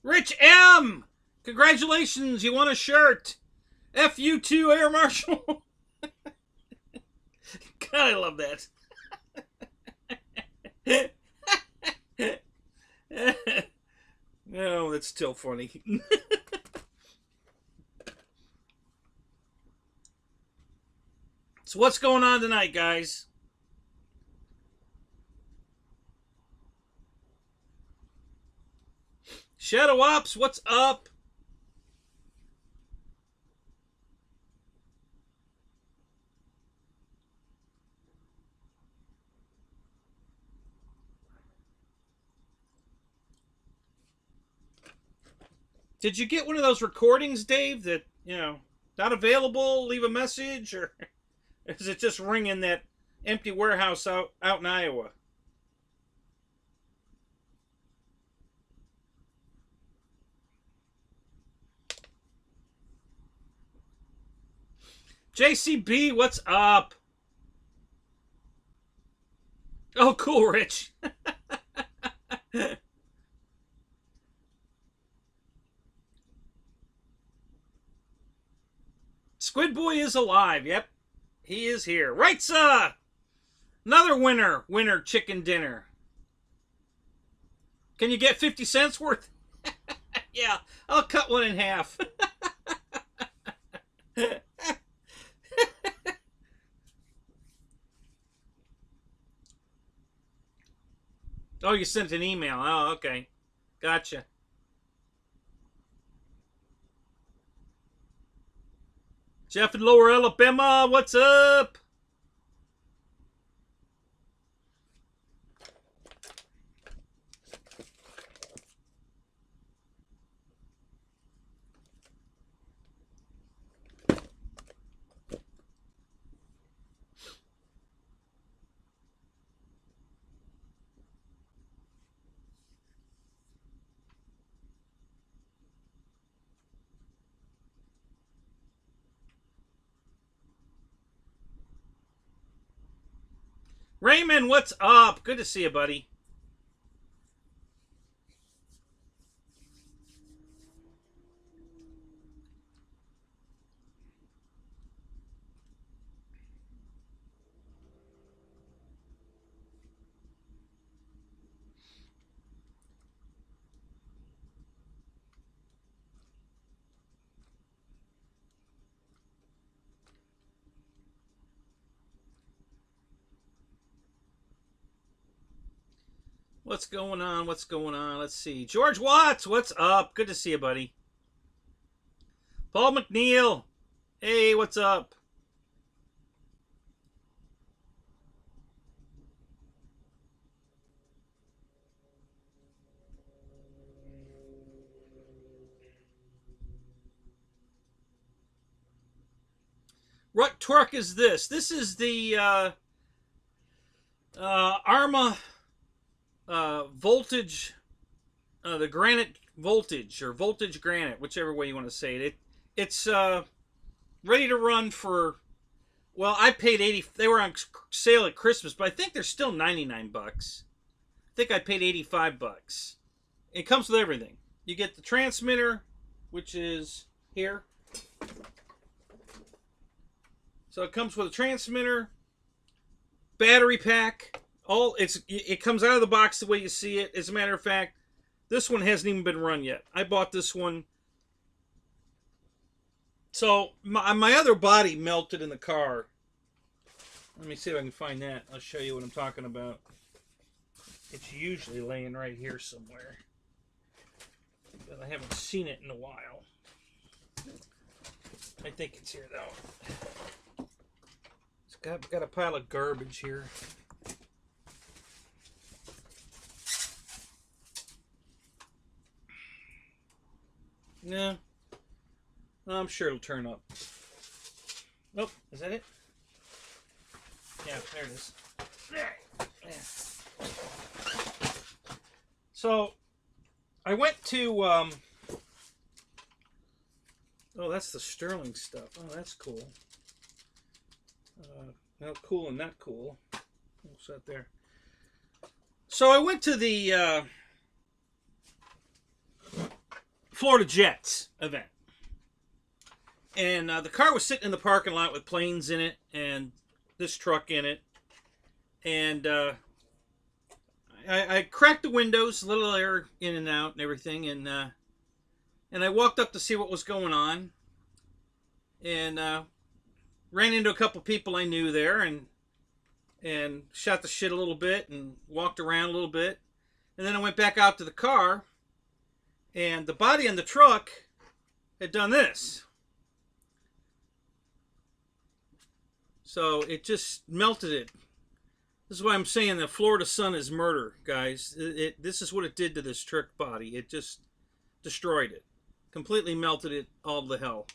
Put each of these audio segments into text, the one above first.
Rich M! Congratulations, you won a shirt. FU2 Air Marshal. God, I love that. No, that's still funny. So what's going on tonight, guys? Shadow Ops, what's up? Did you get one of those recordings, Dave, that, not available, leave a message, or is it just ringing that empty warehouse out in Iowa? JCB, what's up? Oh, cool, Rich. Squid Boy is alive. Yep, he is here. Right, sir. Another winner chicken dinner. Can you get 50 cents worth? Yeah, I'll cut one in half. Oh, you sent an email. Oh, okay. Gotcha. Jeff in Lower Alabama, what's up? Raymond, what's up? Good to see you, buddy. What's going on? What's going on? Let's see. George Watts, what's up? Good to see you, buddy. Paul McNeil, hey, what's up? What torque is this? This is the Arma voltage, the granite voltage, or voltage granite, whichever way you want to say it. It's ready to run for, well, I paid 80. They were on sale at Christmas, but I think they're still 99 bucks. I think I paid 85 bucks. It comes with everything. You get the transmitter, which is here. So it comes with a transmitter, battery pack. It comes out of the box the way you see it. As a matter of fact, this one hasn't even been run yet. I bought this one. So my other body melted in the car. Let me see if I can find that. I'll show you what I'm talking about. It's usually laying right here somewhere, but I haven't seen it in a while. I think it's here though. It's got a pile of garbage here. No. I'm sure it'll turn up. Nope. Is that it? Yeah, there it is. There. Yeah. So I went to, oh, that's the Sterling stuff. Oh, that's cool. Not cool and not cool. What's that there? So I went to the Florida Jets event. And the car was sitting in the parking lot with planes in it and this truck in it. And I cracked the windows, a little air in and out and everything. And I walked up to see what was going on. And ran into a couple people I knew there and shot the shit a little bit and walked around a little bit. And then I went back out to the car. And the body on the truck had done this. So it just melted it. This is why I'm saying the Florida sun is murder, guys. This is what it did to this truck body. It just destroyed it. Completely melted it all to hell.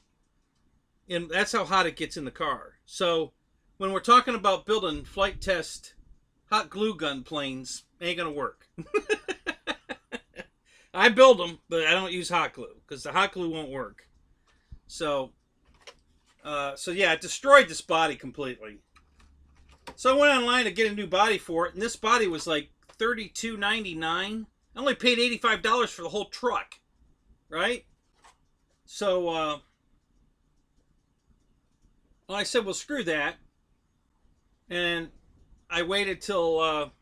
And that's how hot it gets in the car. So when we're talking about building flight test hot glue gun planes, ain't going to work. I build them, but I don't use hot glue because the hot glue won't work. So yeah, it destroyed this body completely. So I went online to get a new body for it, and this body was like $32.99. I only paid $85 for the whole truck, right? So well, I said, well, screw that, and I waited till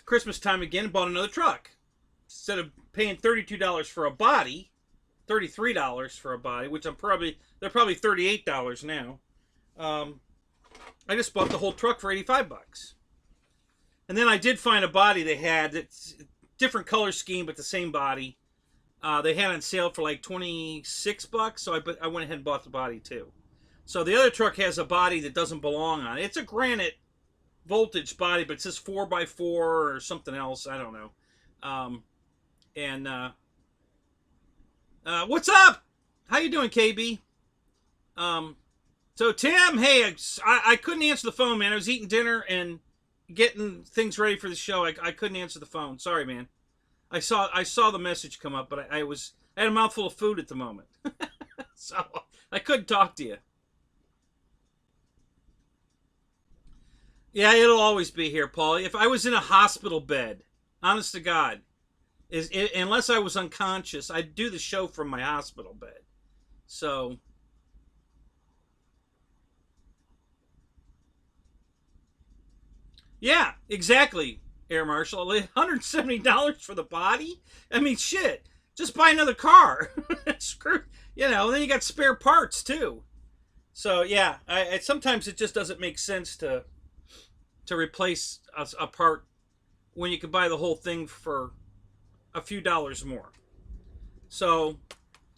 Christmas time again and bought another truck. Instead of paying $32 for a body, $33 for a body, which they're probably $38 now. I just bought the whole truck for $85. And then I did find a body they had that's different color scheme but the same body. They had on sale for like $26, so I went ahead and bought the body too. So the other truck has a body that doesn't belong on it. It's a granite voltage body, but it says 4x4 or something else. I don't know. What's up? How you doing, KB? So Tim, hey, I couldn't answer the phone, man. I was eating dinner and getting things ready for the show. I couldn't answer the phone. Sorry, man. I saw the message come up, but I had a mouthful of food at the moment. So I couldn't talk to you. Yeah, it'll always be here, Paul. If I was in a hospital bed, honest to God, unless I was unconscious, I'd do the show from my hospital bed. So, yeah, exactly, Air Marshal. $170 for the body? I mean, shit. Just buy another car. Screw, then you got spare parts, too. So, yeah, sometimes it just doesn't make sense to replace a part when you could buy the whole thing for a few dollars more. So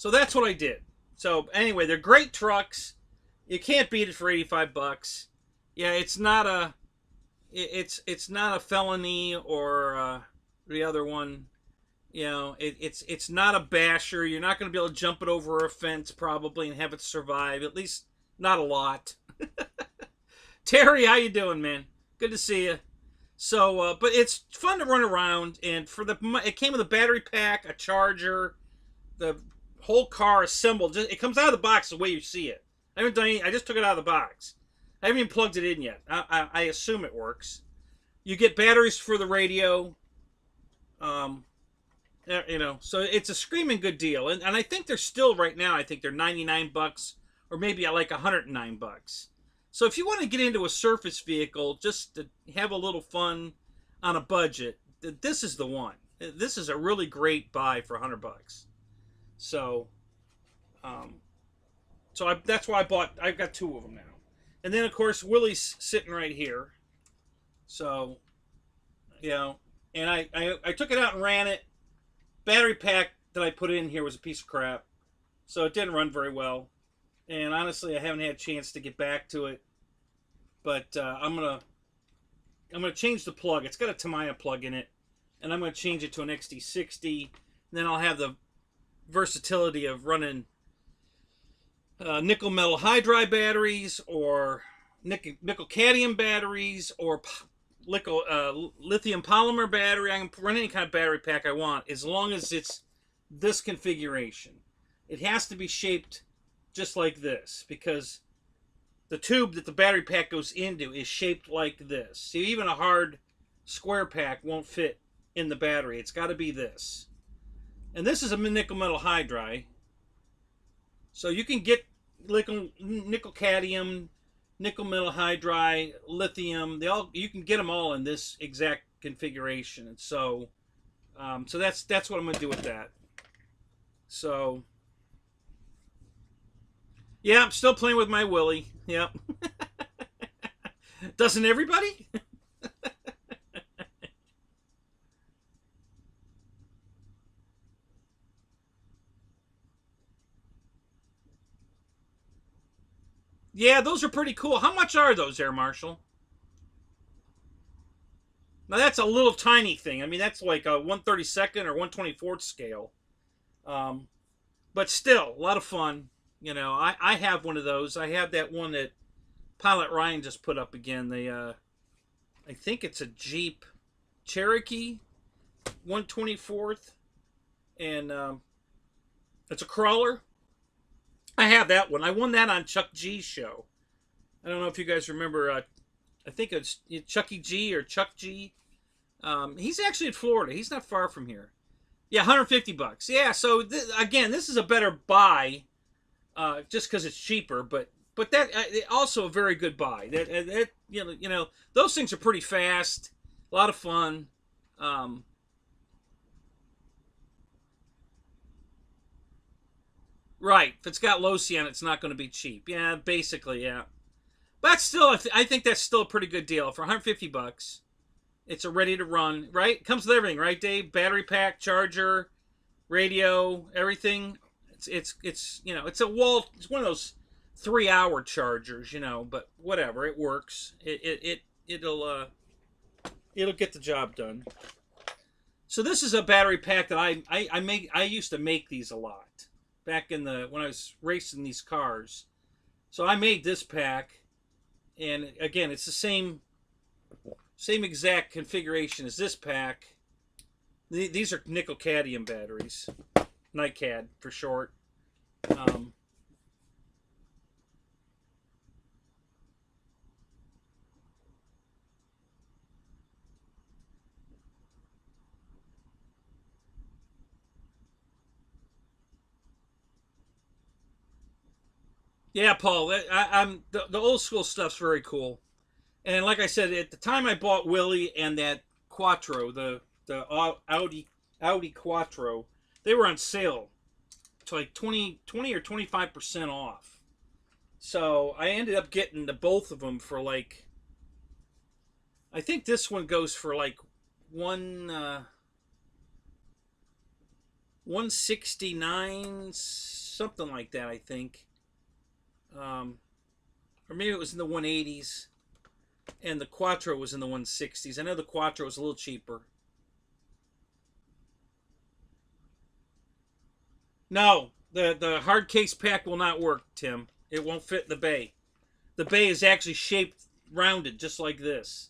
that's what I did. So anyway, they're great trucks. You can't beat it for $85. Yeah, it's not a felony or the other one. It's not a basher. You're not going to be able to jump it over a fence probably and have it survive. At least not a lot. Terry, how you doing, man? Good to see you. So, but it's fun to run around, and it came with a battery pack, a charger, the whole car assembled. It comes out of the box the way you see it. I haven't done anything. I just took it out of the box. I haven't even plugged it in yet. I assume it works. You get batteries for the radio. So it's a screaming good deal, and I think they're still right now. I think they're $99, or maybe like $109. So if you want to get into a surface vehicle just to have a little fun on a budget, this is the one. This is a really great buy for $100. So, that's why I've got two of them now. And then, of course, Willie's sitting right here. So, and I took it out and ran it. Battery pack that I put in here was a piece of crap. So it didn't run very well. And honestly, I haven't had a chance to get back to it. But I'm gonna change the plug. It's got a Tamiya plug in it, and I'm gonna change it to an XT60. And then I'll have the versatility of running nickel metal hydride batteries, or nickel cadmium batteries, or lithium polymer battery. I can run any kind of battery pack I want as long as it's this configuration. It has to be shaped just like this because the tube that the battery pack goes into is shaped like this. So even a hard square pack won't fit in the battery. It's got to be this. And this is a nickel metal hydride. So you can get nickel cadmium, nickel metal hydride, lithium. You can get them all in this exact configuration. And so that's what I'm going to do with that. So yeah, I'm still playing with my Willy. Yep. Doesn't everybody? Yeah, those are pretty cool. How much are those, Air Marshal? Now that's a little tiny thing. I mean, that's like a 1/32nd or 1/24th scale. Um, but still, a lot of fun. You know, I have one of those. I have that one that Pilot Ryan just put up again. I think it's a Jeep Cherokee 1/24th, and it's a crawler. I have that one. I won that on Chuck G's show. I don't know if you guys remember. I think it's Chucky G or Chuck G. He's actually in Florida. He's not far from here. Yeah, $150. Yeah. So again, this is a better buy, just because it's cheaper. But that also a very good buy. That you know those things are pretty fast. A lot of fun. Right. If it's got low-C on it, it's not going to be cheap. Yeah, basically, yeah. But still, I think that's still a pretty good deal. For $150, it's a ready to run, right? It comes with everything, right, Dave? Battery pack, charger, radio, everything. It's you know, it's one of those 3-hour chargers, you know, but whatever, it works. It'll get the job done. So this is a battery pack that I used to make these a lot back when I was racing these cars. So I made this pack, and again, it's the same exact configuration as this pack. These are nickel cadmium batteries, NiCad for short. Yeah, Paul, I'm the old school stuff's very cool. And like I said, at the time I bought Willy and that Quattro, the Audi Quattro, they were on sale to like 20 or 25% off. So I ended up getting the both of them for like, I think this one goes for like 169, something like that, I think. Or maybe it was in the 180s, and the Quattro was in the 160s. I know the Quattro was a little cheaper. No, the hard case pack will not work, Tim. It won't fit in the bay. The bay is actually shaped rounded, just like this.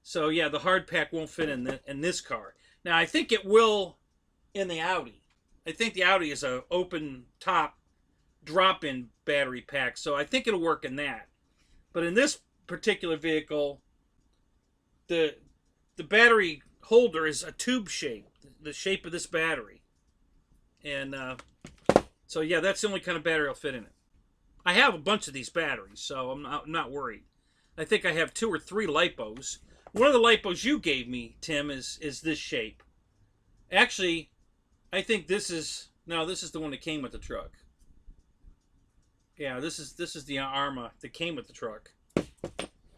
So yeah, the hard pack won't fit in this car. Now I think it will in the Audi. I think the Audi is a open top drop-in battery pack, so I think it'll work in that. But in this particular vehicle, the battery holder is a tube shape, the shape of this battery, and so yeah, that's the only kind of battery I'll fit in it. I have a bunch of these batteries, so I'm not worried. I think I have 2 or 3 lipos. One of the lipos you gave me, Tim, is this shape. Actually, I think this is the one that came with the truck. Yeah, this is the Arma that came with the truck,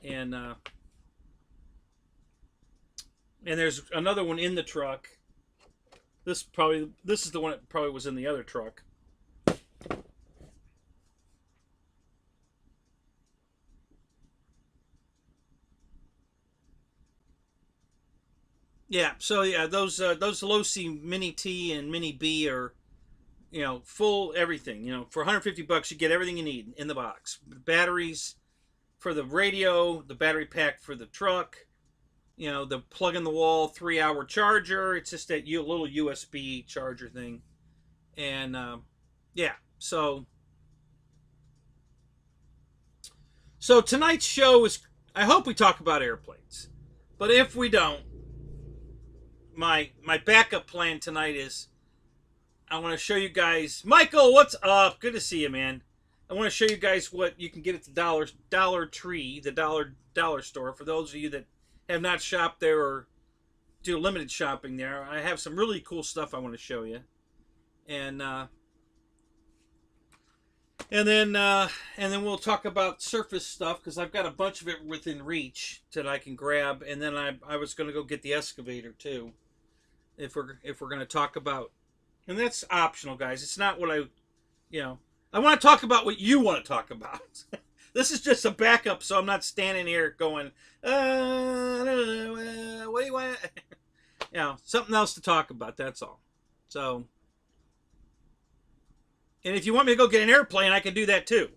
and there's another one in the truck. This is the one that probably was in the other truck. Yeah, so yeah, those low-C Mini T and Mini B are, you know, full everything. You know, for $150 you get everything you need in the box. Batteries for the radio, the battery pack for the truck, You know, the plug in the wall 3-hour charger. It's just that little USB charger thing. And yeah, so tonight's show is, I hope we talk about airplanes. But if we don't, my backup plan tonight is I want to show you guys. Michael, what's up? Good to see you, man. I want to show you guys what you can get at the Dollar Tree, the dollar store. For those of you that have not shopped there or do limited shopping there, I have some really cool stuff I want to show you. And then we'll talk about surface stuff, because I've got a bunch of it within reach that I can grab. And then I was going to go get the excavator too, if we're going to talk about. And that's optional, guys. It's not what I want to talk about what you want to talk about. This is just a backup, so I'm not standing here going, I don't know, what do you want? Something else to talk about, that's all. So, and if you want me to go get an airplane, I can do that too.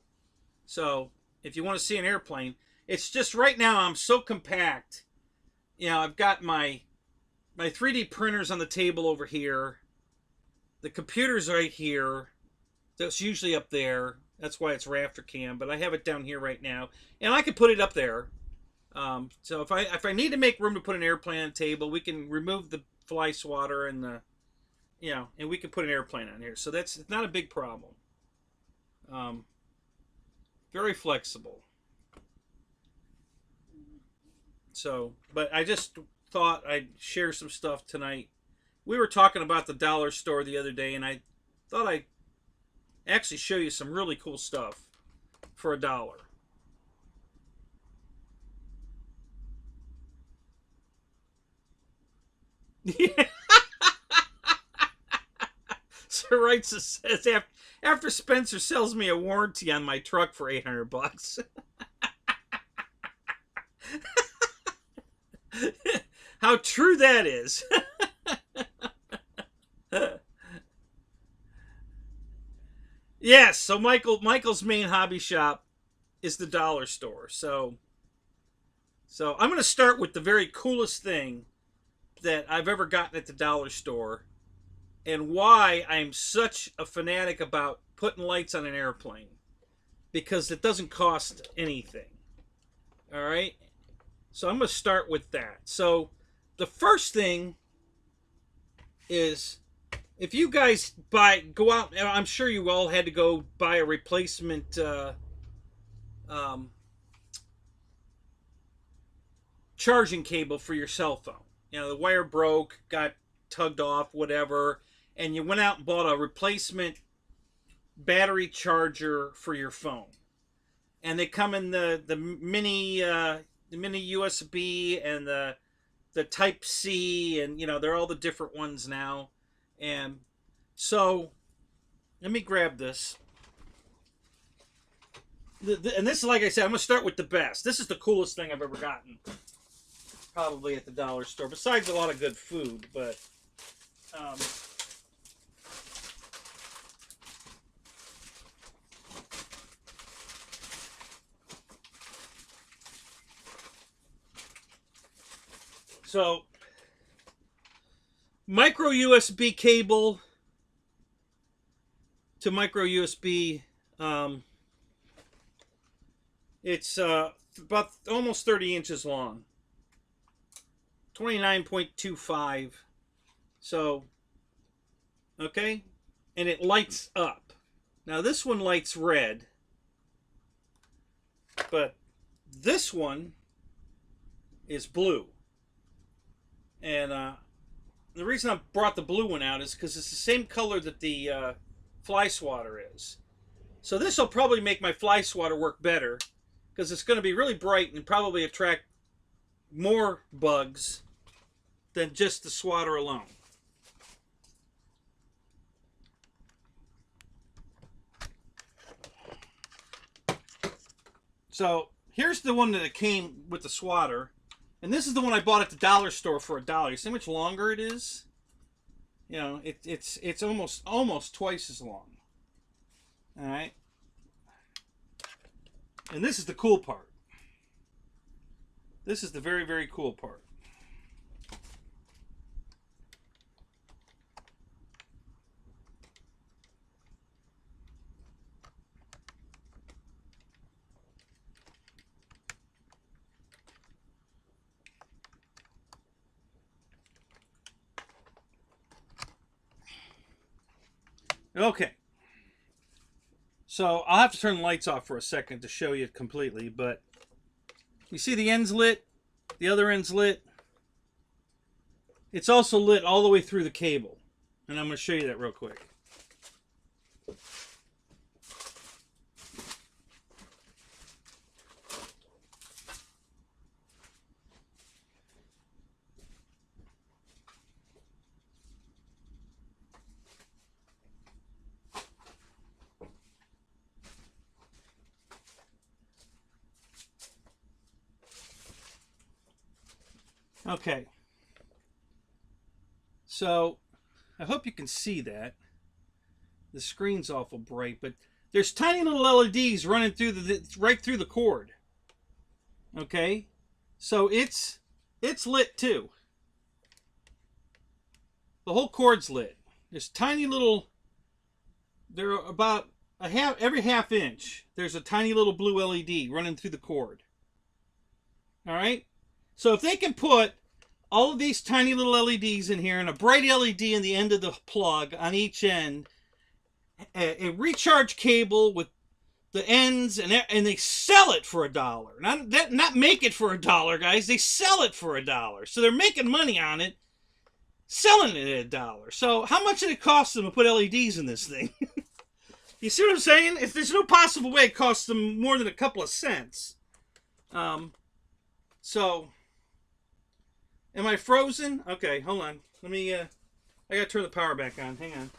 So, if you want to see an airplane, it's just right now I'm so compact. I've got my 3D printers on the table over here. The computer's right here. That's usually up there. That's why it's rafter cam, but I have it down here right now, and I could put it up there. So if I need to make room to put an airplane on the table, we can remove the fly swatter and and we can put an airplane on here. So that's not a big problem. Very flexible. So, but I just thought I'd share some stuff tonight. We were talking about the dollar store the other day, and I thought I'd actually show you some really cool stuff for $1. Yeah. Sir Wright says, after Spencer sells me a warranty on my truck for $800. How true that is. Yes, so Michael's main hobby shop is the dollar store. So I'm going to start with the very coolest thing that I've ever gotten at the dollar store, and why I'm such a fanatic about putting lights on an airplane, because it doesn't cost anything. All right? So I'm going to start with that. So the first thing is, if you guys go out, and I'm sure you all had to go buy a replacement charging cable for your cell phone. The wire broke, got tugged off, whatever, and you went out and bought a replacement battery charger for your phone. And they come in the mini USB and the Type C, and they're all the different ones now. And so, let me grab this. And this is, like I said, I'm going to start with the best. This is the coolest thing I've ever gotten. Probably at the dollar store. Besides a lot of good food, but... So... micro USB cable to micro USB. It's about almost 30 inches long, 29.25. So, okay, and it lights up. Now this one lights red, but this one is blue. And the reason I brought the blue one out is because it's the same color that the fly swatter is. So this will probably make my fly swatter work better, because it's going to be really bright and probably attract more bugs than just the swatter alone. So here's the one that came with the swatter. And this is the one I bought at the dollar store for $1. You see how much longer it is? It's almost twice as long. All right. And this is the cool part. This is the very, very cool part. Okay. So I'll have to turn the lights off for a second to show you completely, but you see the end's lit, the other end's lit. It's also lit all the way through the cable. And I'm going to show you that real quick. Okay. So, I hope you can see that. The screen's awful bright, but there's tiny little LEDs running through right through the cord. Okay? So it's lit too. The whole cord's lit. There's tiny little, they're about every half inch, there's a tiny little blue LED running through the cord. All right? So if they can put all of these tiny little LEDs in here and a bright LED in the end of the plug on each end, a recharge cable with the ends, and they sell it for $1. Not make it for $1, guys. They sell it for $1. So they're making money on it, selling it at $1. So how much did it cost them to put LEDs in this thing? You see what I'm saying? If there's no possible way it costs them more than a couple of cents. So, am I frozen? Okay, hold on. Let me, I gotta turn the power back on. Hang on.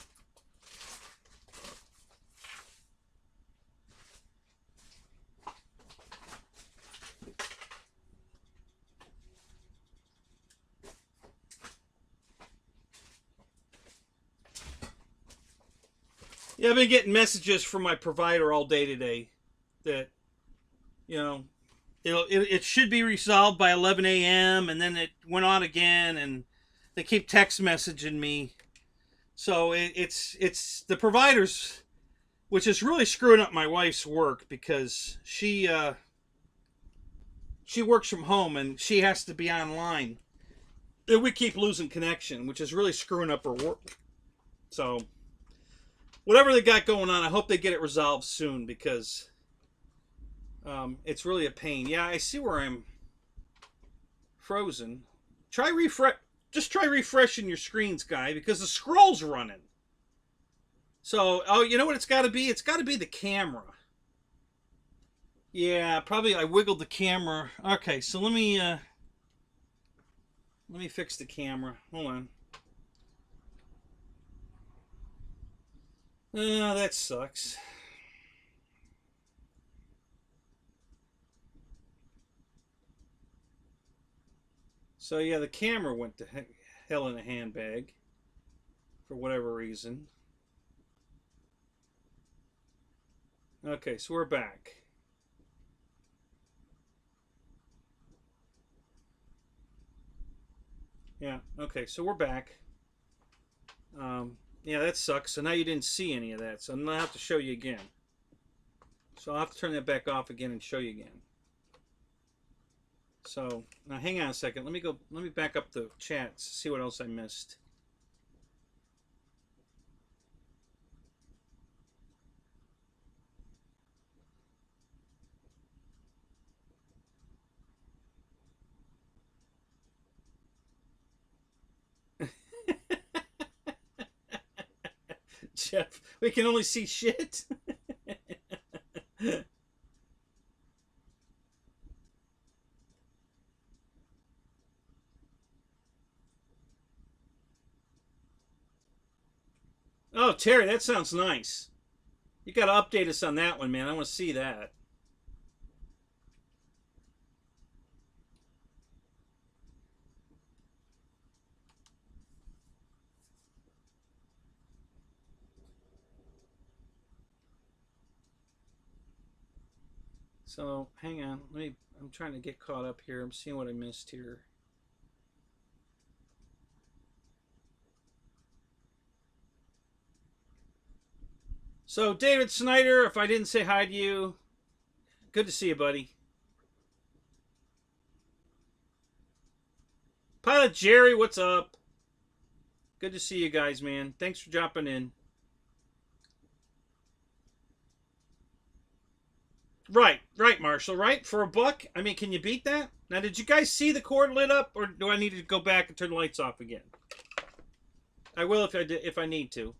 Yeah, I've been getting messages from my provider all day today that, you know, it should be resolved by 11 a.m. and then it went on again, and they keep text messaging me. So it's the providers, which is really screwing up my wife's work because she works from home and she has to be online. And we keep losing connection, which is really screwing up her work. So whatever they got going on, I hope they get it resolved soon because it's really a pain. Yeah, I see where I'm frozen. Just try refreshing your screens, guy, because the scroll's running. So, oh, you know what it's got to be? It's got to be the camera. Yeah, probably I wiggled the camera. Okay, so let me fix the camera. Hold on. Oh, that sucks. So yeah, the camera went to hell in a handbag for whatever reason. Okay, so we're back. Yeah, okay, so we're back. Yeah, that sucks. So now you didn't see any of that, so I'm gonna have to show you again. So I'll have to turn that back off again and show you again. So now hang on a second. Let me back up the chats, see what else I missed. Jeff, we can only see shit. Oh, Terry, that sounds nice. You got to update us on that one, man. I want to see that. So, hang on. I'm trying to get caught up here. I'm seeing what I missed here. So, David Snyder, if I didn't say hi to you, good to see you, buddy. Pilot Jerry, what's up? Good to see you guys, man. Thanks for dropping in. Right, Marshall, right? For $1? I mean, can you beat that? Now, did you guys see the cord lit up, or do I need to go back and turn the lights off again? I will if I need to.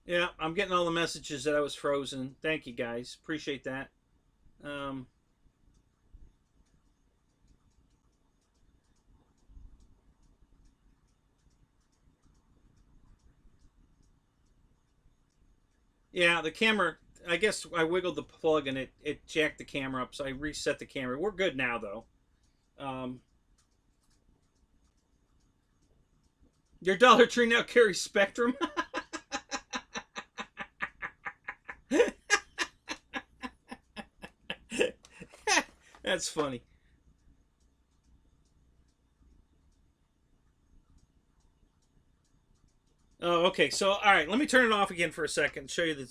Yeah, I'm getting all the messages that I was frozen. Thank you, guys. Appreciate that. Um, yeah, the camera. I guess I wiggled the plug and it jacked the camera up, so I reset the camera. We're good now, though. Um, your Dollar Tree now carries Spectrum. That's funny. Oh, okay. So, all right, let me turn it off again for a second and show you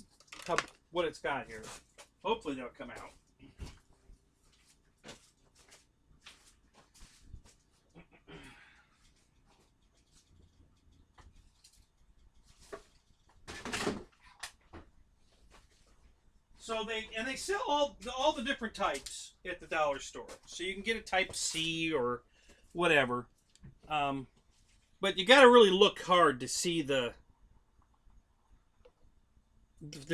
what it's got here. Hopefully, they'll come out. So they sell all the different types at the dollar store. So you can get a Type C or whatever, but you got to really look hard to see to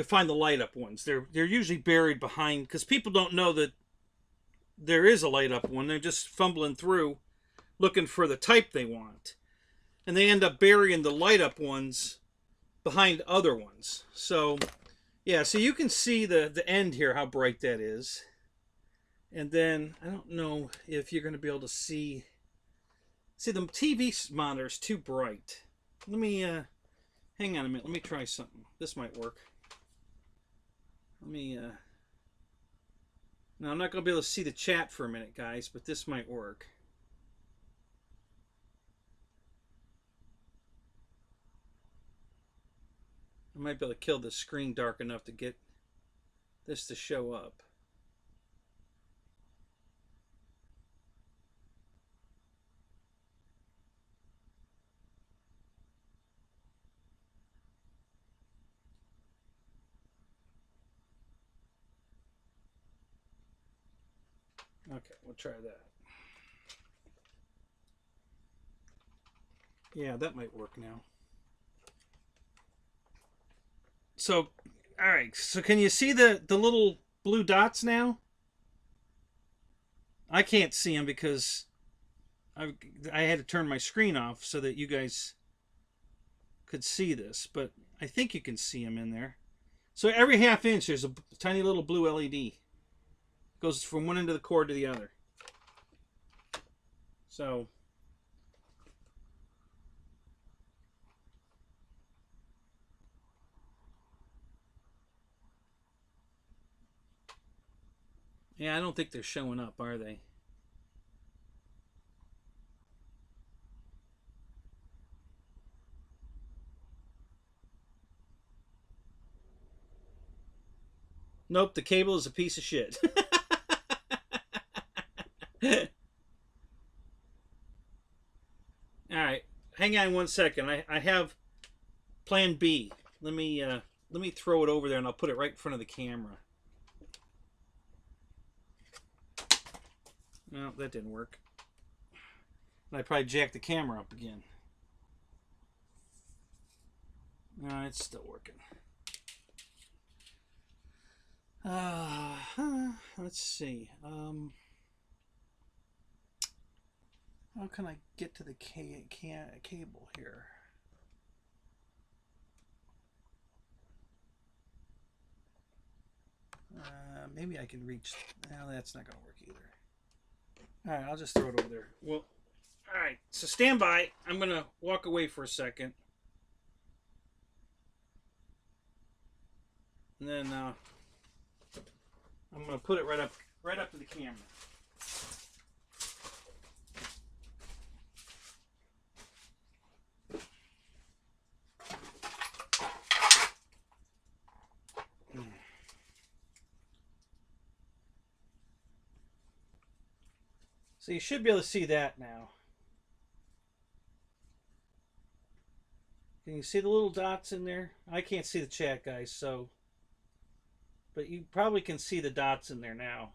find the light up ones. They're usually buried behind because people don't know that there is a light up one. They're just fumbling through looking for the type they want, and they end up burying the light up ones behind other ones. So yeah, so you can see the end here, how bright that is. And then, I don't know if you're going to be able to see the TV monitor's too bright. Let me, hang on a minute. Let me try something. This might work. Let me, now I'm not going to be able to see the chat for a minute, guys, but this might work. I might be able to kill the screen dark enough to get this to show up. Okay, we'll try that. Yeah, that might work now. So, all right. So, can you see the little blue dots now? I can't see them because I had to turn my screen off so that you guys could see this. But I think you can see them in there. So every half inch, there's a tiny little blue LED. Goes from one end of the cord to the other. So. Yeah, I don't think they're showing up, are they? Nope, the cable is a piece of shit. All right, hang on one second. I have plan B. Let me throw it over there and I'll put it right in front of the camera. No, that didn't work. And I probably jacked the camera up again. No, it's still working. Let's see. How can I get to the cable here? Maybe I can reach. Well, that's not going to work either. All right, I'll just throw it over there. Well, all right. So stand by. I'm going to walk away for a second. And then I'm going to put it right up to the camera. So you should be able to see that now. Can you see the little dots in there? I can't see the chat, guys, so... But you probably can see the dots in there now.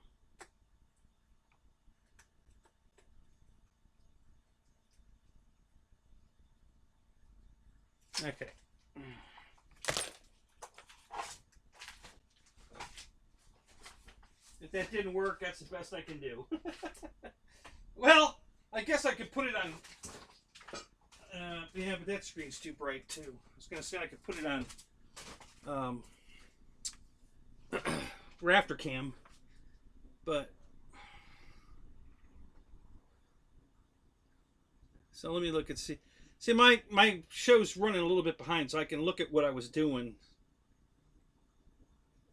Okay. If that didn't work, that's the best I can do. Well, I guess I could put it on... yeah, but that screen's too bright, too. I was going to say I could put it on Rafter Cam, but... So let me look and see. See, my show's running a little bit behind, so I can look at what I was doing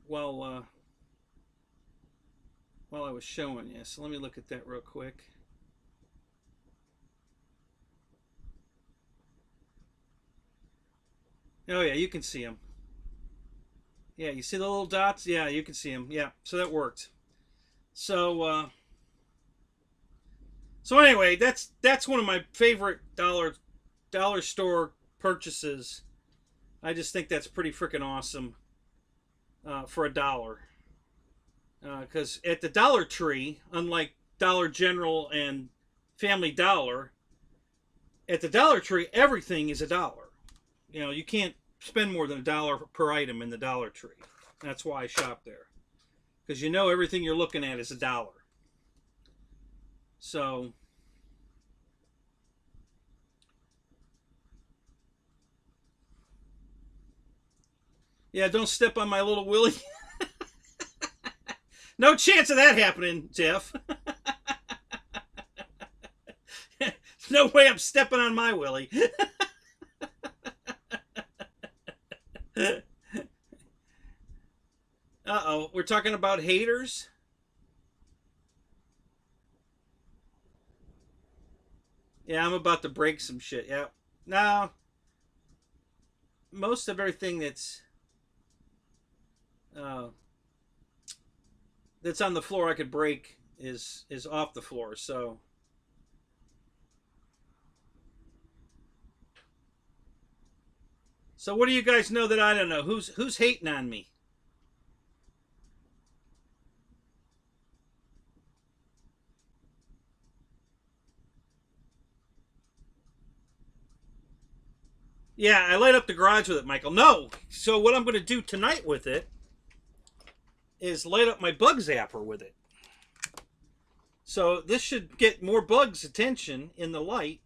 while I was showing you. So let me look at that real quick. Oh yeah, you can see them. Yeah, you see the little dots? Yeah, you can see them. Yeah, so that worked. So anyway, that's one of my favorite dollar store purchases. I just think that's pretty freaking awesome for $1. Because at the Dollar Tree, unlike Dollar General and Family Dollar, at the Dollar Tree everything is $1. You know, you can't spend more than $1 per item in the Dollar Tree. That's why I shop there, because you know everything you're looking at is $1. So yeah, don't step on my little Willie. No chance of that happening, Jeff. No way I'm stepping on my Willie. Uh-oh, we're talking about haters? Yeah, I'm about to break some shit. Yeah. No. Most of everything that's on the floor I could break is off the floor, so what do you guys know that I don't know? Who's hating on me? Yeah, I light up the garage with it, Michael. No. So what I'm going to do tonight with it is light up my bug zapper with it. So this should get more bugs' attention in the light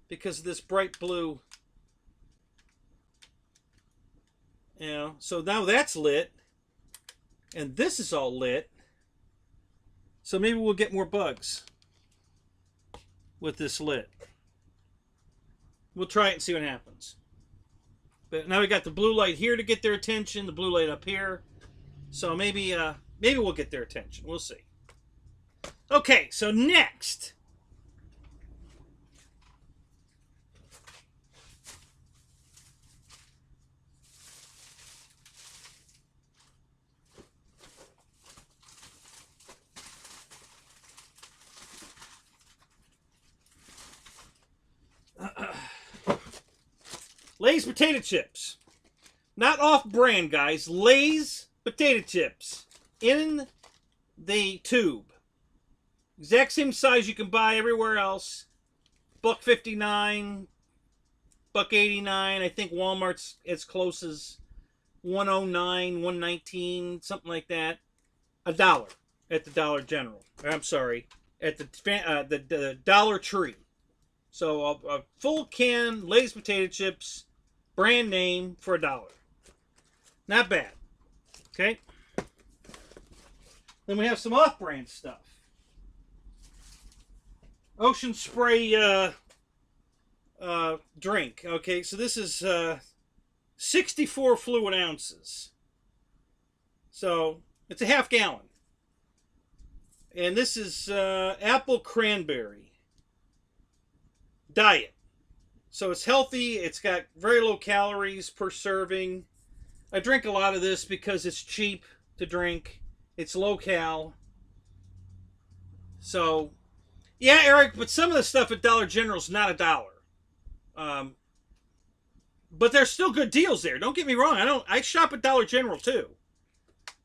because of this bright blue. You know, so now that's lit and this is all lit. So maybe we'll get more bugs with this lit. We'll try it and see what happens. But now we got the blue light here to get their attention, the blue light up here. So maybe we'll get their attention. We'll see. Okay, so next. Lay's potato chips. Not off-brand, guys. Lay's potato chips. In the tube. Exact same size you can buy everywhere else. $1.59, $1.89. I think Walmart's as close as $1.09, $1.19, something like that. $1 at the Dollar General. I'm sorry, at the Dollar Tree. So a full can Lay's potato chips, brand name, for $1. Not bad. Okay. Then we have some off-brand stuff. Ocean Spray drink. Okay, so this is 64 fluid ounces. So it's a half gallon. And this is apple cranberry diet. So it's healthy. It's got very low calories per serving. I drink a lot of this because it's cheap to drink. It's low cal. So Yeah, Eric, but some of the stuff at Dollar General is not $1. Um, but there's still good deals there. Don't get me wrong. I shop at Dollar General too.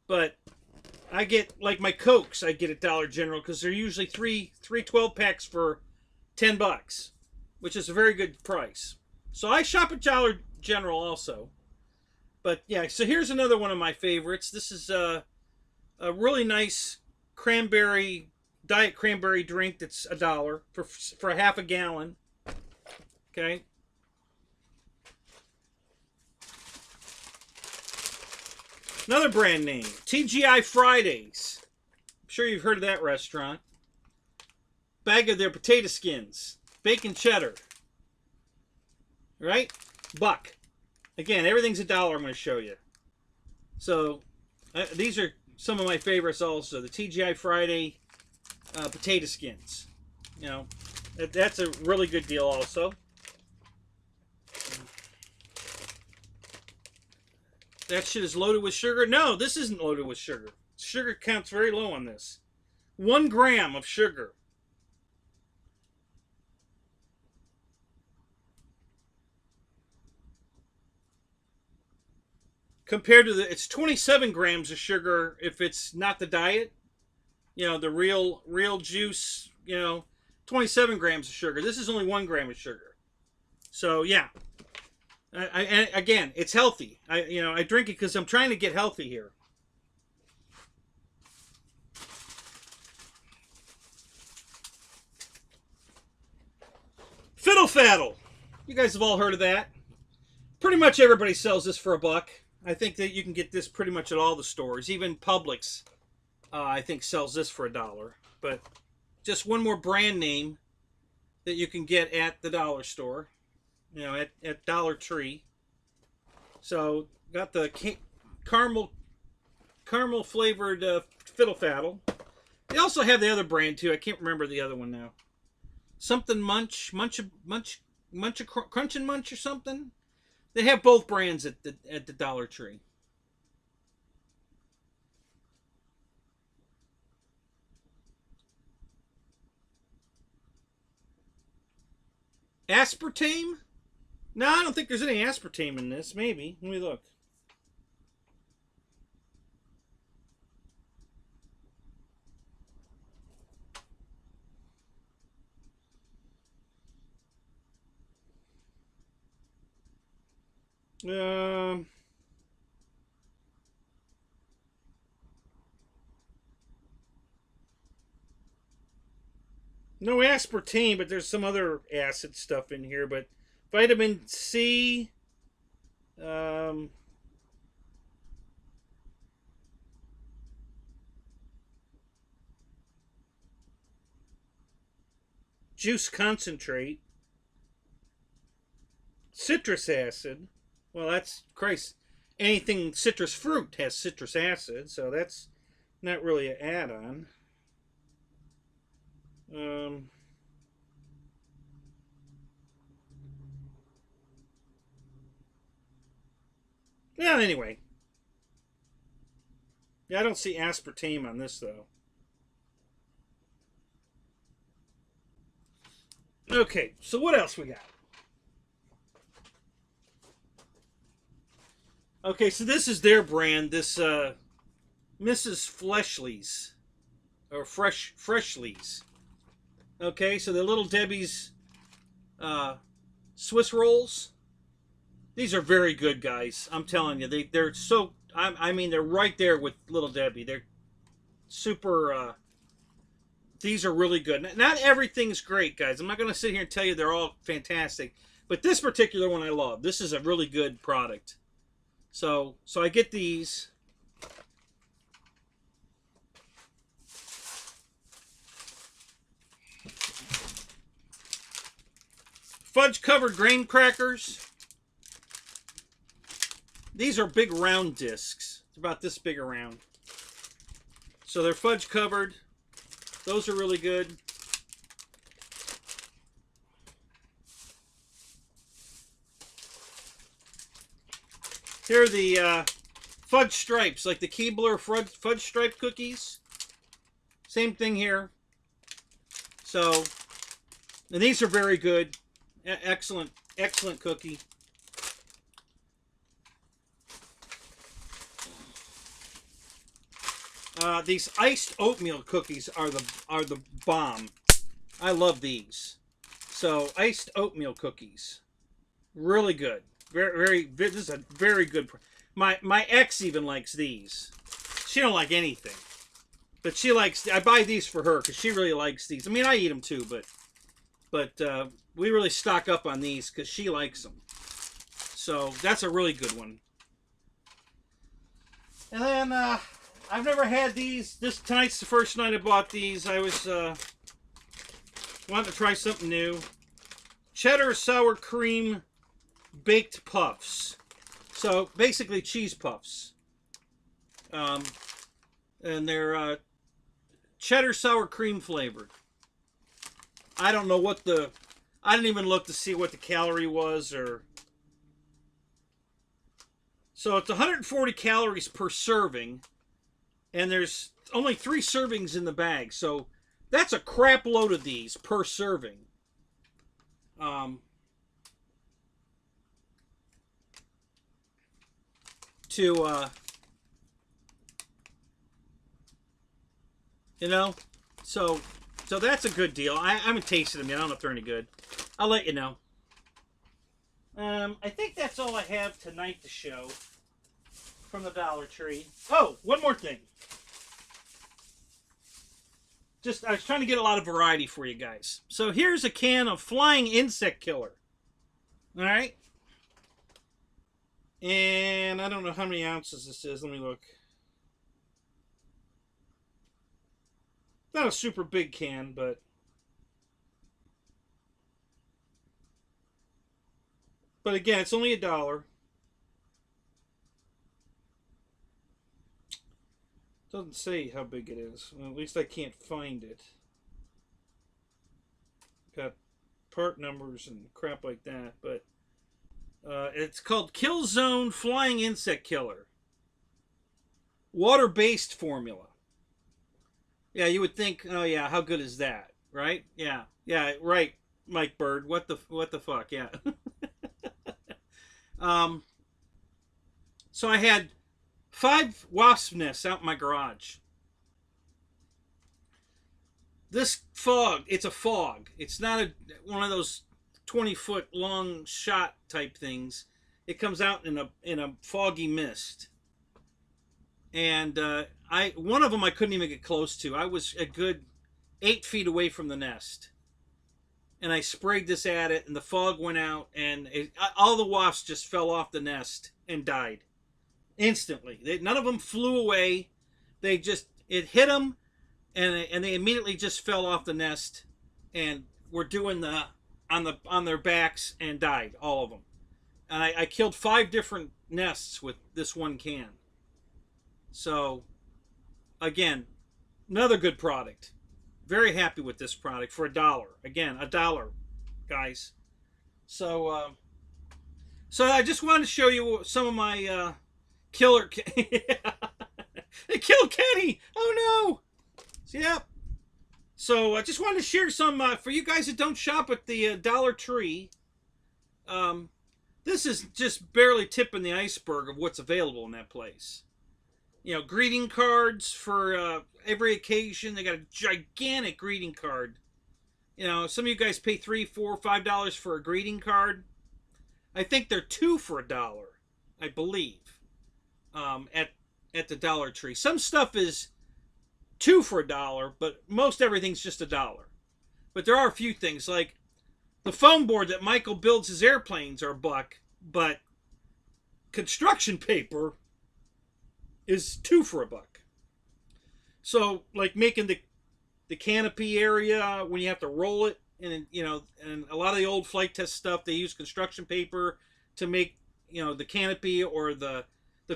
But I get, like, my Cokes I get at Dollar General because they're usually three 12 packs for $10, which is a very good price. So I shop at Dollar General also. But yeah, so here's another one of my favorites. This is a really nice diet cranberry drink that's $1 for half a gallon. Okay. Another brand name, TGI Fridays. I'm sure you've heard of that restaurant. Bag of their potato skins, bacon cheddar. Right? Buck. Again, everything's $1 I'm going to show you. So, these are some of my favorites also. The TGI Friday potato skins. You know, that's a really good deal also. That shit is loaded with sugar. No, this isn't loaded with sugar. Sugar counts very low on this. 1 gram of sugar. Compared to it's 27 grams of sugar if it's not the diet. You know, the real juice, 27 grams of sugar. This is only 1 gram of sugar. So, yeah. And again, it's healthy. I drink it because I'm trying to get healthy here. Fiddle Faddle. You guys have all heard of that. Pretty much everybody sells this for $1. I think that you can get this pretty much at all the stores. Even Publix, I think, sells this for $1. But just one more brand name that you can get at the dollar store. At Dollar Tree. So, got the caramel flavored Fiddle Faddle. They also have the other brand too. I can't remember the other one now. Something Munch Crunch and Munch or something. They have both brands at the Dollar Tree. Aspartame? No, I don't think there's any aspartame in this. Maybe. Let me look. No aspartame, but there's some other acid stuff in here. But vitamin C, juice concentrate, citrus acid. Well, that's Christ. Anything citrus fruit has citrus acid, so that's not really an add-on. Yeah, anyway. Yeah, I don't see aspartame on this, though. Okay, so what else we got? Okay, so this is their brand, this Mrs. Fleshly's, or Freshly's. Okay, so the Little Debbie's Swiss rolls. These are very good, guys. I'm telling you, they're so. I mean, they're right there with Little Debbie. They're super. These are really good. Not everything's great, guys. I'm not going to sit here and tell you they're all fantastic, but this particular one I love. This is a really good product. So I get these. Fudge covered graham crackers. These are big round discs. It's about this big around. So they're fudge covered. Those are really good. Here are the fudge stripes, like the Keebler fudge stripe cookies. Same thing here. So, and these are very good. Excellent, excellent cookie. These iced oatmeal cookies are the bomb. I love these. So iced oatmeal cookies, really good. Very. This is a very good. My ex even likes these. She don't like anything, but she likes. I buy these for her because she really likes these. I mean, I eat them too, but we really stock up on these because she likes them. So that's a really good one. And then I've never had these. Tonight's the first night I bought these. I was wanting to try something new. Cheddar sour cream baked puffs. So basically cheese puffs. And they're cheddar sour cream flavored. I don't know what I didn't even look to see what the calorie was or. So it's 140 calories per serving, and there's only 3 servings in the bag. So that's a crap load of these per serving. You know, so that's a good deal. I haven't tasted them yet. I don't know if they're any good. I'll let you know. I think that's all I have tonight to show from the Dollar Tree. Oh, one more thing. I was trying to get a lot of variety for you guys. So here's a can of flying insect killer. All right. And I don't know how many ounces this is. Let me look. Not a super big can, but again, it's only $1. Doesn't say how big it is. Well, at least I can't find it. Got part numbers and crap like that, but it's called Kill Zone Flying Insect Killer. Water-based formula. Yeah, you would think, oh yeah, how good is that, right? Yeah, right, Mike Bird. What the fuck? Yeah. So I had 5 wasp nests out in my garage. This fog, it's a fog. It's not one of those 20-foot long shot type things. It comes out in a foggy mist. And one of them I couldn't even get close to. I was a good 8 feet away from the nest. And I sprayed this at it, and the fog went out, and all the wasps just fell off the nest and died instantly. None of them flew away. It hit them, and they immediately just fell off the nest, and were doing on their backs and died, all of them. And I killed 5 different nests with this one can. So, again, another good product. Very happy with this product for $1. Again, $1, guys. So I just wanted to show you some of my killer. They killed Kenny. Oh no. Yep. So I just wanted to share some for you guys that don't shop at the Dollar Tree. This is just barely tipping the iceberg of what's available in that place. You know, greeting cards for every occasion. They got a gigantic greeting card. You know, some of you guys pay $3, $4, $5 for a greeting card. I think they're 2 for $1, I believe, at the Dollar Tree. Some stuff is 2 for $1, but most everything's just $1. But there are a few things like the foam board that Michael builds his airplanes are $1, but construction paper is 2 for $1. So, like making the canopy area when you have to roll it, and you know, and a lot of the old flight test stuff, they use construction paper to make, you know, the canopy or the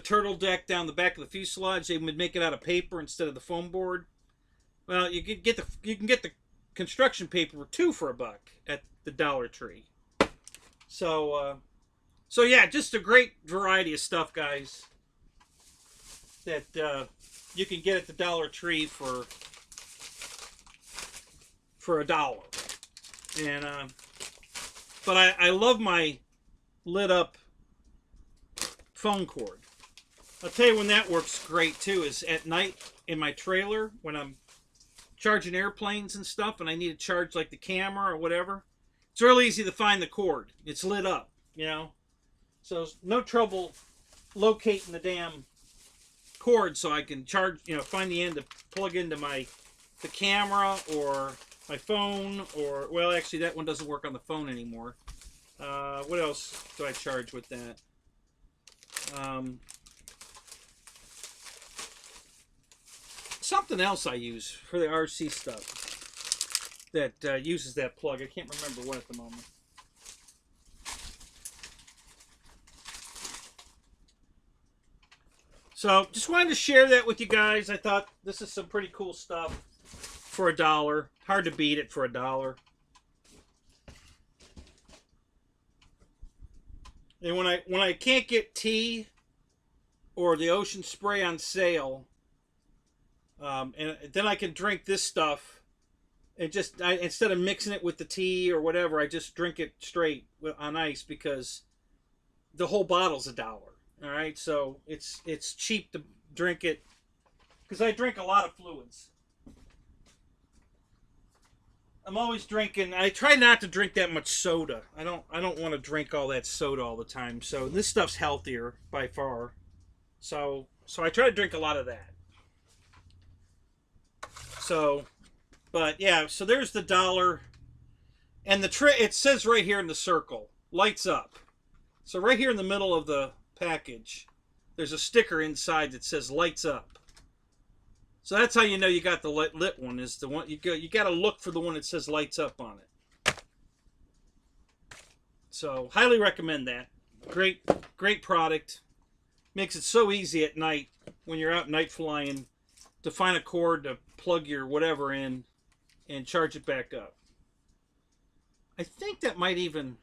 turtle deck down the back of the fuselage. They would make it out of paper instead of the foam board. Well, you can get the construction paper for 2 for $1 at the Dollar Tree. So yeah, just a great variety of stuff, guys, that you can get at the Dollar Tree for for $1. And but I love my lit up phone cord. I'll tell you when that works great too is at night in my trailer when I'm charging airplanes and stuff and I need to charge like the camera or whatever. It's real easy to find the cord. It's lit up, you know. So no trouble locating the damn cord so I can charge, you know, find the end to plug into the camera or my phone, or, well, actually that one doesn't work on the phone anymore. What else do I charge with that? Something else I use for the RC stuff that uses that plug. I can't remember what at the moment. So just wanted to share that with you guys. I thought this is some pretty cool stuff for $1. Hard to beat it for $1. And when I can't get tea or the ocean spray on sale, and then I can drink this stuff, and just instead of mixing it with the tea or whatever, I just drink it straight on ice because the whole bottle's $1. All right, so it's cheap to drink it because I drink a lot of fluids. I'm always drinking. I try not to drink that much soda. I don't want to drink all that soda all the time. So this stuff's healthier by far. So I try to drink a lot of that. So, but yeah. So there's the $1, and it says right here in the circle, lights up. So right here in the middle of the package, there's a sticker inside that says lights up. So that's how you know you got the lit one, is the one you got to look for the one that says lights up on it. So highly recommend that. Great product. Makes it so easy at night when you're out night flying to find a cord to plug your whatever in and charge it back up. I think that might even,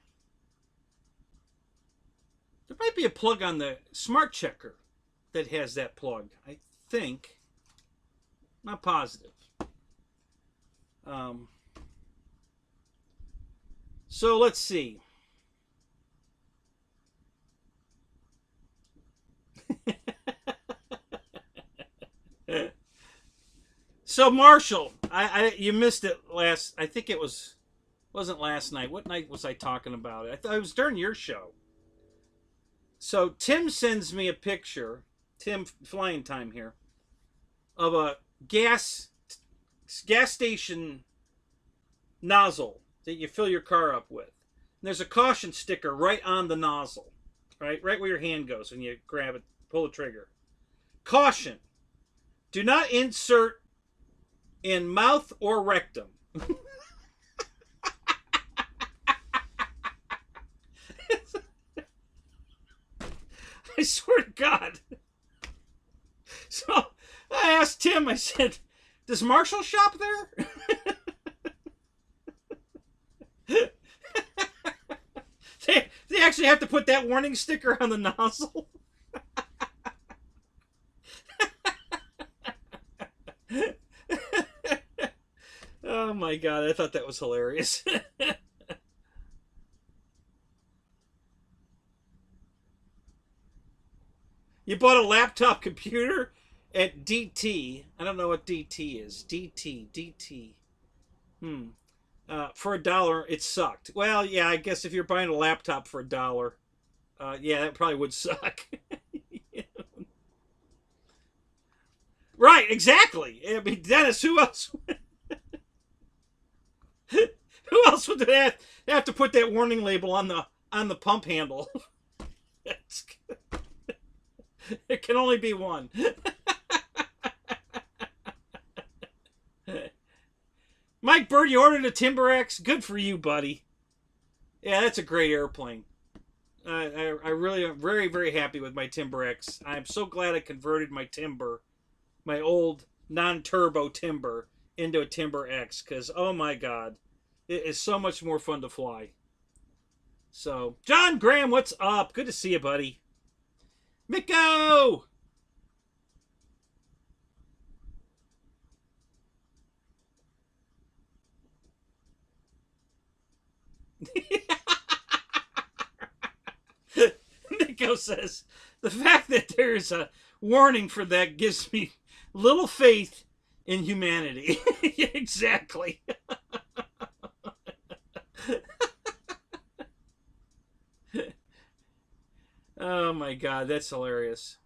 there might be a plug on the Smart Checker that has that plug. I think. Not positive. So let's see. So Marshall, you missed it last. I think it wasn't last night. What night was I talking about it? I thought it was during your show. So Tim sends me a picture. Tim Flying Time here, of a gas station nozzle that you fill your car up with. And there's a caution sticker right on the nozzle, right where your hand goes when you grab it, pull the trigger. Caution: do not insert in mouth or rectum. I swear to God. So I asked Tim, I said, does Marshall shop there? They actually have to put that warning sticker on the nozzle? Oh my God, I thought that was hilarious. You bought a laptop computer at DT. I don't know what DT is. DT. For $1, it sucked. Well, yeah, I guess if you're buying a laptop for $1, yeah, that probably would suck. Right, exactly. I mean, Dennis, who else? Who else would they have to put that warning label on the pump handle? It can only be one. Mike Bird, you ordered a Timber X? Good for you, buddy. Yeah, that's a great airplane. I really am very, very happy with my Timber X. I'm so glad I converted my Timber, my old non-turbo Timber, into a Timber X, because, oh my God, it is so much more fun to fly. So, John Graham, what's up? Good to see you, buddy. Miko! Nico says, the fact that there's a warning for that gives me little faith in humanity. Exactly. Oh my God, that's hilarious.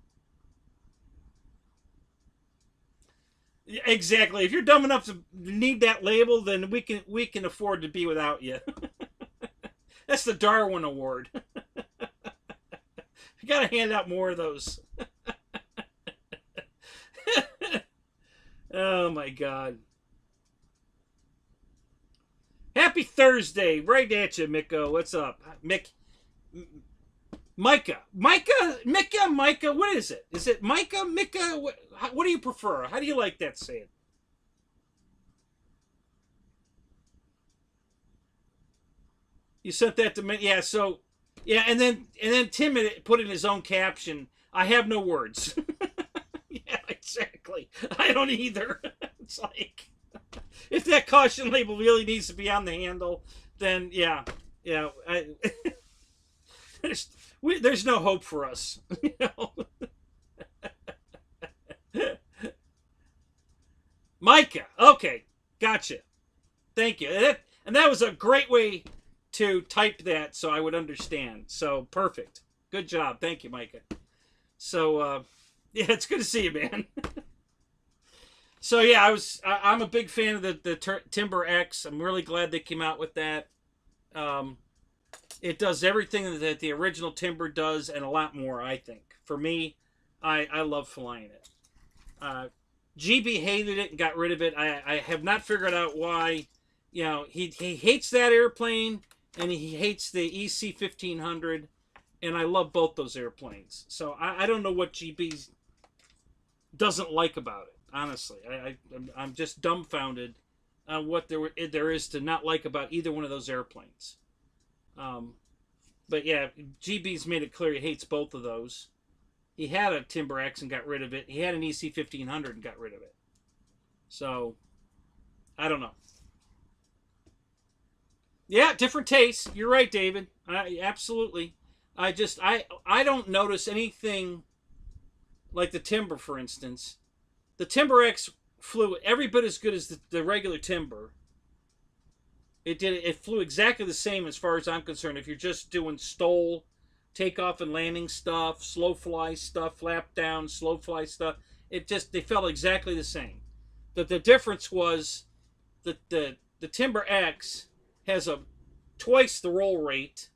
Exactly. If you're dumb enough to need that label, then we can afford to be without you. That's the Darwin Award. You gotta hand out more of those. Oh my God. Happy Thursday. Right at you, Miko. What's up? Micah. Micah. What is it? Is it Micah? Micah? What do you prefer? How do you like that saying? You sent that to me. Yeah, so yeah, and then Tim put in his own caption, I have no words. Yeah, exactly. I don't either. It's like, if that caution label really needs to be on the handle, then yeah, yeah. There's there's no hope for us. You know? Micah. Okay, gotcha. Thank you. And that was a great way to type that so I would understand. So perfect. Good job. Thank you, Micah. So yeah, it's good to see you, man. So yeah, I'm a big fan of the Timber X. I'm really glad they came out with that. It does everything that the original Timber does and a lot more, I think. For me, I love flying it. GB hated it and got rid of it. I have not figured out why. You know, he hates that airplane and he hates the EC 1500, and I love both those airplanes. So I don't know what GB doesn't like about it. Honestly, I'm just dumbfounded on what there is to not like about either one of those airplanes. But yeah, GB's made it clear he hates both of those. He had a Timber X and got rid of it. He had an EC 1500 and got rid of it. So I don't know. Yeah, different tastes. You're right, David. Absolutely. I don't notice anything like the Timber, for instance. The Timber X flew every bit as good as the regular Timber. It flew exactly the same as far as I'm concerned. If you're just doing STOL, takeoff and landing stuff, slow fly stuff, flap down, slow fly stuff, they felt exactly the same. The difference was that the Timber X has a twice the roll rate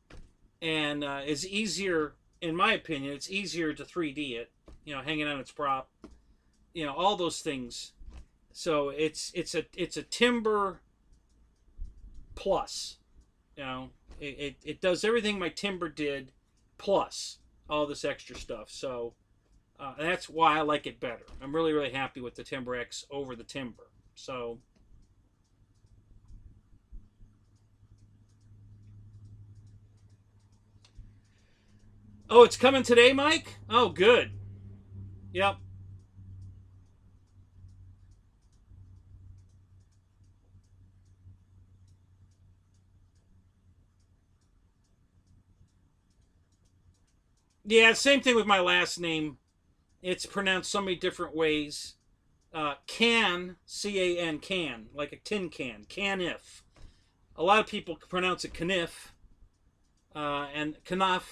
and is easier, in my opinion. It's easier to 3D it, hanging on its prop, all those things. So it's a Timber plus. It does everything my Timber did plus all this extra stuff. So that's why I like it better. I'm really, really happy with the Timber X over the Timber. So oh, it's coming today, Mike? Oh, good. Yep. Yeah, same thing with my last name. It's pronounced so many different ways. C-A-N, can, like a tin can, canif. A lot of people pronounce it canif, and kanaf,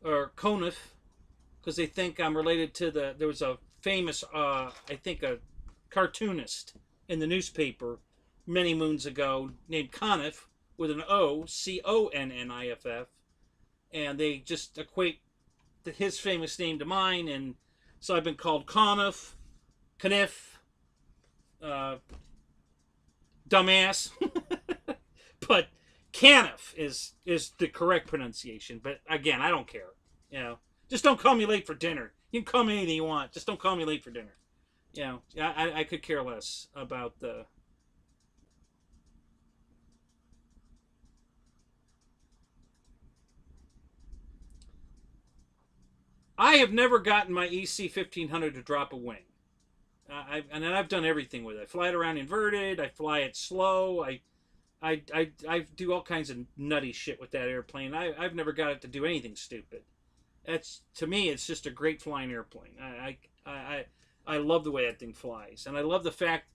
or conif, because they think I'm related to there was a famous, I think a cartoonist in the newspaper many moons ago named Conniff with an O, C-O-N-N-I-F-F, and they just equate his famous name to mine, and so I've been called Conniff, Kniff, dumbass. But Caniff is the correct pronunciation. But again, I don't care. Just don't call me late for dinner. You can call me anything you want. Just don't call me late for dinner. I could care less about the. I have never gotten my EC 1500 to drop a wing. And I've done everything with it. I fly it around inverted. I fly it slow. I do all kinds of nutty shit with that airplane. I've never got it to do anything stupid. That's, to me, it's just a great flying airplane. I love the way that thing flies, and I love the fact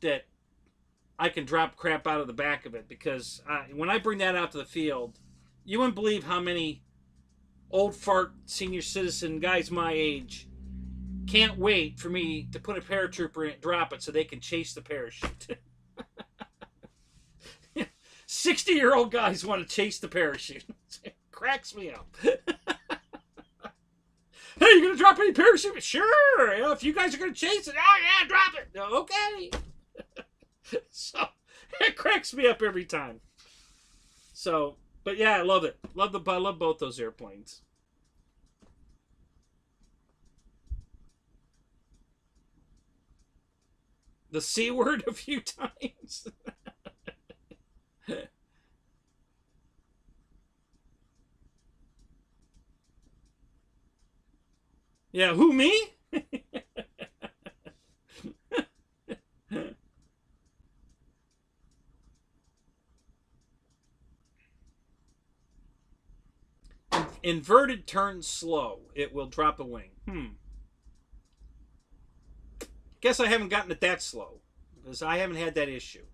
that I can drop crap out of the back of it, because when I bring that out to the field, you wouldn't believe how many old fart senior citizen guys my age can't wait for me to put a paratrooper in it, drop it, so they can chase the parachute. 60-year-old guys want to chase the parachute. It cracks me up. Hey, you gonna drop any parachute? Sure. You know, if you guys are gonna chase it, oh yeah, drop it. Okay. So it cracks me up every time. So, but yeah, I love it. I love both those airplanes. The C word a few times. Yeah, who, me? Inverted turns slow. It will drop a wing. Guess I haven't gotten it that slow, because I haven't had that issue.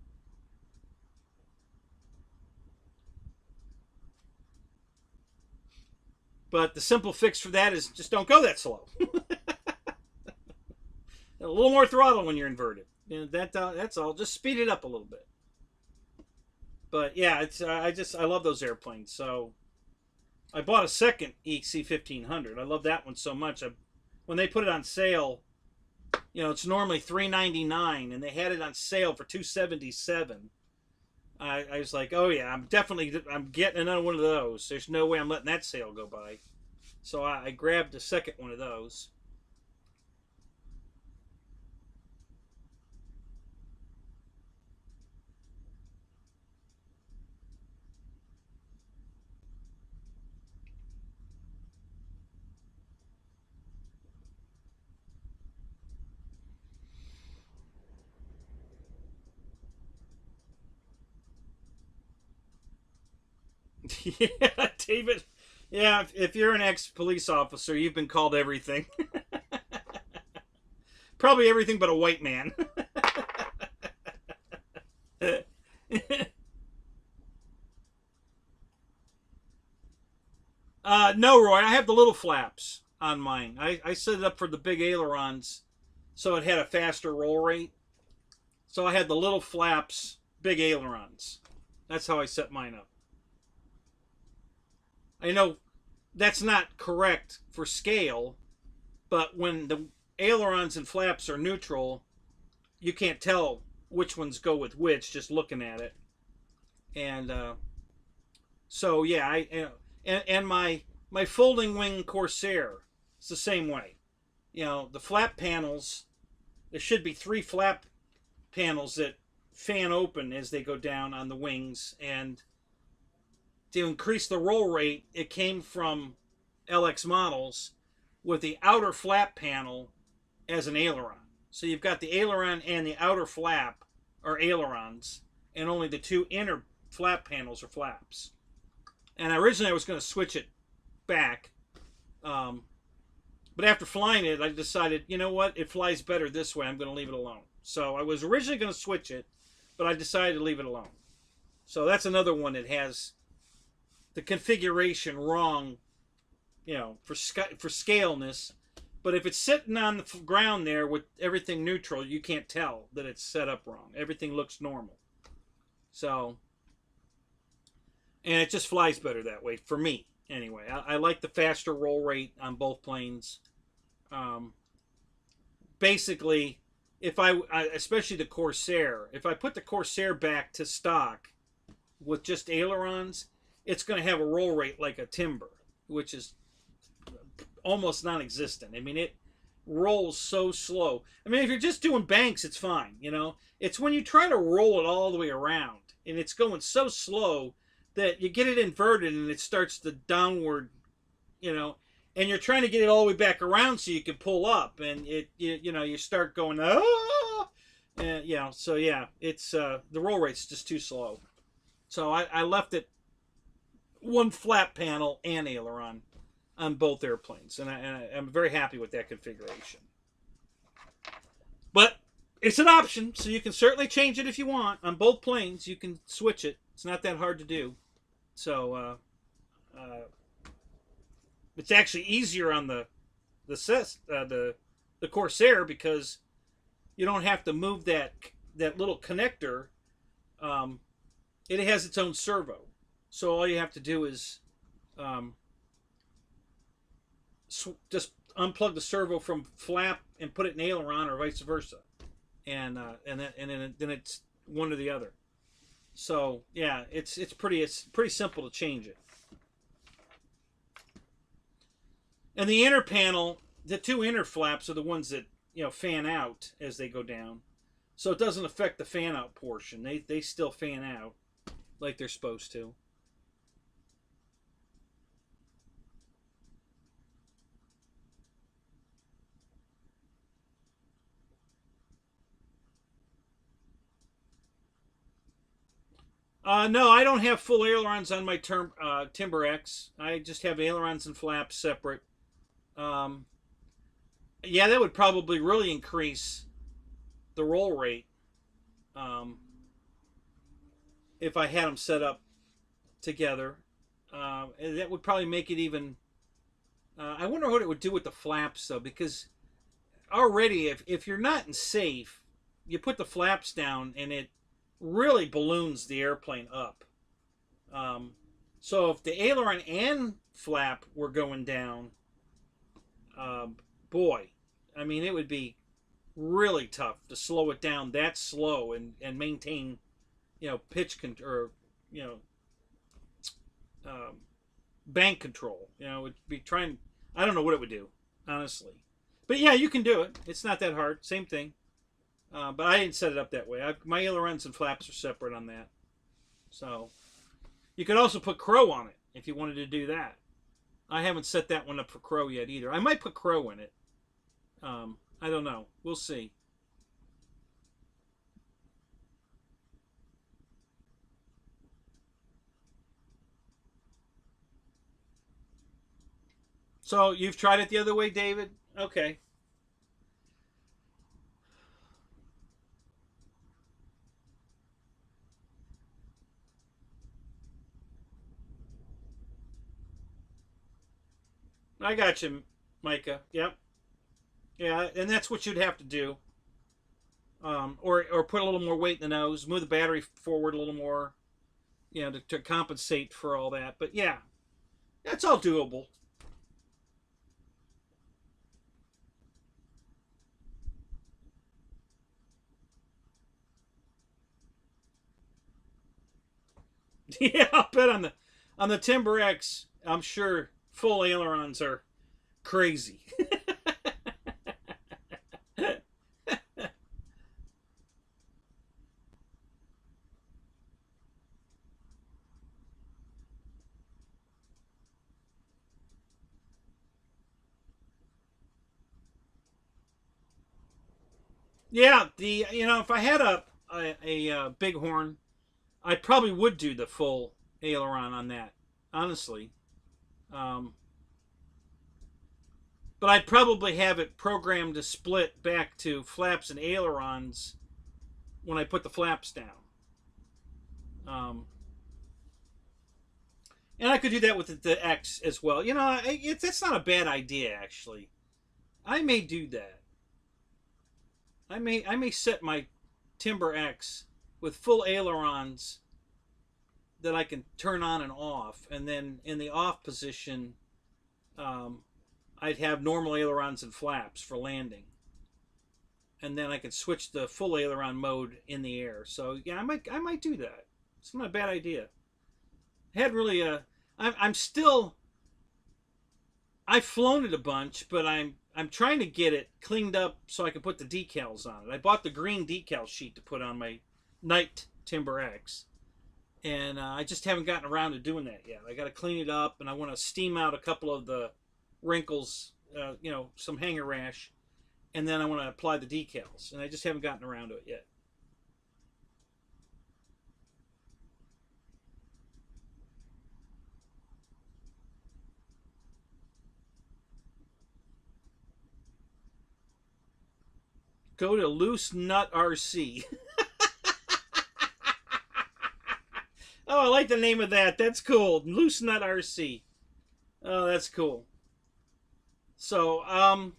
But the simple fix for that is just don't go that slow. A little more throttle when you're inverted. You know, that's all. Just speed it up a little bit. But yeah, it's I love those airplanes. So I bought a second EC 1500. I love that one so much. When they put it on sale, you know, it's normally $399, and they had it on sale for $277. I was like, oh yeah, I'm getting another one of those. There's no way I'm letting that sale go by. So I grabbed a second one of those. Yeah, David. Yeah, if you're an ex-police officer, you've been called everything. Probably everything but a white man. No, Roy, I have the little flaps on mine. I set it up for the big ailerons, so it had a faster roll rate. So I had the little flaps, big ailerons. That's how I set mine up. I know that's not correct for scale, but when the ailerons and flaps are neutral, you can't tell which ones go with which just looking at it. And so yeah, and my folding wing Corsair, it's the same way. You know, the flap panels, there should be 3 flap panels that fan open as they go down on the wings, and to increase the roll rate, it came from LX models with the outer flap panel as an aileron. So you've got the aileron and the outer flap are ailerons, and only the 2 inner flap panels are flaps. And originally I was going to switch it back, but after flying it, I decided, you know what, it flies better this way, I'm going to leave it alone. So I was originally going to switch it, but I decided to leave it alone. So that's another one that has the configuration wrong, you know, for scaleness. But if it's sitting on the ground there with everything neutral, you can't tell that it's set up wrong. Everything looks normal. So, and it just flies better that way for me. Anyway, I like the faster roll rate on both planes. Basically, if especially the Corsair, if I put the Corsair back to stock with just ailerons, it's going to have a roll rate like a Timber, which is almost non-existent. I mean, it rolls so slow. I mean, if you're just doing banks, it's fine, you know. It's when you try to roll it all the way around, and it's going so slow that you get it inverted and it starts the downward, you know, and you're trying to get it all the way back around so you can pull up, and you know, you start going, oh, and, you know, so yeah, it's the roll rate's just too slow. So I left it one flap panel and aileron on both airplanes, and I'm very happy with that configuration. But it's an option, so you can certainly change it if you want. On both planes, you can switch it. It's not that hard to do. So it's actually easier on the Corsair because you don't have to move that little connector. It has its own servo, so all you have to do is just unplug the servo from flap and put it in aileron, or vice versa, and then it's one or the other. So yeah, it's pretty simple to change it. And the inner panel, the two inner flaps are the ones that fan out as they go down, so it doesn't affect the fan out portion. They still fan out like they're supposed to. No, I don't have full ailerons on my Timber X. I just have ailerons and flaps separate. Um, yeah, that would probably really increase the roll rate if I had them set up together. That would probably make it even. I wonder what it would do with the flaps though, because already if you're not in safe, you put the flaps down and it really balloons the airplane up. So if the aileron and flap were going down, boy, I mean, it would be really tough to slow it down that slow and maintain, pitch or, you know, bank control. It'd be trying. I don't know what it would do, honestly. But yeah, you can do it. It's not that hard. Same thing. But I didn't set it up that way. My ailerons and flaps are separate on that. So you could also put crow on it if you wanted to do that. I haven't set that one up for crow yet either. I might put crow in it. I don't know. We'll see. So you've tried it the other way, David? Okay. I got you, Micah. Yep. Yeah, and that's what you'd have to do. Or put a little more weight in the nose, move the battery forward a little more, to compensate for all that. But yeah, that's all doable. Yeah, I'll bet on the Timber X, I'm sure full ailerons are crazy. Yeah, if I had a bighorn, I probably would do the full aileron on that, honestly. Um, but I'd probably have it programmed to split back to flaps and ailerons when I put the flaps down. Um, and I could do that with the X as well. That's not a bad idea actually. I may do that. I may set my Timber X with full ailerons that I can turn on and off, and then in the off position, um, I'd have normal ailerons and flaps for landing, and then I could switch the full aileron mode in the air. So yeah, I might do that. It's not a bad idea. I had really I'm still I've flown it a bunch, but I'm trying to get it cleaned up so I can put the decals on it. I bought the green decal sheet to put on my Night Timber X, and I just haven't gotten around to doing that yet. I got to clean it up, and I want to steam out a couple of the wrinkles, some hanger rash, and then I want to apply the decals, and I just haven't gotten around to it yet. Go to Loose Nut RC. Oh, I like the name of that. That's cool. Loose Nut RC. Oh, that's cool. So,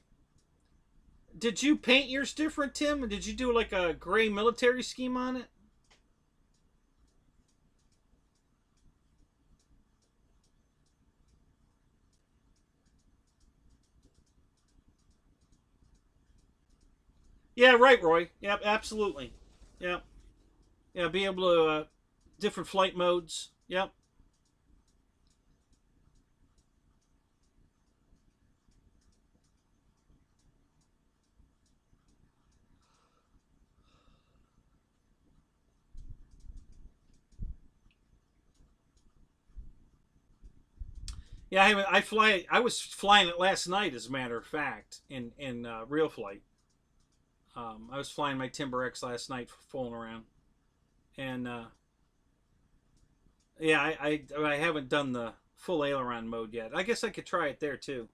did you paint yours different, Tim? Did you do like a gray military scheme on it? Yeah, right, Roy. Yep, absolutely. Yep. Yeah, be able to different flight modes. Yep. Yeah, I fly. I was flying it last night, as a matter of fact, in real flight. I was flying my Timber X last night, fooling around, and yeah, I haven't done the full aileron mode yet. I guess I could try it there too.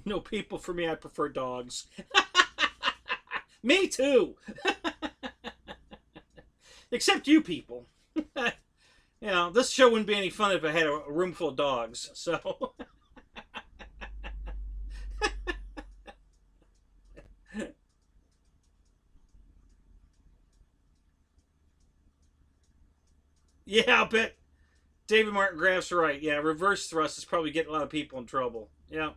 No people for me. I prefer dogs. Me too. Except you people. This show wouldn't be any fun if I had a room full of dogs. So, yeah, I'll bet David Martin Graff's right. Yeah, reverse thrust is probably getting a lot of people in trouble. Yeah.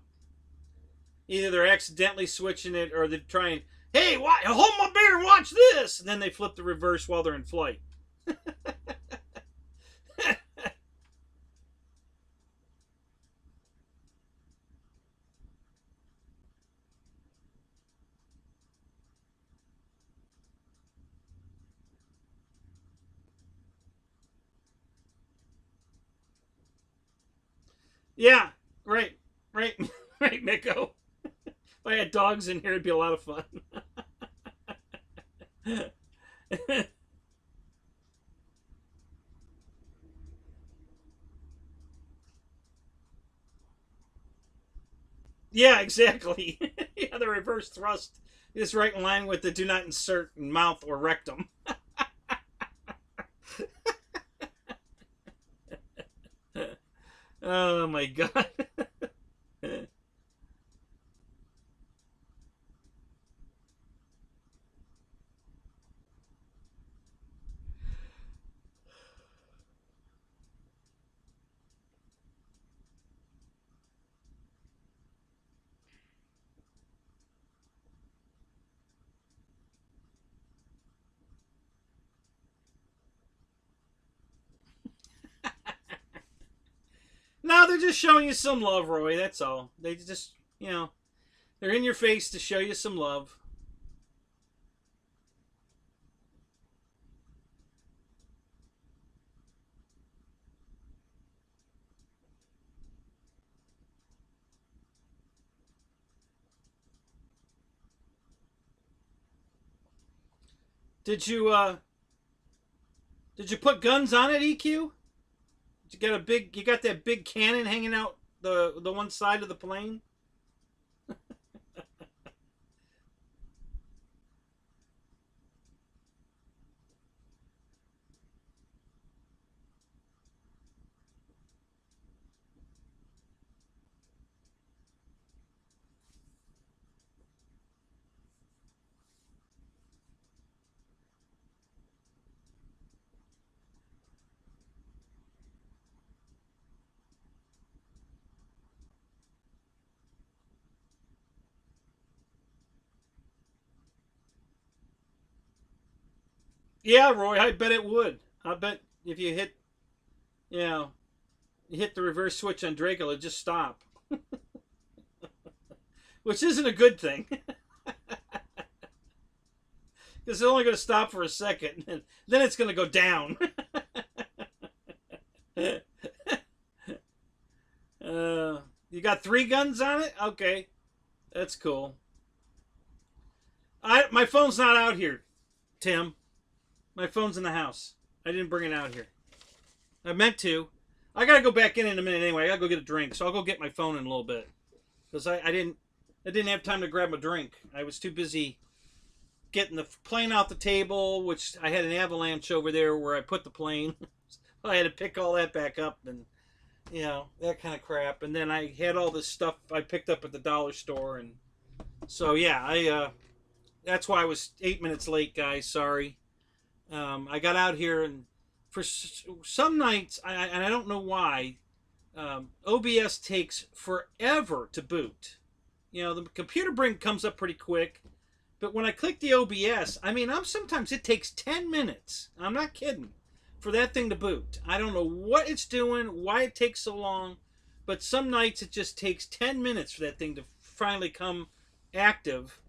Either they're accidentally switching it or they're trying, hey, hold my beer and watch this. And then they flip the reverse while they're in flight. Yeah, right, right, right, Miko. If I had dogs in here, it'd be a lot of fun. Yeah, exactly. Yeah, the reverse thrust is right in line with the do not insert in mouth or rectum. Oh my god. No, they're just showing you some love, Roy. That's all. They just, they're in your face to show you some love. Did you put guns on it, EQ? You got that big cannon hanging out the one side of the plane? Yeah, Roy, I bet it would. I bet if you know, you hit the reverse switch on Draco, it'd just stop. Which isn't a good thing. Because it's only going to stop for a second, and then it's going to go down. You got 3 guns on it? Okay, that's cool. My phone's not out here, Tim. My phone's in the house. I didn't bring it out here. I meant to. I gotta go back in a minute anyway. I gotta go get a drink, so I'll go get my phone in a little bit because I didn't have time to grab a drink. I was too busy getting the plane off the table, which I had an avalanche over there where I put the plane. I had to pick all that back up and that kind of crap. And then I had all this stuff I picked up at the dollar store, and so yeah, that's why I was 8 minutes late, guys. Sorry. I got out here, and for some nights, and I don't know why, OBS takes forever to boot. The computer bring comes up pretty quick, but when I click the OBS, sometimes it takes 10 minutes. I'm not kidding. For that thing to boot. I don't know what it's doing, why it takes so long, but some nights it just takes 10 minutes for that thing to finally come active.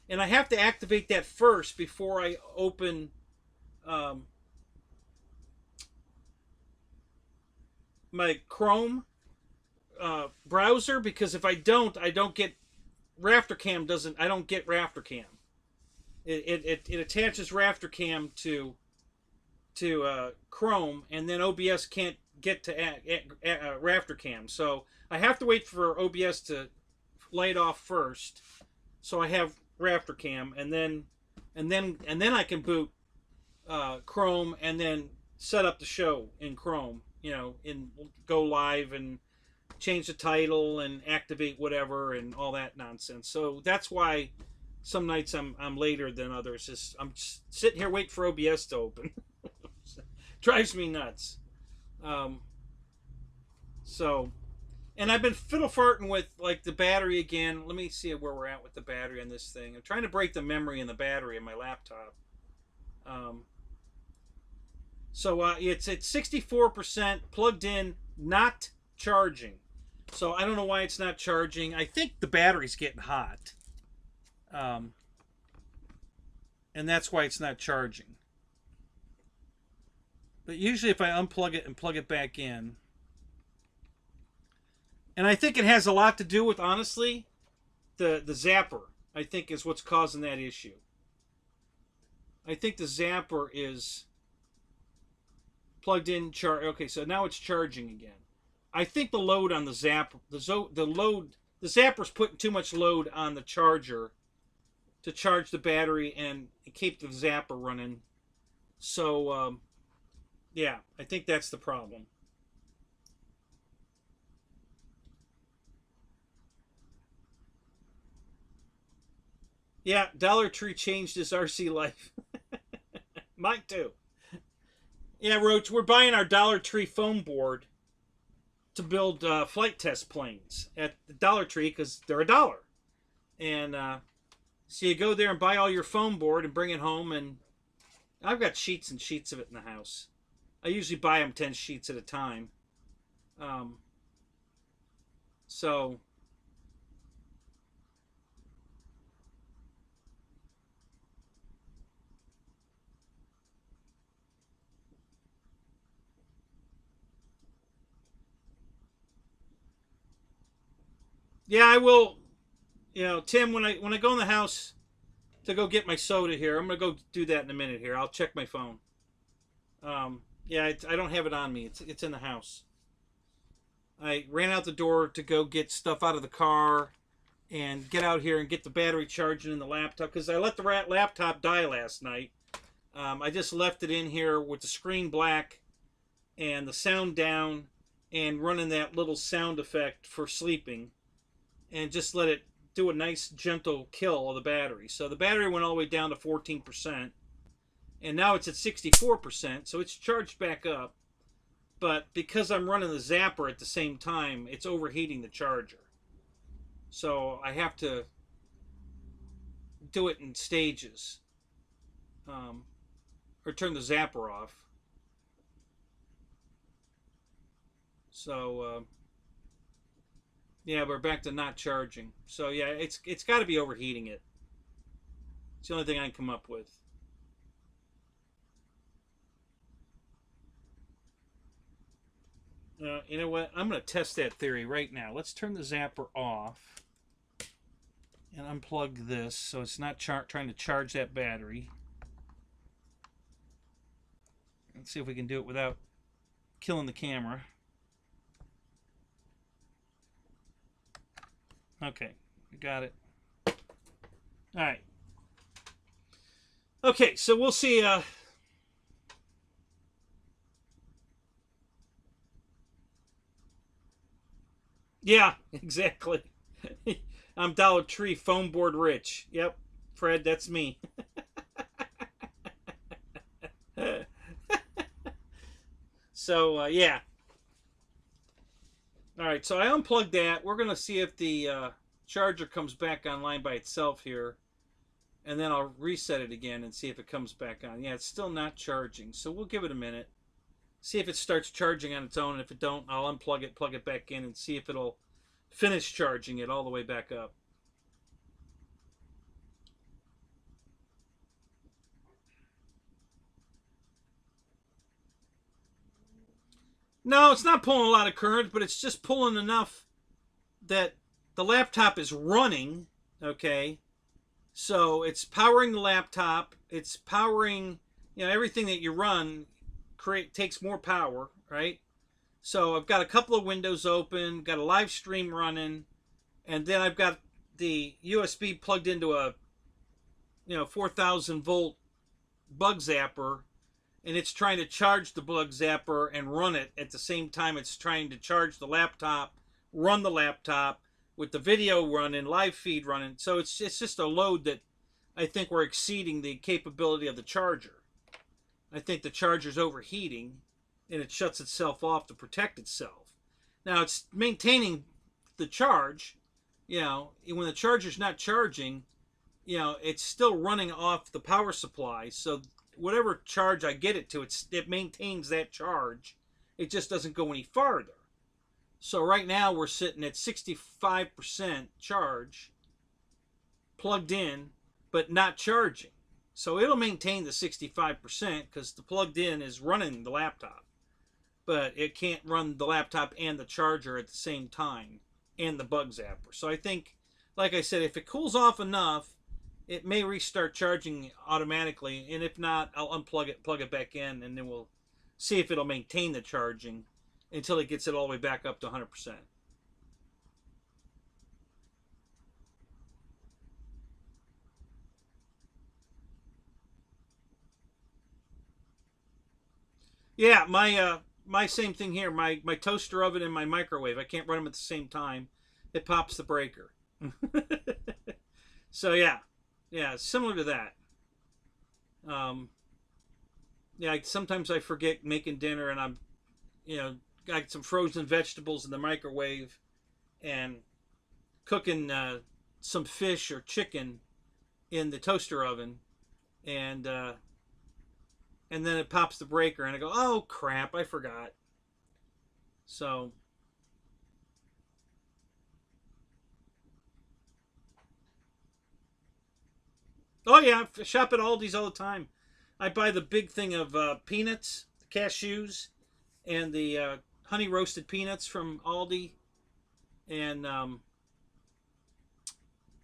And I have to activate that first before I open my Chrome browser, because if I don't get RafterCam. I don't get RafterCam. It attaches RafterCam to Chrome, and then OBS can't get to RafterCam. So I have to wait for OBS to light off first, so I have RafterCam, and then I can boot Chrome, and then set up the show in Chrome. And go live and change the title and activate whatever and all that nonsense. So that's why some nights I'm later than others. I'm just sitting here waiting for OBS to open. Drives me nuts. And I've been fiddle farting with like the battery again. Let me see where we're at with the battery on this thing. I'm trying to break the memory in the battery in my laptop. It's at 64% plugged in, not charging. So I don't know why it's not charging. I think the battery's getting hot. And that's why it's not charging. But usually if I unplug it and plug it back in, and I think it has a lot to do with, honestly, the zapper, I think, is what's causing that issue. I think the zapper is plugged in. Okay, so now it's charging again. I think the load on the zapper, the zapper's putting too much load on the charger to charge the battery and keep the zapper running. So, yeah, I think that's the problem. Yeah, Dollar Tree changed his RC life. Mine too. Yeah, Roach, we're buying our Dollar Tree foam board to build flight test planes at the Dollar Tree because they're $1. And so you go there and buy all your foam board and bring it home, and I've got sheets and sheets of it in the house. I usually buy them 10 sheets at a time. So yeah, I will. Tim, when I go in the house to go get my soda here, I'm gonna go do that in a minute here. I'll check my phone. Yeah, I don't have it on me. It's in the house. I ran out the door to go get stuff out of the car and get out here and get the battery charging in the laptop because I let the laptop die last night. I just left it in here with the screen black and the sound down and running that little sound effect for sleeping, and just let it do a nice gentle kill of the battery. So the battery went all the way down to 14%, and now it's at 64%, so it's charged back up. But because I'm running the zapper at the same time, it's overheating the charger. So I have to do it in stages. Or turn the zapper off. So, yeah, we're back to not charging. So, yeah, it's got to be overheating it. It's the only thing I can come up with. You know what? I'm going to test that theory right now. Let's turn the zapper off and unplug this so it's not trying to charge that battery. Let's see if we can do it without killing the camera. Okay, we got it. All right. Okay, so we'll see. Yeah, exactly. I'm Dollar Tree phone board rich. Yep, Fred, that's me. So, yeah. All right, so I unplugged that. We're going to see if the charger comes back online by itself here. And then I'll reset it again and see if it comes back on. Yeah, it's still not charging. So we'll give it a minute. See if it starts charging on its own. And if it don't, I'll unplug it, plug it back in, and see if it'll finish charging it all the way back up. No, it's not pulling a lot of current, but it's just pulling enough that the laptop is running, okay? So it's powering the laptop. It's powering, everything that you run takes more power, right? So I've got a couple of windows open, got a live stream running, and then I've got the USB plugged into a 4,000 volt bug zapper, and it's trying to charge the bug zapper and run it at the same time it's trying to charge the laptop, run the laptop with the video running, live feed running. So it's just a load that I think we're exceeding the capability of the charger. I think the charger's overheating and it shuts itself off to protect itself. Now it's maintaining the charge. When the charger's not charging, it's still running off the power supply. So whatever charge I get it to, it maintains that charge. It just doesn't go any farther. So right now we're sitting at 65% charge, plugged in, but not charging. So it'll maintain the 65% because the plugged in is running the laptop. But it can't run the laptop and the charger at the same time and the bug zapper. So I think, like I said, if it cools off enough, it may restart charging automatically. And if not, I'll unplug it, plug it back in, and then we'll see if it'll maintain the charging until it gets it all the way back up to 100%. Yeah, my same thing here. My toaster oven and my microwave. I can't run them at the same time. It pops the breaker. So yeah, similar to that. Yeah, sometimes I forget making dinner, and I'm, got some frozen vegetables in the microwave, and cooking some fish or chicken in the toaster oven, and then it pops the breaker, and I go, oh crap, I forgot. So oh yeah, I shop at Aldi's all the time. I buy the big thing of peanuts, cashews, and the honey roasted peanuts from Aldi. And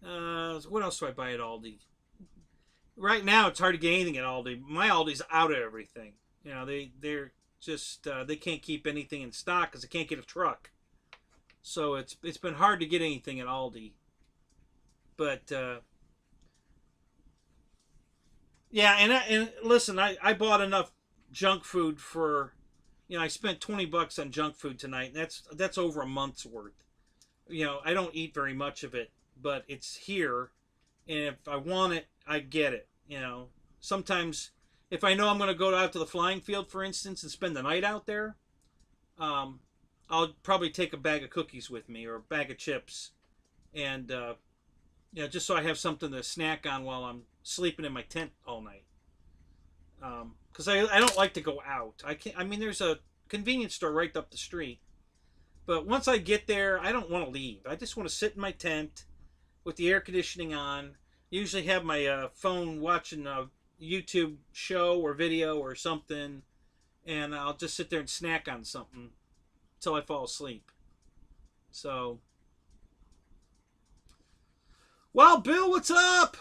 what else do I buy at Aldi? Right now, it's hard to get anything at Aldi. My Aldi's out of everything. They're just they can't keep anything in stock because they can't get a truck. So it's been hard to get anything at Aldi. But yeah, and listen, I bought enough junk food for, I spent $20 on junk food tonight. And that's over a month's worth. I don't eat very much of it, but it's here, and if I want it, I get it. Sometimes if I know I'm going to go out to the flying field, for instance, and spend the night out there, I'll probably take a bag of cookies with me or a bag of chips, and just so I have something to snack on while I'm sleeping in my tent all night. Because I don't like to go out. I can't. I mean, there's a convenience store right up the street, but once I get there, I don't want to leave. I just want to sit in my tent with the air conditioning on. Usually have my phone watching a YouTube show or video or something, and I'll just sit there and snack on something. until I fall asleep. So, well, Bill, what's up?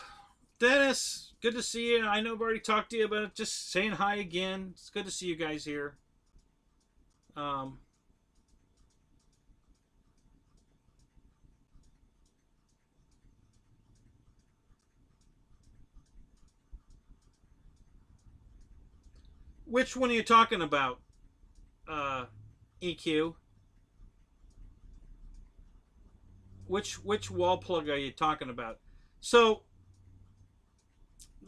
Dennis, good to see you. I know I've already talked to you, but just saying hi again. It's good to see you guys here. Um, which one are you talking about, EQ? Which wall plug are you talking about? So,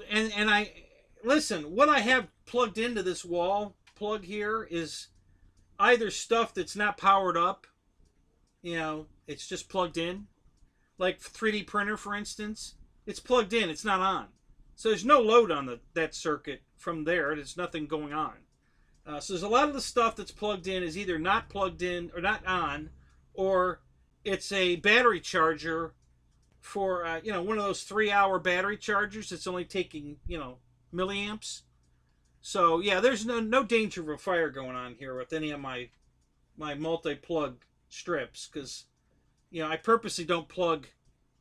and I listen. What I have plugged into this wall plug here is either stuff that's not powered up. It's just plugged in, like 3D printer, for instance. It's plugged in. It's not on. So there's no load on that circuit from there. There's nothing going on. So there's a lot of the stuff that's plugged in is either not plugged in or not on, or it's a battery charger for one of those 3-hour battery chargers that's only taking milliamps. So yeah, there's no danger of a fire going on here with any of my multi-plug strips, because I purposely don't plug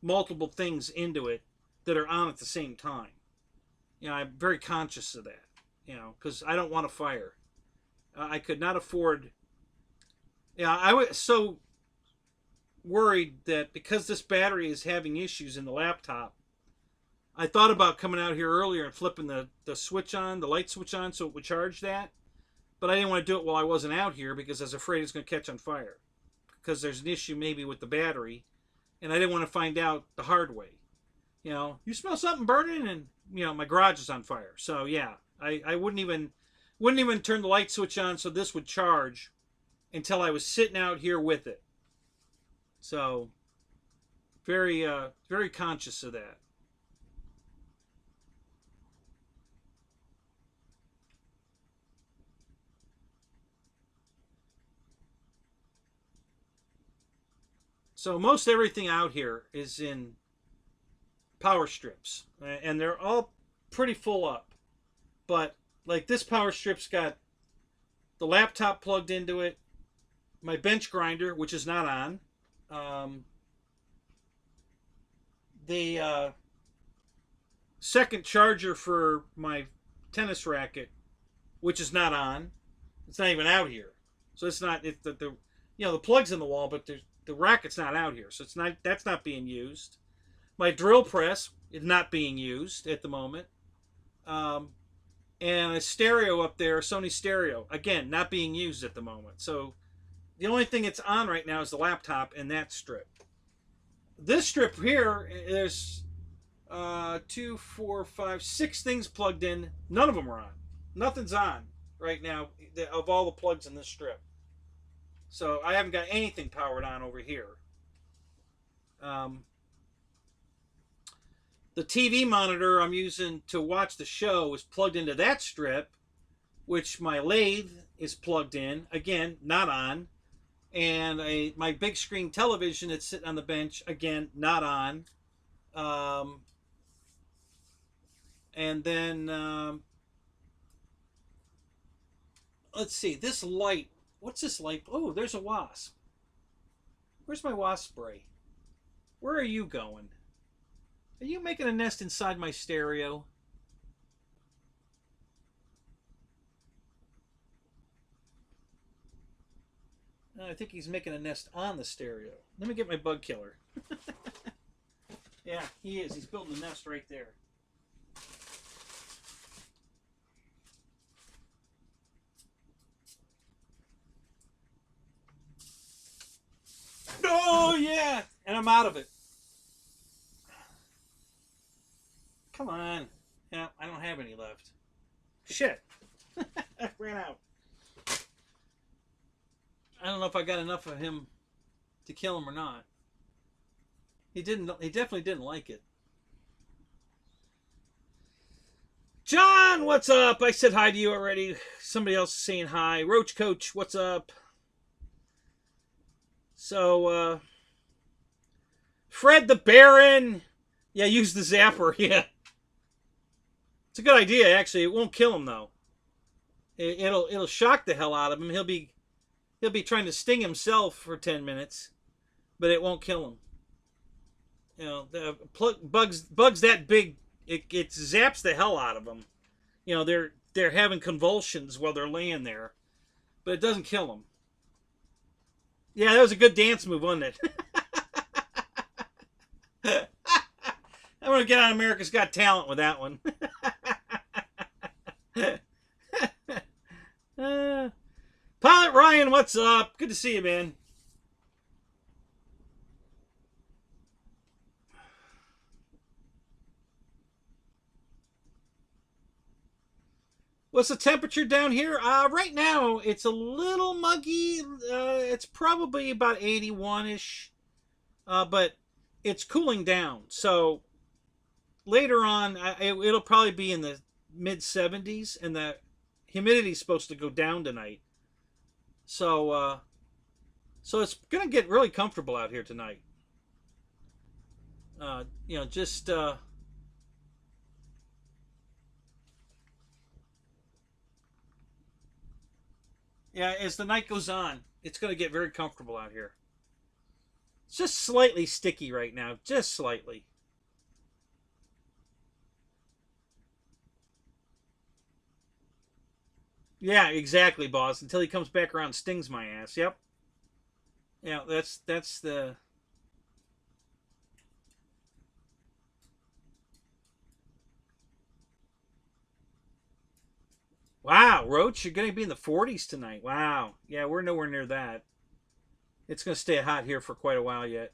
multiple things into it that are on at the same time. I'm very conscious of that, because I don't want a fire. I could not afford. I was so worried that because this battery is having issues in the laptop, I thought about coming out here earlier and flipping the switch on, the light switch on, so it would charge that. But I didn't want to do it while I wasn't out here because I was afraid it's going to catch on fire. Because there's an issue maybe with the battery, and I didn't want to find out the hard way. You smell something burning, and my garage is on fire. So yeah, I wouldn't even turn the light switch on so this would charge until I was sitting out here with it. So very very conscious of that. So most everything out here is in power strips, and they're all pretty full up. But like this power strip's got the laptop plugged into it, my bench grinder, which is not on, the second charger for my tennis racket, which is not on. It's not even out here, so it's not. It's the plug's in the wall, but the racket's not out here, so that's not being used. My drill press is not being used at the moment, and a stereo up there, a Sony stereo, again not being used at the moment. So the only thing that's on right now is the laptop and that strip. This strip here, there's 2, 4, 5, 6 things plugged in. None of them are on. Nothing's on right now of all the plugs in this strip. So I haven't got anything powered on over here. The TV monitor I'm using to watch the show is plugged into that strip, which my lathe is plugged in. Again, not on. And my big screen television that's sitting on the bench, again, not on. And then, let's see, this light. What's this light? Oh, there's a wasp. Where's my wasp spray? Where are you going? Are you making a nest inside my stereo? I think he's making a nest on the stereo. Let me get my bug killer. Yeah, he is. He's building a nest right there. Oh, yeah! And I'm out of it. Come on. Yeah, I don't have any left. Shit. I ran out. I don't know if I got enough of him to kill him or not. He definitely didn't like it. John, what's up? I said hi to you already. Somebody else is saying hi. Roach Coach, what's up? So, Fred the Baron. Yeah, use the zapper. Yeah. It's a good idea, actually. It won't kill him, though. It'll shock the hell out of him. He'll be He'll be trying to sting himself for 10 minutes, but it won't kill him. You know, the bugs that big, it zaps the hell out of them. You know, they're having convulsions while they're laying there, but it doesn't kill them. Yeah, that was a good dance move, wasn't it? I'm gonna get on America's Got Talent with that one. Pilot Ryan, what's up? Good to see you, man. What's the temperature down here? Right now, it's a little muggy. It's probably about 81-ish. But it's cooling down. So later on, it'll probably be in the mid 70s, and the humidity's supposed to go down tonight. So it's gonna get really comfortable out here tonight. You know, just yeah, as the night goes on, it's gonna get very comfortable out here. It's just slightly sticky right now, just slightly. Yeah, exactly, boss. Until he comes back around and stings my ass. Yep. Yeah, that's the. Wow, Roach, you're going to be in the 40s tonight. Wow. Yeah, we're nowhere near that. It's going to stay hot here for quite a while yet.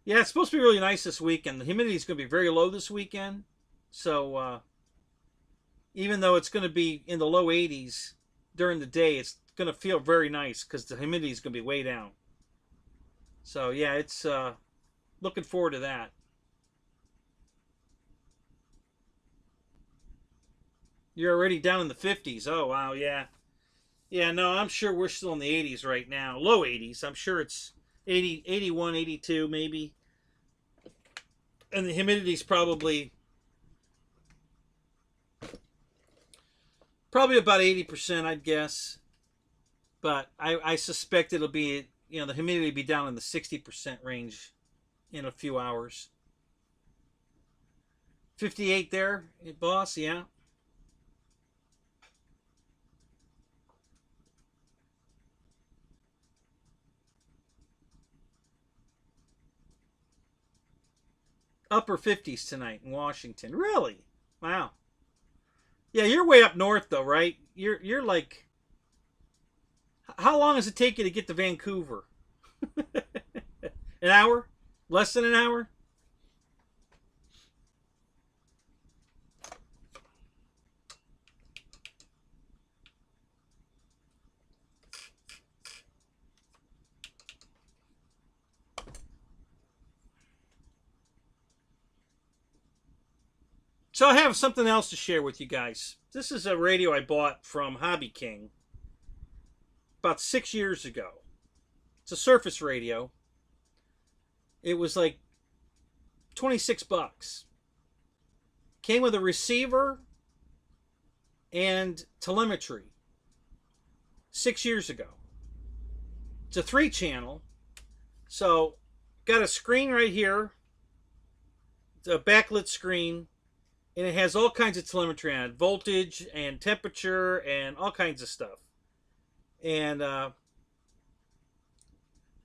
Yeah, it's supposed to be really nice this weekend. The humidity is going to be very low this weekend. So, even though it's going to be in the low 80s during the day, it's going to feel very nice because the humidity is going to be way down. So, yeah, it's looking forward to that. You're already down in the 50s. Oh, wow, yeah. Yeah, no, I'm sure we're still in the 80s right now. Low 80s. I'm sure it's 80, 81, 82 maybe. And the humidity's probably about 80%, I'd guess. But I suspect it'll be, you know, the humidity will be down in the 60% range in a few hours. 58 there, boss, yeah. Upper 50s tonight in Washington. Really? Wow. Yeah, you're way up north though, right? You're like, how long does it take you to get to Vancouver? An hour? Less than an hour? So I have something else to share with you guys. This is a radio I bought from Hobby King about 6 years ago. It's a surface radio. It was like 26 bucks. Came with a receiver and telemetry 6 years ago. It's a 3-channel. So got a screen right here. It's a backlit screen. And it has all kinds of telemetry on it. Voltage and temperature and all kinds of stuff. And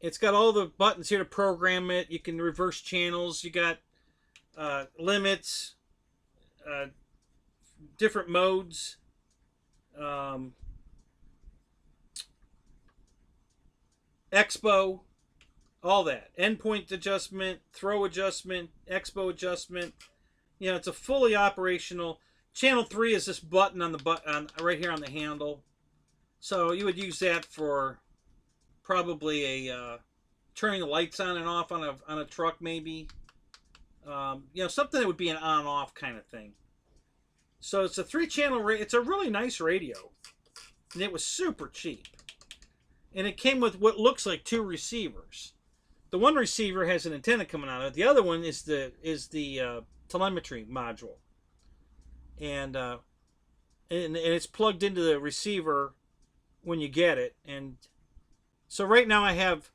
it's got all the buttons here to program it. You can reverse channels. You got limits, different modes, expo, all that. Endpoint adjustment, throw adjustment, expo adjustment. You know, it's a fully operational. Channel 3 is this button on the button right here on the handle. So you would use that for probably a turning the lights on and off on a truck, maybe. You know, something that would be an on-off kind of thing. So it's a 3-channel. It's a really nice radio, and it was super cheap. And it came with what looks like 2 receivers. The one receiver has an antenna coming out of it. The other one is the telemetry module. And and it's plugged into the receiver when you get it. And so right now I have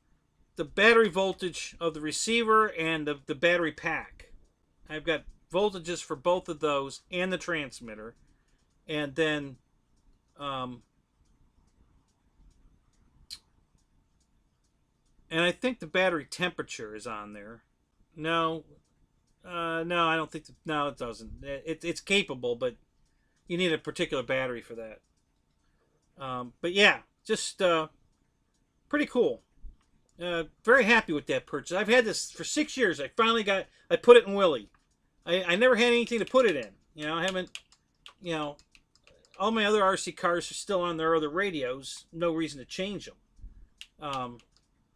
the battery voltage of the receiver and the battery pack. I've got voltages for both of those and the transmitter. And then and I think the battery temperature is on there. No, no, I don't think. No, it doesn't. It's capable, but you need a particular battery for that. But yeah, just pretty cool. Very happy with that purchase. I've had this for 6 years. I finally got. I put it in Willie. I never had anything to put it in. You know, I haven't. You know, all my other RC cars are still on their other radios. No reason to change them.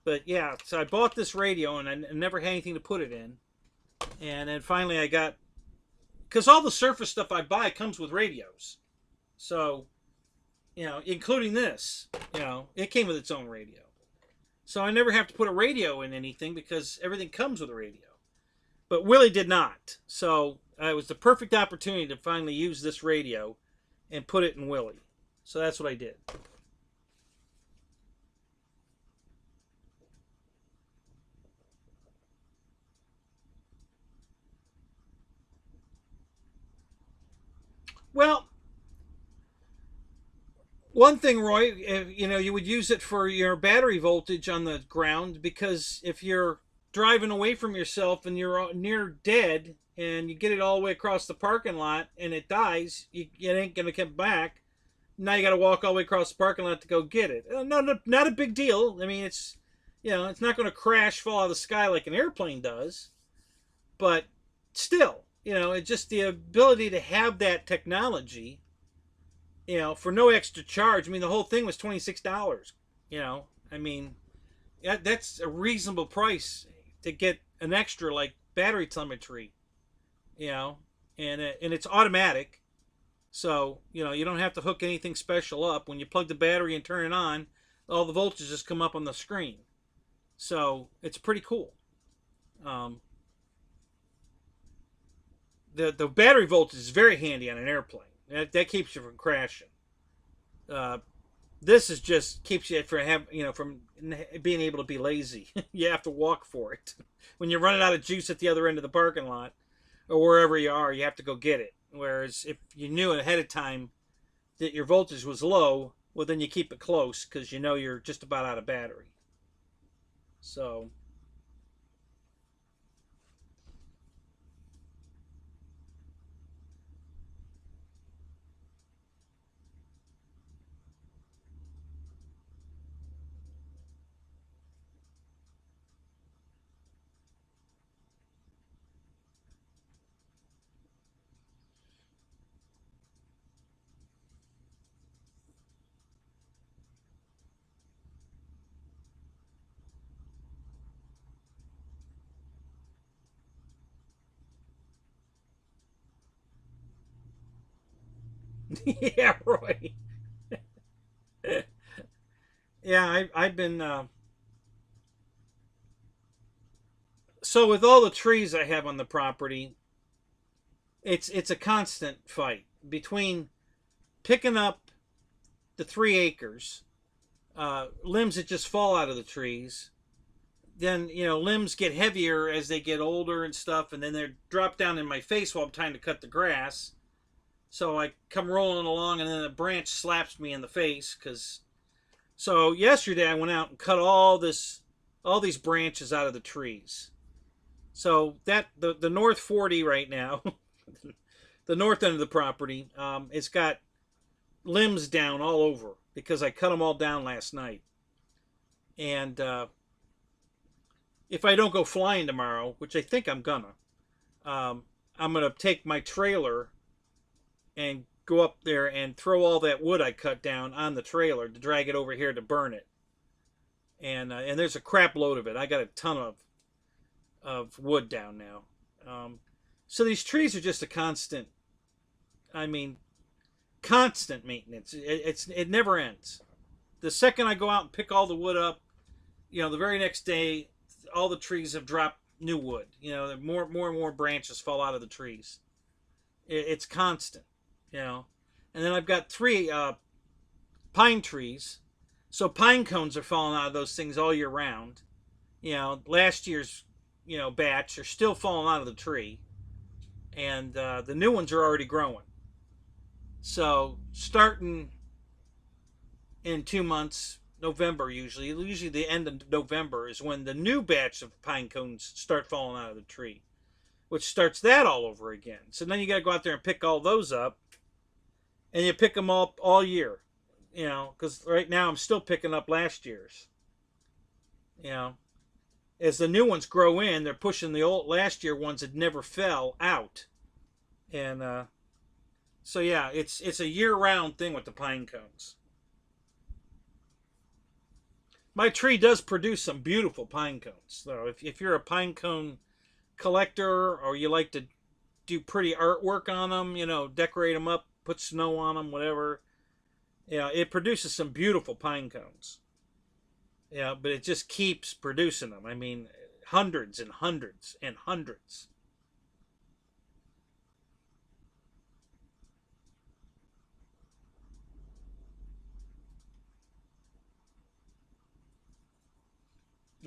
But yeah, so I bought this radio and I never had anything to put it in. And then finally I got, because all the Surface stuff I buy comes with radios. So, you know, including this, you know, it came with its own radio. So I never have to put a radio in anything because everything comes with a radio. But Willie did not. So it was the perfect opportunity to finally use this radio and put it in Willie. So that's what I did. Well, one thing, Roy, you know, you would use it for your battery voltage on the ground, because if you're driving away from yourself and you're near dead and you get it all the way across the parking lot and it dies, it ain't going to come back. Now you got to walk all the way across the parking lot to go get it. No, not a big deal. I mean, it's, you know, it's not going to crash, fall out of the sky like an airplane does. But still, you know, it's just the ability to have that technology, you know, for no extra charge. I mean, the whole thing was $26. You know, I mean, that's a reasonable price to get an extra like battery telemetry. You know, and it's automatic, so you know you don't have to hook anything special up. When you plug the battery and turn it on, all the voltages just come up on the screen. So it's pretty cool. Um, the battery voltage is very handy on an airplane. That keeps you from crashing. Uh, this is just keeps you from being able to be lazy. You have to walk for it. When you're running out of juice at the other end of the parking lot or wherever you are, you have to go get it. Whereas if you knew ahead of time that your voltage was low, well then you keep it close because you know you're just about out of battery. So yeah, Roy. Yeah, I've been so with all the trees I have on the property, it's a constant fight between picking up the 3 acres, limbs that just fall out of the trees. Then you know limbs get heavier as they get older and stuff, and then they drop down in my face while I'm trying to cut the grass. So I come rolling along, and then a branch slaps me in the face. Cause so yesterday I went out and cut all these branches out of the trees. So that the North 40 right now, the north end of the property, it's got limbs down all over because I cut them all down last night. And if I don't go flying tomorrow, which I think I'm gonna take my trailer and go up there and throw all that wood I cut down on the trailer to drag it over here to burn it. And there's a crap load of it. I got a ton of wood down now. So these trees are just a constant. I mean, constant maintenance. It never ends. The second I go out and pick all the wood up, you know, the very next day, all the trees have dropped new wood. You know, more and more branches fall out of the trees. It's constant. You know, And then I've got 3 pine trees. So pine cones are falling out of those things all year round. Last year's, batch are still falling out of the tree. And the new ones are already growing. So starting in 2 months, November usually the end of November is when the new batch of pine cones start falling out of the tree, which starts that all over again. So then you got to go out there and pick all those up, and you pick them all year, because right now I'm still picking up last year's. As the new ones grow in, they're pushing the old last year ones that never fell out, and so yeah, it's a year-round thing with the pine cones. My tree does produce some beautiful pine cones. So if you're a pine cone collector, or you like to do pretty artwork on them, decorate them up, put snow on them, whatever, it produces some beautiful pine cones. But it just keeps producing them. I mean, hundreds and hundreds and hundreds.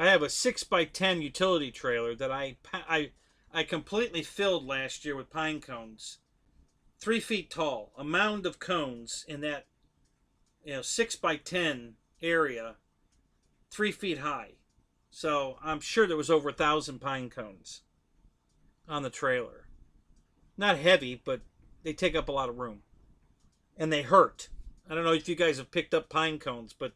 I have a 6x10 utility trailer that I completely filled last year with pine cones, 3 feet tall, a mound of cones in that 6x10 area, 3 feet high. So I'm sure there was over 1,000 pine cones on the trailer. Not heavy, but they take up a lot of room, and they hurt. I don't know if you guys have picked up pine cones, but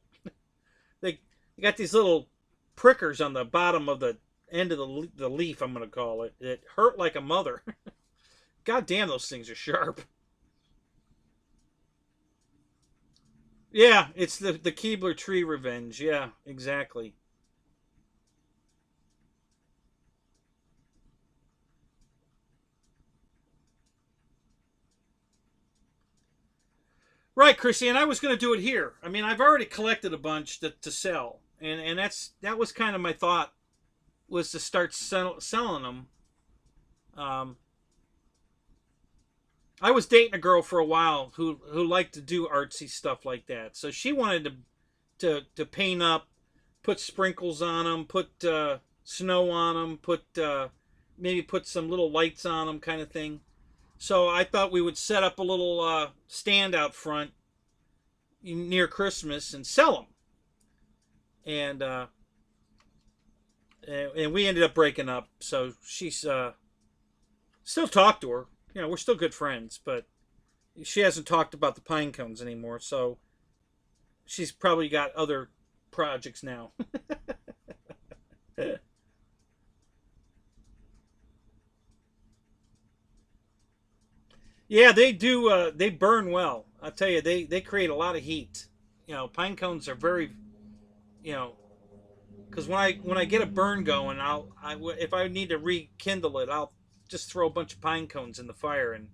they got these little prickers on the bottom of the end of the leaf, I'm going to call it. It hurt like a mother. God damn, those things are sharp. Yeah, it's the Keebler tree revenge. Yeah, exactly. Right, Chrissy, and I was going to do it here. I mean, I've already collected a bunch to sell, and that was kind of my thought, was to start selling them. Um, I was dating a girl for a while who liked to do artsy stuff like that. So she wanted to paint up, put sprinkles on them, put snow on them, maybe put some little lights on them, kind of thing. So I thought we would set up a little stand out front near Christmas and sell them. And and we ended up breaking up. So she's still talk to her. We're still good friends, but she hasn't talked about the pine cones anymore. So she's probably got other projects now. Yeah, they do. They burn well. I'll tell you, they create a lot of heat. Pine cones are very, you know, because when I get a burn going, if I need to rekindle it, I'll just throw a bunch of pine cones in the fire, and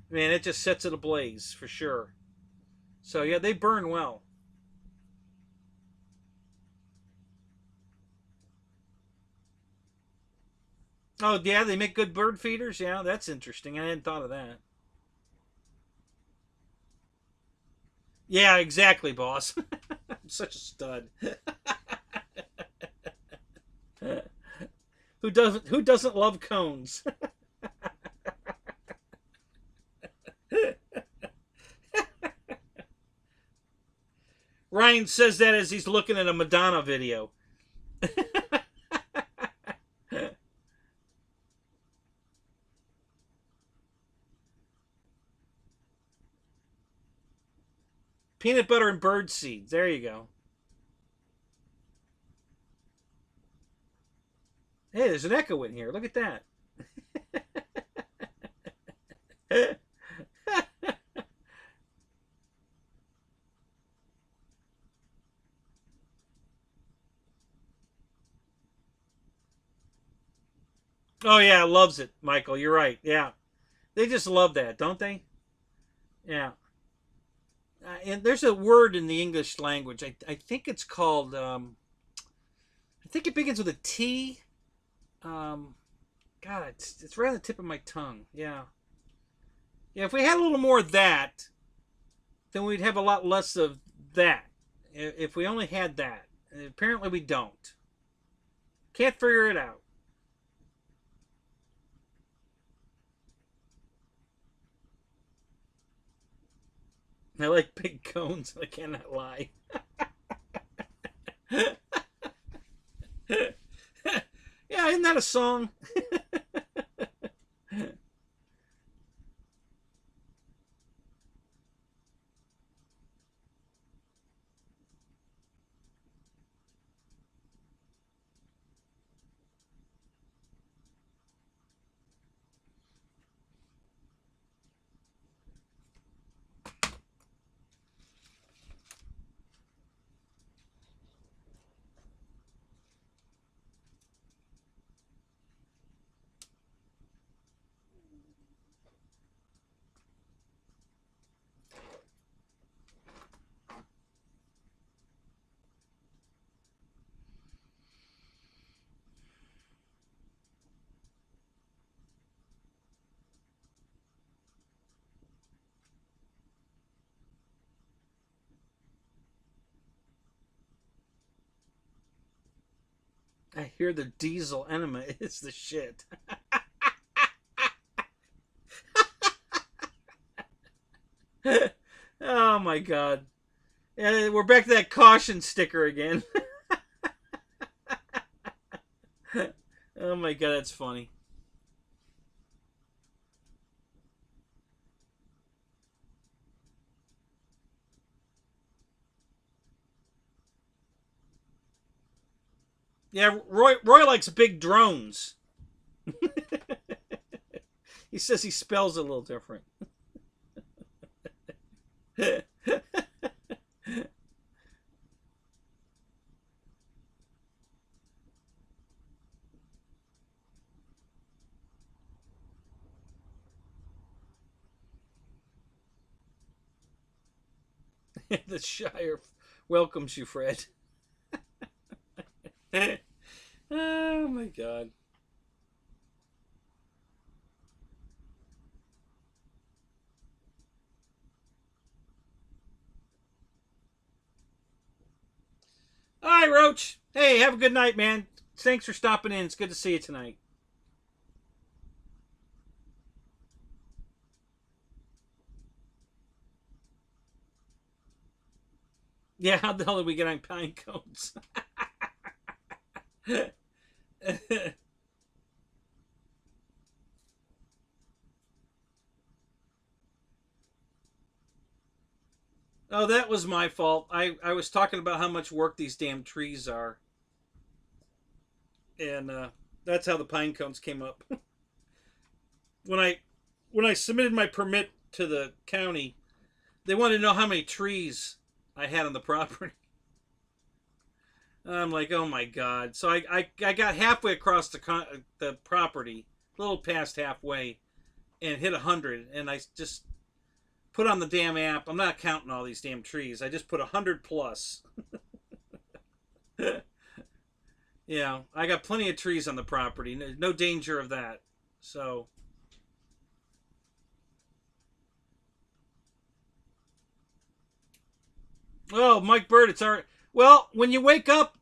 man, it just sets it ablaze for sure. So yeah, they burn well. Oh yeah, they make good bird feeders. Yeah, that's interesting. I hadn't thought of that. Yeah, exactly, boss. I'm such a stud. Who doesn't love cones? Ryan says that as he's looking at a Madonna video. Peanut butter and bird seeds. There you go. Hey, there's an echo in here. Look at that. Oh yeah, loves it, Michael. You're right. Yeah, they just love that, don't they? Yeah. And there's a word in the English language. I think it's called. I think it begins with a T. Um, God, it's right on the tip of my tongue. Yeah. Yeah. If we had a little more of that, then we'd have a lot less of that. If we only had that. Apparently we don't. Can't figure it out. I like big cones. I cannot lie. Yeah, isn't that a song? I hear the diesel enema is the shit. Oh my god. Yeah, we're back to that caution sticker again. Oh my god, that's funny. Yeah, Roy likes big drones. He says he spells it a little different. The Shire welcomes you, Fred. Oh my god. All right, Roach. Hey, have a good night, man. Thanks for stopping in. It's good to see you tonight. Yeah, how the hell did we get on pine cones? Oh, that was my fault. I was talking about how much work these damn trees are. And that's how the pine cones came up. when I when I submitted my permit to the county, they wanted to know how many trees I had on the property. I'm like, oh my god! So I got halfway across the property, a little past halfway, and hit 100, and I just put on the damn app. I'm not counting all these damn trees. I just put 100 plus. Yeah, I got plenty of trees on the property. No danger of that. So. Oh, Mike Bird, it's all right. Well, when you wake up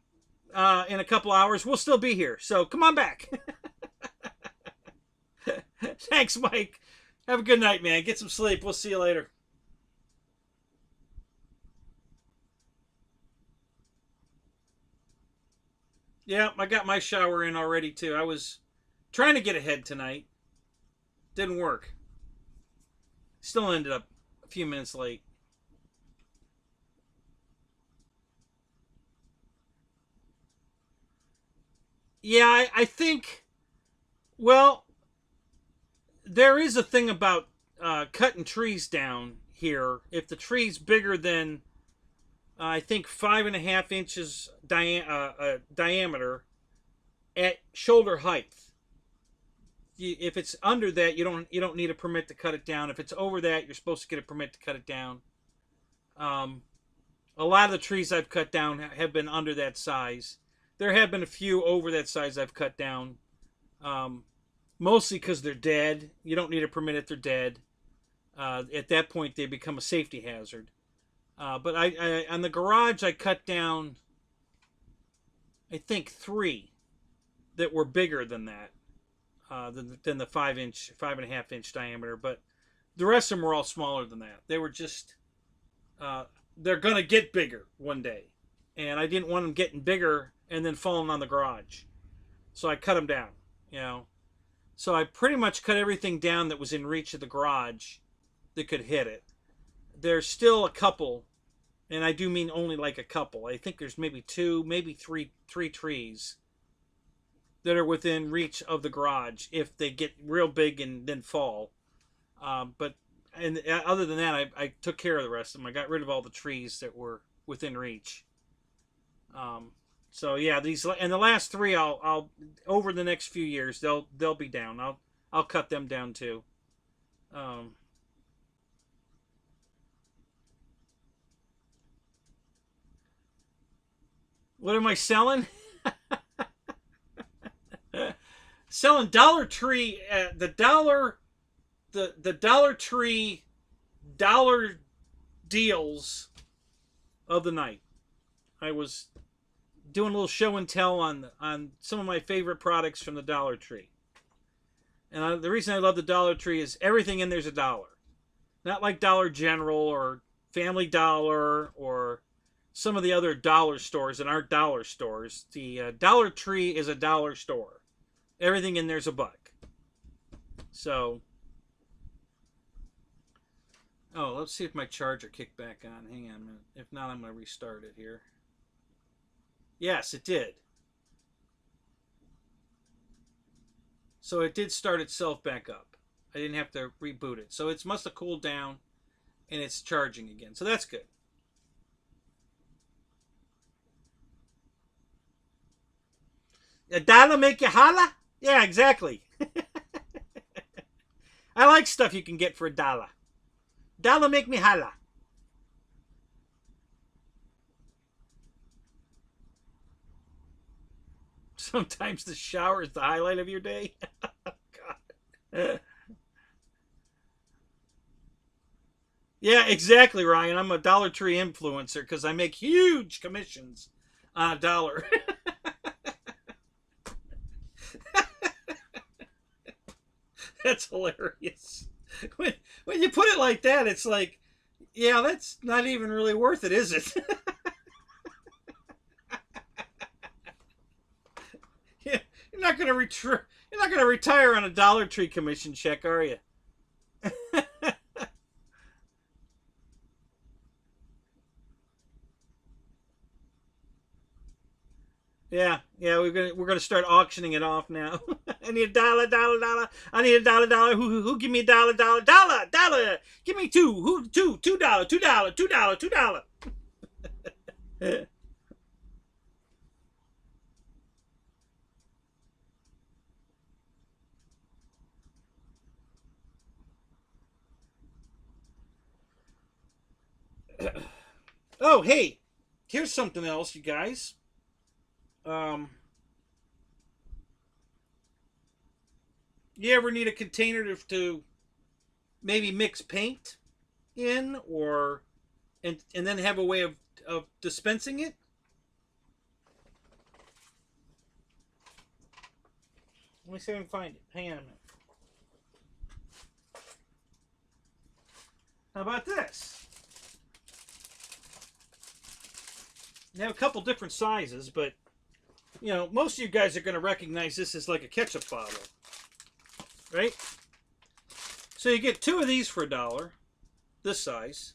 in a couple hours, we'll still be here. So come on back. Thanks, Mike. Have a good night, man. Get some sleep. We'll see you later. Yeah, I got my shower in already, too. I was trying to get ahead tonight. Didn't work. Still ended up a few minutes late. Yeah, I think, well, there is a thing about cutting trees down here. If the tree's bigger than, I think, 5.5 inches diameter at shoulder height, if it's under that, you don't need a permit to cut it down. If it's over that, you're supposed to get a permit to cut it down. Um, a lot of the trees I've cut down have been under that size. There have been a few over that size I've cut down. Um, Mostly because they're dead. You don't need a permit if they're dead. At that point, they become a safety hazard. But I on the garage I cut down, I think 3 that were bigger than that, than the 5-inch, 5.5-inch diameter. But the rest of them were all smaller than that. They were just, they're gonna get bigger one day, and I didn't want them getting bigger and then falling on the garage, so I cut them down. You know, so I pretty much cut everything down that was in reach of the garage that could hit it. There's still a couple, and I do mean only like a couple. I think there's maybe 2, maybe three trees that are within reach of the garage if they get real big and then fall. But other than that, I took care of the rest of them. I got rid of all the trees that were within reach. So yeah, these and the last 3, I'll over the next few years they'll be down. I'll cut them down too. What am I selling? Selling Dollar Tree, the Dollar Tree dollar deals of the night. I was doing a little show and tell on some of my favorite products from the Dollar Tree. And the reason I love the Dollar Tree is everything in there's $1. Not like Dollar General or Family Dollar or some of the other dollar stores that aren't dollar stores. The Dollar Tree is a dollar store. Everything in there's $1. So, oh, let's see if my charger kicked back on. Hang on a minute. If not, I'm going to restart it here. Yes, it did. So it did start itself back up. I didn't have to reboot it. So it must have cooled down and it's charging again. So that's good. $1 make you holla? Yeah, exactly. I like stuff you can get for $1. $1 make me holla. Sometimes the shower is the highlight of your day. God. Yeah, exactly, Ryan. I'm a Dollar Tree influencer because I make huge commissions on $1. That's hilarious. When you put it like that, it's like, yeah, that's not even really worth it, is it? Yeah, you're not gonna retire on a Dollar Tree commission check, are you? Yeah, we're gonna start auctioning it off now. I need $1. I need $1. Who give me $1? Give me $2. Oh, hey, here's something else, you guys. You ever need a container to maybe mix paint in, or and then have a way of dispensing it? Let me see if I can find it. Hang on a minute. How about this? They have a couple different sizes, but you know, most of you guys are going to recognize this as like a ketchup bottle, right? So you get 2 of these for $1, this size.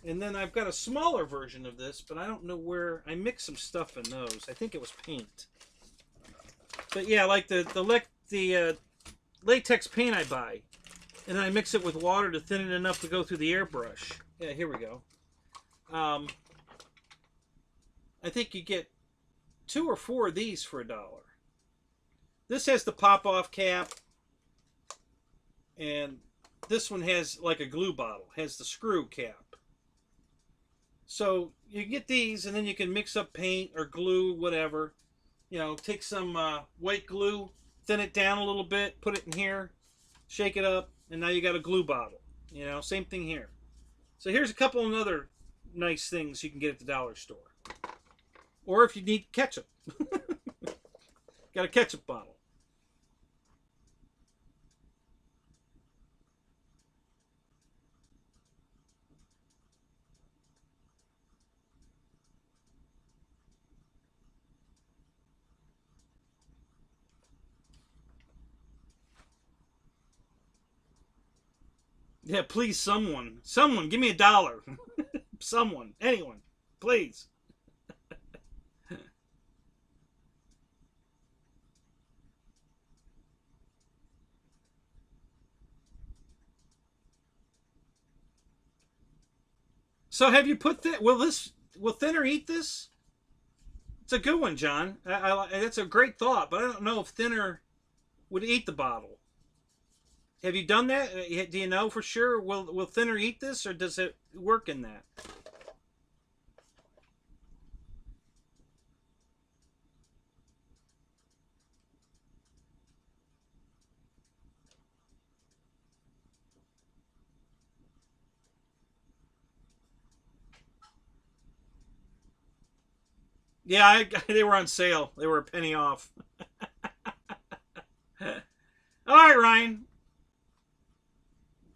And then I've got a smaller version of this, but I don't know where. I mixed some stuff in those. I think it was paint. But yeah, like the latex paint I buy, and then I mix it with water to thin it enough to go through the airbrush. Yeah, here we go. I think you get 2 or 4 of these for $1. This has the pop-off cap, and this one has like a glue bottle, has the screw cap. So you get these, and then you can mix up paint or glue, whatever. You know, take some white glue, thin it down a little bit, put it in here, shake it up, and now you got a glue bottle. You know, same thing here. So here's a couple of other nice things you can get at the dollar store. Or if you need ketchup. Got a ketchup bottle. Yeah, please, someone. Someone, give me $1. Someone. Anyone. Please. So have you put that? Will Thinner eat this? It's a good one, John. That's a great thought, but I don't know if Thinner would eat the bottle. Have you done that? Do you know for sure? Will Thinner eat this, or does it work in that? Yeah, they were on sale. They were a penny off. All right, Ryan,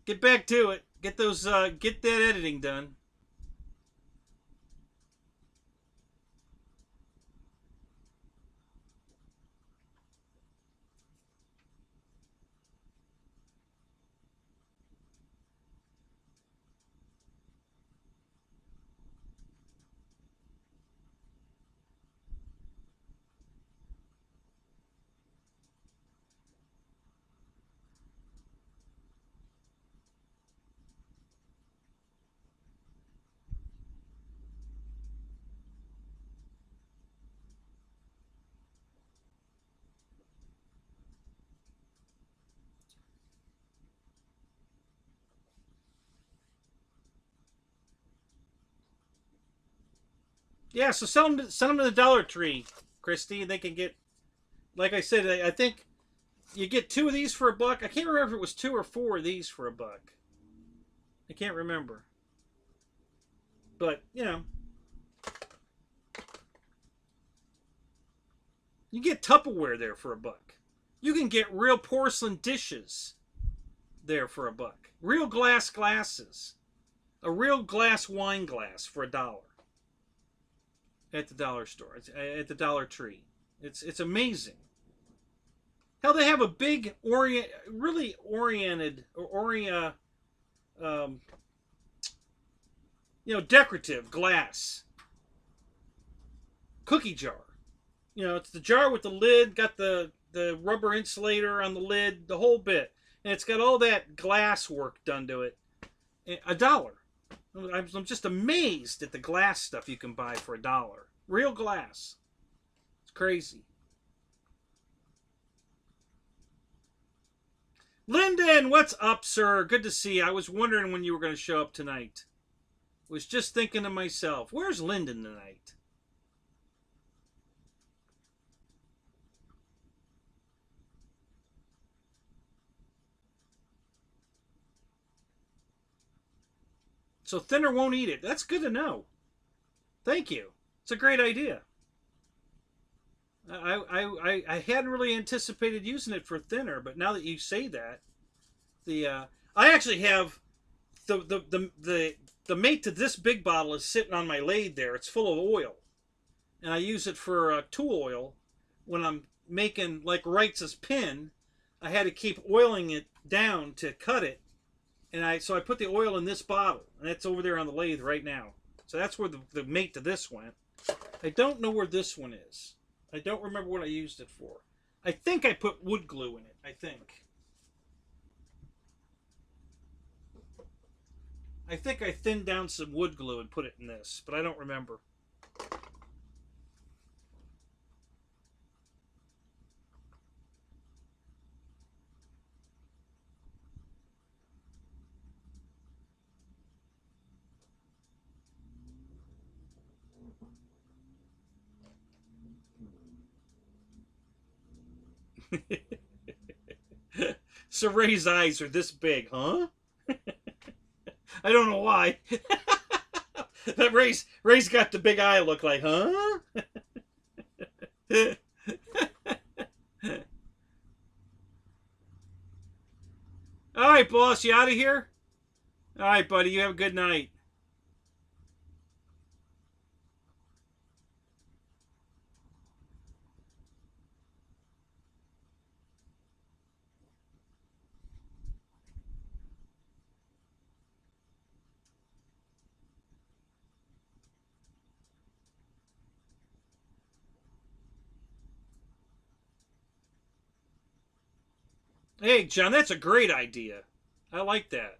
get back to it. Get that editing done. Yeah, so send them to the Dollar Tree, Christy. They can get, like I said, I think you get 2 of these for $1. I can't remember if it was 2 or 4 of these for $1. I can't remember. But, you get Tupperware there for $1. You can get real porcelain dishes there for $1. Real glass glasses. A real glass wine glass for $1 at the dollar store, at the Dollar Tree. It's amazing. Hell, they have a big really oriented um, decorative glass cookie jar. It's the jar with the lid, got the rubber insulator on the lid, the whole bit, and it's got all that glass work done to it. $1. I'm just amazed at the glass stuff you can buy for $1. Real glass. It's crazy. Lyndon, what's up, sir? Good to see you. I was wondering when you were going to show up tonight. Was just thinking to myself, where's Lyndon tonight? So Thinner won't eat it. That's good to know. Thank you. It's a great idea. I hadn't really anticipated using it for Thinner, but now that you say that, I actually have the mate to this big bottle is sitting on my lathe there. It's full of oil, and I use it for tool oil when I'm making like Wright's pin. I had to keep oiling it down to cut it, and I put the oil in this bottle, and it's over there on the lathe right now. So that's where the mate to this went. I don't know where this one is. I don't remember what I used it for. I think I put wood glue in it. I think I thinned down some wood glue and put it in this, but I don't remember. So Ray's eyes are this big, huh? I don't know why. That Ray's got the big eye look like, huh? All right, boss, you out of here? All right, buddy, you have a good night. Hey, John, that's a great idea. I like that.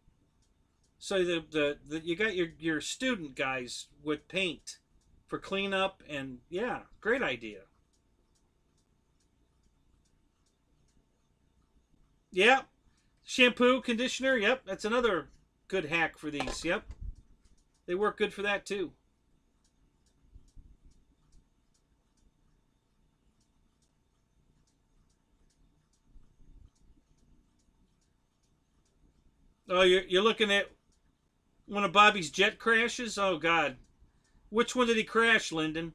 So the you got your student guys with paint for cleanup, and yeah, great idea. Yeah, shampoo, conditioner. Yep, that's another good hack for these. Yep, they work good for that too. Oh, you're looking at one of Bobby's jet crashes. Oh God, which one did he crash, Lyndon?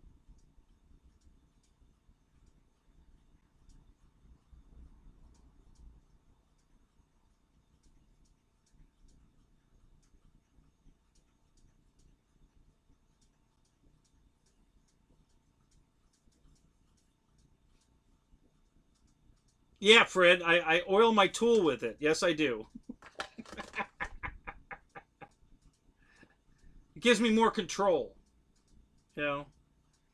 Yeah, Fred, I oil my tool with it. Yes, I do. It gives me more control. You know,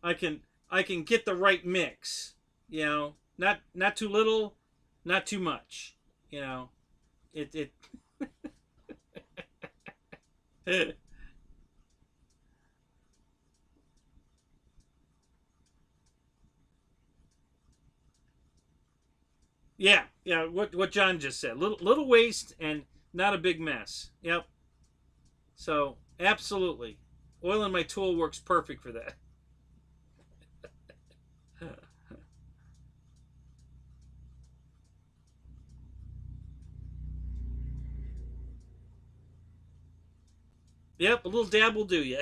I can I can get the right mix. You know, not too little, not too much. You know, it yeah, yeah. What John just said, little waste and not a big mess. Yep. So absolutely, oiling my tool works perfect for that. Yep, a little dab will do you.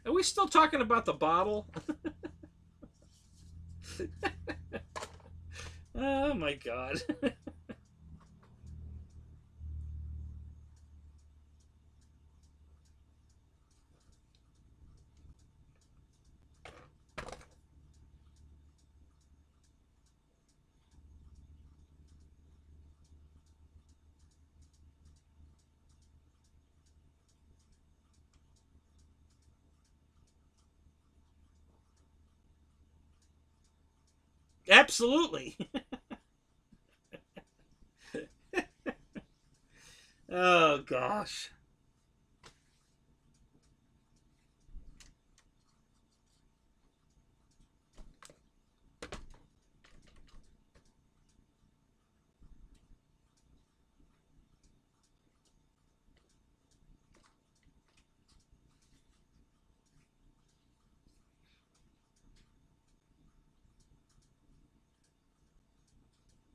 Are we still talking about the bottle? Oh my god. Absolutely. Oh gosh.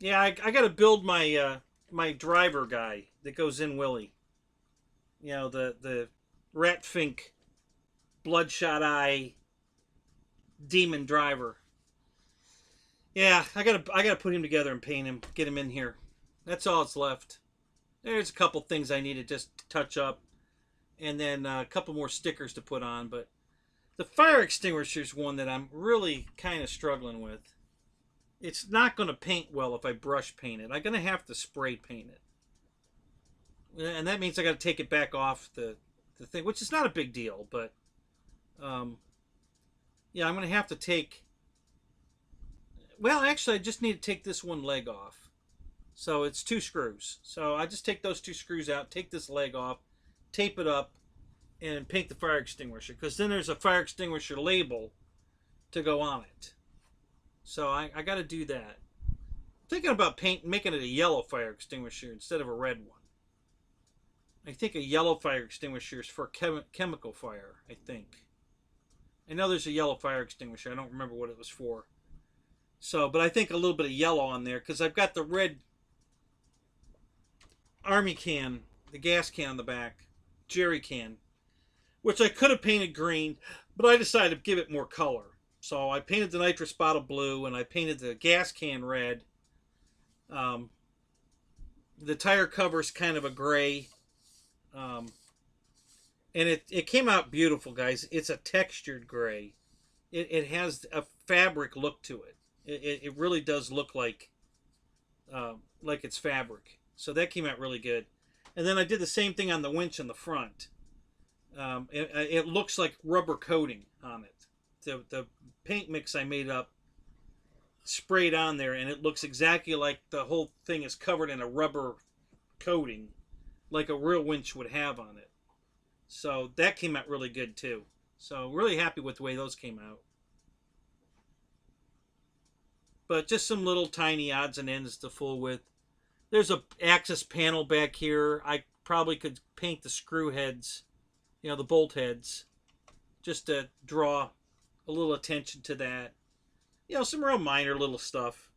Yeah, I got to build my my driver guy that goes in Willie. You know, the rat fink bloodshot eye demon driver. Yeah, I gotta put him together and paint him, get him in here. That's all that's left. There's a couple things I need to just touch up, and then a couple more stickers to put on. But the fire extinguisher is one that I'm really kind of struggling with. It's not going to paint well if I brush paint it. I'm going to have to spray paint it, and that means I got to take it back off the thing, which is not a big deal. But um, yeah, I'm going to have to take. Well, actually, I just need to take this one leg off. So it's two screws. So I just take those two screws out, take this leg off, tape it up, and paint the fire extinguisher. Because then there's a fire extinguisher label to go on it. So I got to do that. I'm thinking about making it a yellow fire extinguisher instead of a red one. I think a yellow fire extinguisher is for chemical fire, I think. I know there's a yellow fire extinguisher. I don't remember what it was for. So, but I think a little bit of yellow on there because I've got the red army can, the gas can on the back, jerry can, which I could have painted green, but I decided to give it more color. So I painted the nitrous bottle blue and I painted the gas can red. Um, the tire cover's kind of a gray. Um, and it came out beautiful, guys. It's a textured gray. It has a fabric look to it. It really does look like it's fabric. So that came out really good. And then I did the same thing on the winch in the front. It looks like rubber coating on it. The paint mix I made up sprayed on there, and it looks exactly like the whole thing is covered in a rubber coating, like a real winch would have on it. So that came out really good too. So really happy with the way those came out. But just some little tiny odds and ends to fool with. There's a axis panel back here. I probably could paint the screw heads, the bolt heads, just to draw a little attention to that. Some real minor little stuff.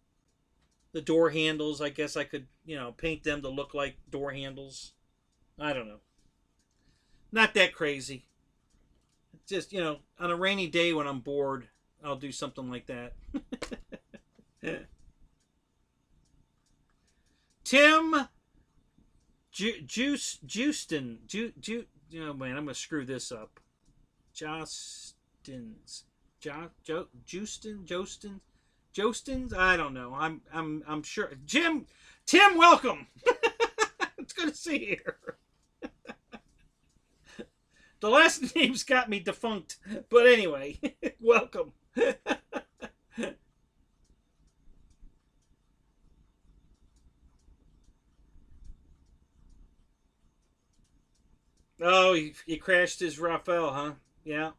The door handles, I guess I could, paint them to look like door handles. I don't know. Not that crazy. Just, on a rainy day when I'm bored, I'll do something like that. Tim Justin. Man, I'm going to screw this up. Jostins. Jostins? I don't know. I'm sure. Tim, welcome. It's good to see you here. The last name's got me defunct, but anyway, welcome. Oh, he crashed his Raphael, huh? Yeah.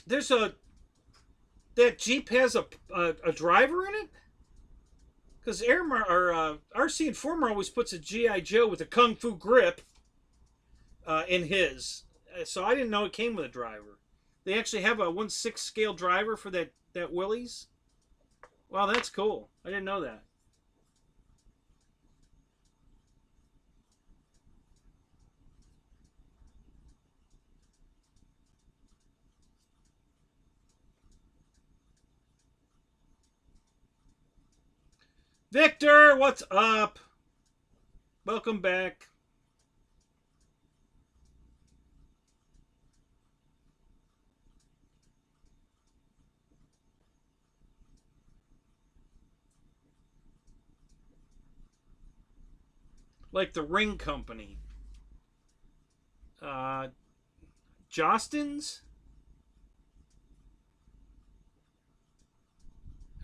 There's that Jeep has a driver in it. Because RC Informer always puts a GI Joe with a Kung Fu grip in his, so I didn't know it came with a driver. They actually have a 1/6 scale driver for that Willys. Wow, that's cool. I didn't know that. Victor, what's up? Welcome back. Like the Ring Company. Jostins?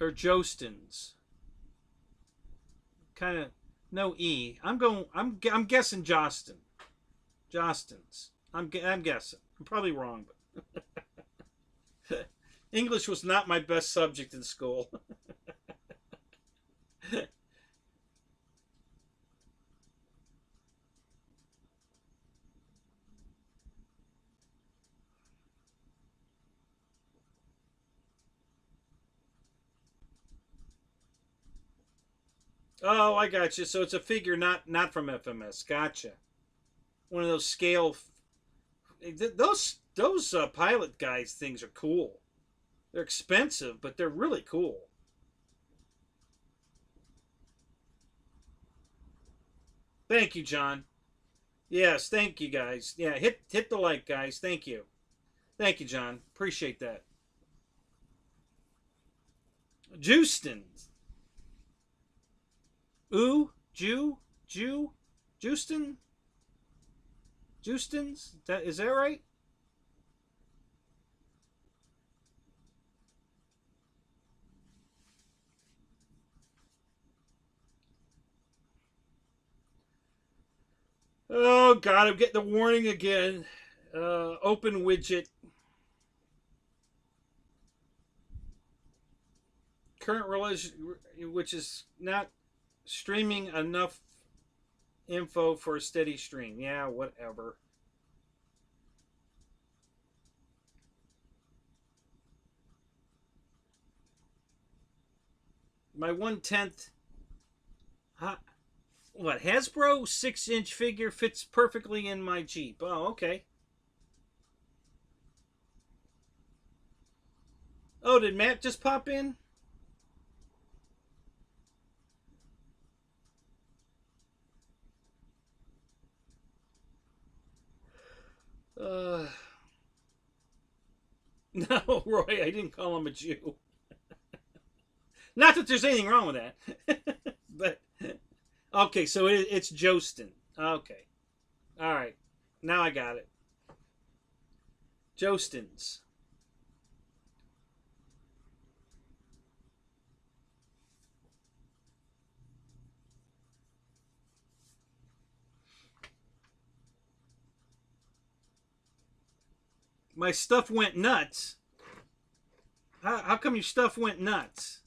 Or Jostins? Kind of no E. I'm guessing Jostin. Jostins. I'm guessing. I'm probably wrong, but English was not my best subject in school. Oh, I got you. So it's a figure not from FMS. Gotcha. One of those scale. Those pilot guys things are cool. They're expensive, but they're really cool. Thank you, John. Yes, thank you, guys. Yeah, hit the like, guys. Thank you. Thank you, John. Appreciate that. Justin. Ooh, Justin? Justins? Is that right? Oh God, I'm getting the warning again. Open widget. Current relation, which is not streaming enough info for a steady stream. Yeah, whatever. My 1/10. What, Hasbro 6-inch figure fits perfectly in my Jeep. Oh, okay. Oh, did Matt just pop in? Uh, no, Roy, I didn't call him a Jew. Not that there's anything wrong with that. But, okay, so it's Jostin. Okay. All right. Now I got it. Jostins. My stuff went nuts. How come your stuff went nuts?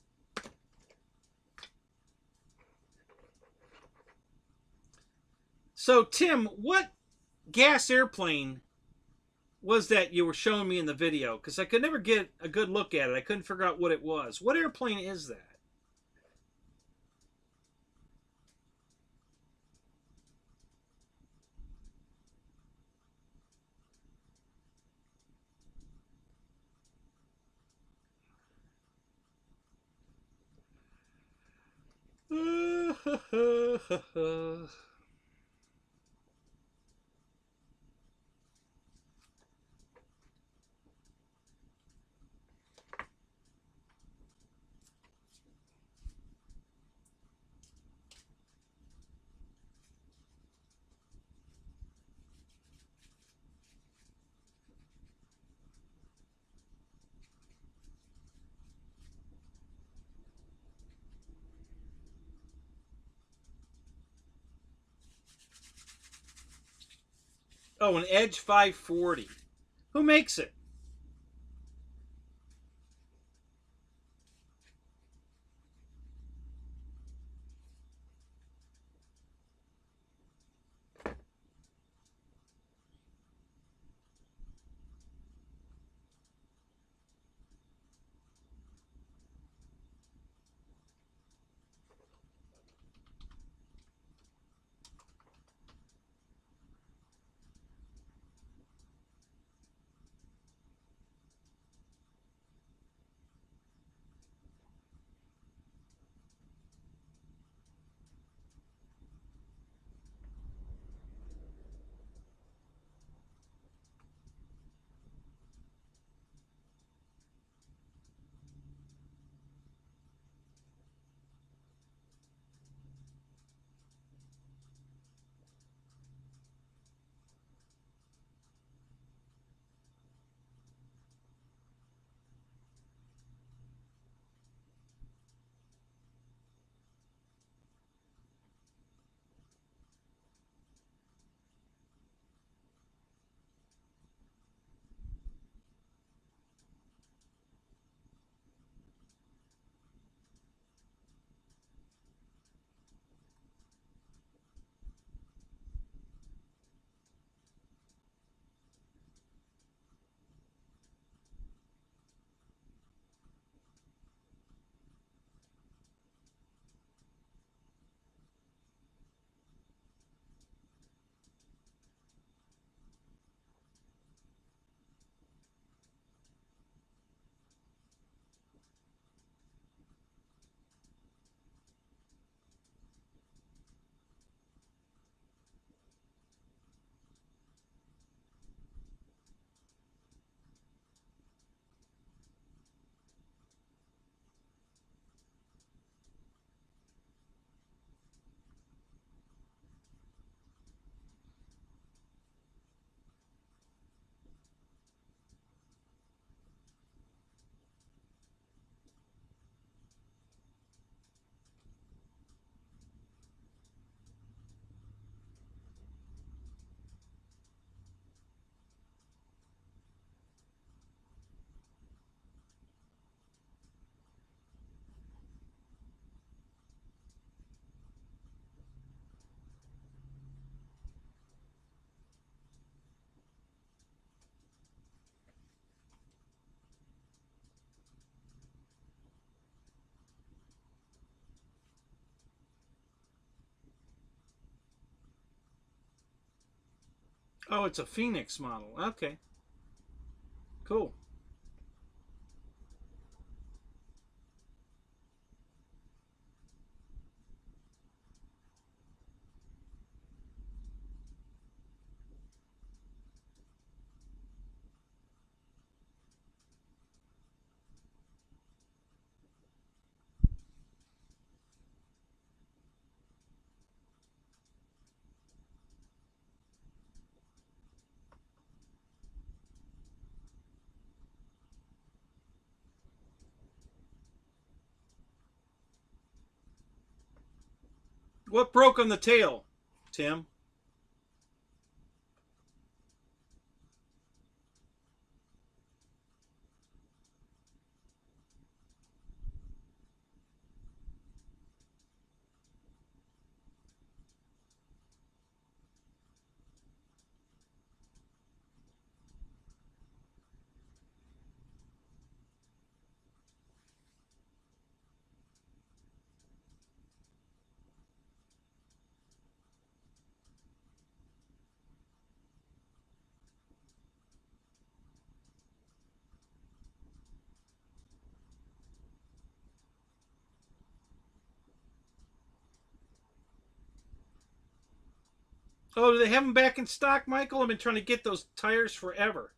So, Tim, what gas airplane was that you were showing me in the video? Because I could never get a good look at it. I couldn't figure out what it was. What airplane is that? Oh, an Edge 540. Who makes it? Oh, it's a Phoenix model. Okay, cool. What broke on the tail, Tim? Oh, do they have them back in stock, Michael? I've been trying to get those tires forever.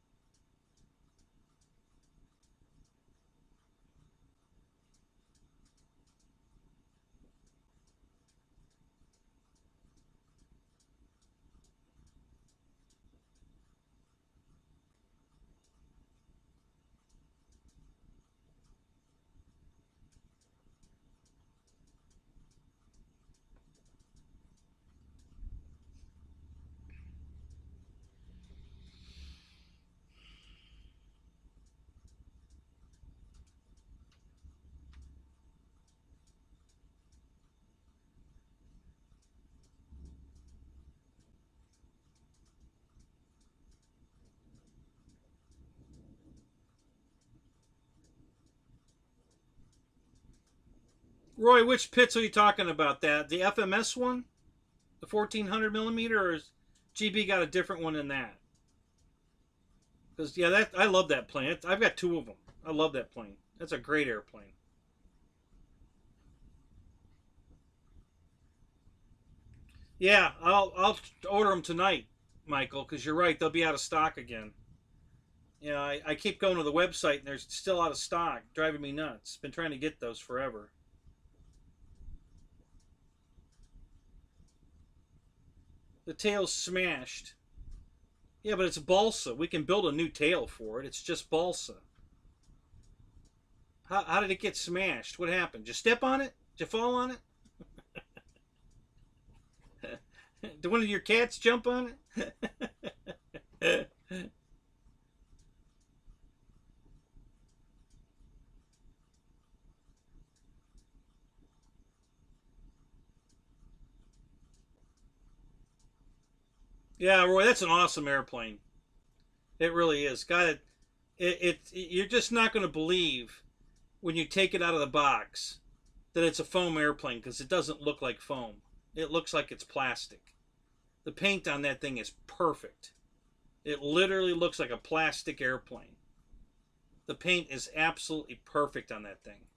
Roy, which pits are you talking about? That the FMS one, the 1400 millimeter, or is GB got a different one than that? Because yeah, that I love that plane. I've got two of them. I love that plane. That's a great airplane. Yeah, I'll order them tonight, Michael. Because you're right, they'll be out of stock again. You know, I keep going to the website and they're still out of stock, driving me nuts. Been trying to get those forever. The tail's smashed. Yeah, but it's balsa. We can build a new tail for it. It's just balsa. How did it get smashed? What happened? Did you step on it? Did you fall on it? Did one of your cats jump on it? Yeah, Roy, that's an awesome airplane. It really is. Got you're just not going to believe when you take it out of the box that it's a foam airplane because it doesn't look like foam. It looks like it's plastic. The paint on that thing is perfect. It literally looks like a plastic airplane. The paint is absolutely perfect on that thing.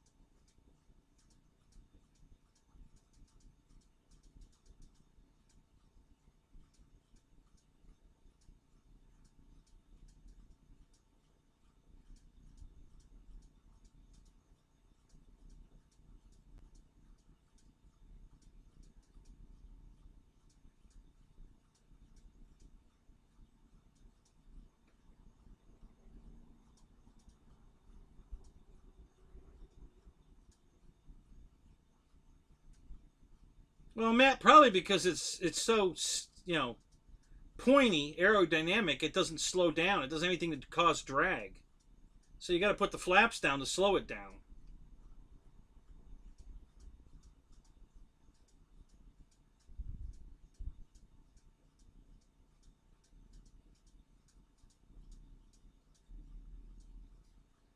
Well, Matt, probably because it's so pointy, aerodynamic. It doesn't slow down. It doesn't have anything to cause drag. So you got to put the flaps down to slow it down.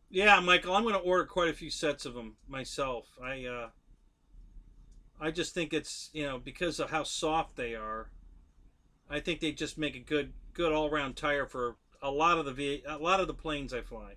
Yeah, Michael, I'm going to order quite a few sets of them myself. I just think it's because of how soft they are. I think they just make a good all around tire for a lot of the planes I fly.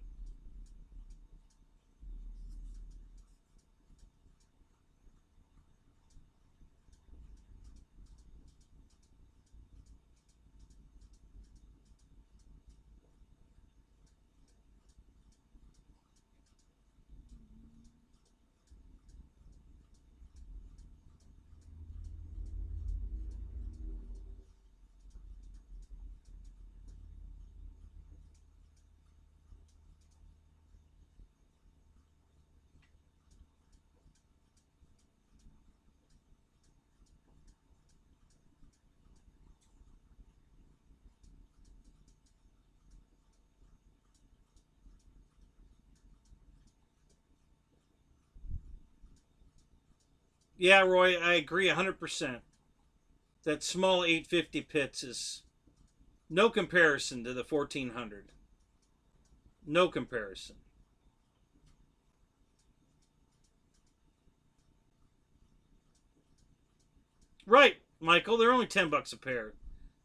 Yeah, Roy, I agree 100%. That small 850 pits is no comparison to the 1400. No comparison. Right, Michael. They're only $10 a pair.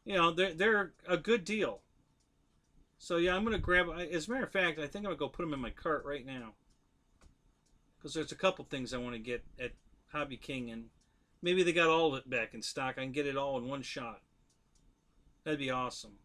You know, they're a good deal. So yeah, I'm gonna grab. As a matter of fact, I think I'm gonna go put them in my cart right now because there's a couple things I want to get at Hobby King, and maybe they got all of it back in stock. I can get it all in one shot. That'd be awesome.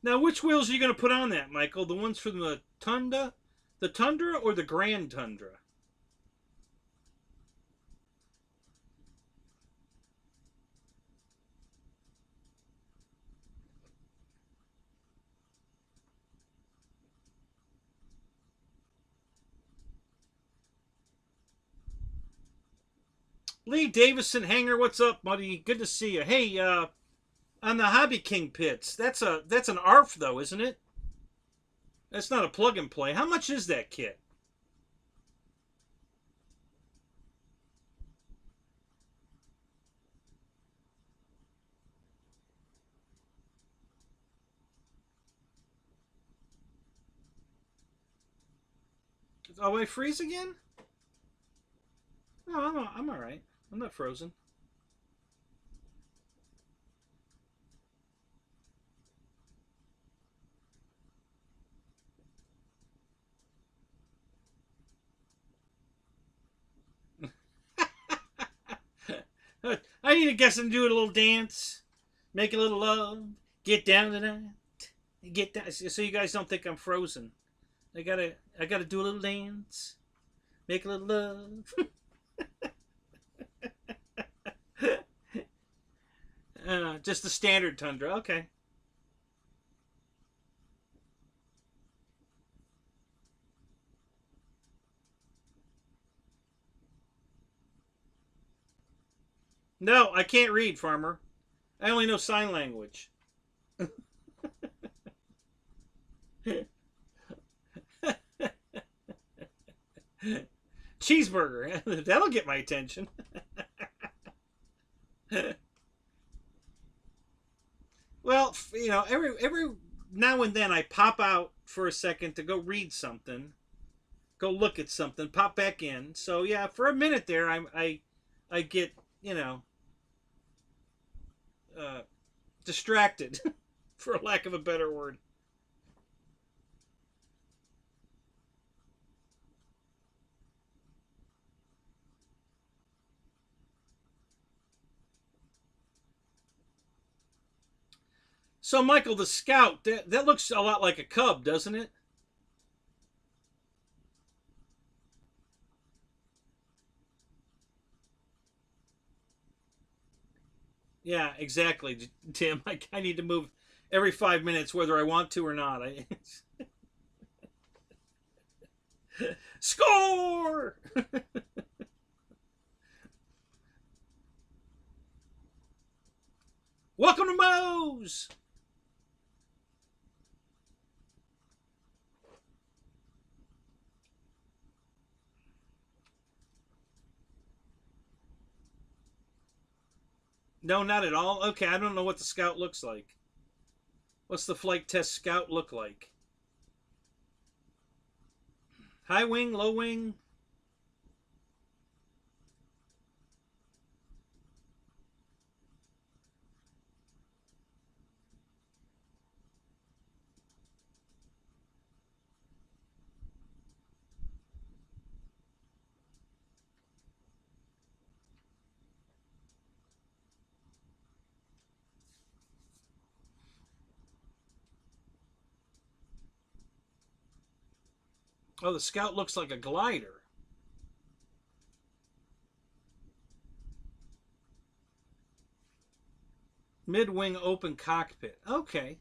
Now, which wheels are you going to put on that, Michael? The ones from the Tundra, or the Grand Tundra? Lee Davison Hangar, what's up, buddy? Good to see you. Hey, on the Hobby King pits, that's an ARF though, isn't it? That's not a plug and play. How much is that kit? Oh, I freeze again? No, I'm all right. I'm not frozen. need to guess and do a little dance. Make a little love. Get down tonight. Get down. So you guys don't think I'm frozen. I gotta do a little dance. Make a little love. Just the standard tundra. Okay. No, I can't read, farmer. I only know sign language. Cheeseburger. That'll get my attention. Well, you know, every now and then I pop out for a second to go read something, go look at something, pop back in. So yeah, for a minute there, I get, you know, uh, distracted, for lack of a better word. So Michael, the Scout, that looks a lot like a Cub, doesn't it? Yeah, exactly, Tim. I need to move every 5 minutes, whether I want to or not. Score! Welcome to Moe's. No, not at all. Okay, I don't know what the Scout looks like. What's the flight test Scout look like? High wing, low wing? Oh, the Scout looks like a glider. Mid-wing open cockpit. Okay.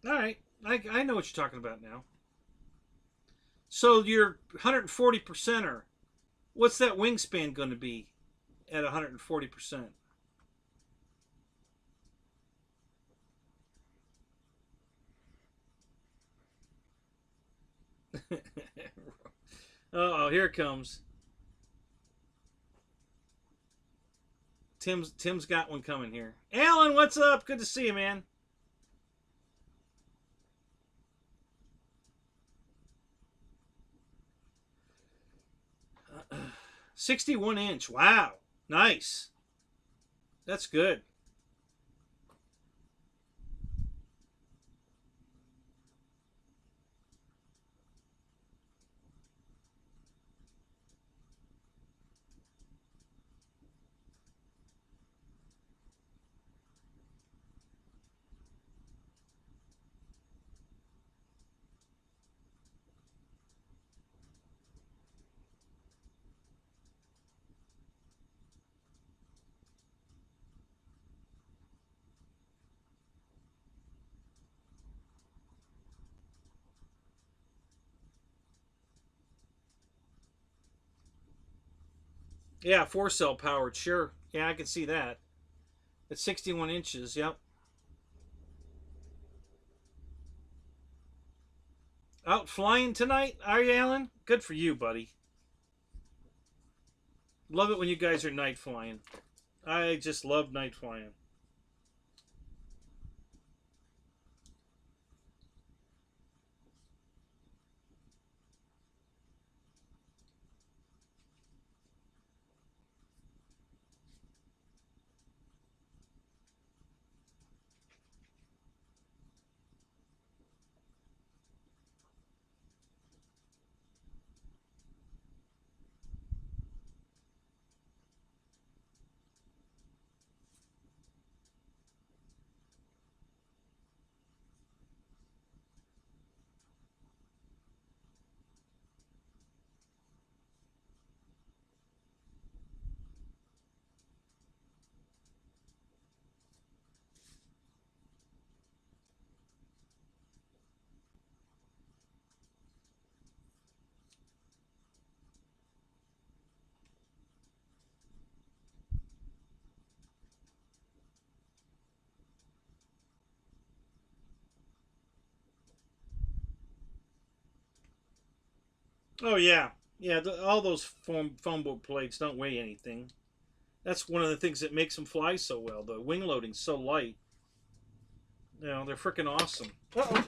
All right. I know what you're talking about now. So your 140%er, what's that wingspan going to be at 140%? Oh, here it comes. Tim's got one coming here. Alan, what's up? Good to see you, man. 61-inch. Wow. Nice. That's good. Yeah, 4-cell powered. Sure. Yeah, I can see that. It's 61 inches. Yep. Out flying tonight, are you, Alan? Good for you, buddy. Love it when you guys are night flying. I just love night flying. Oh yeah, yeah. All those foam board plates don't weigh anything. That's one of the things that makes them fly so well. The wing loading's so light. You know, they're freaking awesome. Uh-oh.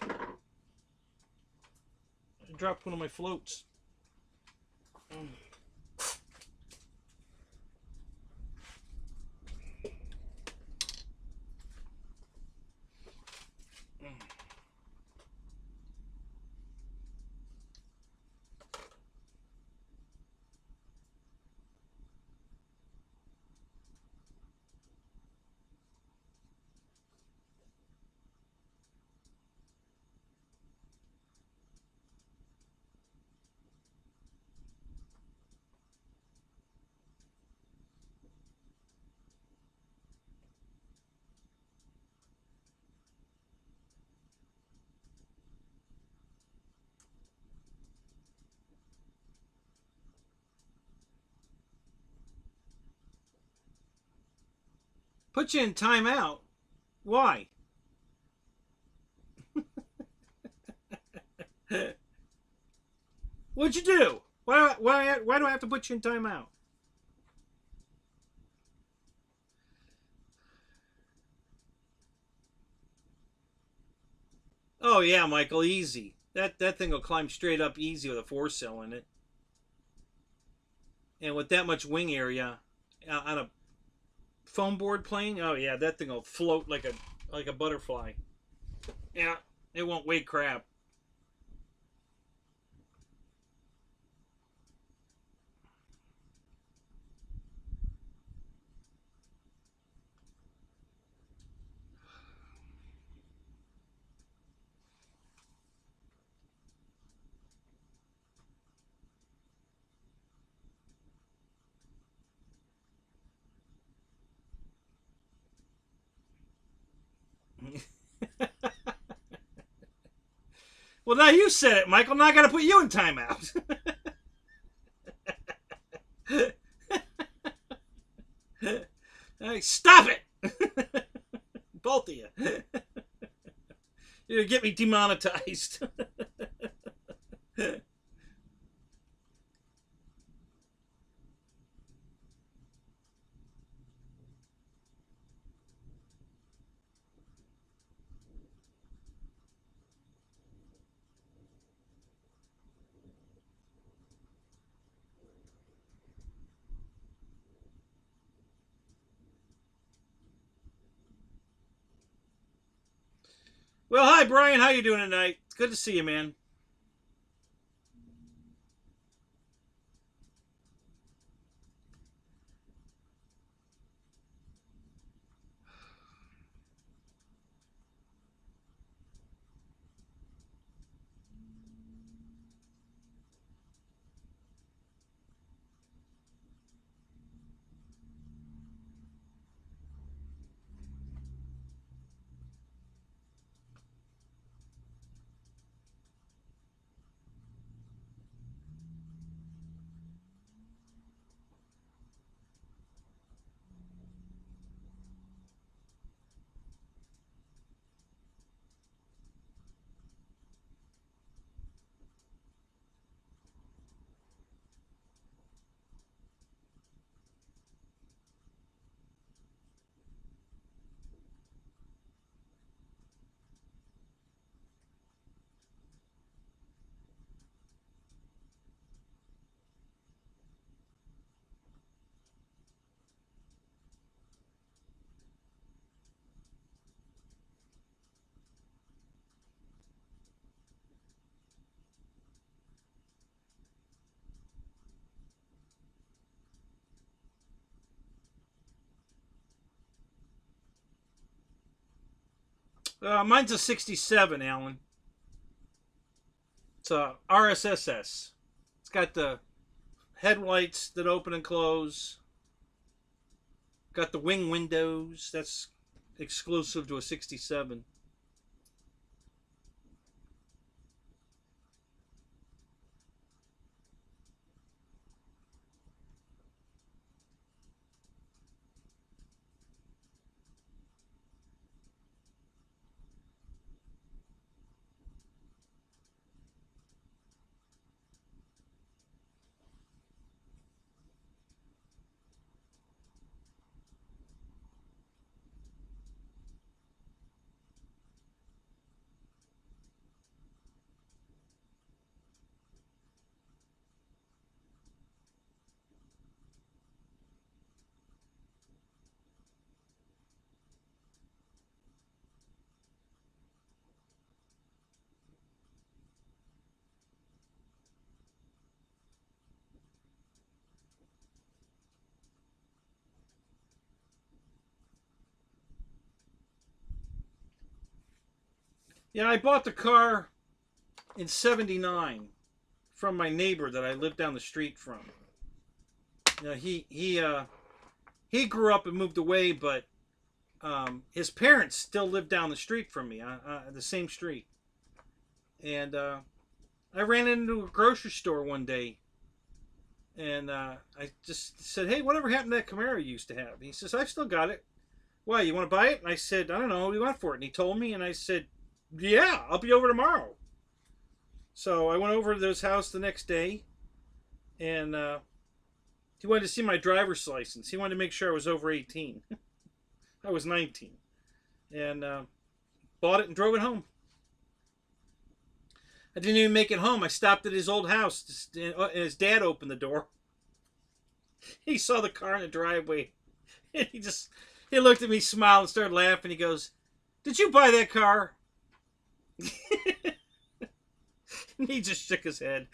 I dropped one of my floats. Mm. Put you in timeout. Why? What'd you do? Why do I have to put you in timeout? Oh yeah, Michael, easy. That thing will climb straight up easy with a 4 cell in it, and with that much wing area on a foam board plane. Oh yeah, that thing will float like a butterfly. Yeah, it won't weigh crap. Well, now you said it, Michael. Now I got to put you in timeout. Hey, stop it, both of you. You're gonna get me demonetized. Well, hi Brian, how you doing tonight? It's good to see you, man. Mine's a 67, Alan. It's a RSSS. It's got the headlights that open and close. Got the wing windows. That's exclusive to a 67. Yeah, I bought the car in '79 from my neighbor that I lived down the street from. You know, he grew up and moved away, but his parents still live down the street from me, the same street. And I ran into a grocery store one day, and I just said, "Hey, whatever happened to that Camaro you used to have?" He says, "I've still got it. Why, you want to buy it?" And I said, "I don't know. What do you want for it?" And he told me, and I said, "Yeah, I'll be over tomorrow." So I went over to his house the next day, and he wanted to see my driver's license. He wanted to make sure I was over 18. I was 19, and bought it and drove it home. I didn't even make it home. I stopped at his old house, and his dad opened the door. He saw the car in the driveway, and he looked at me, smiled, and started laughing. He goes, "Did you buy that car?" And he just shook his head.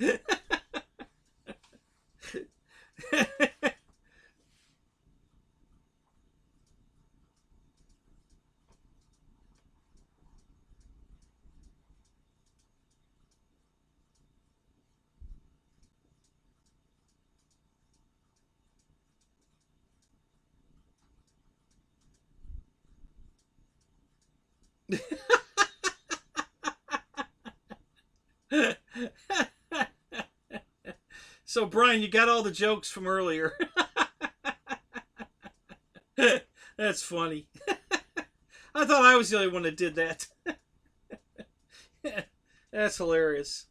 So, Brian, you got all the jokes from earlier. That's funny. I thought I was the only one that did that. That's hilarious.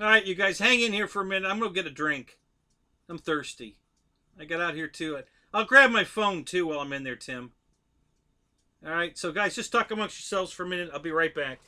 All right, you guys, hang in here for a minute. I'm going to get a drink. I'm thirsty. I got out here too. I'll grab my phone too while I'm in there, Tim. All right, so guys, just talk amongst yourselves for a minute. I'll be right back.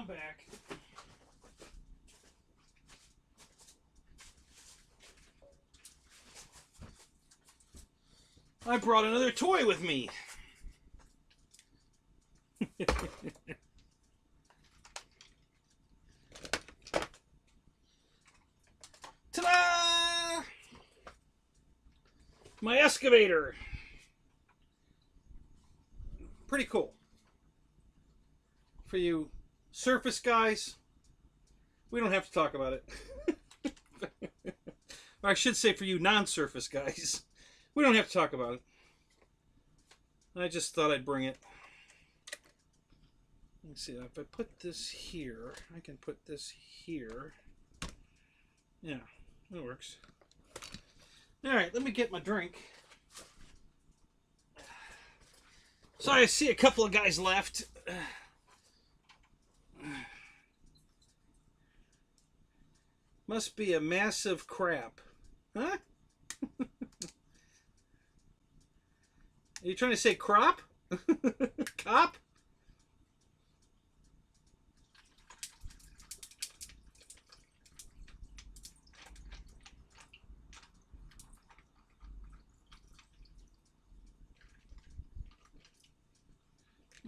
I'm back. I brought another toy with me. Ta-da! My excavator. Pretty cool. For you surface guys, we don't have to talk about it. Or I should say for you non-surface guys, we don't have to talk about it. I just thought I'd bring it. Let's see, if I put this here, I can put this here. Yeah, that works. Alright, let me get my drink. So I see a couple of guys left. Must be a massive crap. Huh? Are you trying to say crop? Cop?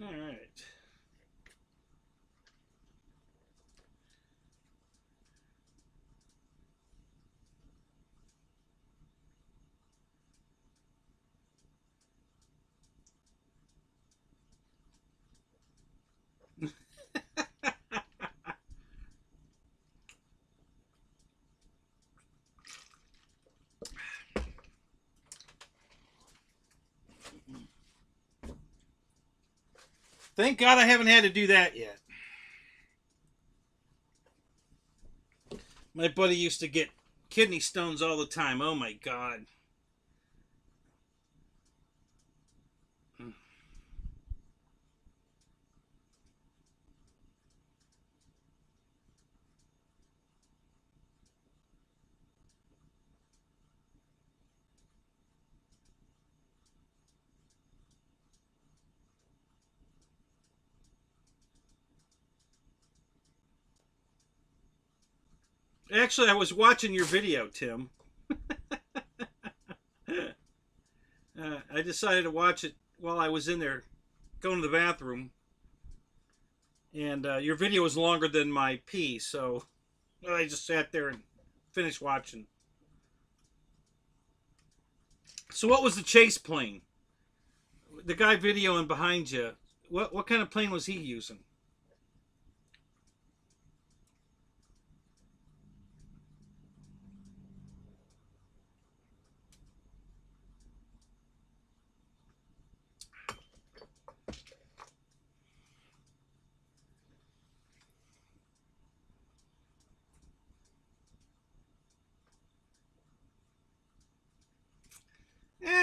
All right. Thank God I haven't had to do that yet. My buddy used to get kidney stones all the time. Oh my God. Actually, I was watching your video, Tim. I decided to watch it while I was in there going to the bathroom. And your video was longer than my pee, so I just sat there and finished watching. So what was the chase plane? The guy videoing behind you, what kind of plane was he using?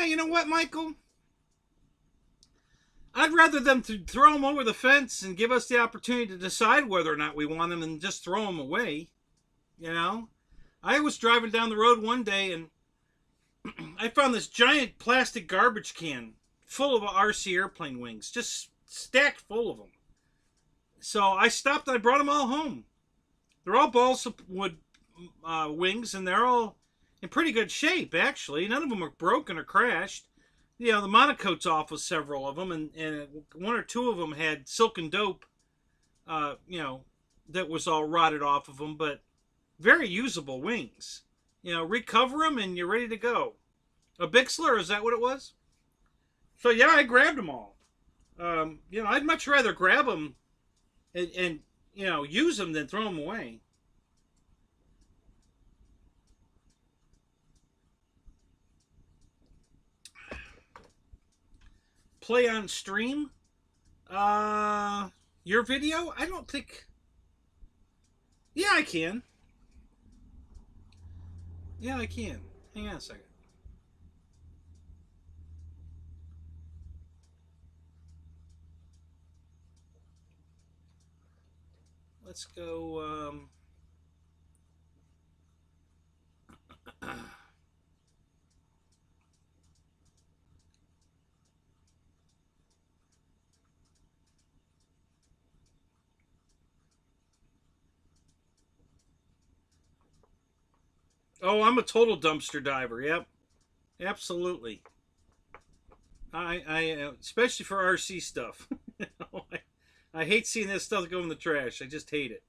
You know what, Michael? I'd rather them to throw them over the fence and give us the opportunity to decide whether or not we want them than just throw them away. You know? I was driving down the road one day and I found this giant plastic garbage can full of RC airplane wings, just stacked full of them. So I stopped and I brought them all home. They're all balsa wood wings, and they're all in pretty good shape, actually. None of them are broken or crashed. You know, the monocoat's off with several of them, and one or two of them had silken dope, that was all rotted off of them, but very usable wings. You know, recover them and you're ready to go. A Bixler, is that what it was? So yeah, I grabbed them all. I'd much rather grab them and use them than throw them away. Play on stream? Your video? I don't think... Yeah, I can. Yeah, I can. Hang on a second. Let's go, Oh, I'm a total dumpster diver. Yep, absolutely. I especially for RC stuff. I hate seeing this stuff go in the trash. I just hate it.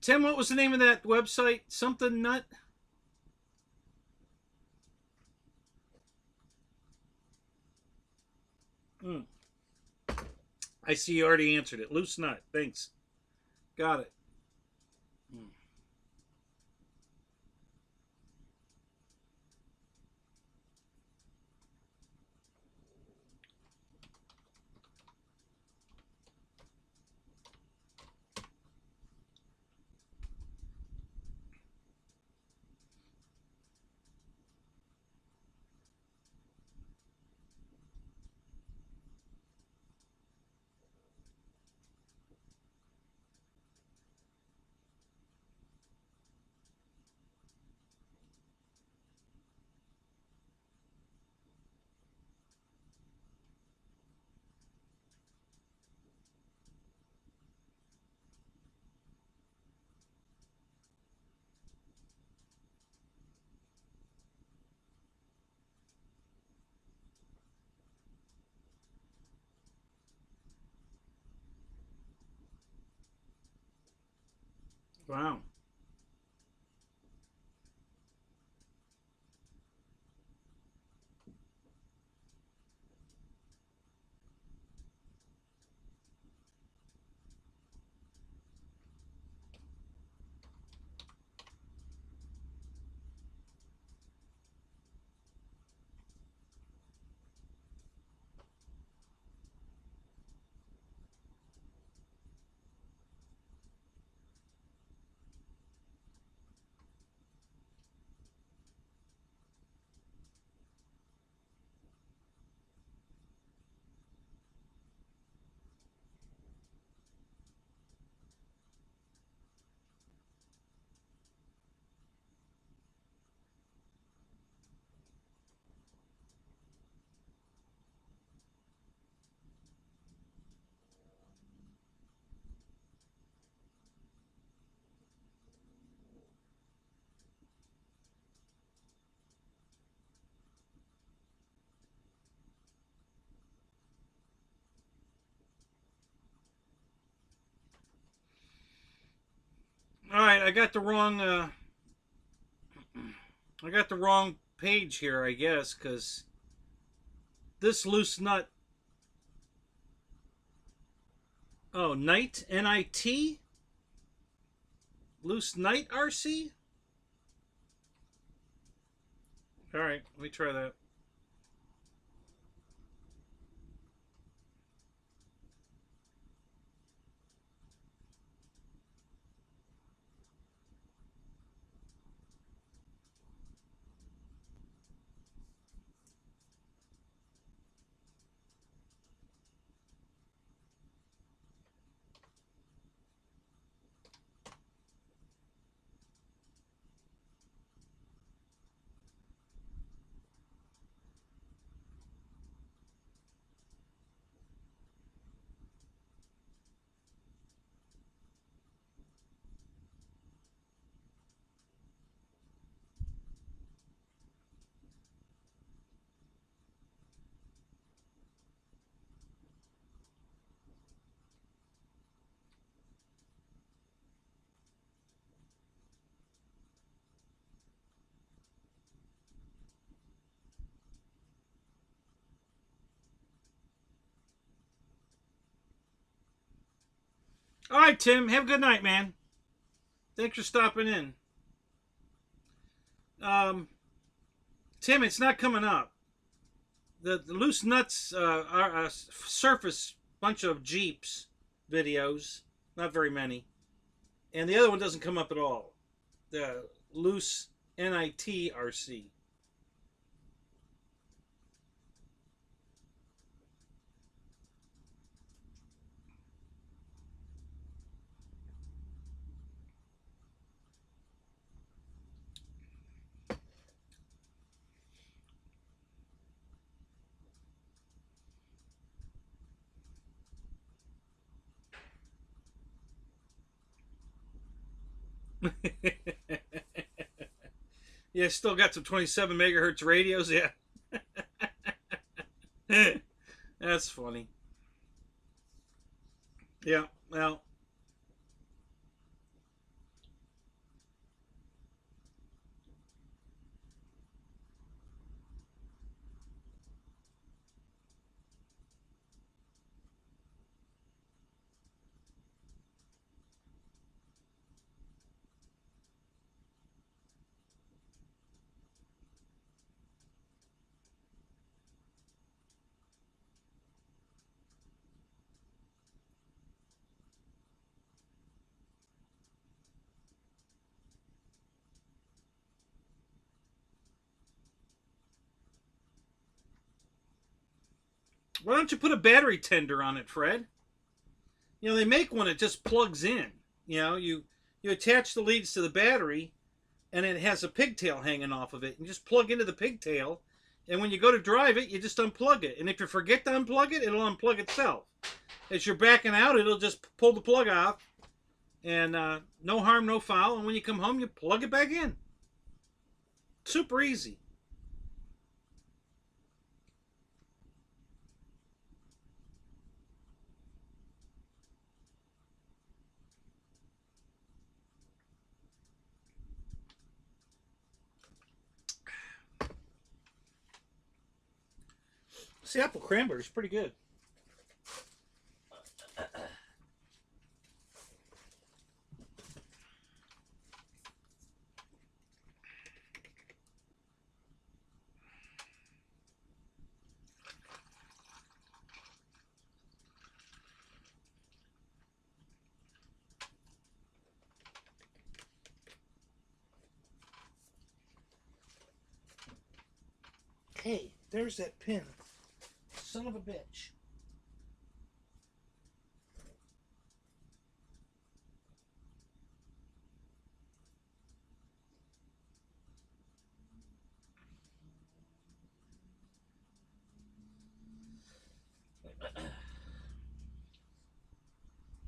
Tim, what was the name of that website? Something nut. Hmm. I see you already answered it. Loose nut. Thanks. Got it. Hmm. Wow. All right, I got the wrong. I got the wrong page here, I guess, because this loose nut. Oh, Night NIT loose night RC. All right, let me try that. All right, Tim. Have a good night, man. Thanks for stopping in. Um, Tim, it's not coming up. The loose nuts are a surface bunch of Jeeps videos, not very many, and the other one doesn't come up at all. The loose NITRC. Yeah, still got some 27 megahertz radios. Yeah. That's funny. Yeah, well, why don't you put a battery tender on it, Fred? You know, they make one that just plugs in. You know, you attach the leads to the battery, and it has a pigtail hanging off of it. You just plug into the pigtail, and when you go to drive it, you just unplug it. And if you forget to unplug it, it'll unplug itself. As you're backing out, it'll just pull the plug off, and no harm, no foul. And when you come home, you plug it back in. Super easy. This apple cranberry is pretty good. Hey, there's that pin. Son of a bitch.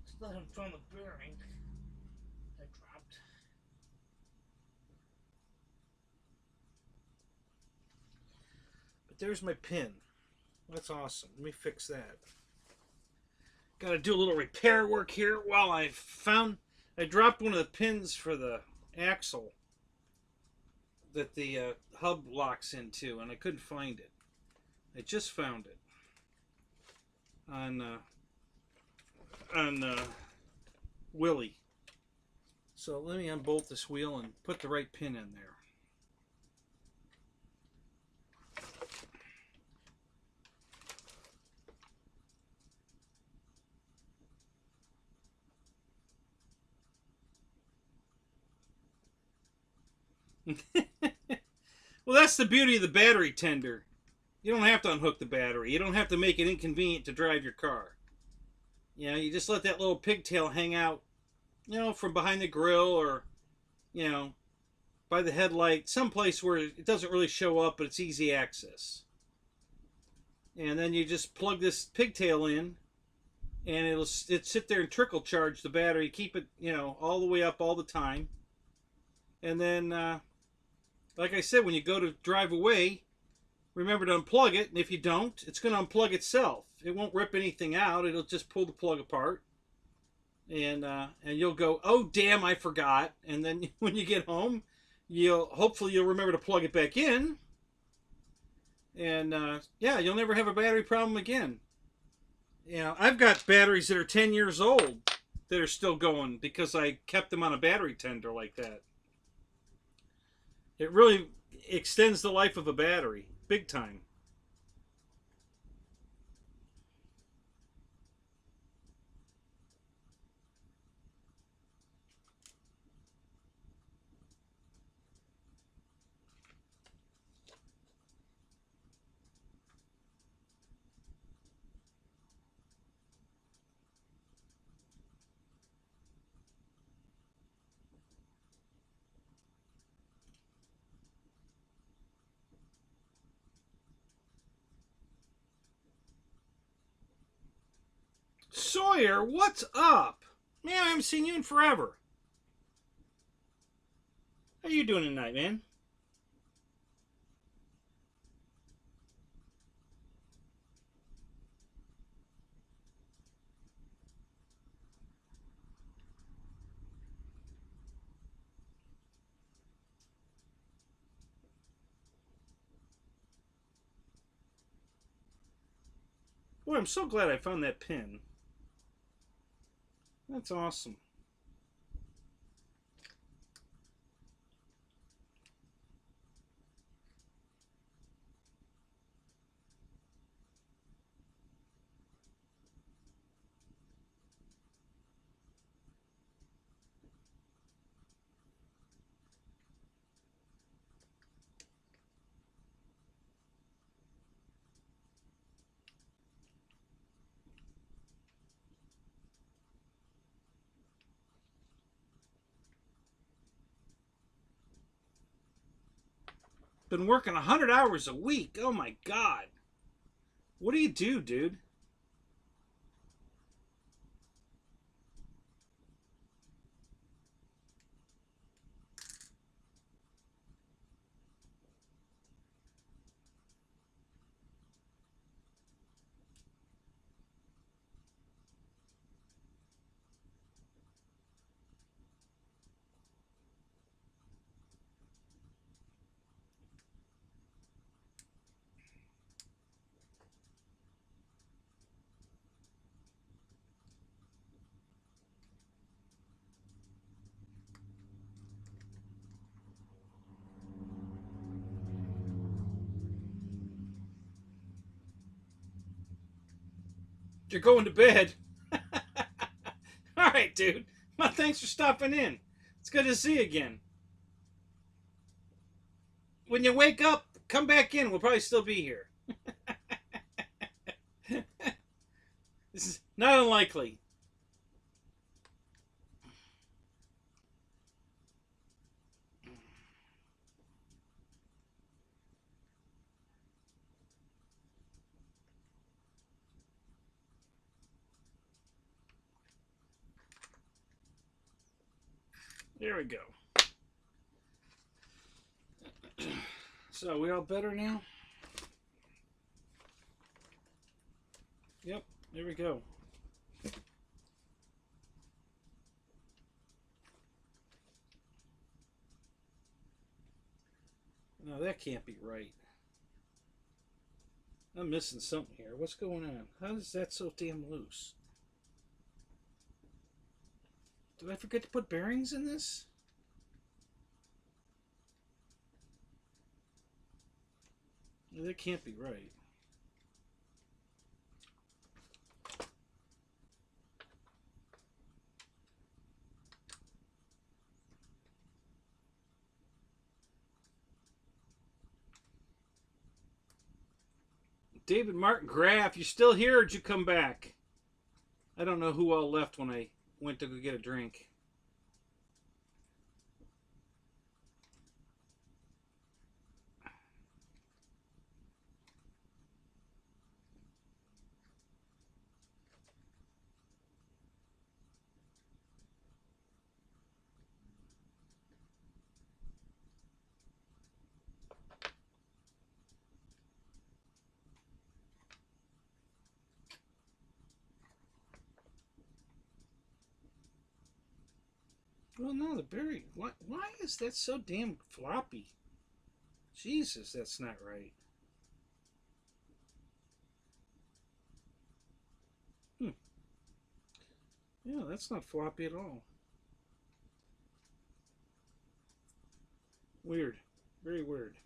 Still haven't found the bearing I dropped. But there's my pin. That's awesome. Let me fix that. Got to do a little repair work here while I dropped one of the pins for the axle that the hub locks into, and I couldn't find it. I just found it on Willie. So let me unbolt this wheel and put the right pin in there. Well, that's the beauty of the battery tender. You don't have to unhook the battery. You don't have to make it inconvenient to drive your car. You know, you just let that little pigtail hang out, you know, from behind the grill or, you know, by the headlight, someplace where it doesn't really show up, but it's easy access. And then you just plug this pigtail in, and it'll sit there and trickle charge the battery, keep it, you know, all the way up all the time. And then, like I said, when you go to drive away, remember to unplug it. And if you don't, it's going to unplug itself. It won't rip anything out. It'll just pull the plug apart. And you'll go, oh, damn, I forgot. And then when you get home, hopefully you'll remember to plug it back in. And, yeah, you'll never have a battery problem again. You know, I've got batteries that are 10 years old that are still going because I kept them on a battery tender like that. It really extends the life of a battery, big time. Sawyer, what's up? Man, I haven't seen you in forever. How you doing tonight, man? Boy, I'm so glad I found that pin. That's awesome. Been working 100 hours a week. Oh my god. What do you do, dude? You're going to bed. All right, dude. Well, thanks for stopping in. It's good to see you again. When you wake up, come back in. We'll probably still be here. This is not unlikely. There we go. So, we all better now? Yep, there we go. No, that can't be right. I'm missing something here. What's going on? How is that so damn loose? Did I forget to put bearings in this? No, that can't be right. David Martin Graff, you still here or did you come back? I don't know who all left when I went to go get a drink. Well, no, the bearing. Why is that so damn floppy? Jesus, that's not right. Yeah, that's not floppy at all. Weird. Very weird.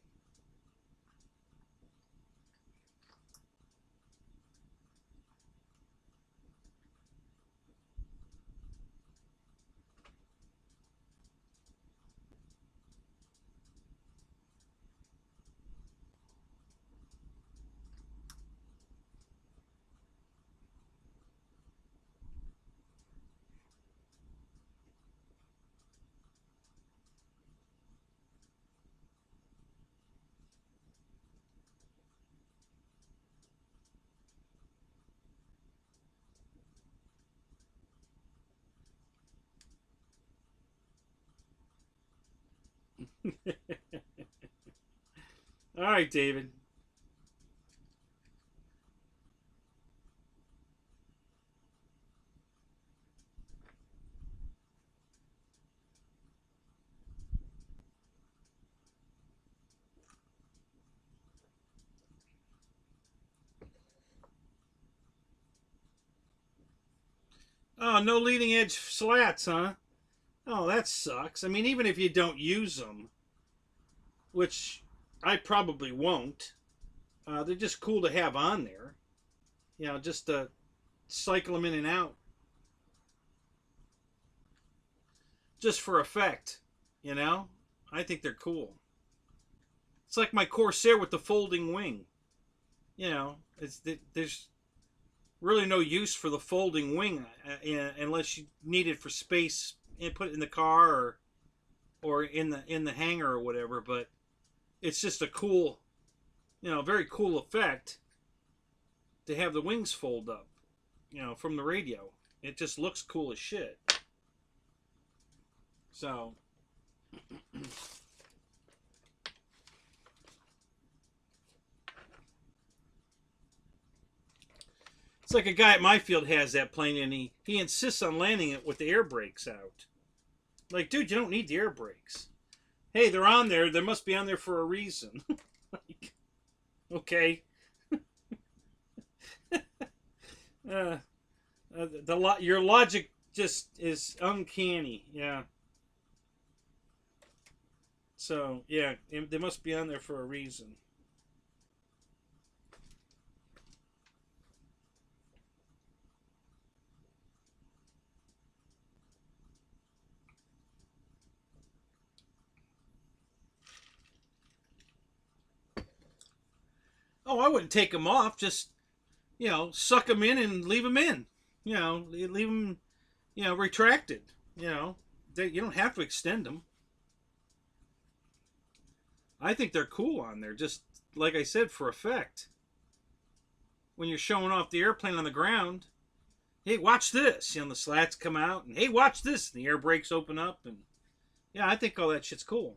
All right, David. Oh, no leading edge slats, huh? Oh, that sucks. I mean, even if you don't use them, which I probably won't, they're just cool to have on there. You know, just to cycle them in and out, just for effect. You know, I think they're cool. It's like my Corsair with the folding wing. You know, there's really no use for the folding wing unless you need it for space and put it in the car or in the hangar or whatever. But it's just a cool, you know, very cool effect to have the wings fold up, you know, from the radio. It just looks cool as shit. So it's like a guy at my field has that plane and he insists on landing it with the air brakes out. Like, dude, you don't need the air brakes. Hey, they're on there. They must be on there for a reason. Like, okay. uh, your logic just is uncanny. Yeah. So yeah, they must be on there for a reason. Oh, I wouldn't take them off. Just, you know, suck them in and leave them in. You know, leave them, you know, retracted. You know, you don't have to extend them. I think they're cool on there. Just like I said, for effect. When you're showing off the airplane on the ground, hey, watch this. You know, the slats come out, and hey, watch this. And the air brakes open up, and yeah, I think all that shit's cool.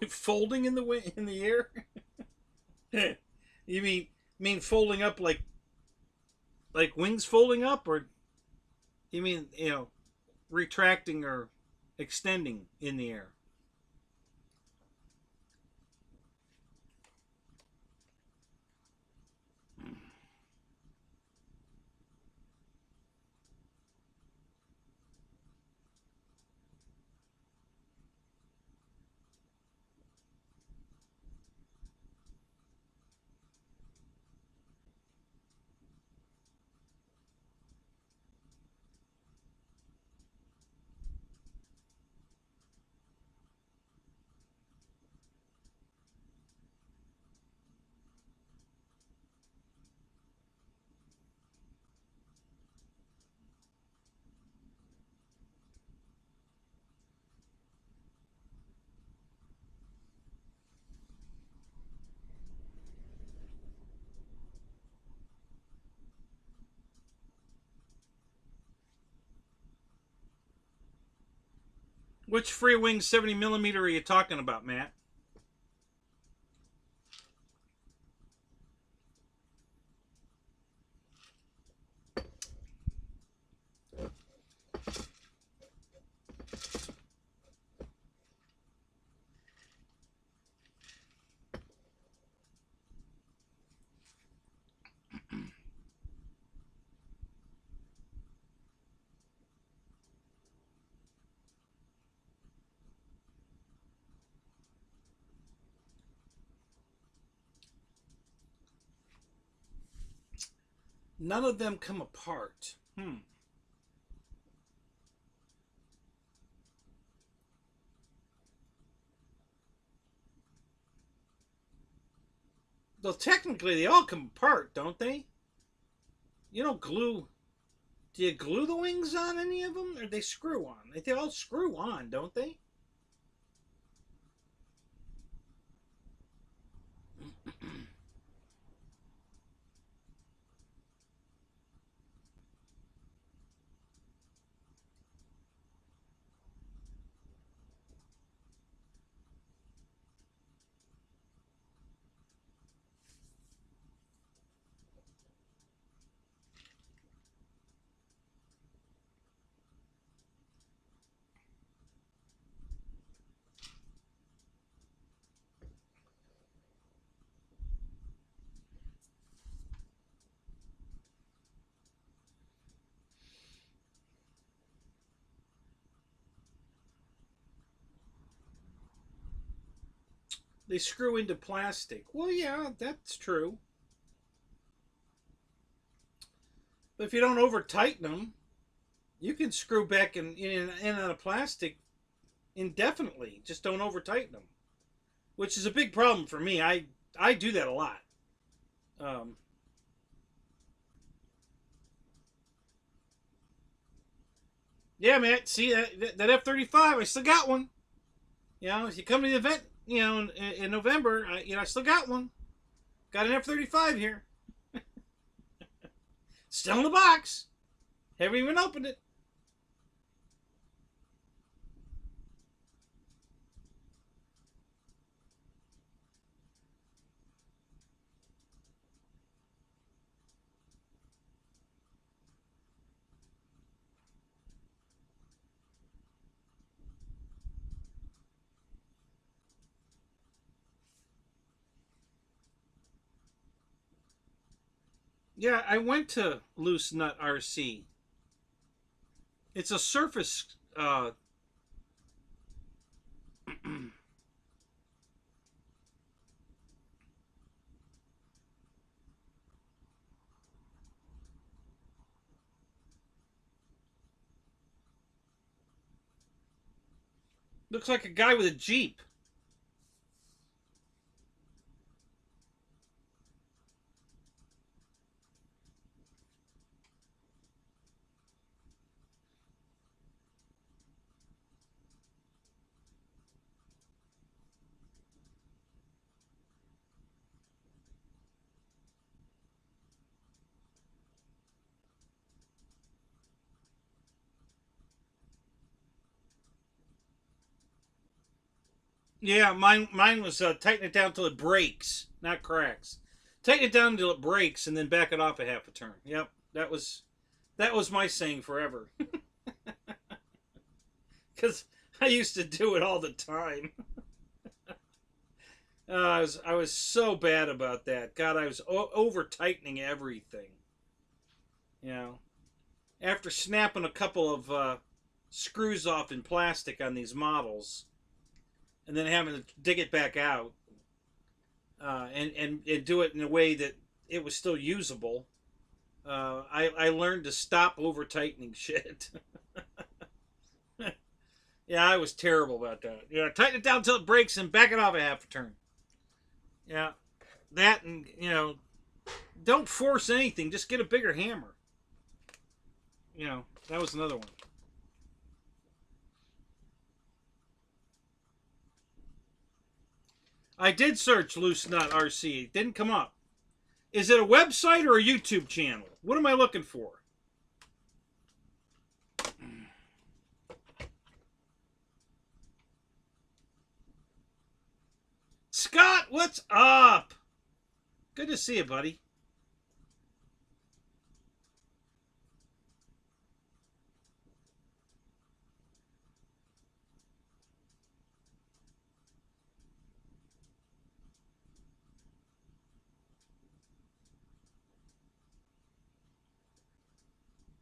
Folding in the air. You mean folding up like wings folding up, or you mean, you know, retracting or extending in the air? Which free wing 70mm are you talking about, Matt? None of them come apart. Well, technically, they all come apart, don't they? You don't glue. Do you glue the wings on any of them, or they screw on? They all screw on, don't they? They screw into plastic. Well, yeah, that's true. But if you don't over tighten them, you can screw back in on a plastic indefinitely. Just don't over tighten them, which is a big problem for me. I do that a lot. Um, yeah, man. See that F-35? I still got one. You know, if you come to the event, you know, in November, I still got one. Got an F-35 here, still in the box. Haven't even opened it. Yeah, I went to Loose Nut RC. It's a surface. Looks like a guy with a Jeep. Yeah, mine was tighten it down till it breaks, not cracks. Tighten it down until it breaks, and then back it off a half a turn. Yep, that was my saying forever. Because I used to do it all the time. I was so bad about that. God, I was over tightening everything. You know, after snapping a couple of screws off in plastic on these models, and then having to dig it back out, and do it in a way that it was still usable. I learned to stop over tightening shit. Yeah, I was terrible about that. Yeah, tighten it down until it breaks and back it off a half a turn. Yeah, that, and don't force anything. Just get a bigger hammer. That was another one. I did search Loose Nut RC. It didn't come up. Is it a website or a YouTube channel? What am I looking for? Scott, what's up? Good to see you, buddy.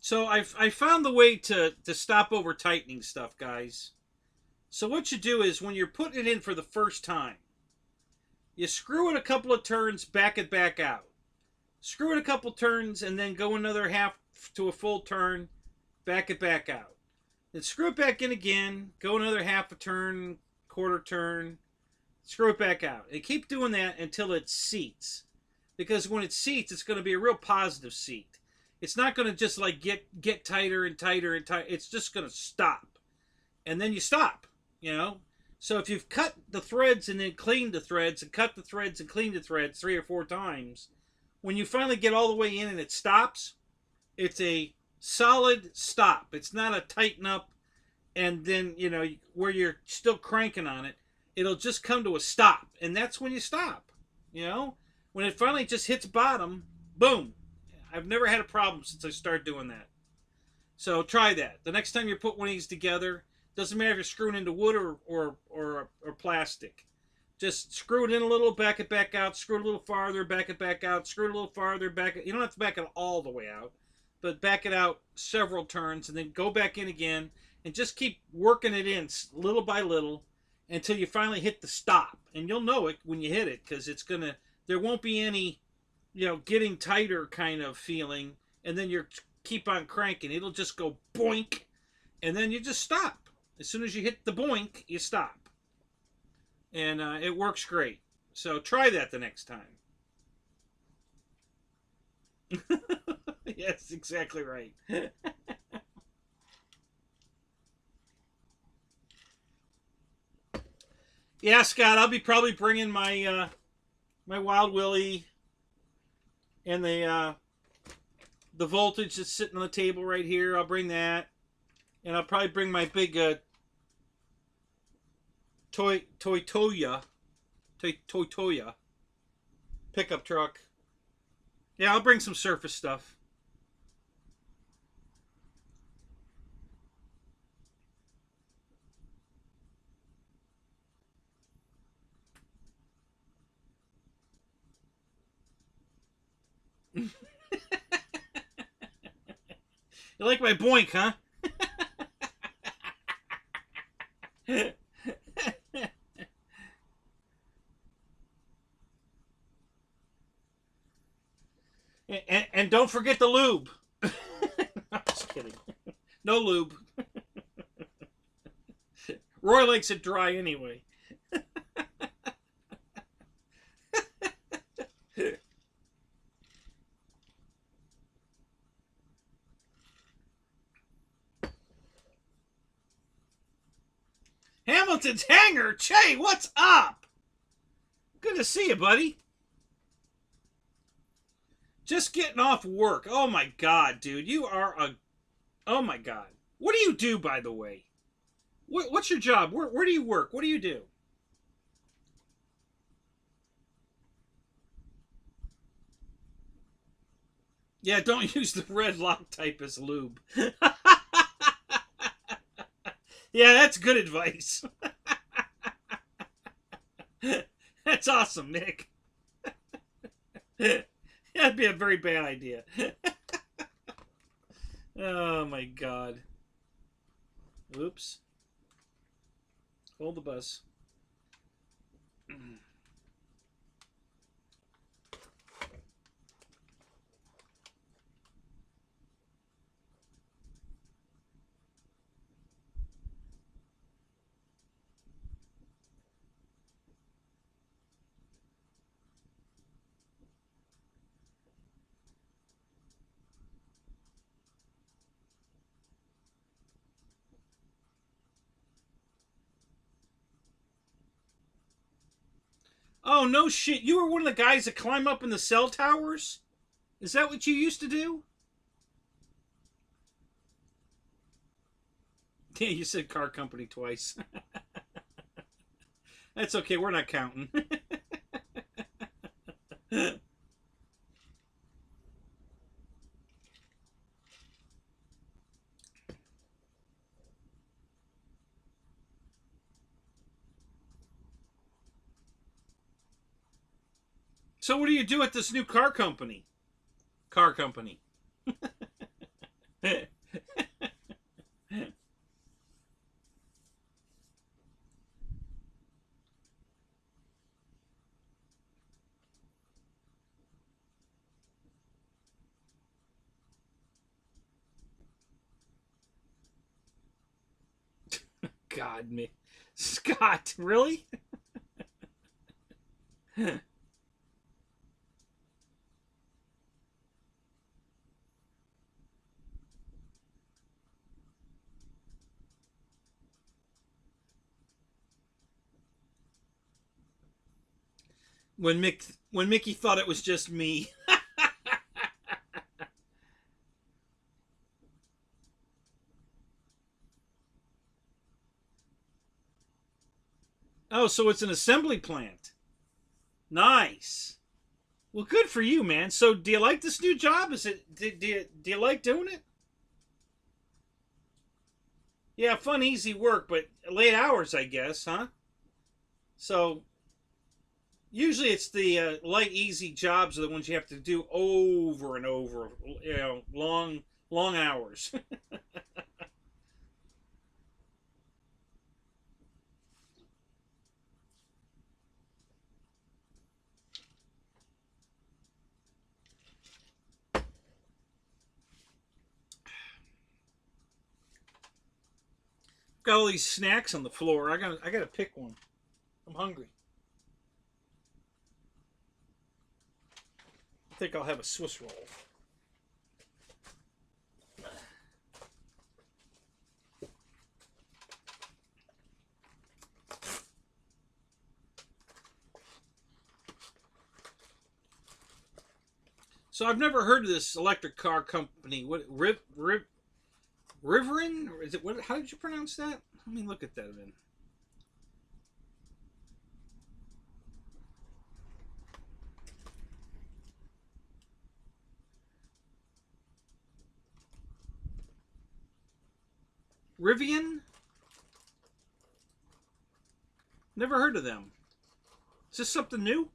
So I found the way to stop over tightening stuff, guys. So what you do is when you're putting it in for the first time, you screw it a couple of turns, back it back out. Screw it a couple turns, and then go another half to a full turn, back it back out. Then screw it back in again, go another half a turn, quarter turn, screw it back out. And keep doing that until it seats. because when it seats, it's going to be a real positive seat. It's not going to just like get tighter and tighter and tighter. It's just going to stop, and then you stop. You know. So if you've cut the threads and then cleaned the threads and cut the threads and cleaned the threads 3 or 4 times, when you finally get all the way in and it stops, it's a solid stop. It's not a tighten up and then, you know, where you're still cranking on it. It'll just come to a stop, and that's when you stop. You know, when it finally just hits bottom, boom. I've never had a problem since I started doing that. So try that. The next time you put one of these together, doesn't matter if you're screwing into wood or plastic. Just screw it in a little, back it back out, screw it a little farther, back it back out, screw it a little farther, back it. You don't have to back it all the way out, but back it out several turns and then go back in again and just keep working it in little by little until you finally hit the stop. And you'll know it when you hit it, because it's gonna, there won't be any, you know, getting tighter kind of feeling, and then you keep on cranking. It'll just go boink, and then you just stop. As soon as you hit the boink, you stop. And it works great. So try that the next time. Yes, exactly right. Yeah, Scott, I'll be probably bringing my my Wild Willie and the voltage that's sitting on the table right here. I'll bring that, and I'll probably bring my big Toyota pickup truck. Yeah, I'll bring some surface stuff. You like my boink, huh? And don't forget the lube. I'm just kidding. No lube. Roy likes it dry anyway. Hamilton's Hangar. Che, what's up? Good to see you, buddy. Just getting off work. Oh my God, dude. You are a... Oh my God. What do you do, by the way? What's your job? Where do you work? What do you do? Yeah, don't use the red Loctite as lube. Yeah, that's good advice. That's awesome, Nick. That'd be a very bad idea. Oh my God. Oops. Hold the bus. Oh, no shit. You were one of the guys that climb up in the cell towers? Is that what you used to do? Yeah, you said car company twice. That's okay. We're not counting. So what do you do at this new car company? Car company. God, me. Scott, really? when Mickey thought it was just me. Oh, so it's an assembly plant. Nice. Well, good for you, man. So, do you like this new job? Is it do you like doing it? Yeah, fun, easy work, but late hours, I guess, huh? So, usually it's the light, easy jobs are the ones you have to do over and over. You know, long hours. Got all these snacks on the floor. I gotta pick one. I'm hungry. I think I'll have a Swiss roll. So I've never heard of this electric car company. What Riverin? Or is it what? How did you pronounce that? Let me look at that then. Rivian? Never heard of them. Is this something new?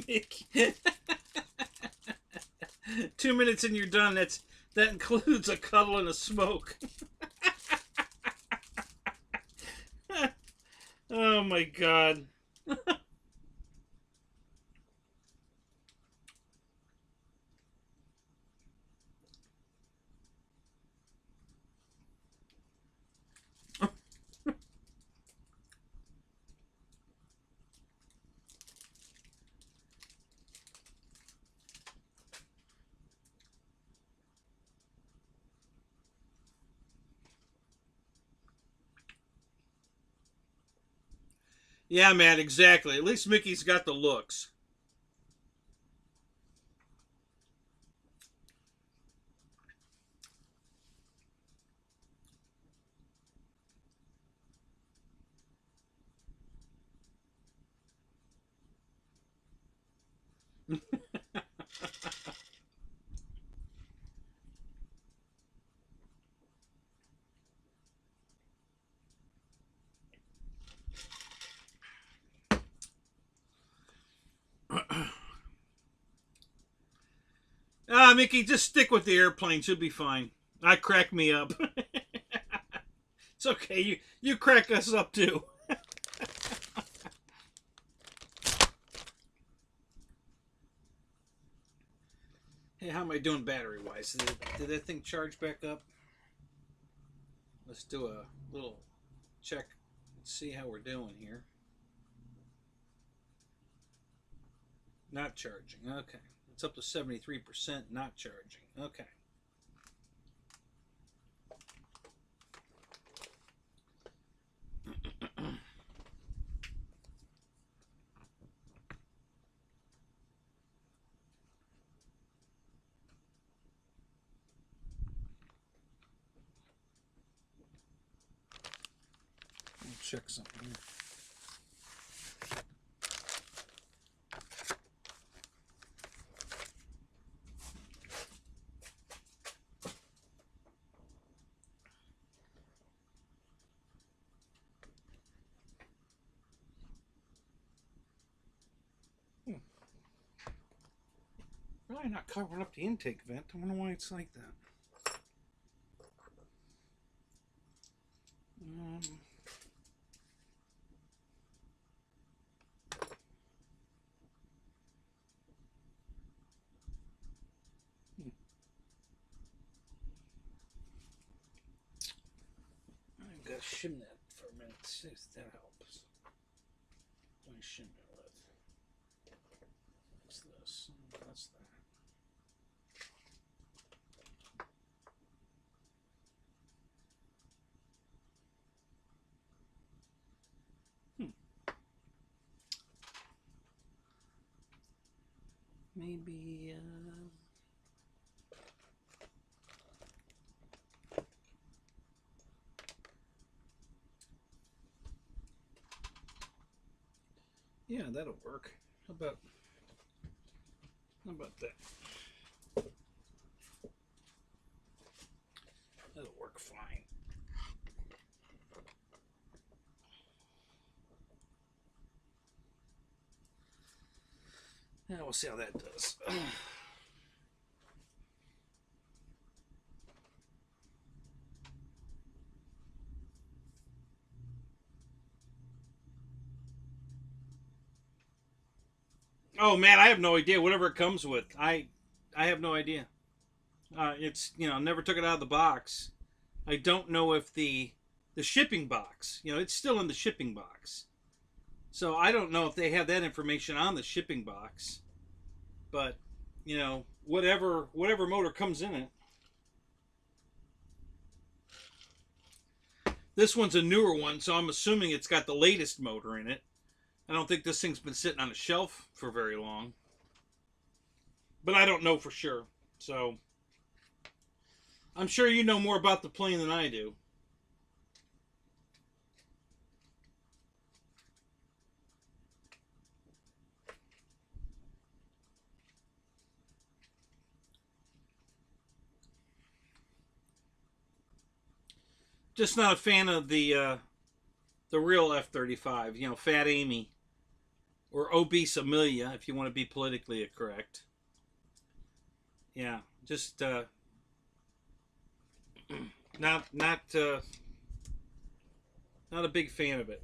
Mickey. 2 minutes and you're done. That includes a cuddle and a smoke. Oh my god. Yeah, man, exactly. At least Mickey's got the looks. Ah, Mickey, just stick with the airplanes. You'll be fine. I crack me up. It's okay. You crack us up too. Hey, how am I doing battery wise? Did that thing charge back up? Let's do a little check. Let's see how we're doing here. Not charging. Okay. It's up to 73%. Not charging. Okay. Check something here. Why not covering up the intake vent? I wonder why it's like that. I've got to shim that for a minute, see if that helps. Let me shim it with. What's this? That's that. Maybe, yeah, that'll work. How about that? That'll work fine. Yeah, we'll see how that does. Oh man, I have no idea. Whatever it comes with, I have no idea. It's, you know, never took it out of the box. I don't know if the shipping box, you know, it's still in the shipping box. So I don't know if they have that information on the shipping box. But, you know, whatever motor comes in it. This one's a newer one, so I'm assuming it's got the latest motor in it. I don't think this thing's been sitting on a shelf for very long. But I don't know for sure. So I'm sure you know more about the plane than I do. Just not a fan of the real F-35. You know, Fat Amy or Obese Amelia, if you want to be politically correct. Yeah, just not a big fan of it.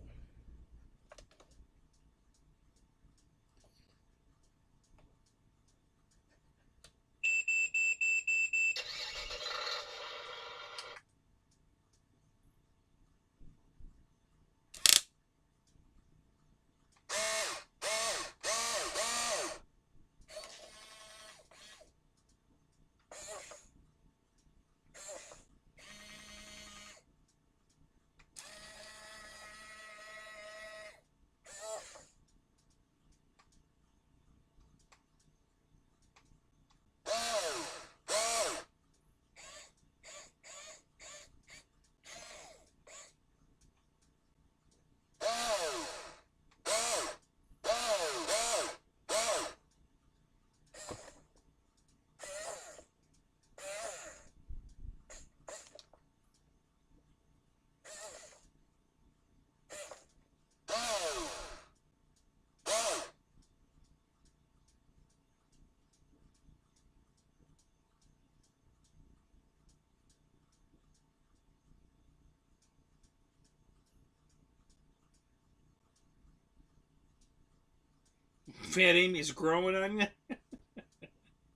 Fat Amy's growing on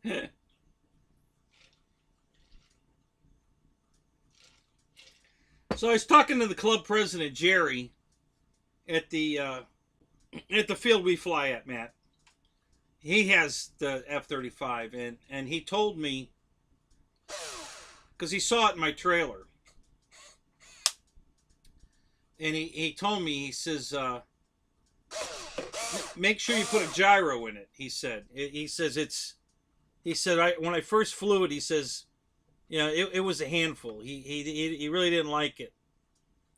you. So I was talking to the club president, Jerry, at the field we fly at, Matt. He has the F-35, and he told me, because he saw it in my trailer, and he told me, he says, make sure you put a gyro in it. He said, when I first flew it, he says, yeah, it was a handful. He really didn't like it.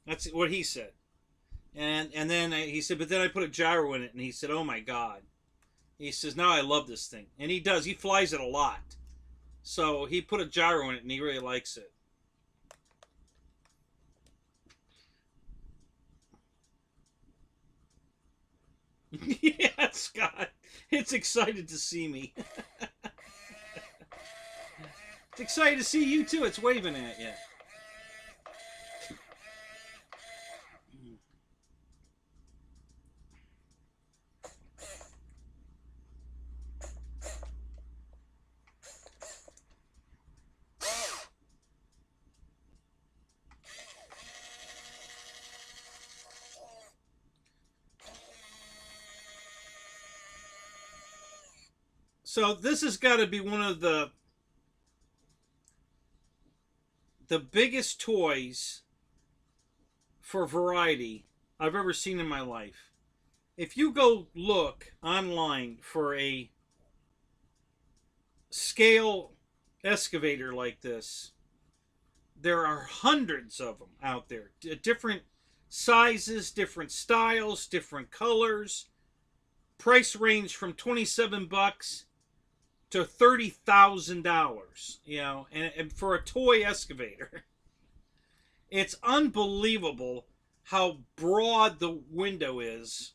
That's what he said. And then he said, but then I put a gyro in it, and he said, oh my God. He says, now I love this thing. And he does. He flies it a lot. So he put a gyro in it, and he really likes it. Yeah, Scott. It's excited to see me. It's excited to see you too. It's waving at you. So this has got to be one of the biggest toys for variety I've ever seen in my life. If you go look online for a scale excavator like this, there are hundreds of them out there. Different sizes, different styles, different colors. Price range from $27 to $30,000, you know, and for a toy excavator. It's unbelievable how broad the window is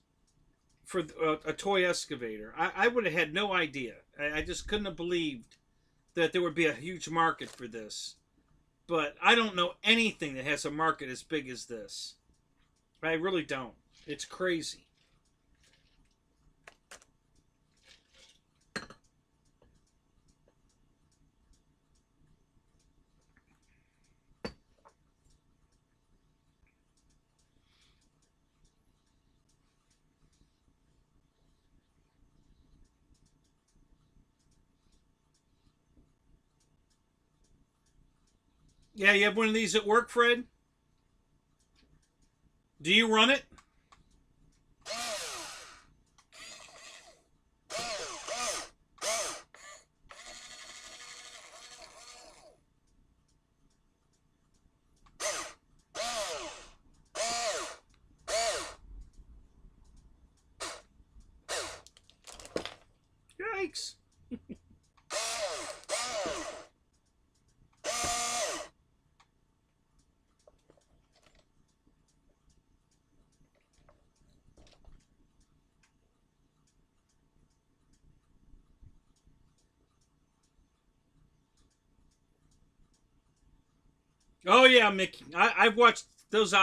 for a toy excavator. I would have had no idea. I just couldn't have believed that there would be a huge market for this. But I don't know anything that has a market as big as this. I really don't. It's crazy. Yeah, you have one of these at work, Fred? Do you run it? Yikes. Oh yeah, Mickey. I've watched those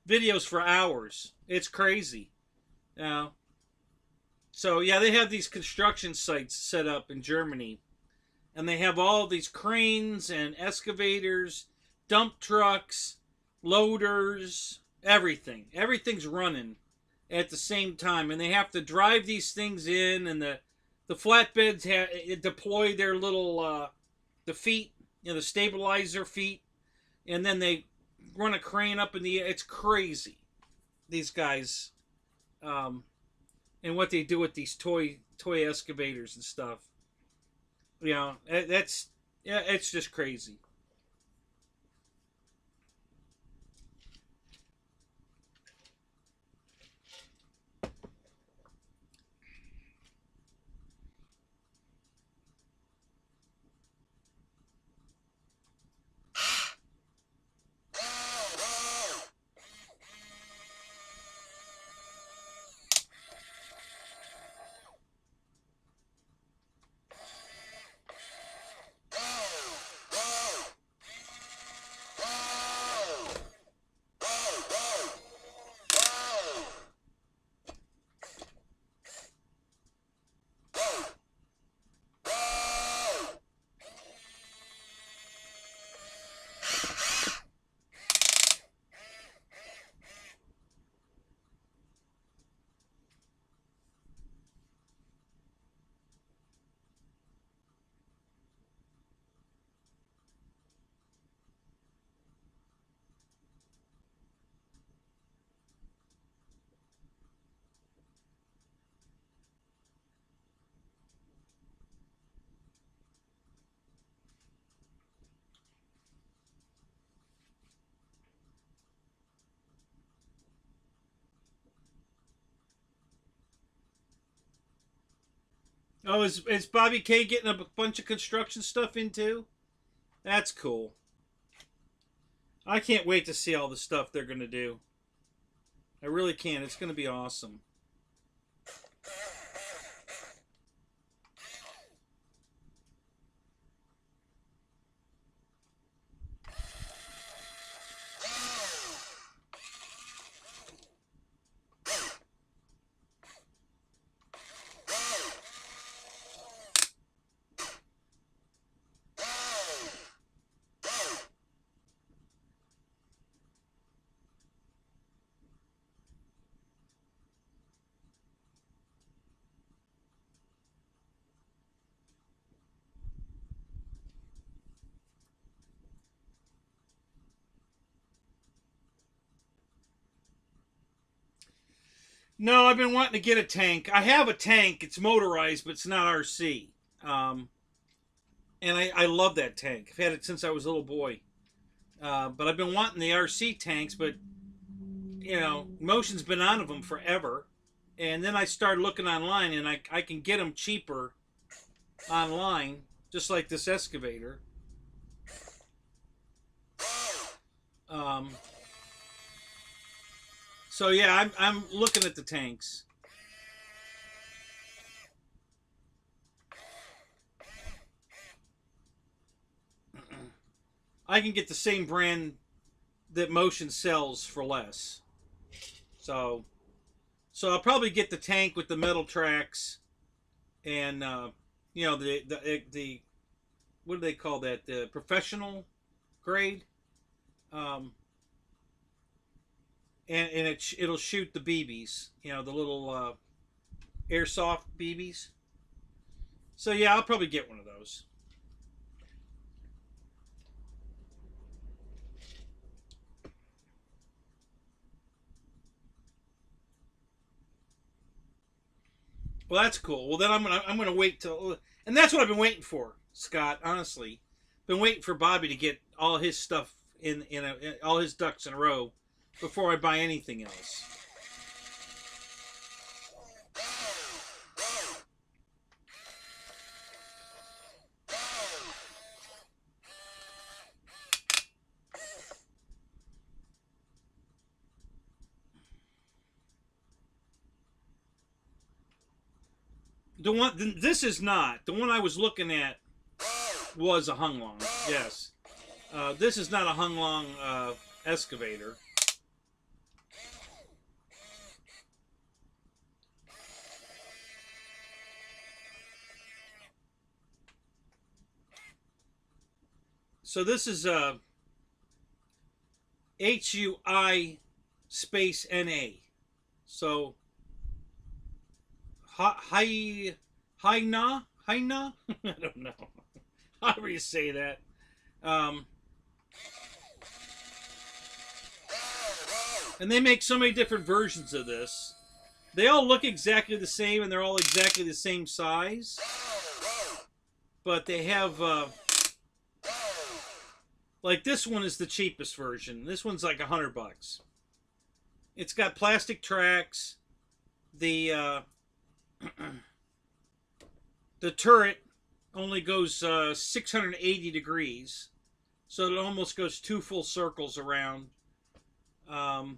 videos for hours. It's crazy. You know? So yeah, they have these construction sites set up in Germany, and they have all these cranes and excavators, dump trucks, loaders, everything. Everything's running at the same time, and they have to drive these things in, and the flatbeds deploy their little the feet, you know, the stabilizer feet, and then they run a crane up in the air. It's crazy. These guys, and what they do with these toy excavators and stuff. You know, that's yeah, it's just crazy. Oh, is Bobby K getting a bunch of construction stuff into? That's cool. I can't wait to see all the stuff they're gonna do. I really can't. It's gonna be awesome. No, I've been wanting to get a tank. I have a tank. It's motorized, but it's not RC. Um, and I love that tank. I've had it since I was a little boy. But I've been wanting the RC tanks, but Motion's been on of them forever. And then I started looking online, and I can get them cheaper online, just like this excavator. Um, so yeah, I'm looking at the tanks. I can get the same brand that Motion sells for less. So I'll probably get the tank with the metal tracks and the what do they call that? The professional grade. Um, and it'll shoot the BBs, the little airsoft BBs. So yeah, I'll probably get one of those. Well, that's cool. Well, then I'm gonna wait till, and that's what I've been waiting for, Scott. Honestly, been waiting for Bobby to get all his stuff in all his ducks in a row before I buy anything else. The one, this is not the one I was looking at. Was a hung long, yes. This is not a hung long excavator. So this is a HUI space NA. So hi na I don't know. However you say that. And they make so many different versions of this. They all look exactly the same, and they're all exactly the same size. But they have, like this one is the cheapest version. This one's like $100. It's got plastic tracks. The the turret only goes 680 degrees, so it almost goes 2 full circles around. And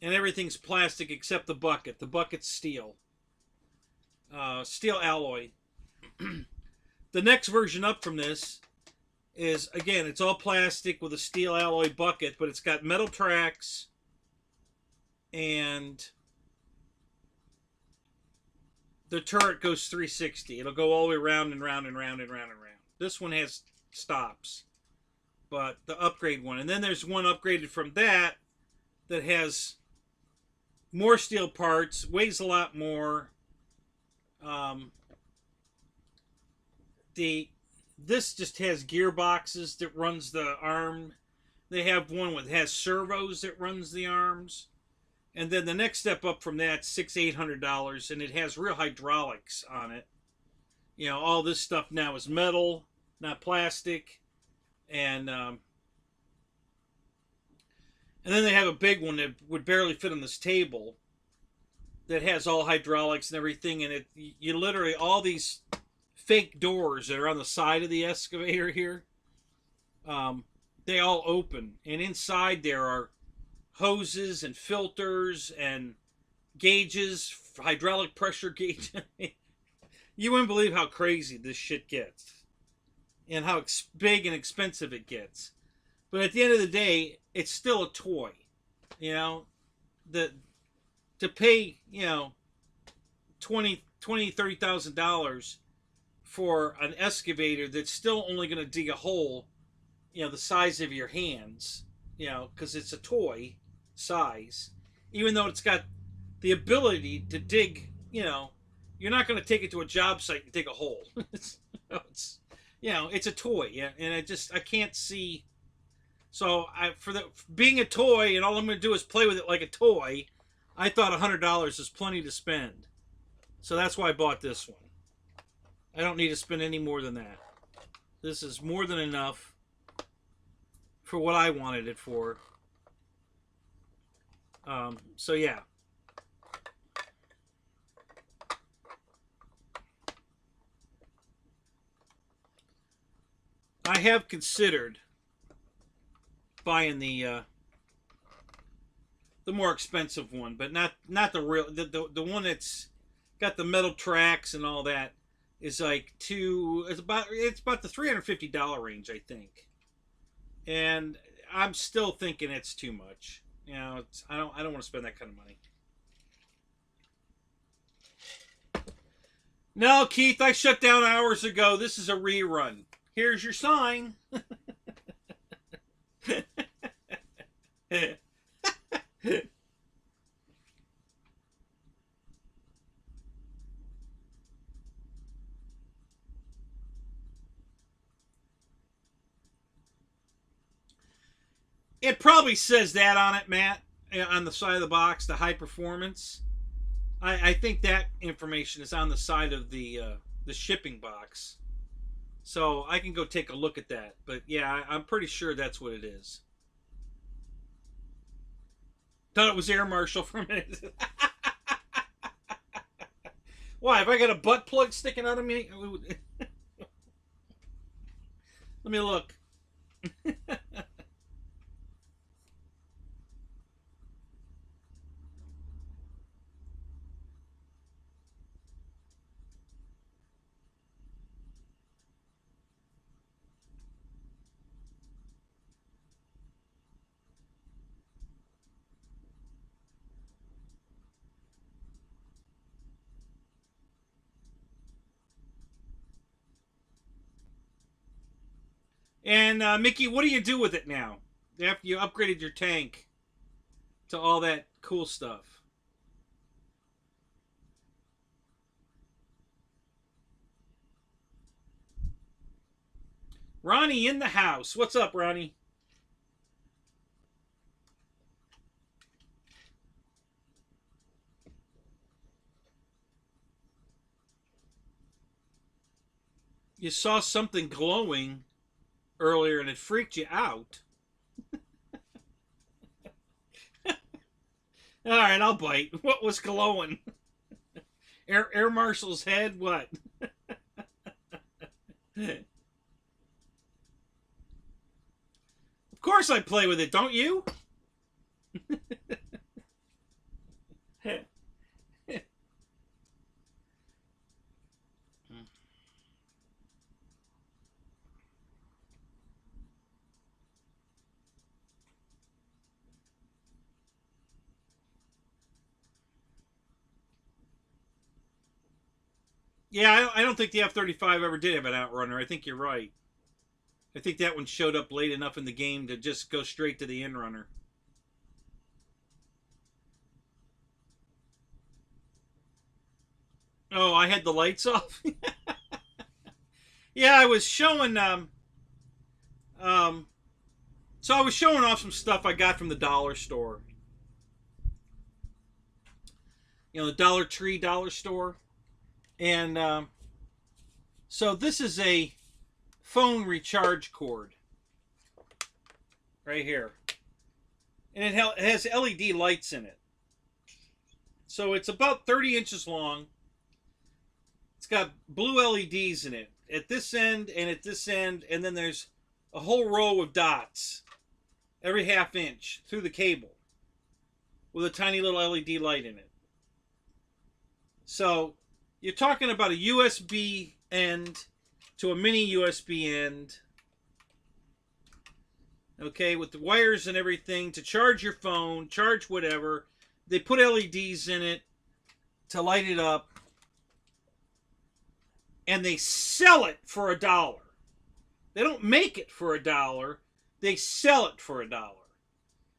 everything's plastic except the bucket. The bucket's steel. Steel alloy. The next version up from this is, again, it's all plastic with a steel alloy bucket, but it's got metal tracks and the turret goes 360. It'll go all the way around and round and round and round and round. This one has stops, but the upgrade one. And then there's one upgraded from that that has more steel parts, weighs a lot more. This just has gearboxes that runs the arm. They have one that has servos that runs the arms. And then the next step up from that, $600-800, and it has real hydraulics on it. All this stuff now is metal, not plastic, and then they have a big one that would barely fit on this table that has all hydraulics and everything, and you literally, all these fake doors that are on the side of the excavator here, they all open, and inside there are hoses and filters and gauges, hydraulic pressure gauge. You wouldn't believe how crazy this shit gets and how big and expensive it gets. But at the end of the day, it's still a toy. To pay, $30,000 for an excavator that's still only going to dig a hole, the size of your hands, because it's a toy size, even though it's got the ability to dig, you're not going to take it to a job site and dig a hole. it's a toy, and I can't see. So for being a toy, and all I'm going to do is play with it like a toy, I thought $100 is plenty to spend. So that's why I bought this one. I don't need to spend any more than that. This is more than enough for what I wanted it for. So yeah. I have considered buying the more expensive one, but not the real the one that's got the metal tracks and all that is like it's about the $350 range, I think. And I'm still thinking it's too much. You know, I don't want to spend that kind of money. No, Keith, I shut down hours ago. This is a rerun. Here's your sign. It probably says that on it, Matt, on the side of the box, the high performance. I think that information is on the side of the shipping box. So I can go take a look at that. But yeah, I'm pretty sure that's what it is. Thought it was Air Marshal for a minute. Why? Have I got a butt plug sticking out of me? Let me look. And Mickey, what do you do with it now? After you upgraded your tank to all that cool stuff. Ronnie in the house. What's up, Ronnie? You saw something glowing earlier and it freaked you out. All right, I'll bite. What was glowing? Air Marshal's head? What? Of course I play with it, don't you? Yeah, I don't think the F-35 ever did have an outrunner. I think you're right. I think that one showed up late enough in the game to just go straight to the inrunner. Oh, I had the lights off? Yeah, I was showing... so I was showing off some stuff I got from the dollar store. You know, the Dollar Tree dollar store. And so this is a phone recharge cord right here, and it has LED lights in it. So it's about 30 inches long. It's got blue LEDs in it at this end and at this end, and then there's a whole row of dots every half inch through the cable with a tiny little LED light in it. So you're talking about a USB end to a mini USB end. Okay, with the wires and everything to charge your phone, charge whatever. They put LEDs in it to light it up. And they sell it for $1. They don't make it for $1. They sell it for $1.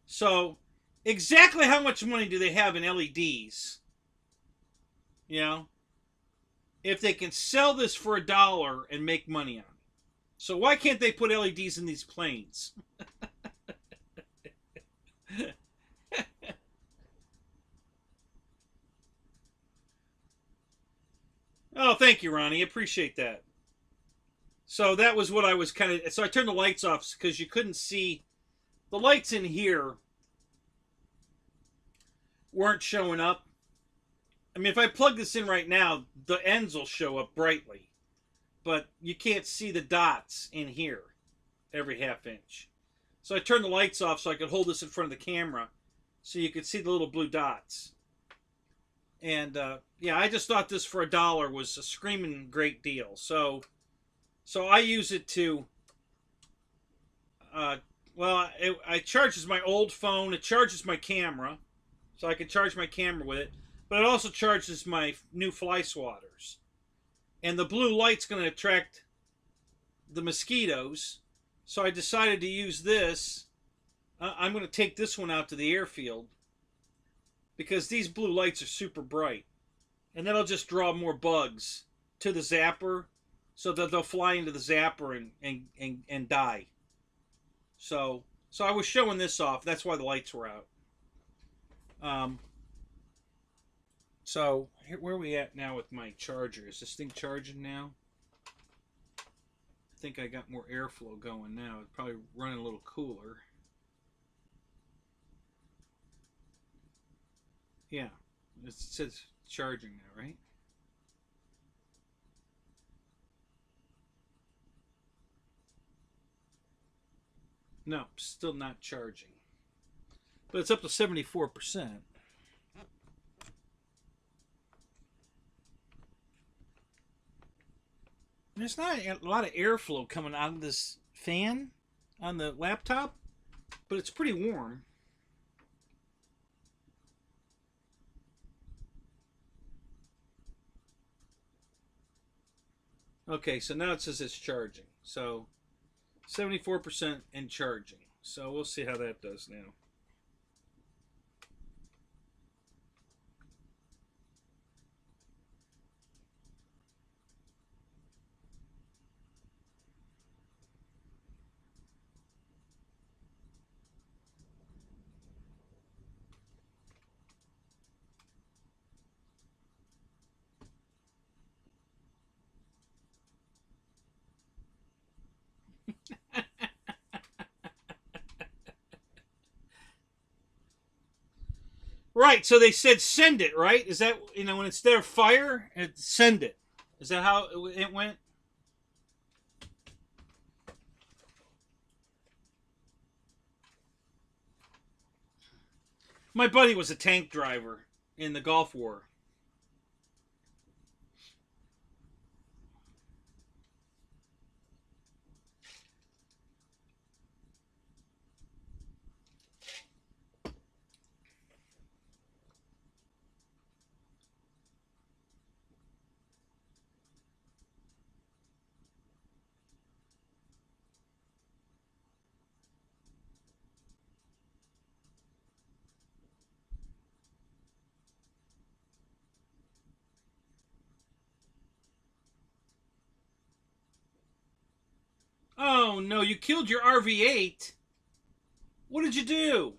So exactly how much money do they have in LEDs? You know? If they can sell this for $1 and make money on it. So why can't they put LEDs in these planes? thank you, Ronnie. Appreciate that. So that was what I was kind of. So I turned the lights off because you couldn't see the lights in here weren't showing up. I mean, if I plug this in right now, the ends will show up brightly, but you can't see the dots in here every half inch. So I turned the lights off so I could hold this in front of the camera so you could see the little blue dots. And yeah, I just thought this for $1 was a screaming great deal. So I use it to, well, it charges my old phone. It charges my camera, so I can charge my camera with it. But it also charges my new fly swatters. And the blue light's going to attract the mosquitoes. So I decided to use this. I'm going to take this one out to the airfield because these blue lights are super bright. And that'll just draw more bugs to the zapper so that they'll fly into the zapper and die. So I was showing this off. That's why the lights were out. So where are we at now with my charger? Is this thing charging now? I think I got more airflow going now. It's probably running a little cooler. Yeah, it says charging now, right? No, still not charging. But it's up to 74%. There's not a lot of airflow coming out of this fan on the laptop, but it's pretty warm. Okay, so now it says it's charging. So 74% and charging. So we'll see how that does now. Right, so they said send it, right? Is that, when it's there fire, send it. Is that how it went? My buddy was a tank driver in the Gulf War. Oh no, you killed your RV-8. What did you do?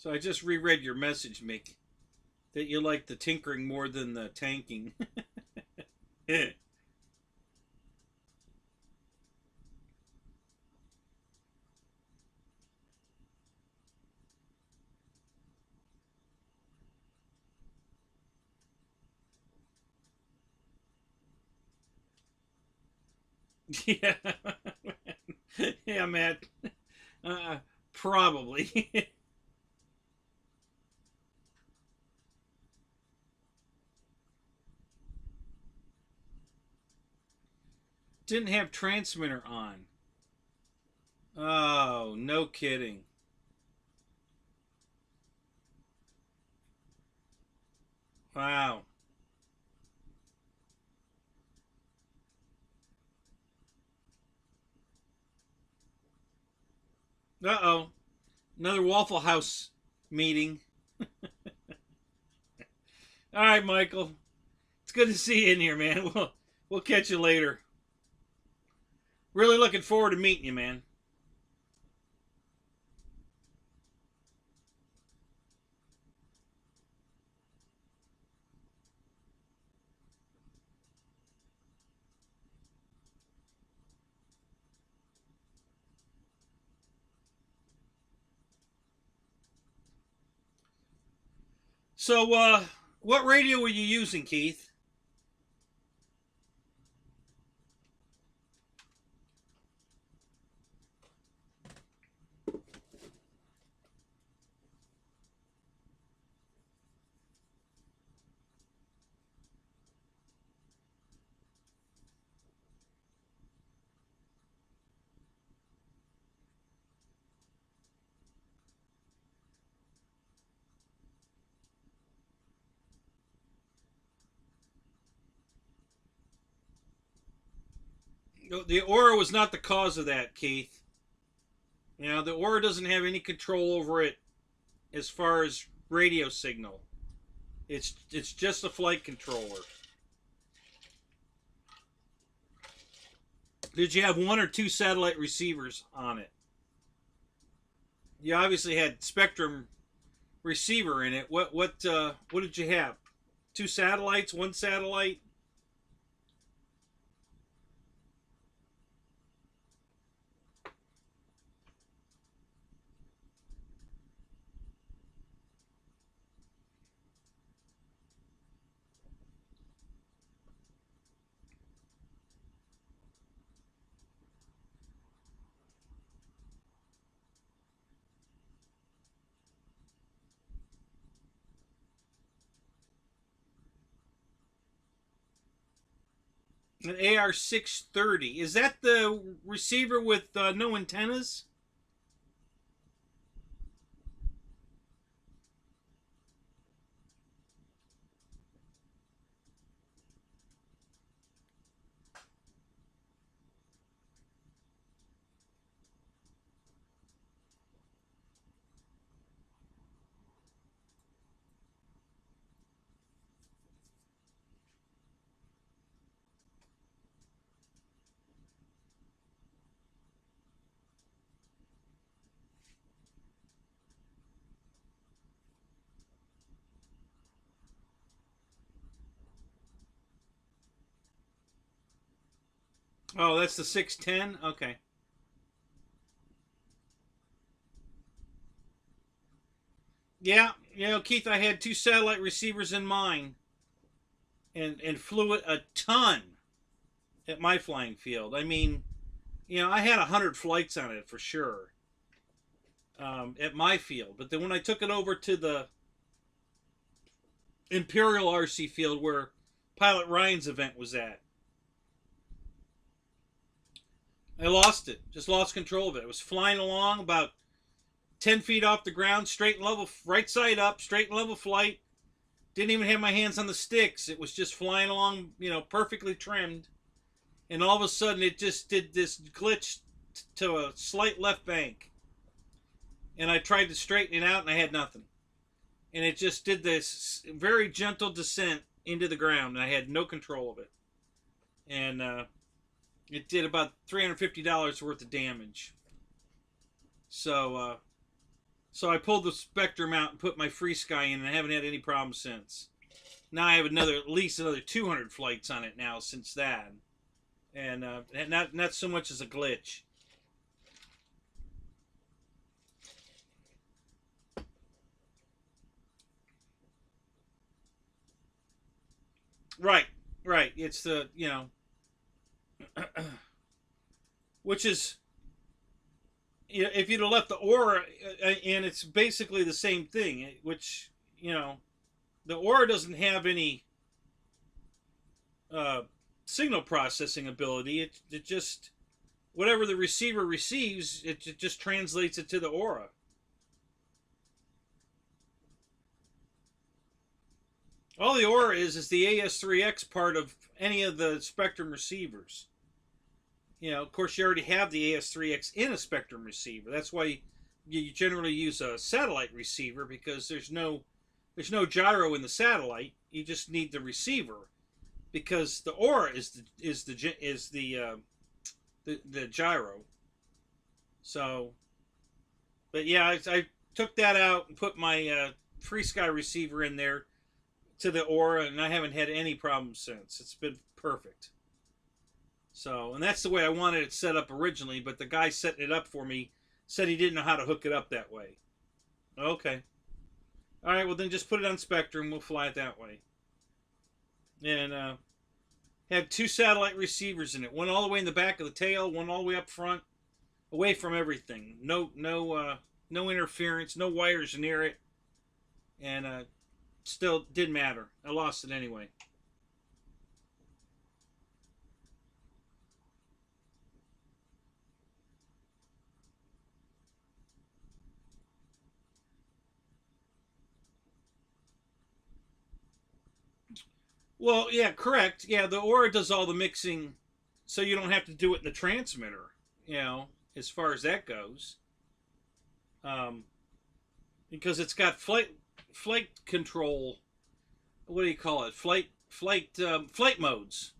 So I just reread your message, Mick, that you like the tinkering more than the tanking. Yeah. Yeah, Matt. Uh, Probably. Didn't have transmitter on. Oh, no kidding. Wow. Uh-oh. Another Waffle House meeting. All right, Michael. It's good to see you in here, man. We'll catch you later. Really looking forward to meeting you, man. So, what radio were you using, Keith? The Aura was not the cause of that, Keith. You know, the Aura doesn't have any control over it as far as radio signal. It's just a flight controller. Did you have one or two satellite receivers on it? You obviously had Spectrum receiver in it. What did you have? Two satellites, one satellite? An AR-630. Is that the receiver with no antennas? Oh, that's the 610? Okay. Yeah, you know, Keith, I had two satellite receivers in mine and flew it a ton at my flying field. I mean, you know, I had 100 flights on it for sure at my field. But then when I took it over to the Imperial RC field where Pilot Ryan's event was at, I lost it. Just lost control of it. It was flying along about 10 feet off the ground, straight and level, right side up, straight and level flight. Didn't even have my hands on the sticks. It was just flying along, you know, perfectly trimmed. And all of a sudden, it just did this glitch to a slight left bank. And I tried to straighten it out, and I had nothing. And it just did this very gentle descent into the ground, and I had no control of it. And it did about $350 worth of damage. So So I pulled the Spectrum out and put my FrSky in, and I haven't had any problems since. Now I have at least another 200 flights on it now since that, and not so much as a glitch. Right, right. It's the which is if you'd have left the Aura, and it's basically the same thing. Which the Aura doesn't have any uh, signal processing ability. It just whatever the receiver receives, it just translates it to the Aura. All the Aura is the AS3X part of any of the Spectrum receivers. Of course, you already have the AS3X in a Spectrum receiver. That's why you generally use a satellite receiver, because there's no gyro in the satellite. You just need the receiver, because the Aura is the gyro. So, but yeah, I took that out and put my FrSky receiver in there to the Aura, and I haven't had any problems since. It's been perfect. So, and that's the way I wanted it set up originally, but the guy setting it up for me said he didn't know how to hook it up that way. Okay. All right, well then just put it on Spectrum. We'll fly it that way. And had 2 satellite receivers in it. One all the way in the back of the tail, one all the way up front, away from everything. No interference, no wires near it, and still didn't matter. I lost it anyway. Well, yeah, correct. Yeah, the Aura does all the mixing, so you don't have to do it in the transmitter. As far as that goes, um, because it's got flight control. What do you call it? Flight modes.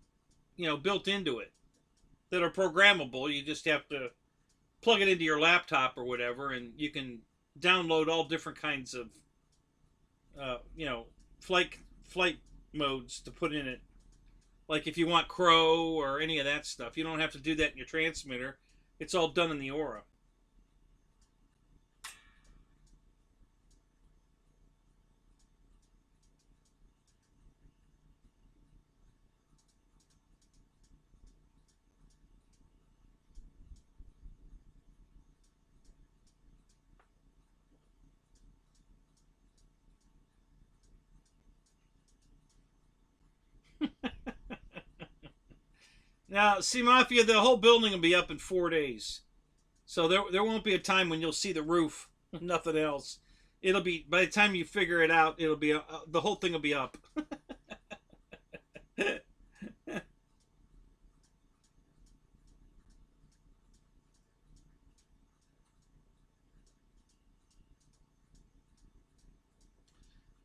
Built into it that are programmable. You just have to plug it into your laptop or whatever, and you can download all different kinds of flight modes to put in it. Like if you want Crow or any of that stuff, you don't have to do that in your transmitter. It's all done in the Aura. Now, see, Mafia, the whole building will be up in 4 days. So there won't be a time when you'll see the roof. Nothing else. It'll be, by the time you figure it out, it'll be, the whole thing will be up.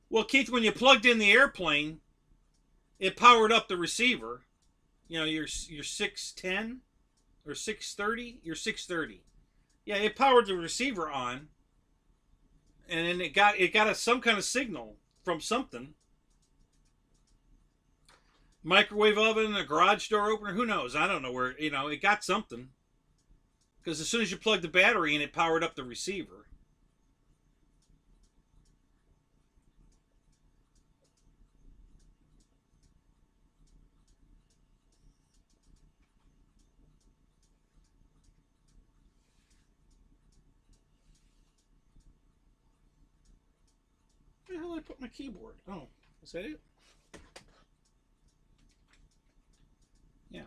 Well, Keith, when you plugged in the airplane, it powered up the receiver. Your 610 or 630. Your 630. Yeah, it powered the receiver on, and then it got some kind of signal from something. Microwave oven, a garage door opener, who knows? I don't know where. It got something, because as soon as you plugged the battery in, it powered up the receiver. Where the hell did I put my keyboard? Oh, is that it? Yeah.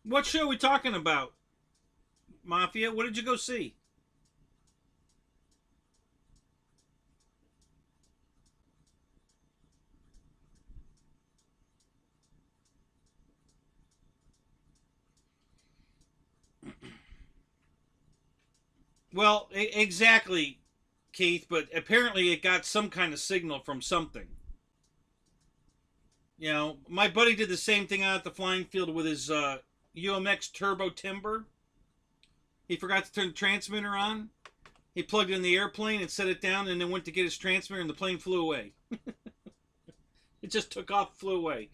What show are we talking about, Mafia? What did you go see? Well, exactly, Keith. But apparently, it got some kind of signal from something. You know, my buddy did the same thing out at the flying field with his UMX Turbo Timber. He forgot to turn the transmitter on. He plugged it in the airplane and set it down, and then went to get his transmitter, and the plane flew away. It just took off, flew away.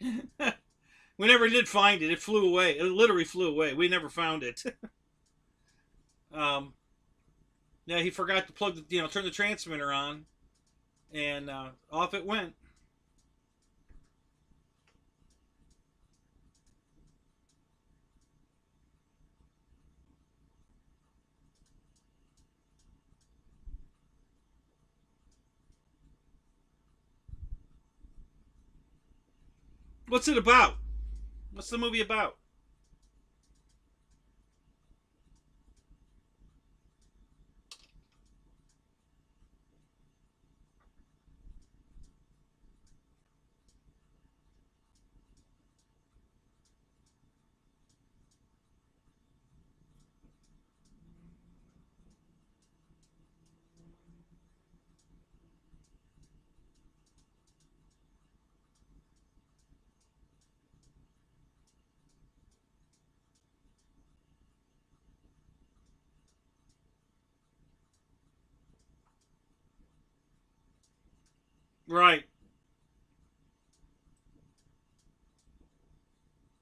We never did find it. It flew away. It literally flew away. We never found it. um, yeah, he forgot to plug the, turn the transmitter on, and off it went. What's it about? What's the movie about? Right.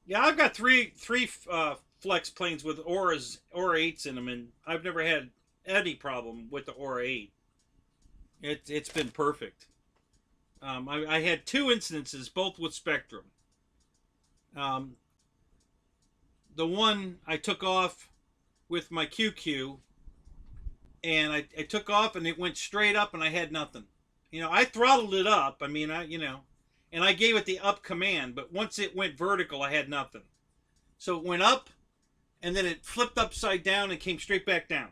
Yeah, I've got three flex planes with Aura 8s in them, and I've never had any problem with the Aura 8. It's been perfect. I had two incidences, both with Spectrum. Um, the one I took off with my QQ, and I took off, and it went straight up, and I had nothing. I throttled it up. I mean, and I gave it the up command, but once it went vertical, I had nothing. So it went up, and then it flipped upside down and came straight back down.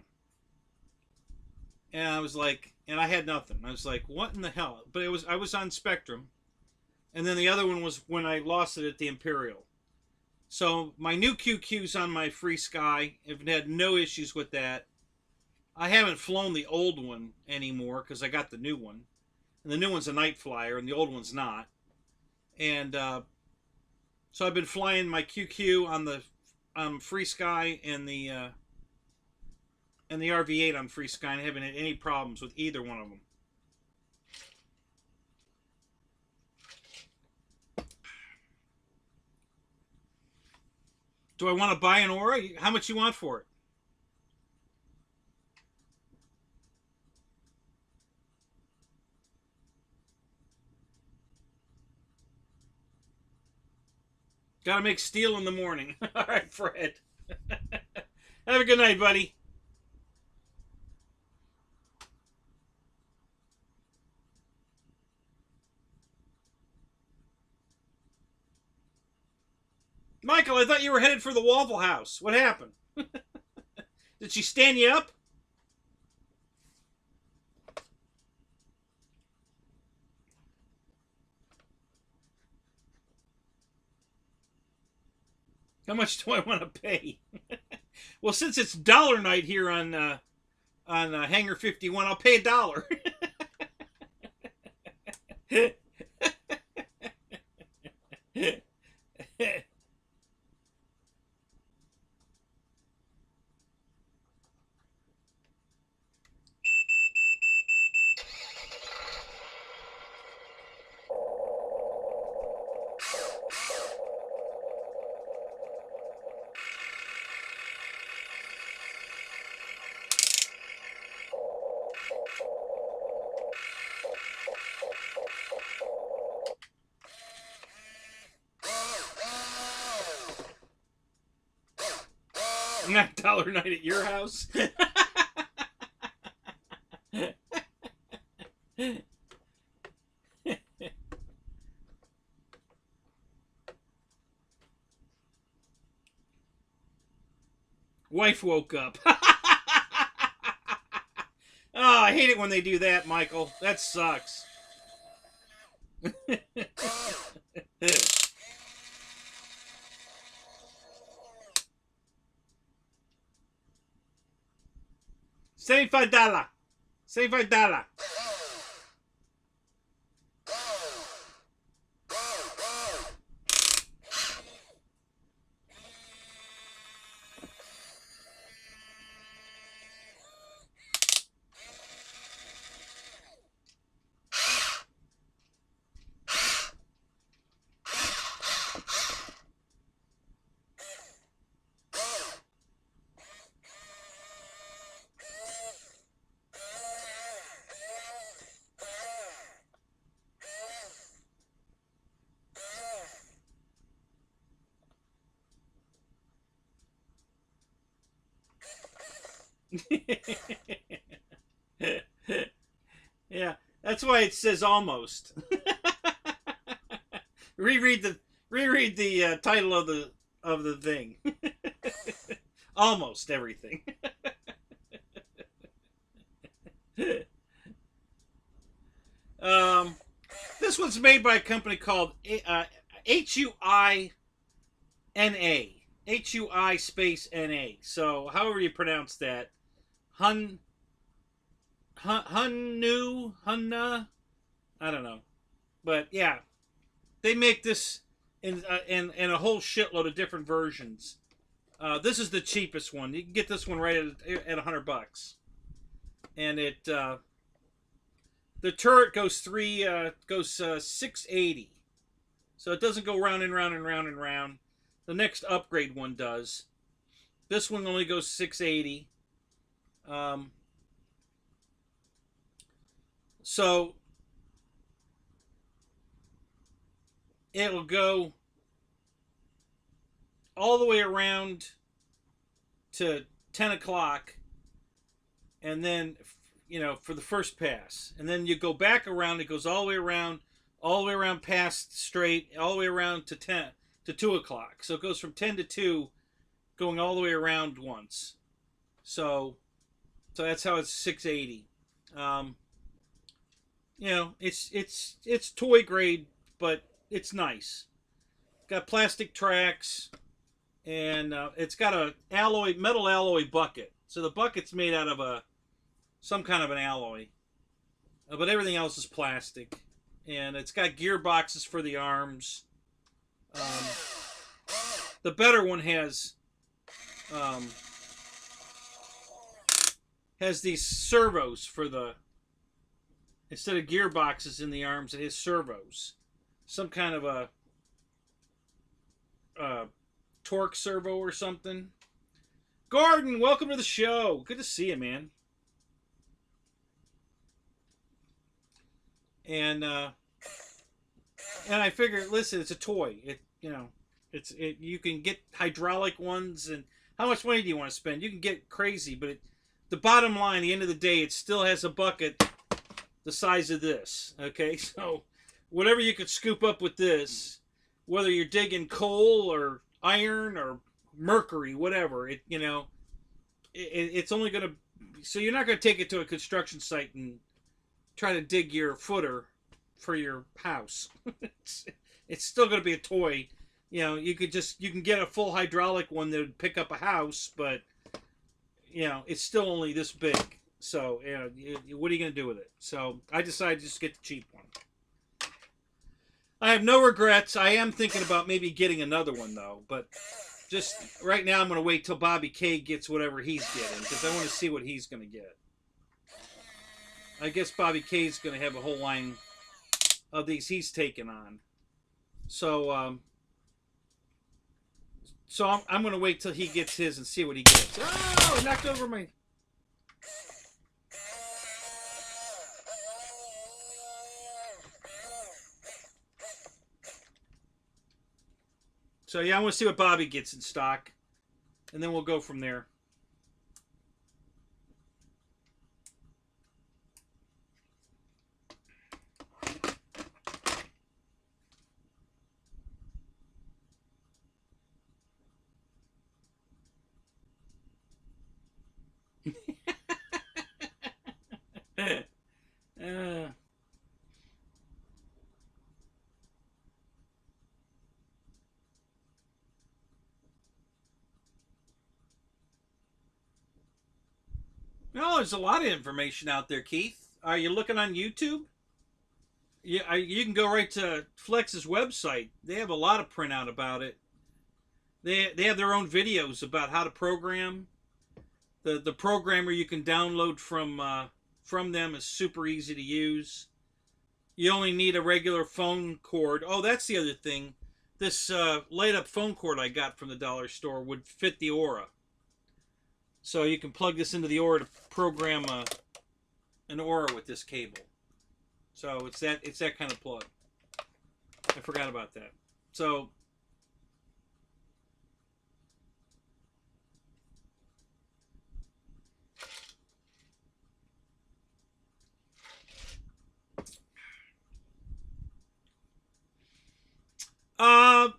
And I was like, and I had nothing. I was like, what in the hell? But I was on Spectrum, and then the other one was when I lost it at the Imperial. So my new QQ's on my Free Sky. I've had no issues with that. I haven't flown the old one anymore because I got the new one, and the new one's a night flyer, and the old one's not. And so I've been flying my QQ on the Free Sky and the RV8 on Free Sky, and I haven't had any problems with either one of them. Do I want to buy an Aura? How much you want for it? Got to make steel in the morning. All right, Fred. Have a good night, buddy. Michael, I thought you were headed for the Waffle House. What happened? Did she stand you up? How much do I want to pay? Well, since it's dollar night here on Hangar 51, I'll pay $1. Not dollar night at your house. Wife woke up. Oh, I hate it when they do that, Michael. That sucks. $75. $75. Yeah, that's why it says almost. reread the title of the thing. Almost everything. This one's made by a company called HUINA. HUI space NA. So however you pronounce that. Hunna. I don't know. But yeah. They make this in a whole shitload of different versions. This is the cheapest one. You can get this one right at $100. And it the turret goes 680. So it doesn't go round and round and round and round. The next upgrade one does. This one only goes 680. So it'll go all the way around to 10 o'clock, and then, you know, for the first pass, and then you go back around. It goes all the way around past straight, all the way around to 2 o'clock. So it goes from 10 to 2, going all the way around once. So that's how it's 680. You know, it's toy grade, but it's nice. Got plastic tracks, and it's got a metal alloy bucket. So the bucket's made out of some kind of an alloy, but everything else is plastic. And it's got gearboxes for the arms. The better one has these servos for the, instead of gearboxes in the arms, it has servos. Some kind of a torque servo or something. Gordon, welcome to the show. Good to see you, man. And I figured, listen, it's a toy. You can get hydraulic ones, and how much money do you want to spend? You can get crazy, but the bottom line, at the end of the day, it still has a bucket the size of this. Okay, so whatever you could scoop up with this, whether you're digging coal or iron or mercury, whatever, it's only going to, so you're not going to take it to a construction site and try to dig your footer for your house. It's still going to be a toy. You can get a full hydraulic one that would pick up a house, but it's still only this big. So what are you going to do with it? So I decided to just get the cheap one. I have no regrets. I am thinking about maybe getting another one though, but just right now I'm going to wait till Bobby K gets whatever he's getting, because I want to see what he's going to get. I guess Bobby K is going to have a whole line of these he's taken on. So I'm going to wait till he gets his and see what he gets. Oh, I knocked over my... So yeah, I want to see what Bobby gets in stock, and then we'll go from there. No, there's a lot of information out there, Keith. Are you looking on YouTube? Yeah, you can go right to Flex's website. They have a lot of printout about it. They have their own videos about how to program. The programmer you can download from them is super easy to use. You only need a regular phone cord. Oh, that's the other thing. This light up phone cord I got from the dollar store would fit the Aura. So you can plug this into the Aura to program an Aura with this cable. So it's that kind of plug. I forgot about that. So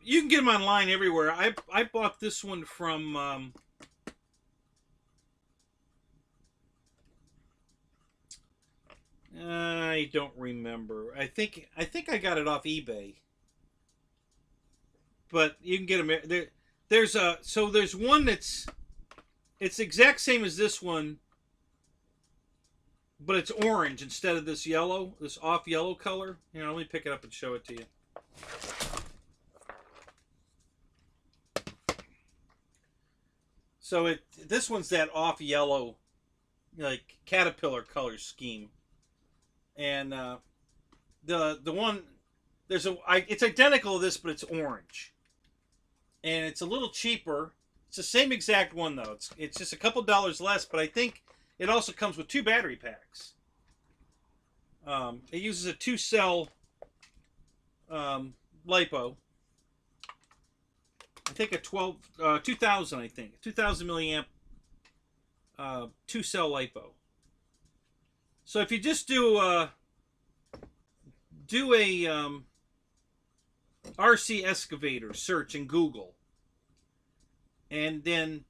you can get them online everywhere. I bought this one from I don't remember. I think I got it off eBay. But you can get them there. There's one it's the exact same as this one, but it's orange instead of this yellow, this off yellow color. Here, let me pick it up and show it to you. So this one's that off yellow, like caterpillar color scheme, and the one it's identical to this, but it's orange, and it's a little cheaper. It's the same exact one though. It's just a couple dollars less, but I think it also comes with 2 battery packs. It uses a 2-cell LiPo. I think a 2000, I think 2000 milliamp 2-cell LiPo. So if you just do a RC excavator search in Google, and then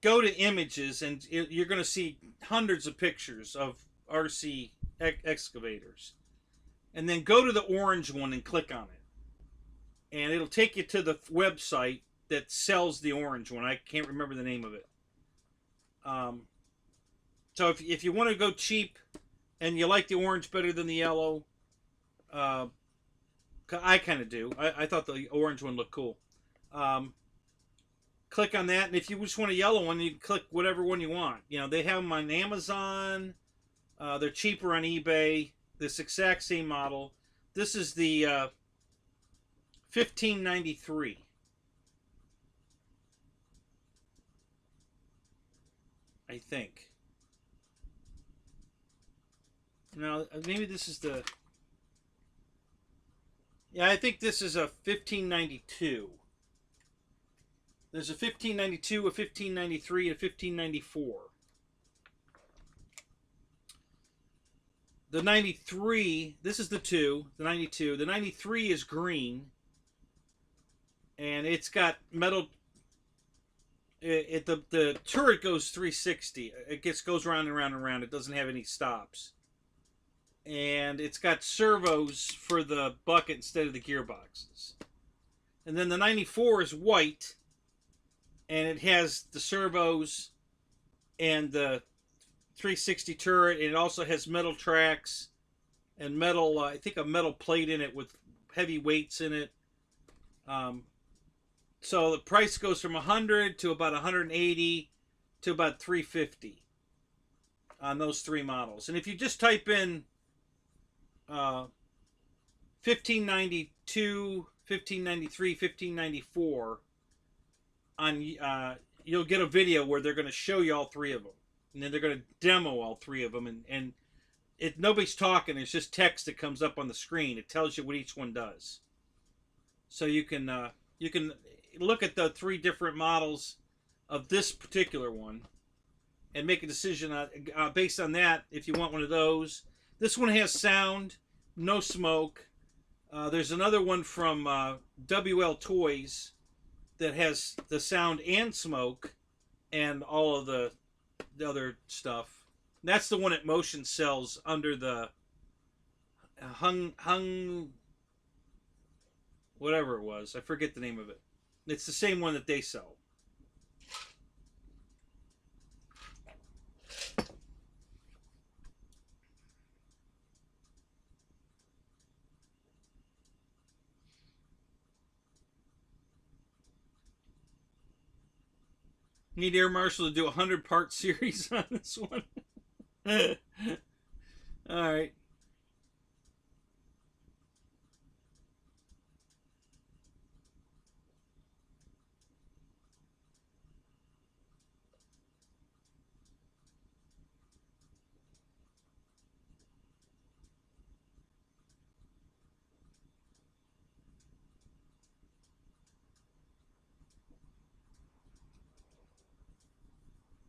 go to images, and you're going to see hundreds of pictures of RC excavators, and then go to the orange one and click on it, and it'll take you to the website that sells the orange one. I can't remember the name of it. So if you want to go cheap and you like the orange better than the yellow, I kind of do. I thought the orange one looked cool. Click on that, and if you just want a yellow one, you can click whatever one you want. You know, they have them on Amazon. They're cheaper on eBay. This exact same model. This is the 1593. I think. No, maybe this is the... Yeah, I think this is a 1592. There's a 1592, a 1593, and a 1594. The 93, this is the 2, the 92. The 93 is green, and it's got metal... the turret goes 360. It goes round and round and round. It doesn't have any stops. And it's got servos for the bucket instead of the gearboxes. And then the 94 is white, and it has the servos and the 360 turret, and it also has metal tracks and metal, I think a metal plate in it with heavy weights in it. So the price goes from 100 to about 180 to about 350 on those 3 models. And if you just type in 1592, 1593, 1594 on you'll get a video where they're going to show you all 3 of them, and then they're going to demo all 3 of them, and nobody's talking. It's just text that comes up on the screen. It tells you what each one does, so you can look at the 3 different models of this particular one and make a decision based on that if you want one of those. This one has sound, no smoke. There's another one from WL Toys that has the sound and smoke and all of the other stuff. That's the one that Motion sells under the hung whatever it was. I forget the name of it. It's the same one that they sell. Need Air Marshal to do a 100-part series on this one. All right.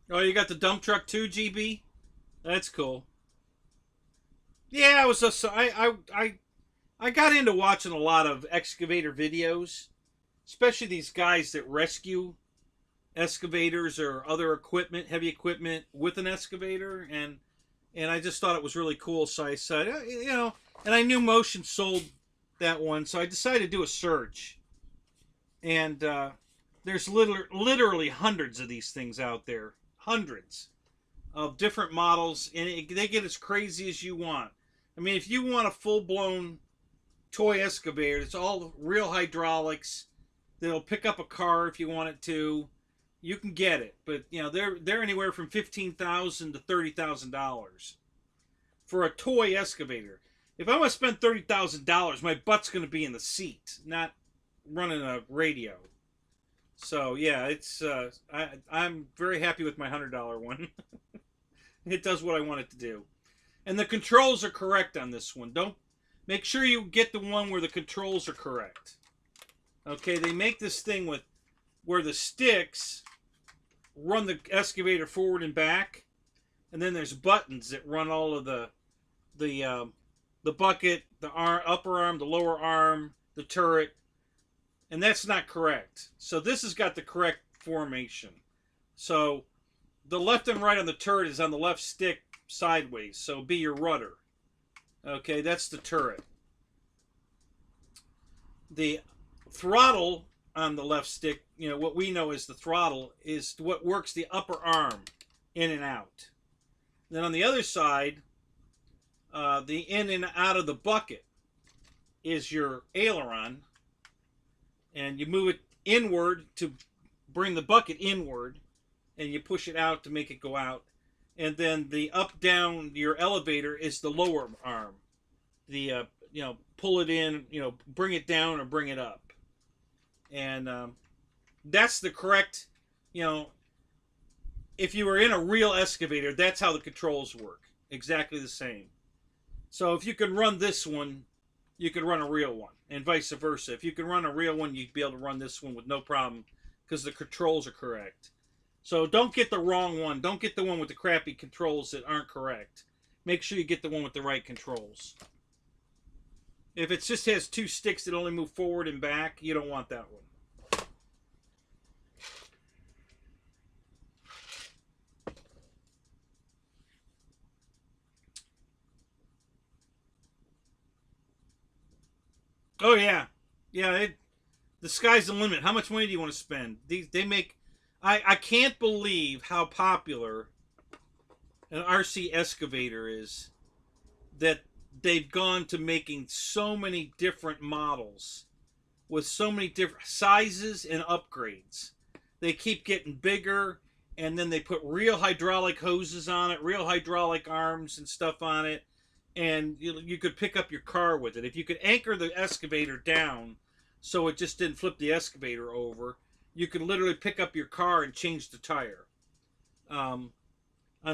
Oh, you got the dump truck too, GB? That's cool. Yeah, I was just I got into watching a lot of excavator videos, especially these guys that rescue excavators or other equipment, heavy equipment with an excavator, and I just thought it was really cool. So I said, you know, and I knew Motion sold that one, so I decided to do a search. And there's literally hundreds of these things out there, hundreds of different models, and they get as crazy as you want. I mean, if you want a full-blown toy excavator, it's all real hydraulics that'll pick up a car if you want it to. You can get it, but you know they're anywhere from $15,000 to $30,000 for a toy excavator. If I'm gonna spend $30,000, my butt's gonna be in the seat, not running a radio. So yeah, it's I'm very happy with my $100 one. It does what I want it to do, and the controls are correct on this one. Don't make sure you get the one where the controls are correct. Okay, they make this thing with where the sticks run the excavator forward and back, and then there's buttons that run all of the bucket, the upper arm, the lower arm, the turret, and that's not correct. So this has got the correct formation. So the left and right on the turret is on the left stick sideways, so be your rudder. Okay, that's the turret. The throttle on the left stick, you know, what we know as the throttle, is what works the upper arm in and out. Then on the other side, the in and out of the bucket is your aileron, and you move it inward to bring the bucket inward, and you push it out to make it go out. And then the up down your elevator is the lower arm. The you know, pull it in, you know, bring it down or bring it up. And that's the correct, you know, if you were in a real excavator, that's how the controls work. Exactly the same. So if you can run this one, you can run a real one, and vice versa. If you can run a real one, you'd be able to run this one with no problem because the controls are correct. So don't get the wrong one. Don't get the one with the crappy controls that aren't correct. Make sure you get the one with the right controls. If it just has two sticks that only move forward and back, you don't want that one. Oh yeah, yeah. The sky's the limit. How much money do you want to spend? They make. I can't believe how popular an RC excavator is. That they've gone to making so many different models with so many different sizes and upgrades. They keep getting bigger, and then they put real hydraulic hoses on it, real hydraulic arms and stuff on it, and you could pick up your car with it. If you could anchor the excavator down so it just didn't flip the excavator over, you could literally pick up your car and change the tire on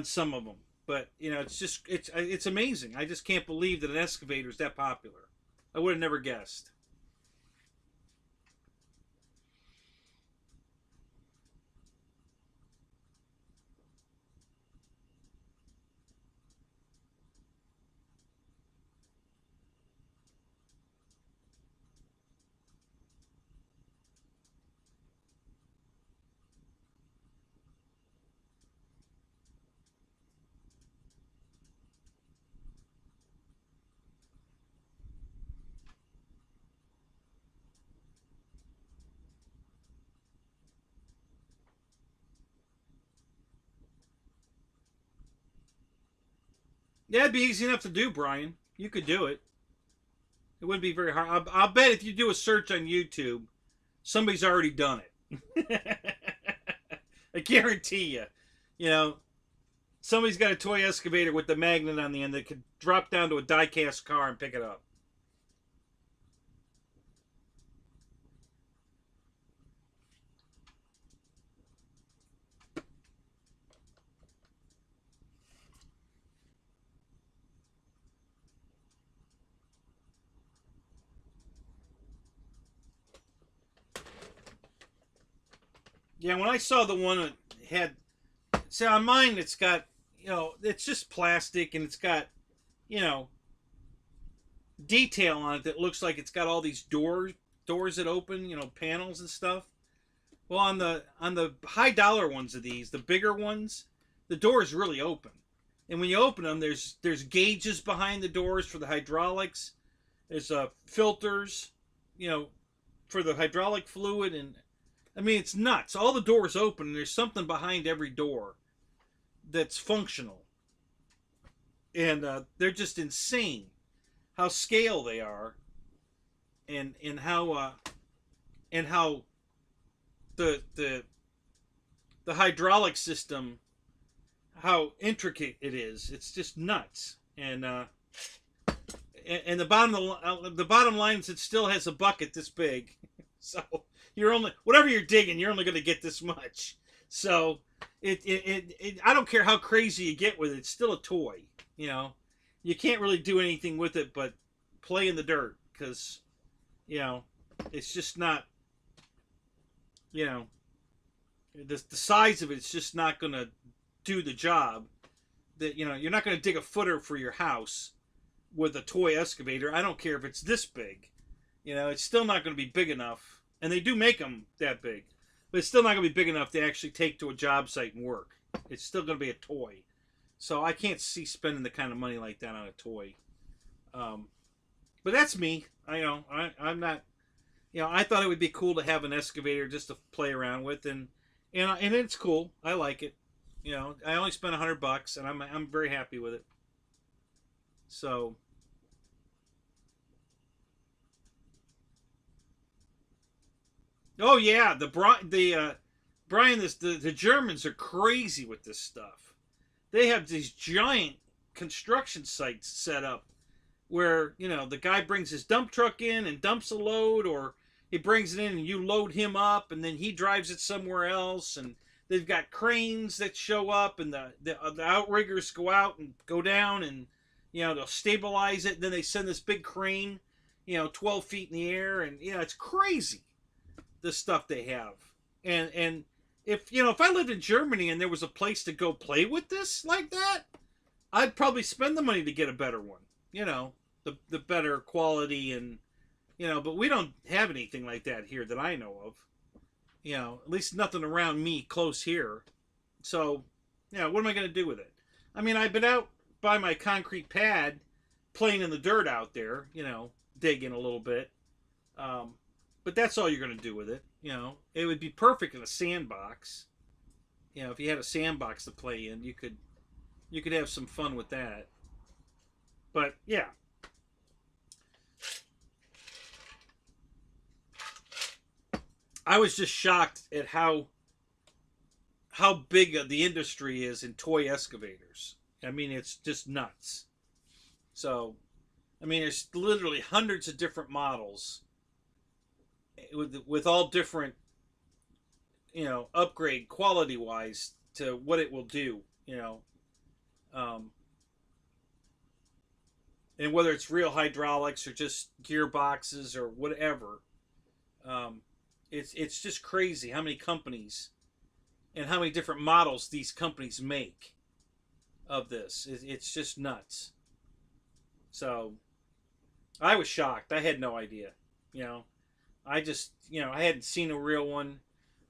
some of them. But, you know, it's amazing. I just can't believe that an excavator is that popular. I would have never guessed. Yeah, it'd be easy enough to do, Brian. You could do it. It wouldn't be very hard. I'll bet if you do a search on YouTube, somebody's already done it. I guarantee you. You know, somebody's got a toy excavator with the magnet on the end that could drop down to a die-cast car and pick it up. Yeah, when I saw the one that had, see, on mine it's got, it's just plastic and it's got, you know, detail on it that looks like it's got all these doors that open, panels and stuff. Well, on the high dollar ones of these, the bigger ones, the doors really open. And when you open them, there's gauges behind the doors for the hydraulics. There's filters, for the hydraulic fluid, and I mean it's nuts. All the doors open, and there's something behind every door that's functional, and they're just insane how scale they are, and how the hydraulic system, how intricate it is. It's just nuts. And the bottom line is it still has a bucket this big, so you're only, whatever you're digging, you're only going to get this much. So it I don't care how crazy you get with it, it's still a toy. You can't really do anything with it but play in the dirt, because it's just not, the size of it's just not going to do the job. That you're not going to dig a footer for your house with a toy excavator. I don't care if it's this big. It's still not going to be big enough. And they do make them that big, but it's still not going to be big enough to actually take to a job site and work. It's still going to be a toy. So I can't see spending the kind of money like that on a toy. But that's me. I'm not. I thought it would be cool to have an excavator just to play around with, and it's cool. I like it. I only spent $100, and I'm very happy with it. So. Oh yeah, Brian, the Germans are crazy with this stuff. They have these giant construction sites set up where the guy brings his dump truck in and dumps a load, or he brings it in and you load him up, and then he drives it somewhere else, and they've got cranes that show up, and the outriggers go out and go down, and they'll stabilize it, and then they send this big crane 12 feet in the air, and it's crazy, the stuff they have. And if I lived in Germany and there was a place to go play with this like that, I'd probably spend the money to get a better one. The better quality, and but we don't have anything like that here that I know of. At least nothing around me close here. So, what am I going to do with it? I mean, I've been out by my concrete pad playing in the dirt out there, digging a little bit. But that's all you're going to do with it. It would be perfect in a sandbox. If you had a sandbox to play in, you could have some fun with that. But yeah. I was just shocked at how big the industry is in toy excavators. I mean, it's just nuts. So, I mean, there's literally hundreds of different models with all different, upgrade quality wise to what it will do, and whether it's real hydraulics or just gearboxes or whatever. It's just crazy how many companies and how many different models these companies make of this. It's just nuts. So I was shocked. I had no idea. I just, I hadn't seen a real one.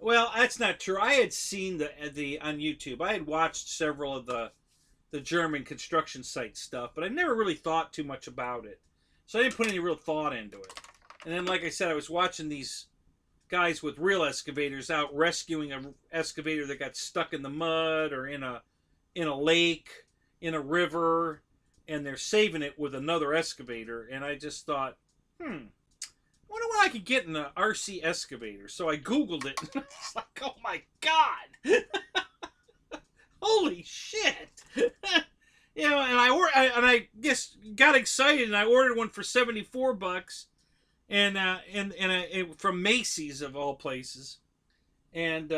Well, that's not true. I had seen the on YouTube. I had watched several of the German construction site stuff, but I never really thought too much about it. So I didn't put any real thought into it. And then, like I said, I was watching these guys with real excavators out rescuing an excavator that got stuck in the mud or in a lake, in a river, and they're saving it with another excavator. And I just thought, wonder what I could get an RC excavator, so I Googled it. And it's like, oh my god, holy shit! You know, and I just got excited, and I ordered one for $74, and from Macy's of all places, and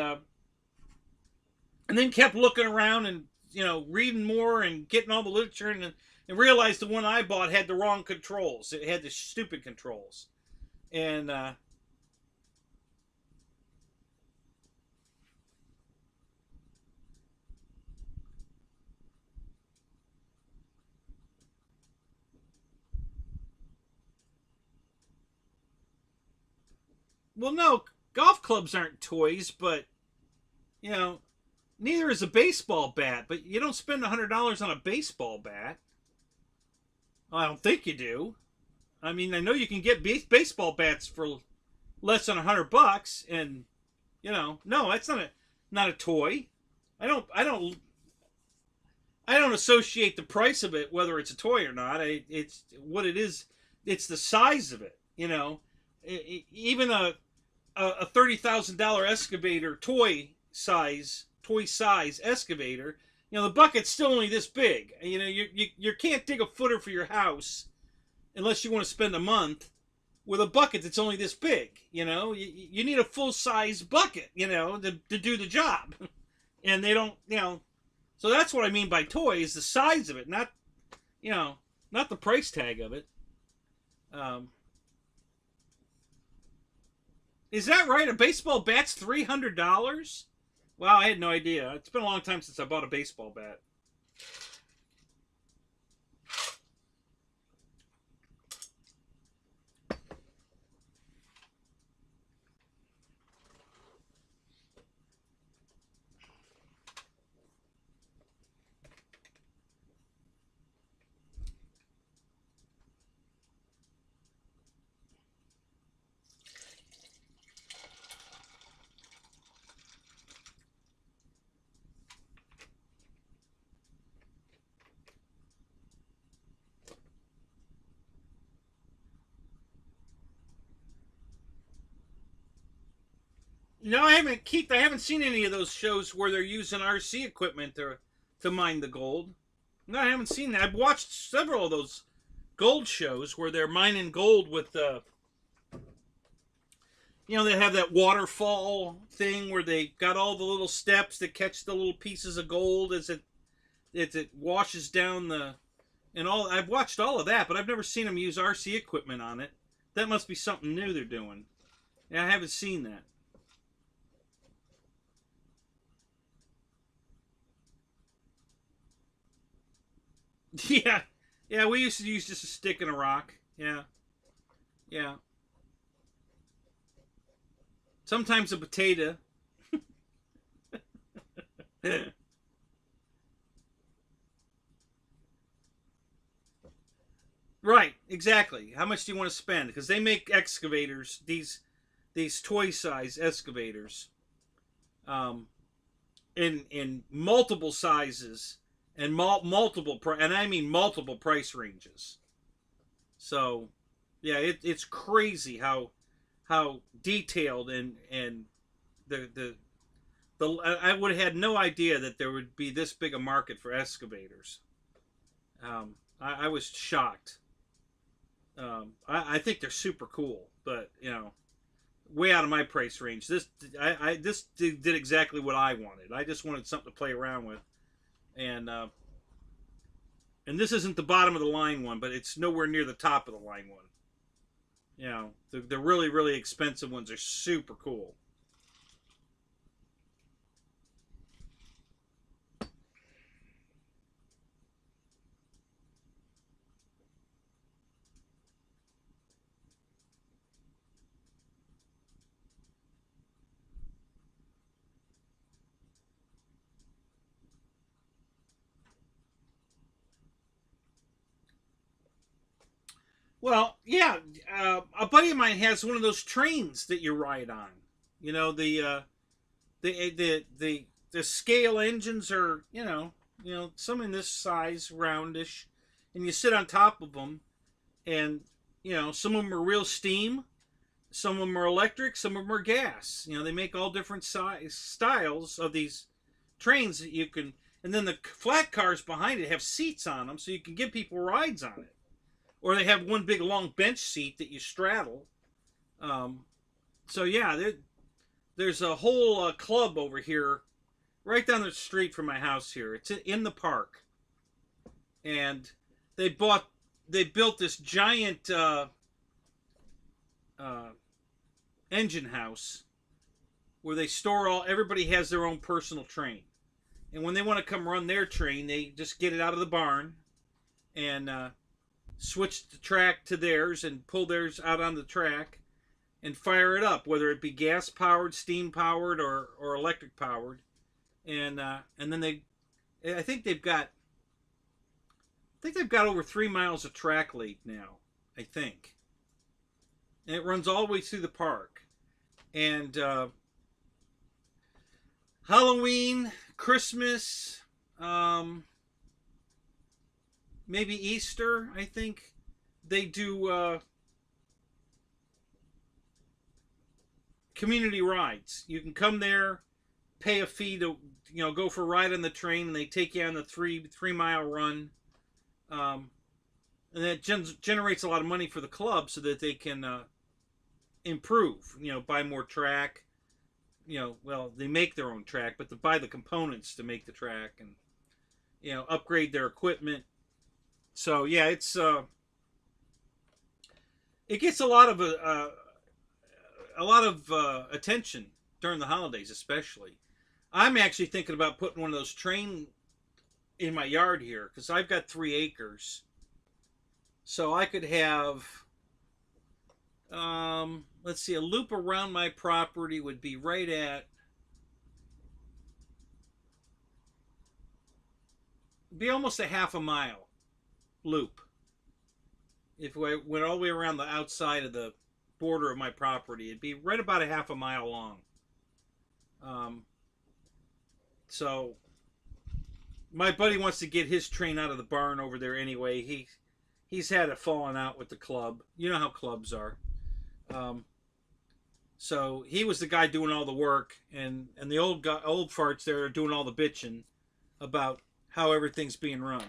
then kept looking around and reading more and getting all the literature, and realized the one I bought had the wrong controls. It had the stupid controls, and well, no, golf clubs aren't toys, but neither is a baseball bat. But you don't spend $100 on a baseball bat. Well, I don't think you do. I mean, I know you can get baseball bats for less than $100, and no, that's not a toy. I don't associate the price of it, whether it's a toy or not. It's what it is. It's the size of it. Even a $30,000 excavator, toy size excavator, the bucket's still only this big. You can't dig a footer for your house unless you want to spend a month with a bucket that's only this big. You need a full size bucket, to do the job. And they don't, so that's what I mean by toy, is the size of it, not the price tag of it. Is that right? A baseball bat's $300? Wow, I had no idea. It's been a long time since I bought a baseball bat. No, I haven't seen any of those shows where they're using RC equipment to mine the gold. No, I haven't seen that. I've watched several of those gold shows where they're mining gold with they have that waterfall thing where they got all the little steps that catch the little pieces of gold as it washes down and all. I've watched all of that, but I've never seen them use RC equipment on it. That must be something new they're doing. Yeah, I haven't seen that. Yeah, we used to use just a stick and a rock. Yeah, yeah. Sometimes a potato. Right, exactly. How much do you want to spend? Because they make excavators, these toy size excavators, um, in multiple sizes and and I mean multiple price ranges. So, yeah, it's crazy how detailed and the I would have had no idea that there would be this big a market for excavators. I was shocked. I think they're super cool, but way out of my price range. This did exactly what I wanted. I just wanted something to play around with, and this isn't the bottom of the line one, but it's nowhere near the top of the line one. The really, really expensive ones are super cool. Well, yeah, a buddy of mine has one of those trains that you ride on. The scale engines are some in this size, roundish, and you sit on top of them, and some of them are real steam. some of them are electric, some of them are gas. You know, they make all different styles of these trains that you can. And then the flat cars behind it have seats on them, so you can give people rides on it. Or they have one big long bench seat that you straddle. So yeah, there's a whole club over here, right down the street from my house here. It's in the park, and they built this giant engine house where they store everybody has their own personal train. And when they want to come run their train, they just get it out of the barn and switch the track to theirs and pull theirs out on the track and fire it up, whether it be gas powered, steam powered, or electric powered. And then I think they've got over 3 miles of track laid now, I think. And it runs all the way through the park. And Halloween, Christmas, maybe Easter, I think they do community rides. You can come there, pay a fee to go for a ride on the train, and they take you on the 3-mile run. And that generates a lot of money for the club so that they can improve, buy more track. Well, they make their own track, but to buy the components to make the track and, upgrade their equipment. So yeah, it gets a lot of attention during the holidays, especially. I'm actually thinking about putting one of those train in my yard here because I've got 3 acres, so I could have. Let's see, a loop around my property would be right at, be almost a half a mile loop. If I went all the way around the outside of the border of my property, it'd be right about a half a mile long. So my buddy wants to get his train out of the barn over there anyway. He's had a falling out with the club. You know how clubs are. So he was the guy doing all the work, and the old farts there are doing all the bitching about how everything's being run.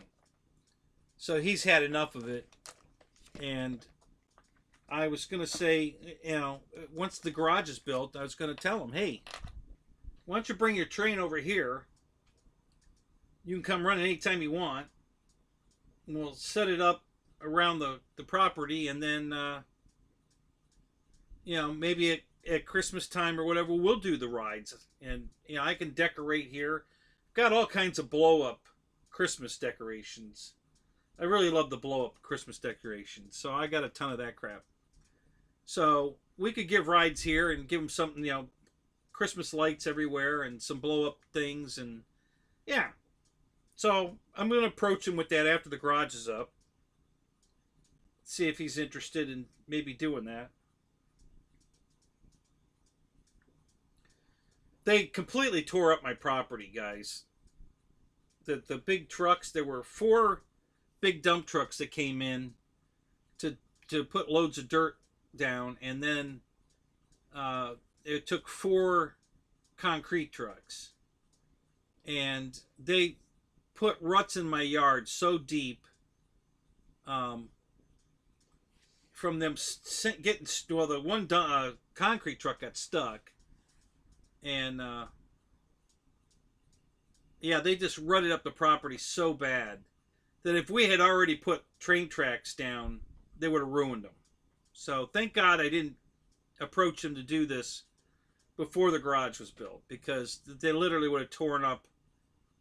So he's had enough of it, and I was going to say, once the garage is built, I was going to tell him, hey, why don't you bring your train over here? You can come run anytime you want, and we'll set it up around the property, and then maybe at Christmas time or whatever, we'll do the rides. And, I can decorate here. Got all kinds of blow-up Christmas decorations. I really love the blow-up Christmas decorations. So I got a ton of that crap. So we could give rides here and give them something, Christmas lights everywhere and some blow-up things. And, yeah. So I'm going to approach him with that after the garage is up. See if he's interested in maybe doing that. They completely tore up my property, guys. The big trucks, there were 4 big dump trucks that came in to put loads of dirt down, and then it took 4 concrete trucks. And they put ruts in my yard so deep from them getting, well, the one concrete truck got stuck. And, yeah, they just rutted up the property so bad that if we had already put train tracks down, they would have ruined them. So thank God I didn't approach them to do this before the garage was built, because they literally would have torn up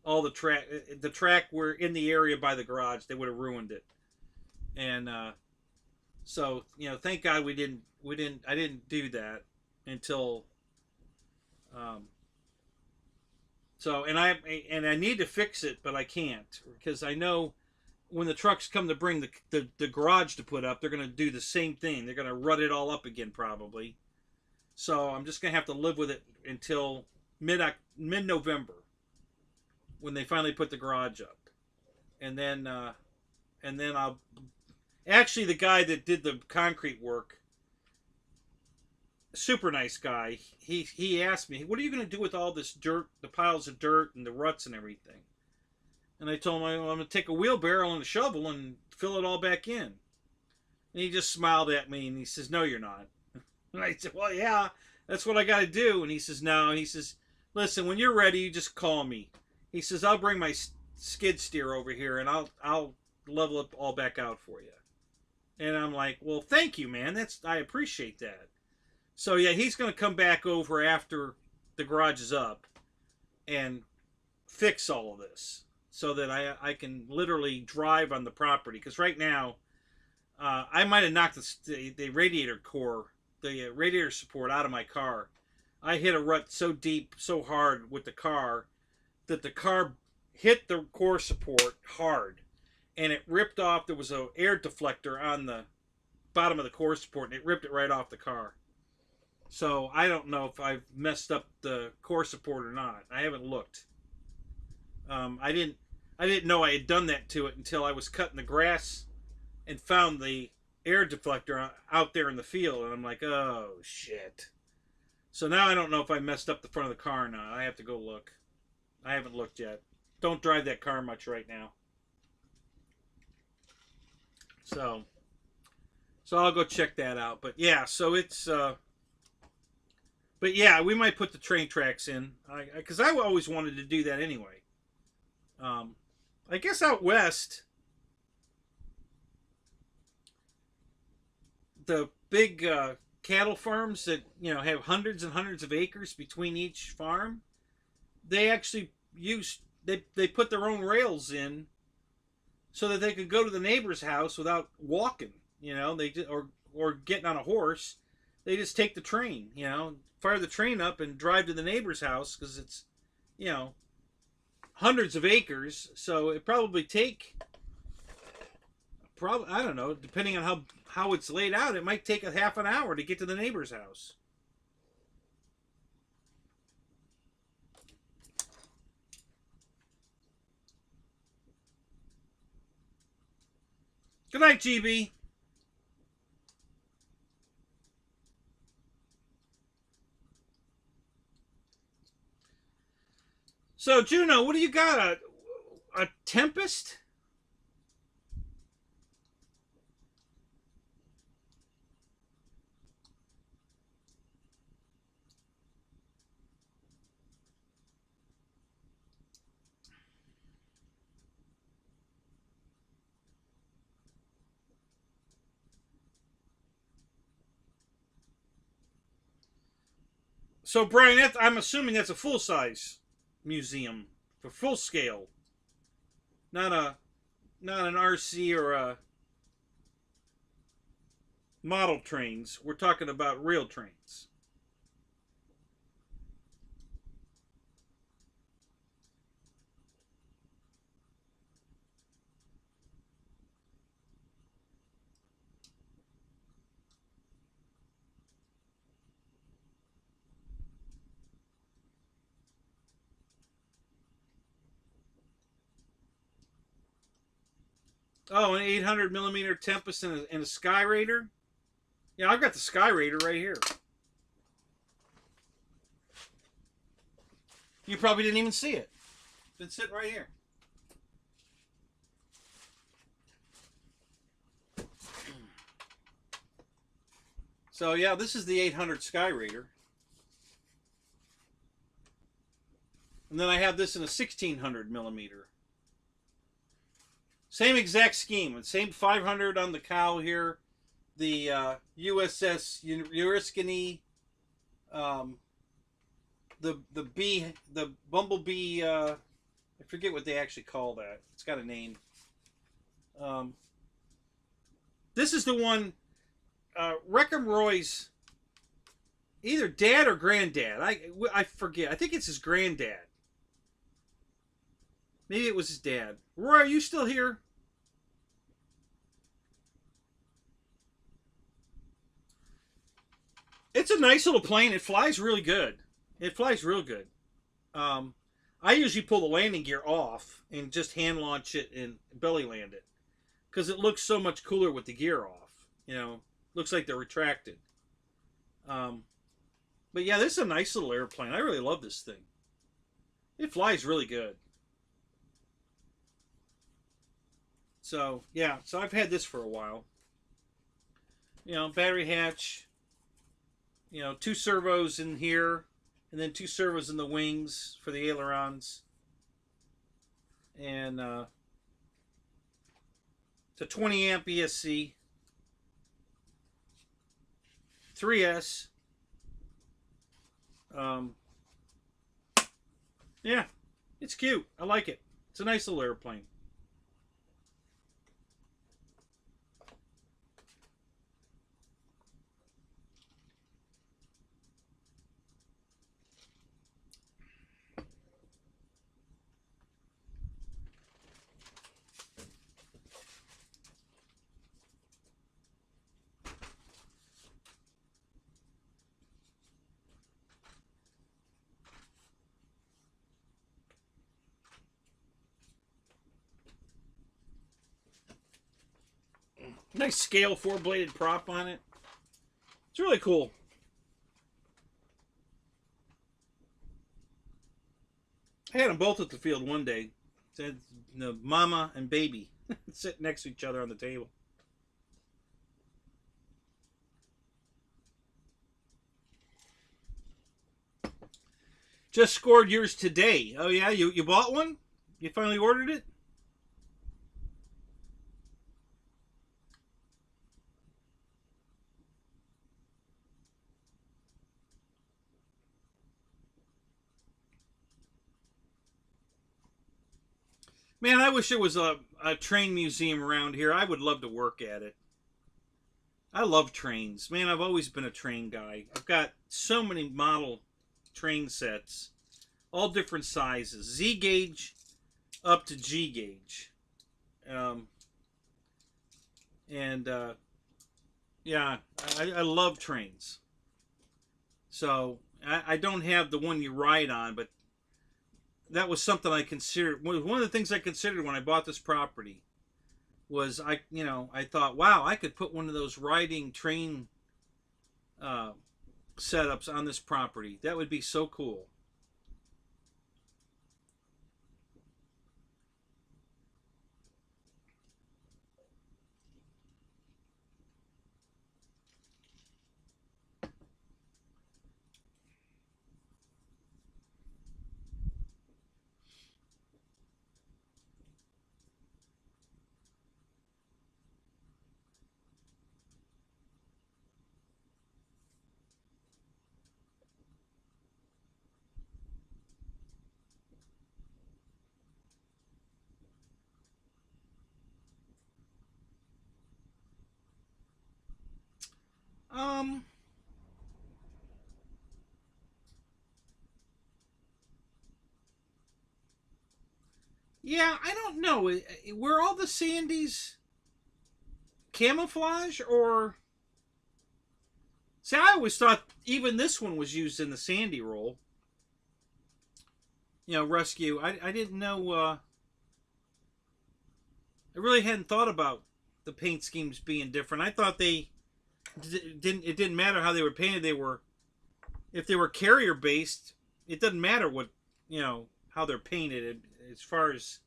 all the track. The track were in the area by the garage. They would have ruined it. And so, thank God I didn't do that until. And I need to fix it, but I can't, because I know when the trucks come to bring the garage to put up, they're going to do the same thing. They're going to rut it all up again, probably. So I'm just going to have to live with it until mid-November, when they finally put the garage up. And then I'll... Actually, the guy that did the concrete work, super nice guy. He asked me, "What are you going to do with all this dirt, the piles of dirt and the ruts and everything?" And I told him, "Well, I'm going to take a wheelbarrow and a shovel and fill it all back in." And he just smiled at me and he says, "No, you're not." And I said, "Well, yeah, that's what I got to do." And he says, "No." And he says, "Listen, when you're ready, you just call me." He says, "I'll bring my skid steer over here and I'll level it all back out for you." And I'm like, "Well, thank you, man. I appreciate that." So yeah, he's going to come back over after the garage is up and fix all of this so that I can literally drive on the property. Because right now, I might have knocked the radiator core, the radiator support out of my car. I hit a rut so deep, so hard with the car that the car hit the core support hard and it ripped off. There was an air deflector on the bottom of the core support and it ripped it right off the car. So I don't know if I've messed up the core support or not. I haven't looked. I didn't know I had done that to it until I was cutting the grass and found the air deflector out there in the field, and I'm like, oh shit. So now I don't know if I messed up the front of the car or not. I have to go look. I haven't looked yet. Don't drive that car much right now. So I'll go check that out. But yeah, so it's but yeah, we might put the train tracks in because I always wanted to do that anyway. I guess out west, the big cattle farms that have hundreds and hundreds of acres between each farm, they actually they put their own rails in so that they could go to the neighbor's house without walking. They or getting on a horse. They just take the train. Fire the train up and drive to the neighbor's house because it's hundreds of acres. So it probably take I don't know, depending on how it's laid out, it might take a half an hour to get to the neighbor's house. Good night, GB. So, Juno, what do you got? A Tempest? So, Brian, I'm assuming that's a full-size museum for full scale, not an RC or a model trains. We're talking about real trains. Oh, an 800 millimeter Tempest and a Sky Raider. Yeah, I've got the Sky Raider right here. You probably didn't even see it. It's been sitting right here. So yeah, this is the 800 Sky Raider. And then I have this in a 1600 millimeter. Same exact scheme. Same 500 on the cow here. The USS Uriskany. The Bumblebee. I forget what they actually call that. It's got a name. This is the one. Wreckham Roy's either dad or granddad. I forget. I think it's his granddad. Maybe it was his dad. Roy, are you still here? It's a nice little plane. It flies really good. It flies real good. I usually pull the landing gear off and just hand launch it and belly land it because it looks so much cooler with the gear off. Looks like they're retracted. But yeah, this is a nice little airplane. I really love this thing. It flies really good. So yeah, so I've had this for a while. You know, battery hatch. You know, 2 servos in here, and then 2 servos in the wings for the ailerons. And it's a 20 amp ESC 3S. Yeah, it's cute. I like it. It's a nice little airplane. Nice scale 4-bladed prop on it. It's really cool. I had them both at the field one day. Said the mama and baby sitting next to each other on the table. Just scored yours today. Oh yeah, you bought one? You finally ordered it? Man, I wish there was a train museum around here. I would love to work at it. I love trains. Man, I've always been a train guy. I've got so many model train sets, all different sizes. Z gauge up to G gauge. Um, and yeah, I love trains. So I don't have the one you ride on, but that was something I considered. One of the things I considered when I bought this property was I thought, wow, I could put one of those riding train uh, setups on this property. That would be so cool. Um, yeah, I don't know. Were all the Sandys camouflage or? See, I always thought even this one was used in the Sandy role. You know, rescue. I didn't know. I really hadn't thought about the paint schemes being different. I thought they didn't. It didn't matter how they were painted. They were, if they were carrier based, it doesn't matter what how they're painted. As far as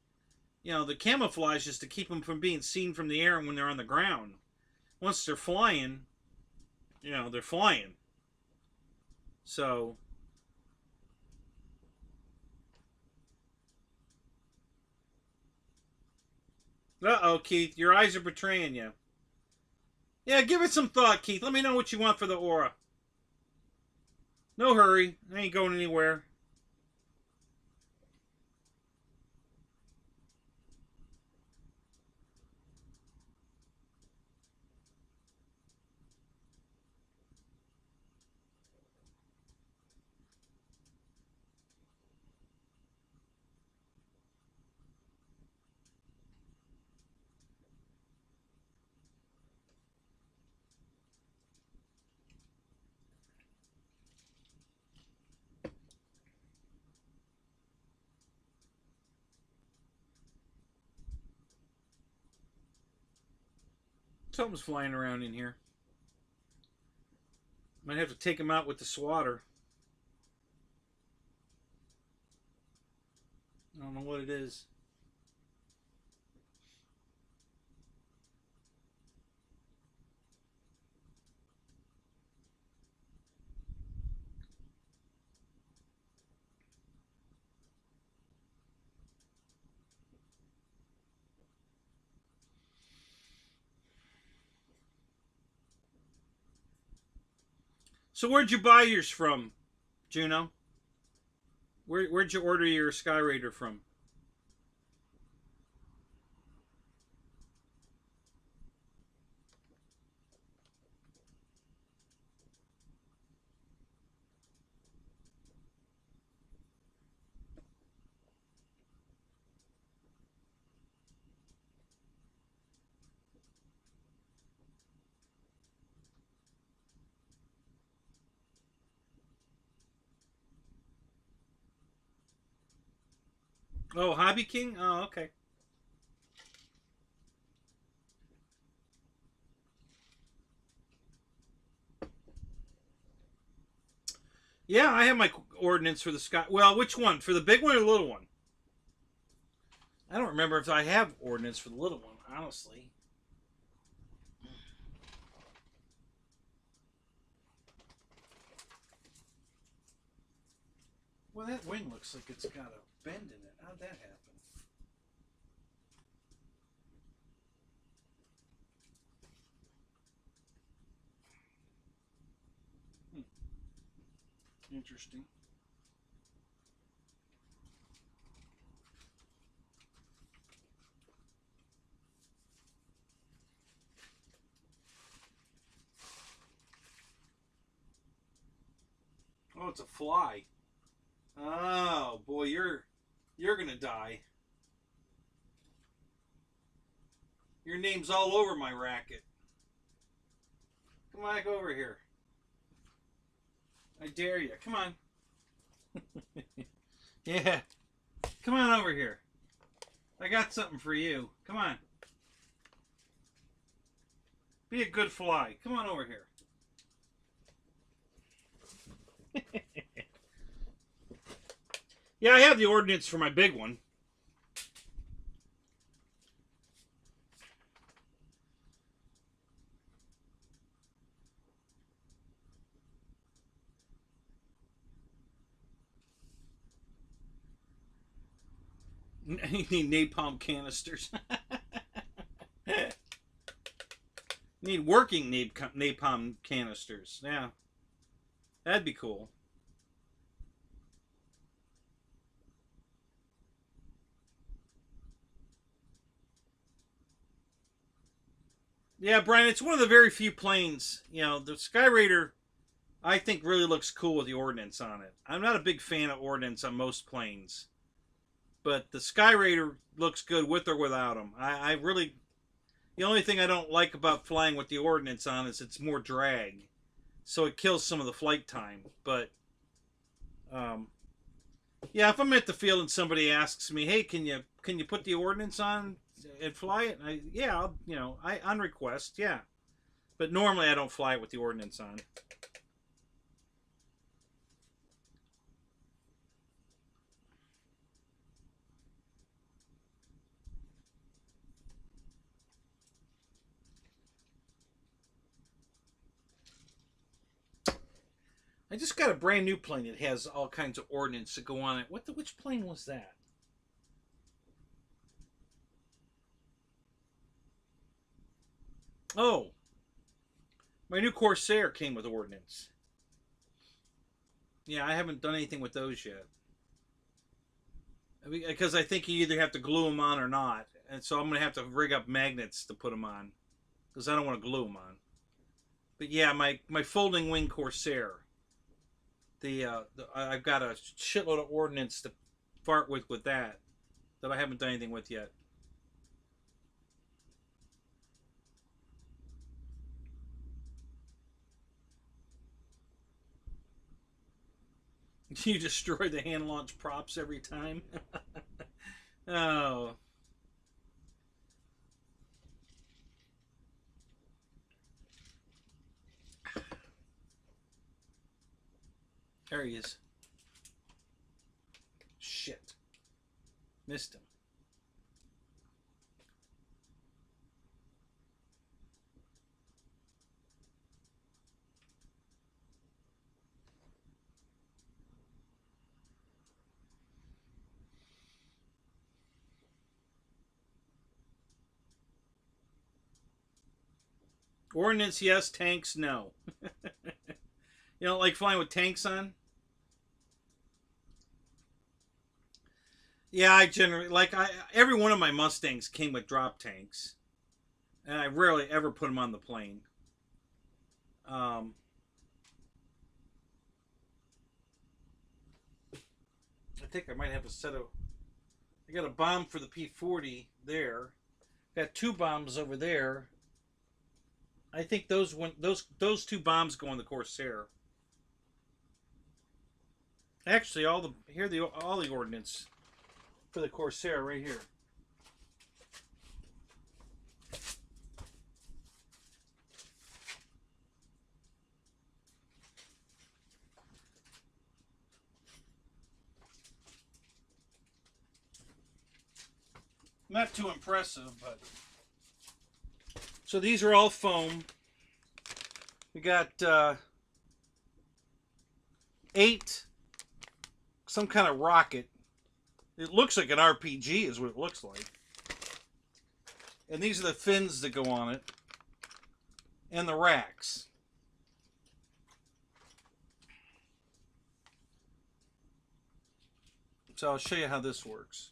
the camouflage is to keep them from being seen from the air when they're on the ground. Once they're flying, they're flying. So, uh-oh, Keith, your eyes are betraying you. Yeah, give it some thought, Keith. Let me know what you want for the aura. No hurry. I ain't going anywhere. Something's flying around in here. Might have to take him out with the swatter. I don't know what it is. So where'd you buy yours from, Juno? Where'd you order your Sky Raider from? Oh, Hobby King? Oh, okay. Yeah, I have my ordnance for the Sky. Well, which one? For the big one or the little one? I don't remember if I have ordnance for the little one, honestly. Well, that wing looks like it's got a bend in it. How'd that happen? Interesting. Oh, it's a fly. Oh boy, you're gonna die. Your name's all over my racket. Come back over here. I dare you. Come on. Yeah. Come on over here. I got something for you. Come on. Be a good fly. Come on over here. Yeah, I have the ordnance for my big one. You need napalm canisters. Need working napalm canisters. Yeah. That'd be cool. Yeah, Brian, it's one of the very few planes. You know, the Sky Raider, I think, really looks cool with the ordnance on it. I'm not a big fan of ordnance on most planes, but the Sky Raider looks good with or without them. I really, the only thing I don't like about flying with the ordnance on is it's more drag, so it kills some of the flight time. But um, yeah, if I'm at the field and somebody asks me, "Hey, can you put the ordnance on and fly it?" Yeah, I on request, yeah. But normally I don't fly it with the ordnance on. I just got a brand new plane that has all kinds of ordnance that go on it. Which plane was that? Oh, my new Corsair came with ordnance. Yeah, I haven't done anything with those yet. Because I think you either have to glue them on or not. And so I'm going to have to rig up magnets to put them on. Because I don't want to glue them on. But yeah, my folding wing Corsair. I've got a shitload of ordnance to fart with that I haven't done anything with yet. You destroy the hand launch props every time. Oh, there he is. Shit. Missed him. Ordnance, yes. Tanks, no. You don't like flying with tanks on? Yeah, I generally like. Every one of my Mustangs came with drop tanks, and I rarely ever put them on the plane. Um, I think I might have a set of. I got a bomb for the P-40 there. Got two bombs over there. I think those two bombs go on the Corsair. Actually, all the ordnance for the Corsair right here. Not too impressive, but so these are all foam. We got 8 some kind of rocket. It looks like an RPG is what it looks like. And these are the fins that go on it. And the racks. So I'll show you how this works.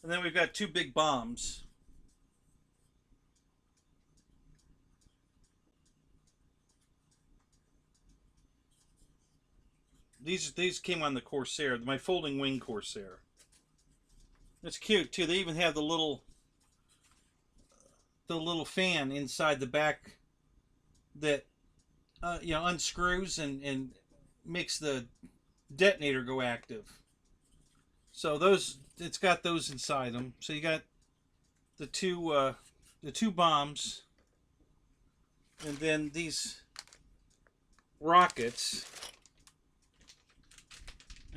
And then we've got 2 big bombs. These came on the Corsair, my folding wing Corsair. It's cute too. They even have the little fan inside the back that unscrews and makes the detonator go active. So it's got those inside them. So you got the two bombs, and then these rockets.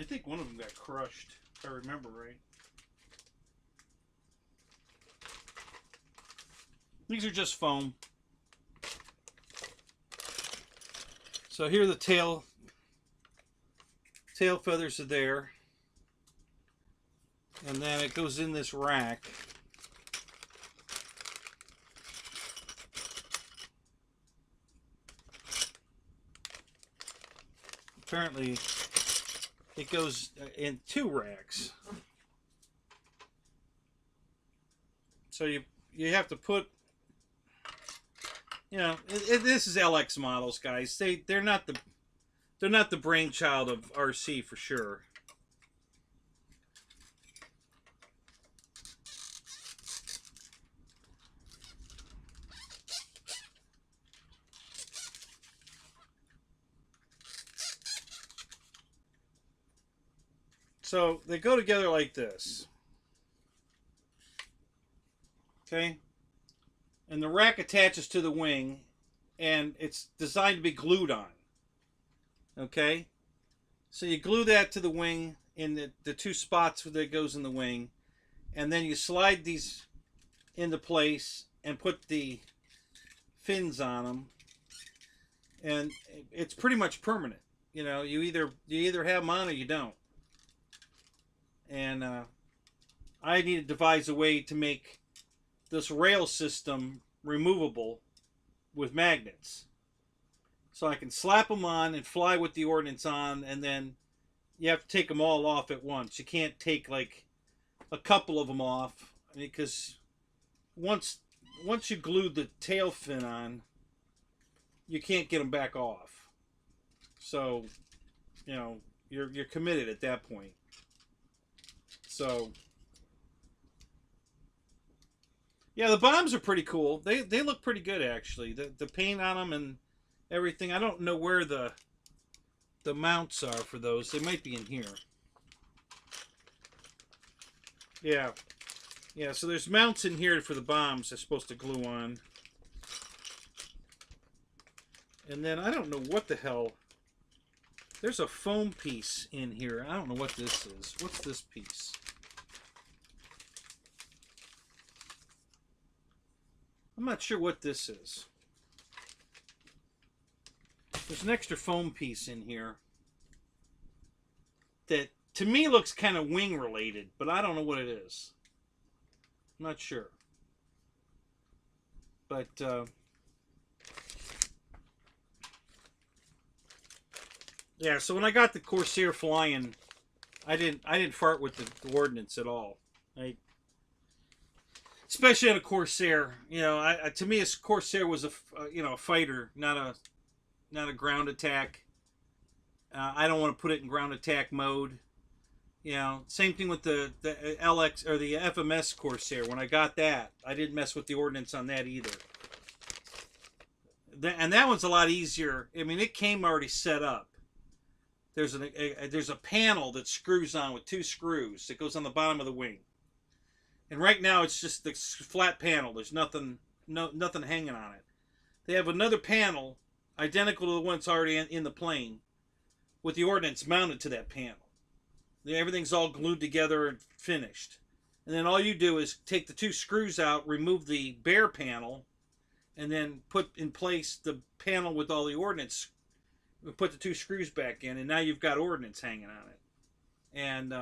I think one of them got crushed, if I remember right. These are just foam. So here the tail feathers are there. And then it goes in this rack. Apparently it goes in 2 racks. So you have to put, this is LX models, guys. They're not the brainchild of RC for sure. So they go together like this. Okay? And the rack attaches to the wing, and it's designed to be glued on. Okay? So you glue that to the wing in the 2 spots that goes in the wing, and then you slide these into place and put the fins on them, and it's pretty much permanent. You either have them on or you don't. And I need to devise a way to make this rail system removable with magnets. So I can slap them on and fly with the ordnance on, and then you have to take them all off at once. You can't take like a couple of them off, because once you glue the tail fin on, you can't get them back off. So, you're committed at that point. So, yeah, the bombs are pretty cool. They look pretty good, actually. The paint on them and everything. I don't know where the mounts are for those. They might be in here. Yeah. Yeah, so there's mounts in here for the bombs they're supposed to glue on. And then I don't know what the hell. There's a foam piece in here. I don't know what this is. What's this piece? I'm not sure what this is. There's an extra foam piece in here that to me looks kind of wing related, but I don't know what it is. I'm not sure. But yeah, so when I got the Corsair flying, I didn't fart with the ordnance at all. Especially on a Corsair, you know, to me a Corsair was a fighter, not a ground attack. I don't want to put it in ground attack mode. You know, same thing with the LX or the FMS Corsair. When I got that, I didn't mess with the ordnance on that either. And that one's a lot easier. I mean, it came already set up. There's a panel that screws on with 2 screws that goes on the bottom of the wing. And right now it's just the flat panel. There's nothing hanging on it. They have another panel identical to the one that's already in the plane with the ordnance mounted to that panel. Everything's all glued together and finished. And then all you do is take the 2 screws out, remove the bare panel, and then put in place the panel with all the ordnance. Put the 2 screws back in, and now you've got ordnance hanging on it. And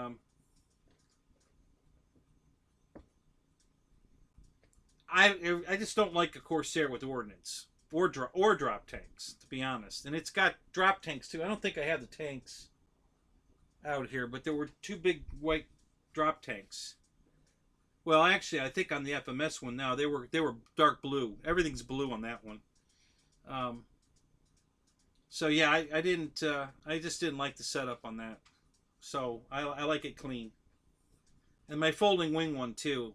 I just don't like a Corsair with ordnance or drop tanks, to be honest. And it's got drop tanks too. I don't think I have the tanks out here, but there were 2 big white drop tanks. Well, actually, I think on the FMS one now they were dark blue. Everything's blue on that one. So yeah, I just didn't like the setup on that. So I like it clean. And my folding wing one too,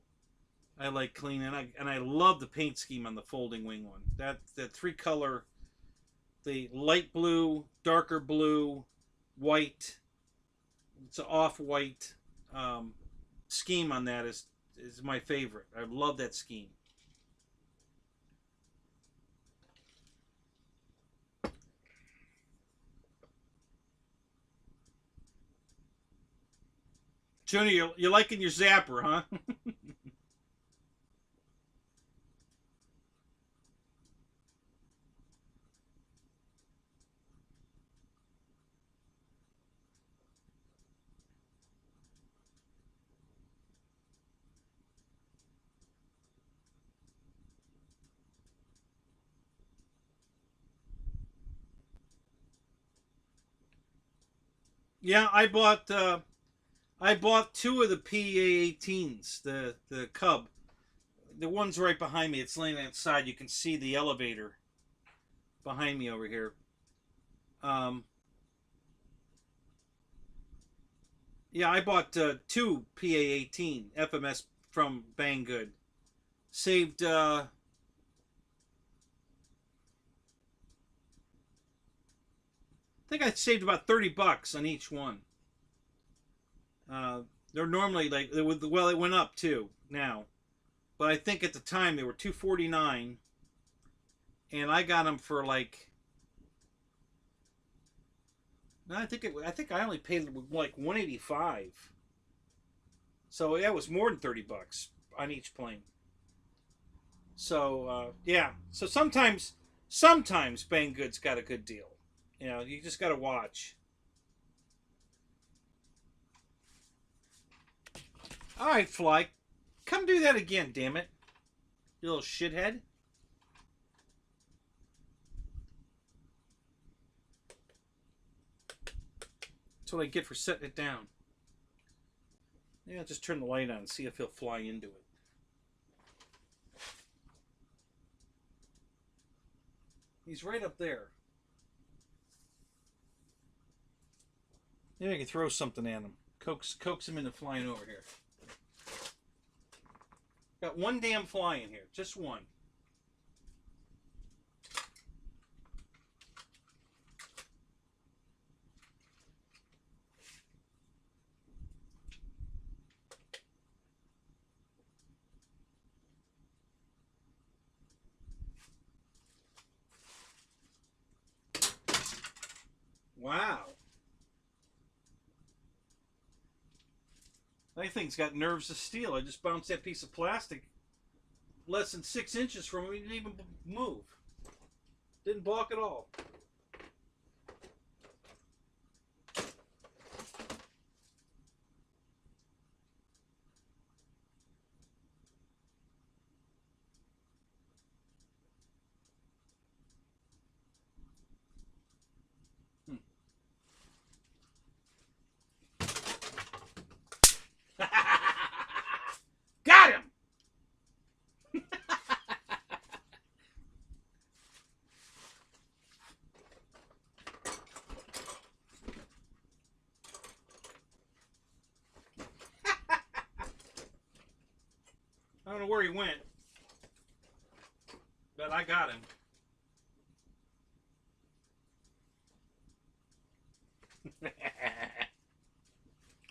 I like clean, and I love the paint scheme on the folding wing one. That 3-color, the light blue, darker blue, white. It's an off-white scheme on that is my favorite. I love that scheme. Junior, you're liking your zapper, huh? Yeah, I bought 2 of the PA-18s, the Cub. The one's right behind me. It's laying outside. You can see the elevator behind me over here. Yeah, I bought 2 PA-18 FMS from Banggood. Saved I think I saved about $30 on each one. They're normally like, well, it went up too now, but I think at the time they were $249, and I got them for like, no, I think I only paid like $185. So yeah, it was more than $30 on each plane. So yeah, so sometimes Banggood's got a good deal. You know, you just got to watch. All right, Fly, come do that again, damn it, you little shithead. That's what I get for setting it down. Yeah, just turn the light on and see if he'll fly into it. He's right up there. Maybe I can throw something at him. Coax him into flying over here. Got 1 damn fly in here. Just 1. Wow. That thing's got nerves of steel. I just bounced that piece of plastic less than 6 inches from him. He didn't even move. Didn't balk at all. Got him! I don't know where he went, but I got him.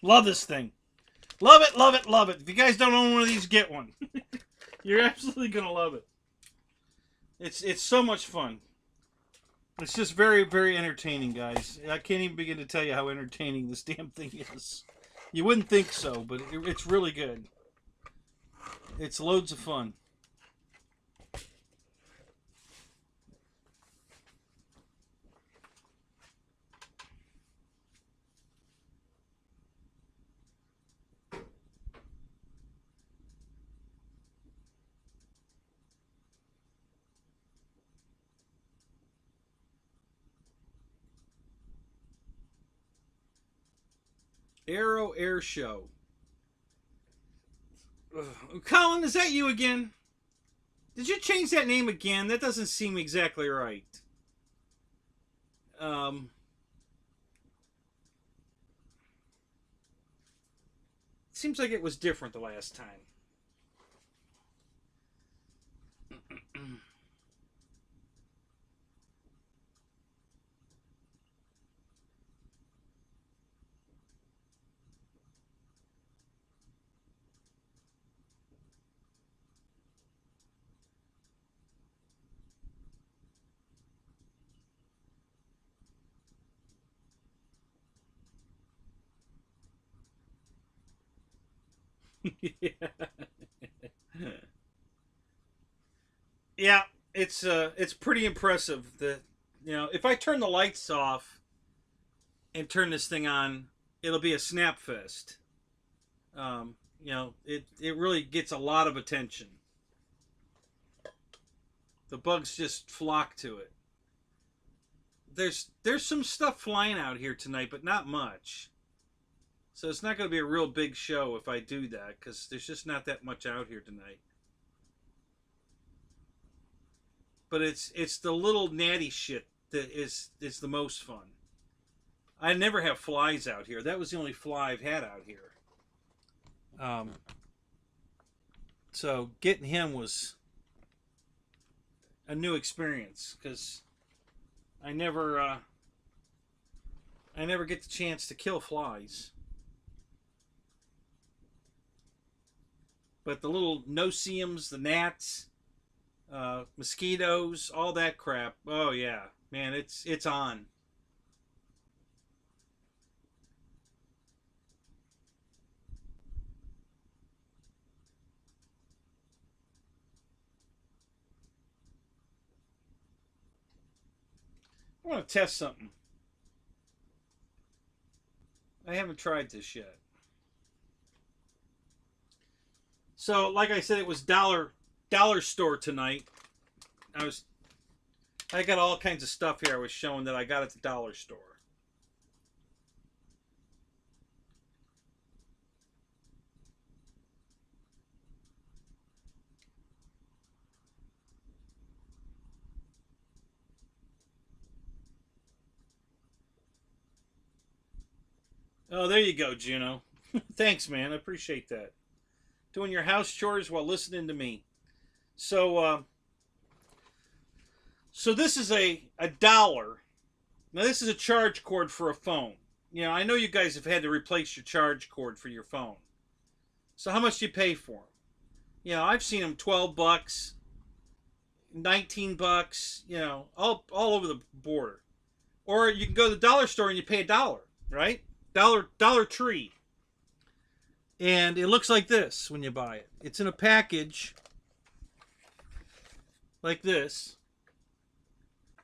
Love this thing. Love it, love it, love it. If you guys don't own one of these, get one. You're absolutely going to love it. It's so much fun. It's just very, very entertaining, guys. I can't even begin to tell you how entertaining this damn thing is. You wouldn't think so, but it's really good. It's loads of fun. Aero Air Show. Colin, is that you again? Did you change that name again? That doesn't seem exactly right. Seems like it was different the last time. Yeah, it's pretty impressive. That, you know, if I turn the lights off and turn this thing on, it'll be a snap fest. You know, it really gets a lot of attention. The bugs just flock to it. There's some stuff flying out here tonight, but not much. So it's not going to be a real big show if I do that, because there's just not that much out here tonight. But it's the little natty shit that is the most fun. I never have flies out here. That was the only fly I've had out here. So getting him was a new experience, because I never get the chance to kill flies. But the little no-see-ums, the gnats, mosquitoes, all that crap. Oh yeah, man, it's on. I want to test something. I haven't tried this yet. So, like I said, it was dollar store tonight. I got all kinds of stuff here I was showing that I got at the dollar store. Oh, there you go, Juno. Thanks, man. I appreciate that. Doing your house chores while listening to me. So, so this is a dollar. Now, this is a charge cord for a phone. You know, I know you guys have had to replace your charge cord for your phone. So how much do you pay for them? You know, I've seen them $12, $19, you know, all over the border. Or you can go to the dollar store and you pay $1, right? Dollar Tree. And it looks like this when you buy it. It's in a package. like this.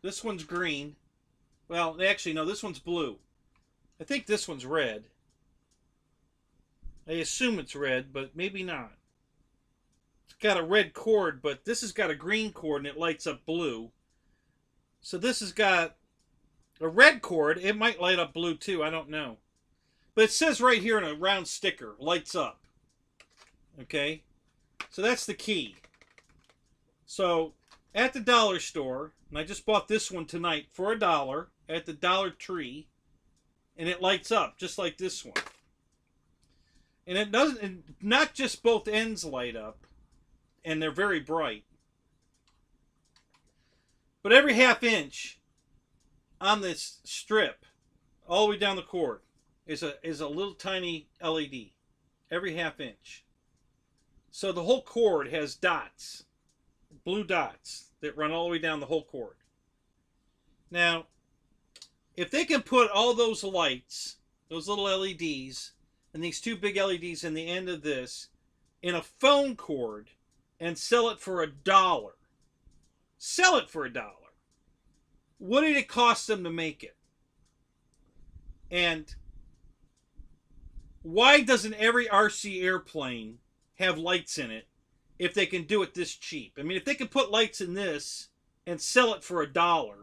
This one's green. Well, actually, no, this one's blue. I think this one's red. I assume it's red, but maybe not. It's got a red cord, but this has got a green cord and it lights up blue. So this has got a red cord. It might light up blue too. I don't know. But it says right here in a round sticker, lights up. Okay? So that's the key. So at the dollar store, and I just bought this one tonight for $1 at the Dollar Tree, and it lights up just like this one. And it doesn't, not just both ends light up, and they're very bright, but every half inch on this strip, all the way down the cord, is a little tiny LED. Every half inch. So the whole cord has dots, blue dots, that run all the way down the whole cord. Now, if they can put all those lights, those little LEDs, and these two big LEDs in the end of this, in a phone cord, and sell it for $1. Sell it for $1. What did it cost them to make it? And why doesn't every RC airplane have lights in it if they can do it this cheap? I mean, if they can put lights in this and sell it for $1,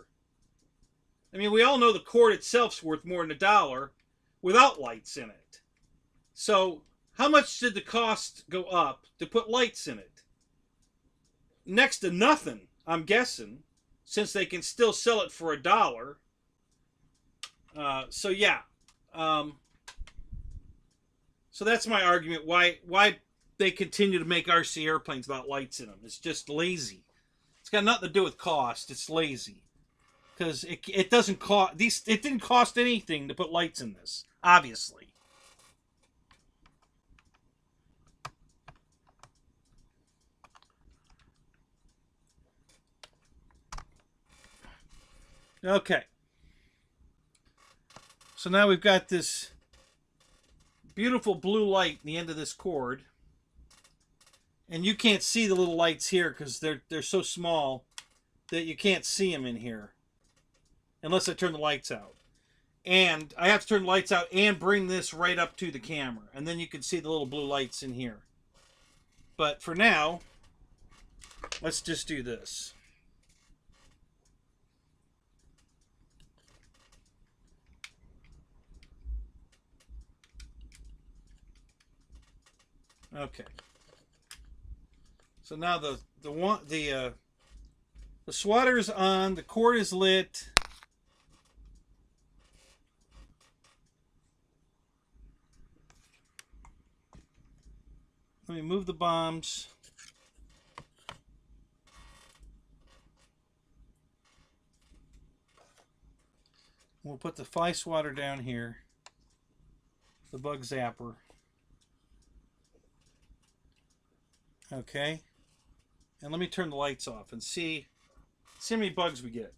I mean, we all know the cord itself's worth more than $1 without lights in it. So how much did the cost go up to put lights in it? Next to nothing, I'm guessing, since they can still sell it for $1. So yeah. So that's my argument why they continue to make RC airplanes without lights in them. It's just lazy. It's got nothing to do with cost. It's lazy. Because it doesn't cost, it didn't cost anything to put lights in this, obviously. Okay. So now we've got this beautiful blue light in the end of this cord. And you can't see the little lights here because they're so small that you can't see them in here. Unless I turn the lights out. And I have to turn the lights out and bring this right up to the camera. And then you can see the little blue lights in here. But for now, let's just do this. Okay. So now the swatter is on, the cord is lit. Let me move the bombs. We'll put the fly swatter down here. The bug zapper. Okay. And let me turn the lights off and see how many bugs we get.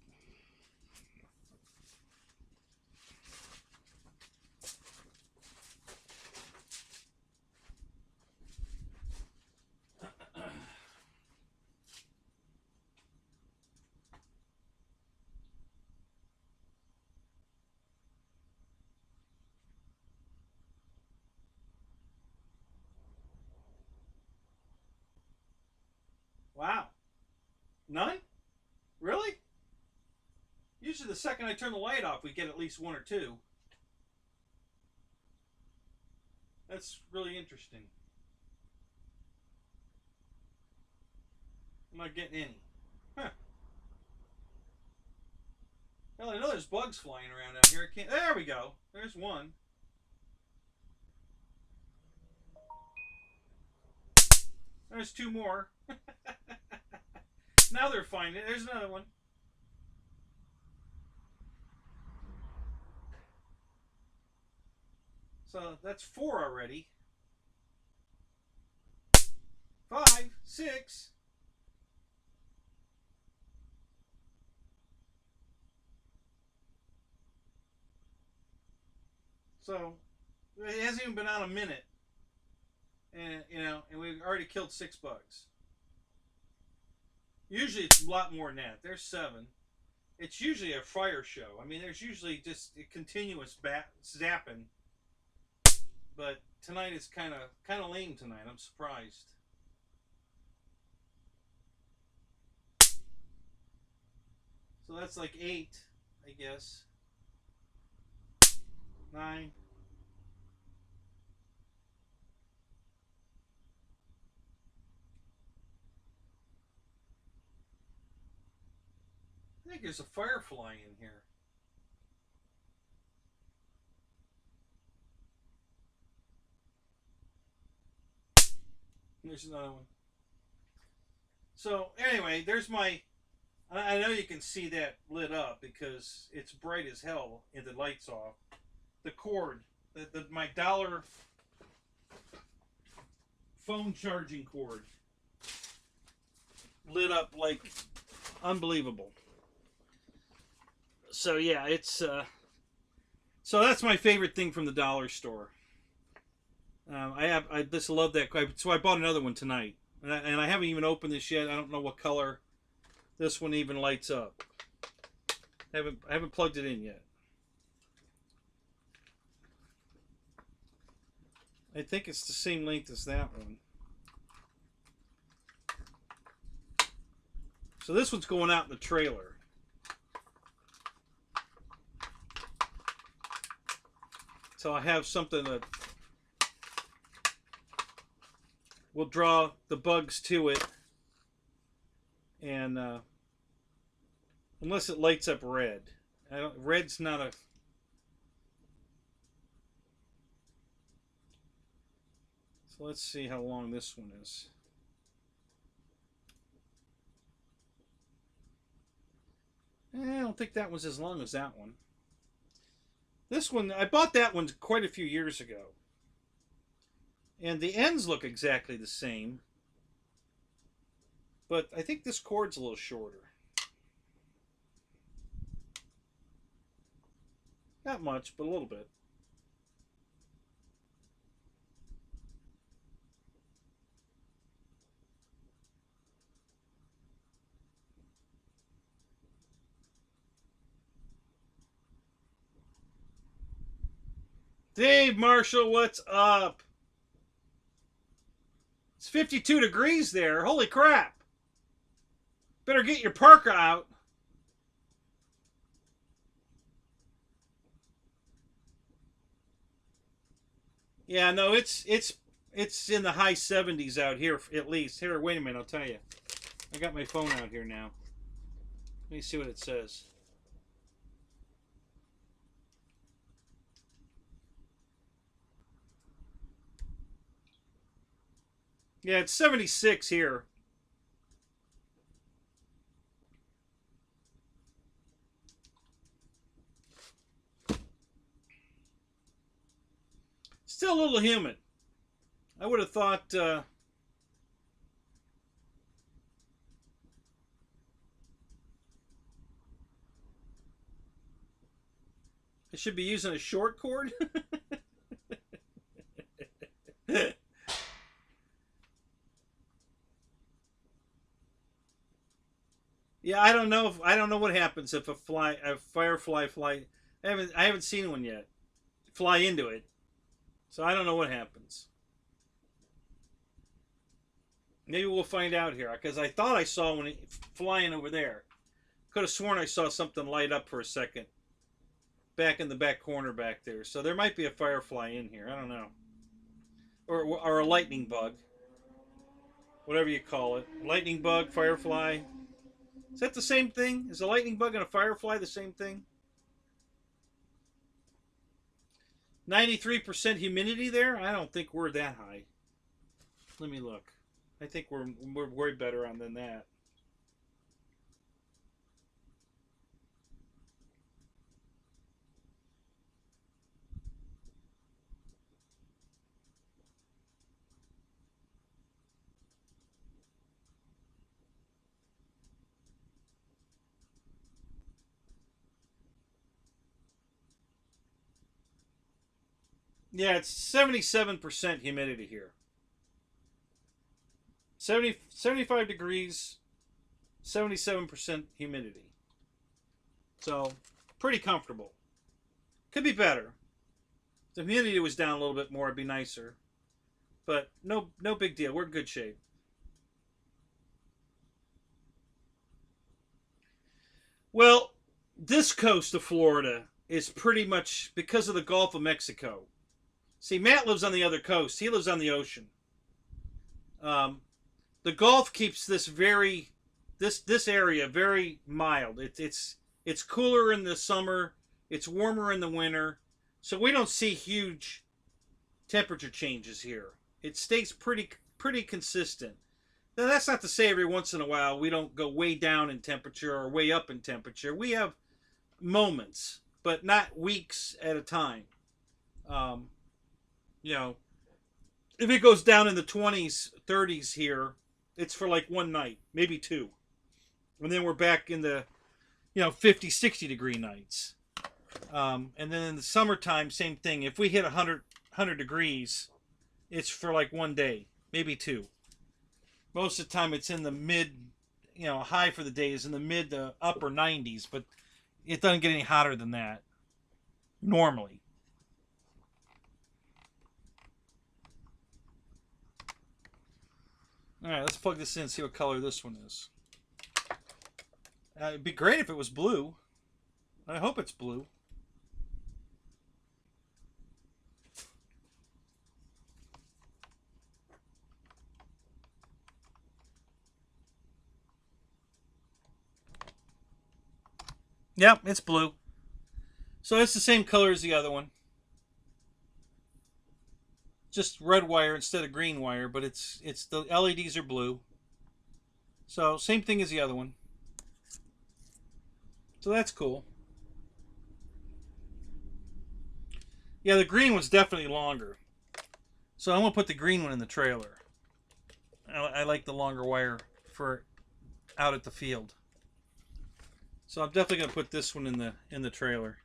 Wow. None? Really? Usually the second I turn the light off, we get at least one or two. That's really interesting. I'm not getting any. Huh. Well, I know there's bugs flying around out here. There we go. There's one. There's two more. Now they're fine. There's another one. So that's 4 already. 5, 6. So it hasn't even been on a minute. And and we've already killed 6 bugs. Usually it's a lot more than that. There's 7. It's usually a fire show. I mean, there's usually just a continuous zapping. But tonight is kind of lame tonight. I'm surprised. So that's like 8, I guess. 9. I think there's a firefly in here. There's another one. So anyway, there's my. I know you can see that lit up because it's bright as hell and the lights off. The cord, my dollar phone charging cord, lit up like unbelievable. So yeah, it's so that's my favorite thing from the dollar store. I just love that. So I bought another one tonight, and I haven't even opened this yet. I don't know what color this one even lights up. I haven't plugged it in yet. I think it's the same length as that one. So this one's going out in the trailer. So I have something that will draw the bugs to it. And unless it lights up red. Red's not a... So let's see how long this one is. I don't think that was as long as that one. This one, I bought that one quite a few years ago. And the ends look exactly the same. But I think this cord's a little shorter. Not much, but a little bit. Dave Marshall, what's up? It's 52 degrees there. Holy crap. Better get your parka out. Yeah, no, it's in the high 70s out here at least. Here, wait a minute, I'll tell you. I got my phone out here now. Let me see what it says. Yeah, it's 76 here. Still a little humid. I would have thought I should be using a short cord. Yeah, I don't know what happens if a firefly fly. I haven't seen one yet. Fly into it, so I don't know what happens. Maybe we'll find out here because I thought I saw one flying over there. Could have sworn I saw something light up for a second, back in the back corner back there. So there might be a firefly in here. I don't know, or a lightning bug, whatever you call it. Lightning bug, firefly. Is that the same thing? Is a lightning bug and a firefly the same thing? 93% humidity there? I don't think we're that high. Let me look. I think we're way better on than that. Yeah, it's 77% humidity here. 75 degrees. 77% humidity. So, pretty comfortable. Could be better. If the humidity was down a little bit more, it'd be nicer. But no big deal. We're in good shape. Well, this coast of Florida is pretty much because of the Gulf of Mexico. See, Matt lives on the other coast. He lives on the ocean. Um, the Gulf keeps this area very mild. It's cooler in the summer. It's warmer in the winter. So we don't see huge temperature changes here. It stays pretty consistent. Now that's not to say every once in a while we don't go way down in temperature or way up in temperature. We have moments, but not weeks at a time. Um, you know, if it goes down in the 20s, 30s here, it's for like one night, maybe two. And then we're back in the, 50, 60 degree nights. And then in the summertime, same thing. If we hit 100 degrees, it's for like one day, maybe two. Most of the time it's in the mid, high for the day is in the mid to upper 90s, but it doesn't get any hotter than that normally. All right, let's plug this in and see what color this one is. It'd be great if it was blue. I hope it's blue. Yep, it's blue. So it's the same color as the other one. Just red wire instead of green wire, but it's the LEDs are blue. So same thing as the other one. So that's cool. Yeah, the green one's definitely longer. So I'm gonna put the green one in the trailer. I like the longer wire for out at the field. So I'm definitely gonna put this one in the trailer.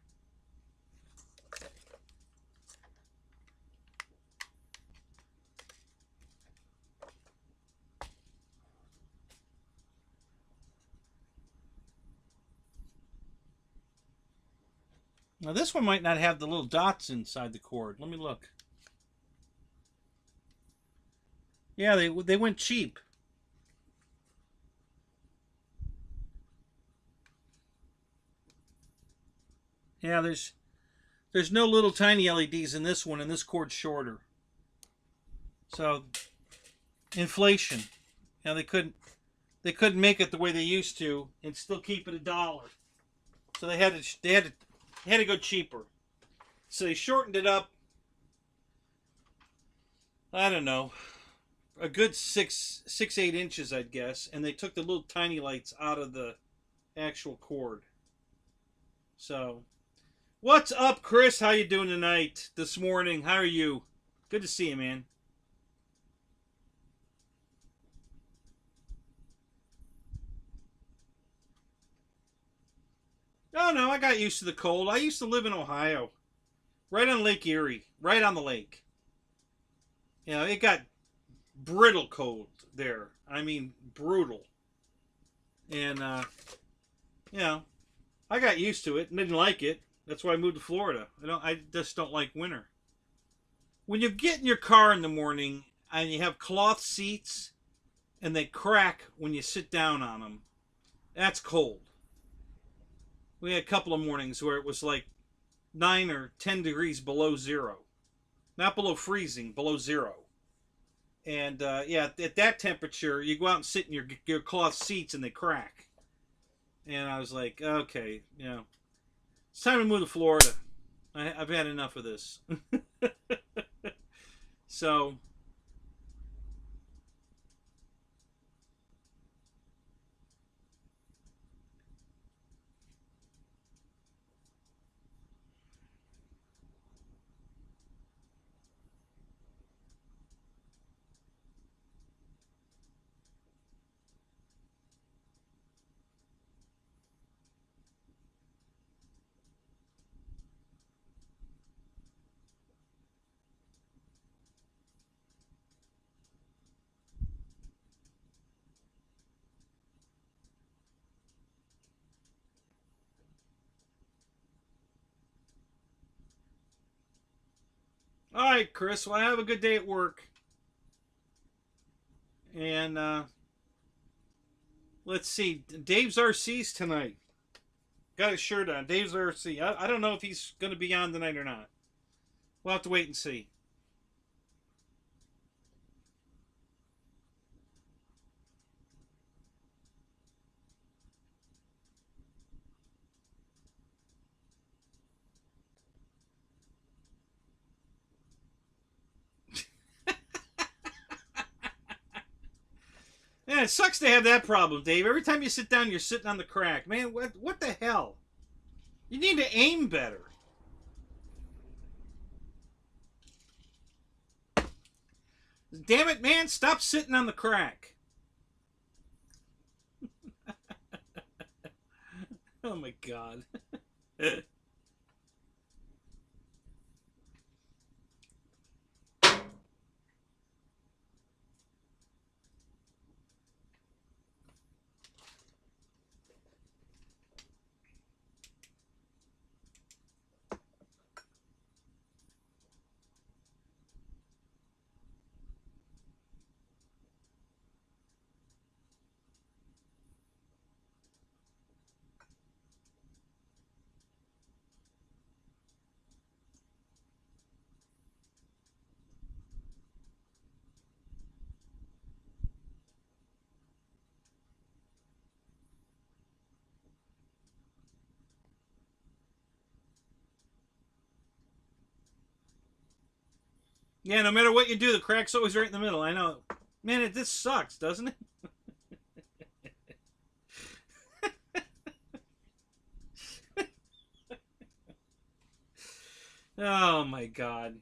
Now this one might not have the little dots inside the cord. Let me look. Yeah, they went cheap. Yeah, there's no little tiny LEDs in this one, and this cord's shorter. So inflation. Now they couldn't make it the way they used to and still keep it $1. So they had to go cheaper. So they shortened it up. I don't know, a good 8 inches, I'd guess, and they took the little tiny lights out of the actual cord. So, what's up, Chris? How you doing tonight? This morning? How are you? Good to see you, man. Oh no, I got used to the cold. I used to live in Ohio, right on Lake Erie, right on the lake. It got brittle cold there. I mean, brutal. And you know, I got used to it and didn't like it. That's why I moved to Florida. I just don't like winter. When you get in your car in the morning and you have cloth seats and they crack when you sit down on them, that's cold. We had a couple of mornings where it was like 9 or 10 degrees below zero. Not below freezing, below zero. And yeah, at that temperature, you go out and sit in your cloth seats and they crack. And I was like, okay, it's time to move to Florida. I've had enough of this. So, All right, Chris. Well, have a good day at work. And let's see. Dave's RC's tonight. Got his shirt on. Dave's RC. I don't know if he's going to be on tonight or not. We'll have to wait and see. Yeah, it sucks to have that problem, Dave. Every time you sit down, you're sitting on the crack. Man, what the hell? You need to aim better. Damn it, man. Stop sitting on the crack. Oh, my God. Yeah, no matter what you do, the crack's always right in the middle. I know. Man, this sucks, doesn't it? Oh, my God.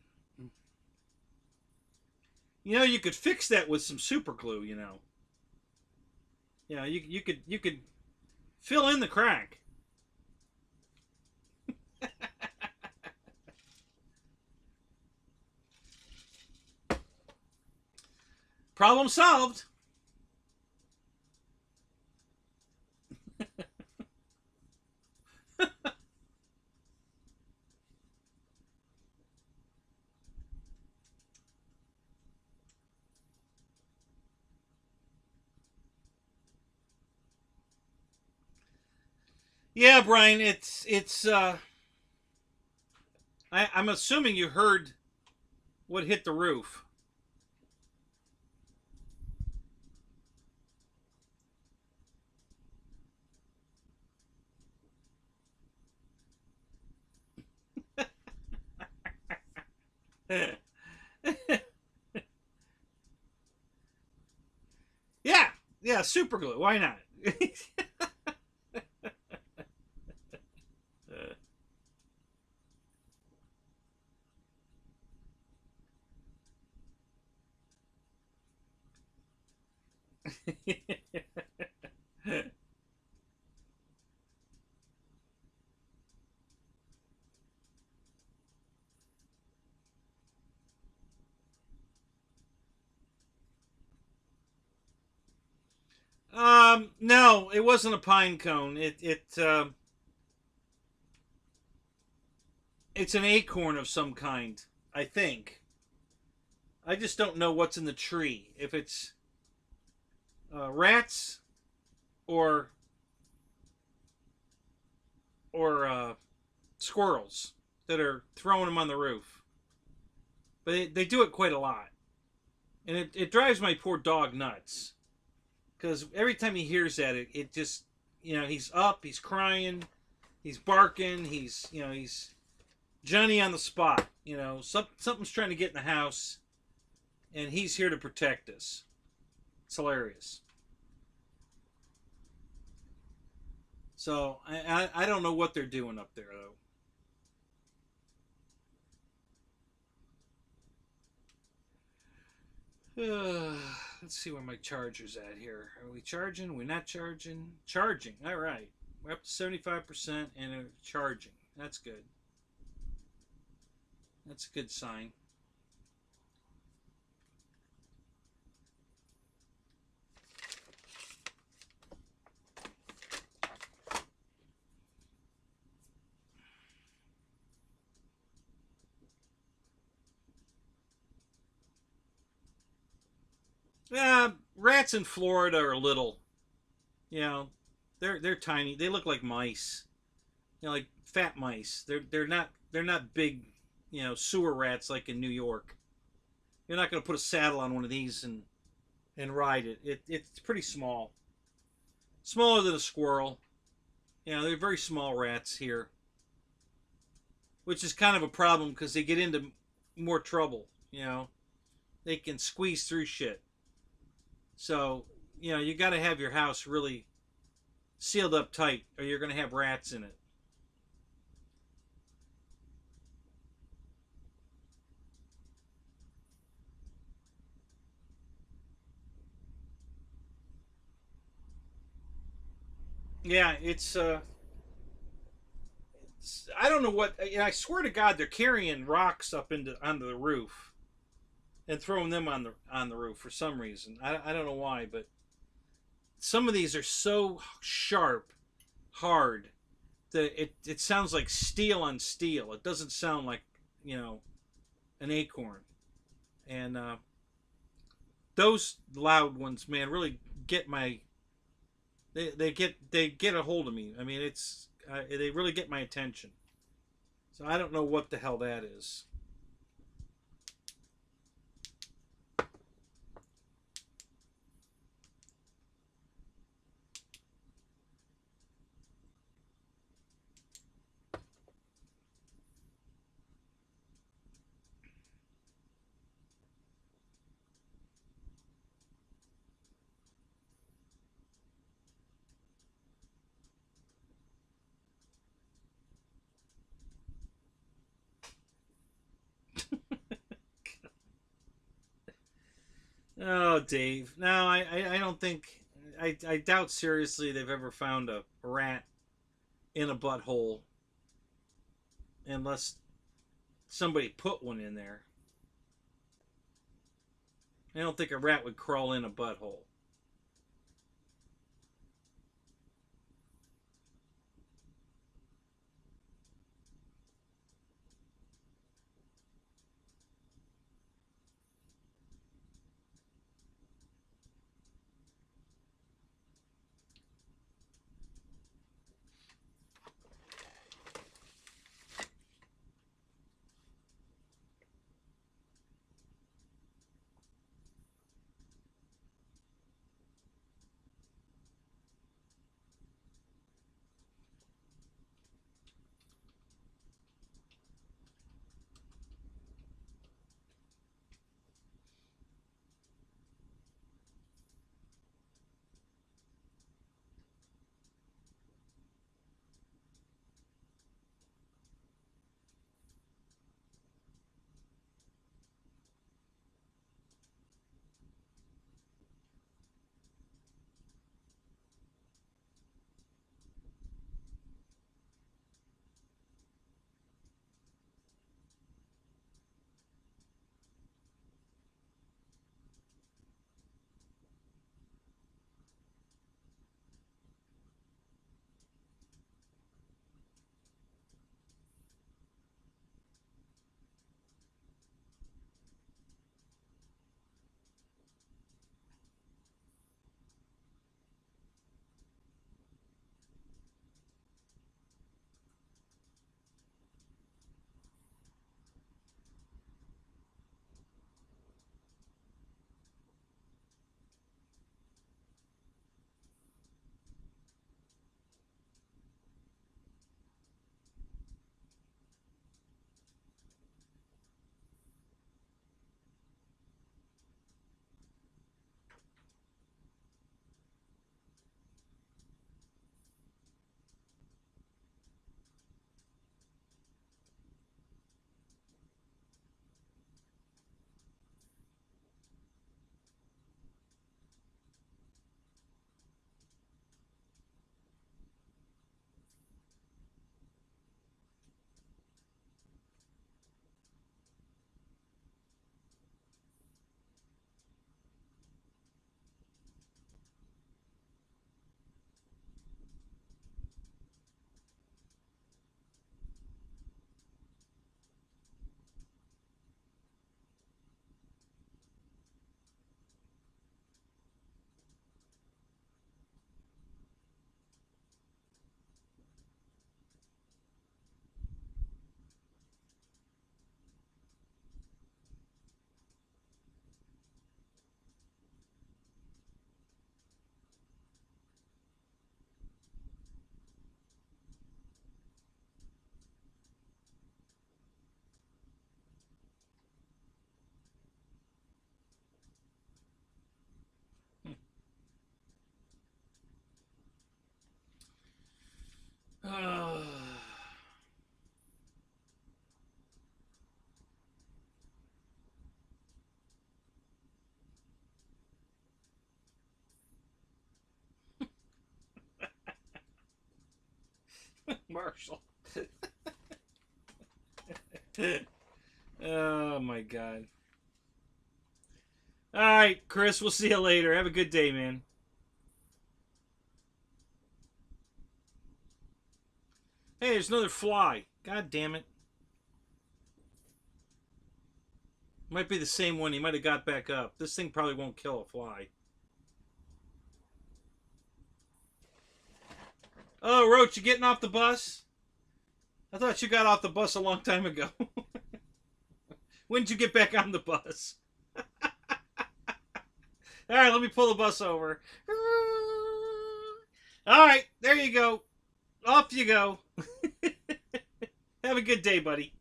You know, you could fix that with some super glue, you know. Yeah, you could fill in the crack. Problem solved. Yeah, Brian, I'm assuming you heard what hit the roof. Yeah, yeah, super glue. Why not? No, it wasn't a pine cone. It's an acorn of some kind, I think. I just don't know what's in the tree. If it's rats or or squirrels that are throwing them on the roof. But they do it quite a lot. And it drives my poor dog nuts. Because every time he hears that, it just, he's up, he's crying, he's barking, he's Johnny on the spot. Something's trying to get in the house, and he's here to protect us. It's hilarious. So I don't know what they're doing up there, though. Let's see where my charger's at here. Are we charging? Are we not charging? Charging. All right. We're up to 75% and charging. That's good. That's a good sign. Rats in Florida are little. You know, they're tiny. They look like mice. You know, like fat mice. They're not big. You know, sewer rats like in New York. You're not going to put a saddle on one of these and ride it. It's pretty small, smaller than a squirrel. You know, they're very small rats here, which is kind of a problem because they get into more trouble. You know, they can squeeze through shit. So, you know, you got to have your house really sealed up tight, or you're going to have rats in it. Yeah, I don't know what. You know, I swear to God, they're carrying rocks up into onto the roof and throwing them on the roof for some reason. I don't know why, but some of these are so sharp, hard that it sounds like steel on steel. It doesn't sound like, you know, an acorn. And those loud ones, man, really get my they get a hold of me. I mean, it's they really get my attention. So I don't know what the hell that is. Oh, Dave. No, I don't think. I doubt seriously they've ever found a rat in a butthole unless somebody put one in there. I don't think a rat would crawl in a butthole. Marshall. Oh my god. All right, Chris, we'll see you later. Have a good day, man. Hey, there's another fly. God damn it. Might be the same one. He might have got back up. This thing probably won't kill a fly. Oh, Roach, you getting off the bus? I thought you got off the bus a long time ago. When did you get back on the bus? All right, let me pull the bus over. All right, there you go. Off you go. Have a good day, buddy.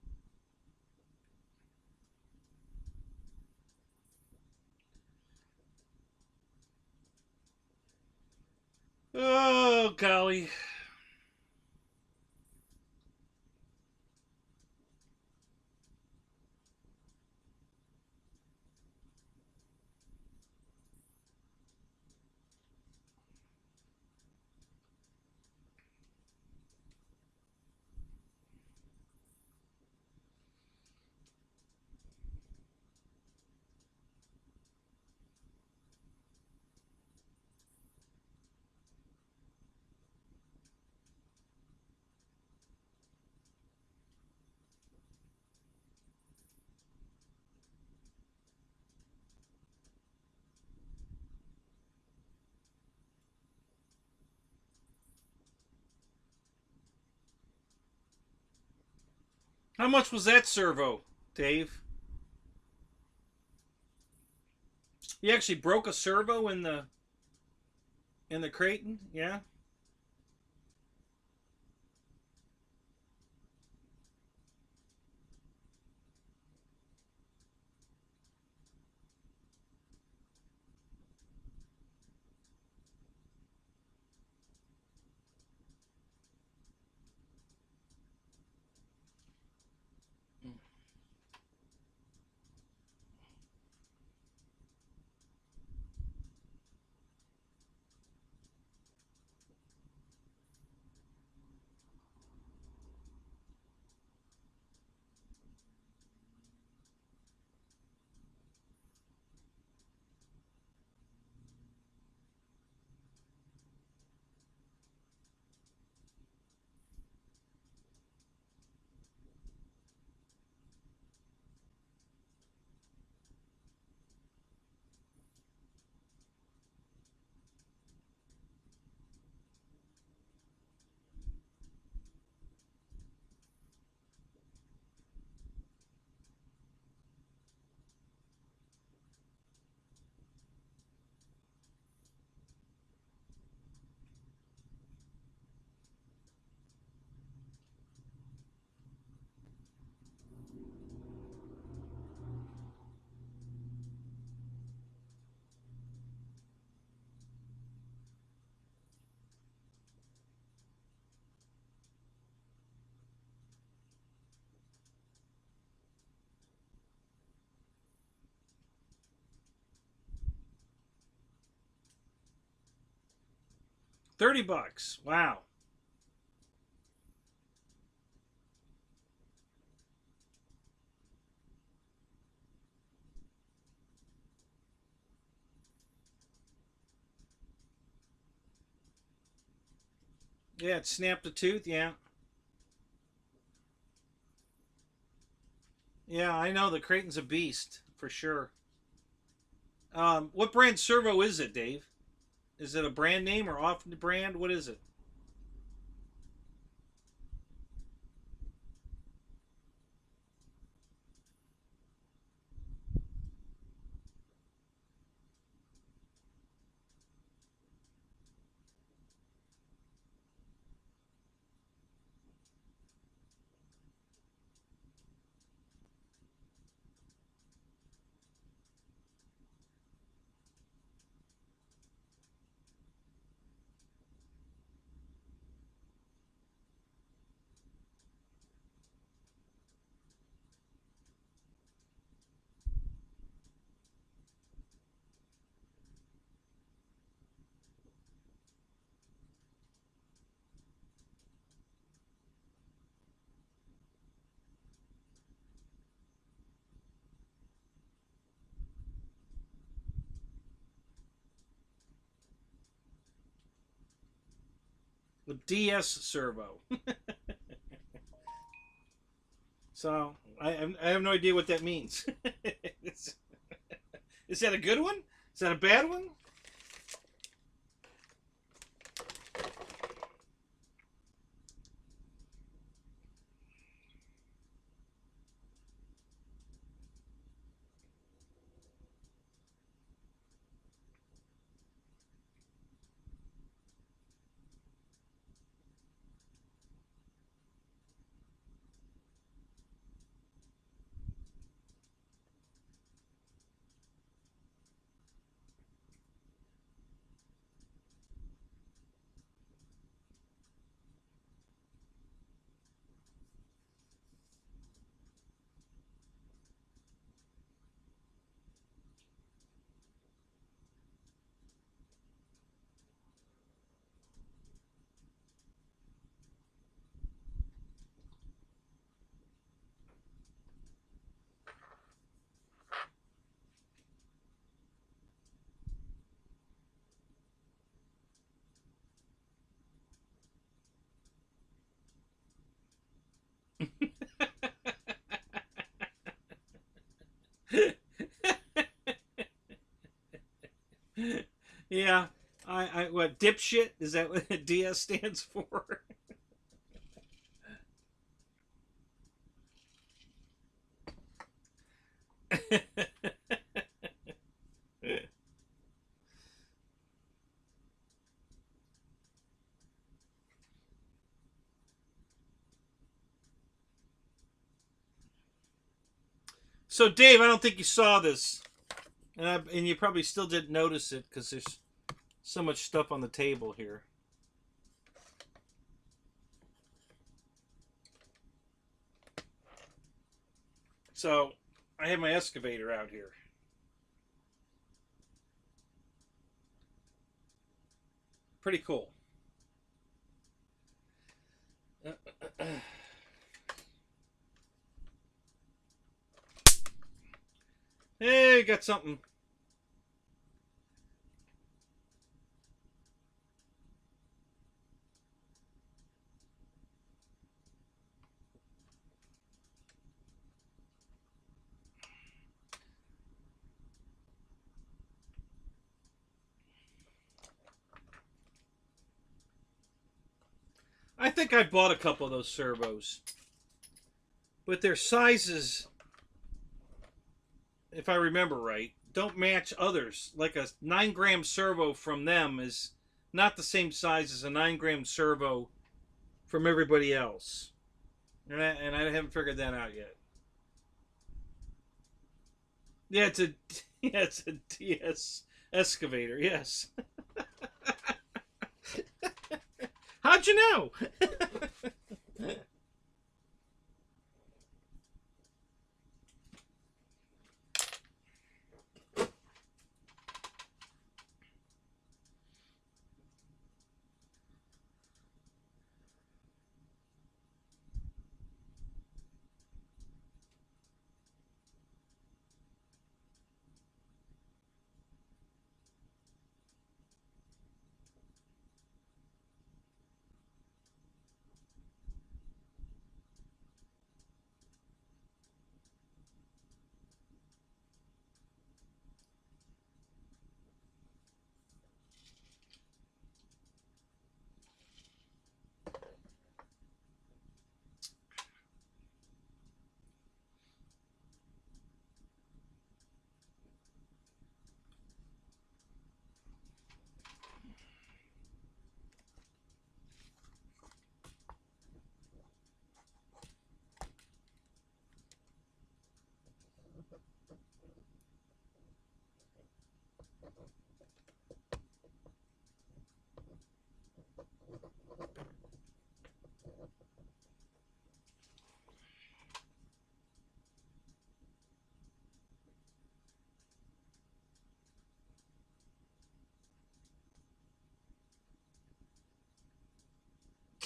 Oh, golly. How much was that servo, Dave? You actually broke a servo in the Creighton? Yeah. $30. Wow. Yeah, it snapped a tooth. Yeah. Yeah, I know the Creighton's a beast for sure. What brand servo is it, Dave? Is it a brand name or off the brand? What is it? with DS servo. So I have no idea what that means. Is that a good one? Is that a bad one? Yeah. What, dipshit? Is that what DS stands for? So, Dave, I don't think you saw this. And you probably still didn't notice it because there's so much stuff on the table here. So, I have my excavator out here. Pretty cool. Hey, got something. I think I bought a couple of those servos. But their sizes, if I remember right, don't match others. Like a 9-gram servo from them is not the same size as a 9-gram servo from everybody else. And I haven't figured that out yet. Yeah, it's a DS excavator, yes. How'd you know?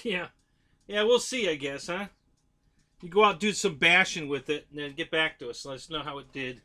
Yeah. Yeah, we'll see, I guess, huh? You go out, do some bashing with it, and then get back to us. Let us know how it did.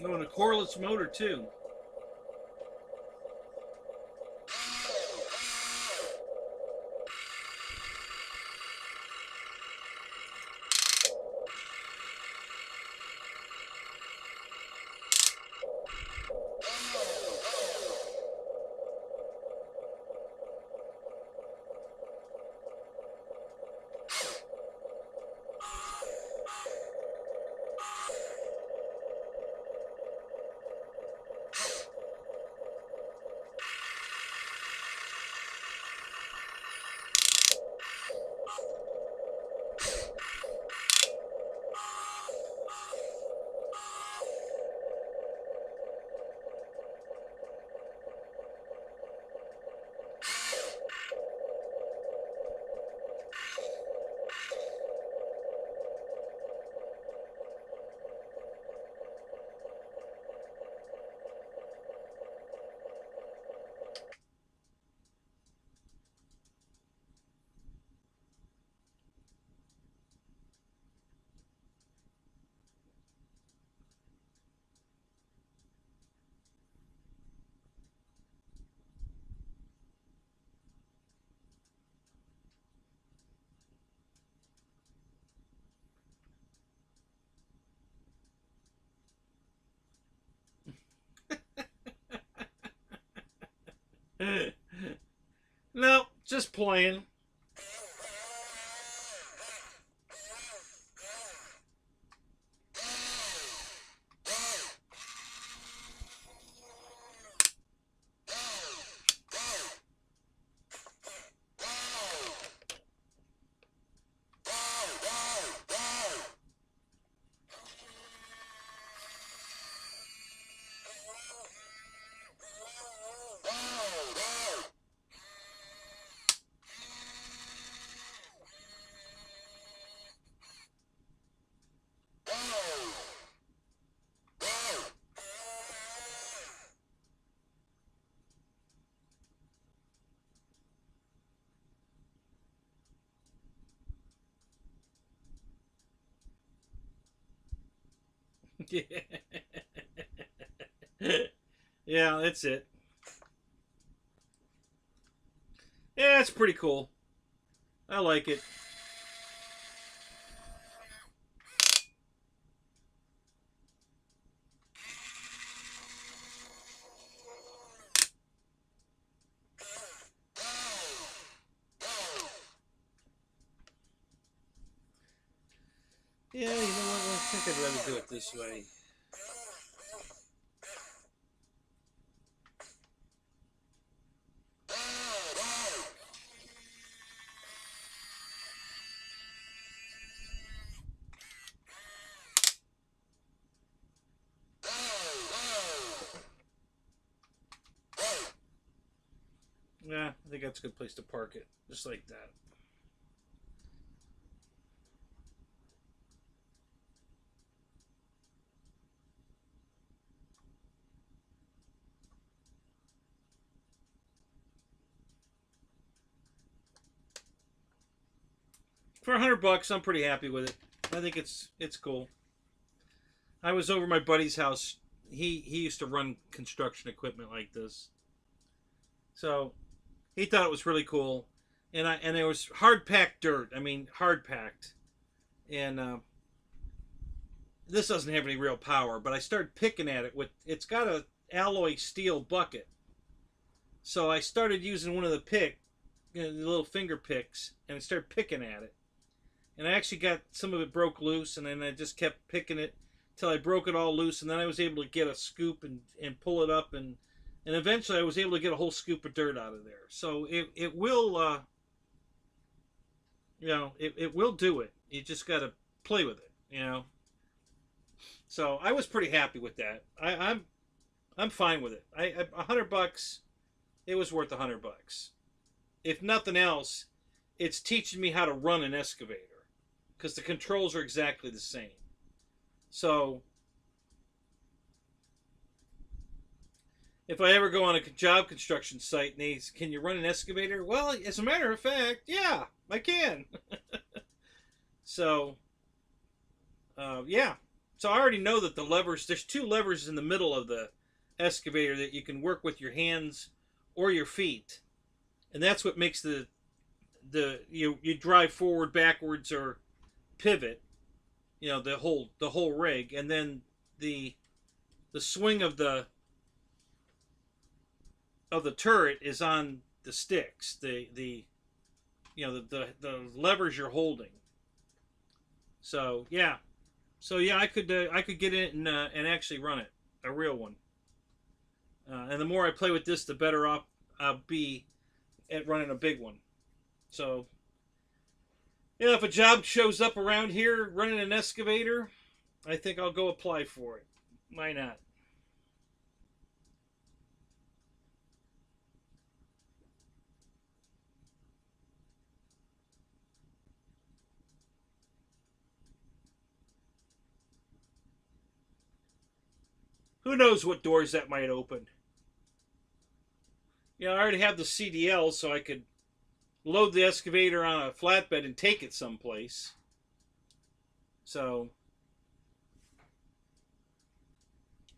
Oh, and a coreless motor too. No, just playing. Yeah, that's it. Yeah, it's pretty cool. I like it. Yeah, you know what? I think I'd rather do it this way. Yeah, I think that's a good place to park it. Just like that. For $100, I'm pretty happy with it. I think it's cool. I was over my buddy's house. He used to run construction equipment like this, so he thought it was really cool. And it was hard packed dirt. I mean, hard packed. And this doesn't have any real power, but I started picking at it with. It's got a alloy steel bucket, so I started using one of the the little finger picks, and I started picking at it. And I actually got some of it broke loose, and then I just kept picking it till I broke it all loose, and then I was able to get a scoop and pull it up, and eventually I was able to get a whole scoop of dirt out of there. So it will, it will do it. You just got to play with it. So I was pretty happy with that. I'm fine with it. $100, it was worth $100. If nothing else, it's teaching me how to run an excavator, because the controls are exactly the same. So if I ever go on a job construction site and they can you run an excavator? Well, as a matter of fact, yeah, I can. So yeah, So I already know that the levers, there's two levers in the middle of the excavator that you can work with your hands or your feet. And that's what makes you drive forward, backwards, or pivot, the whole rig. And then the swing of the turret is on the sticks, the levers you're holding. So yeah, I could get it and actually run it, a real one. And the more I play with this, the better off I'll be at running a big one. So yeah, if a job shows up around here running an excavator, I think I'll go apply for it. Why not? Who knows what doors that might open? I already have the CDL, so I could load the excavator on a flatbed and take it someplace. So,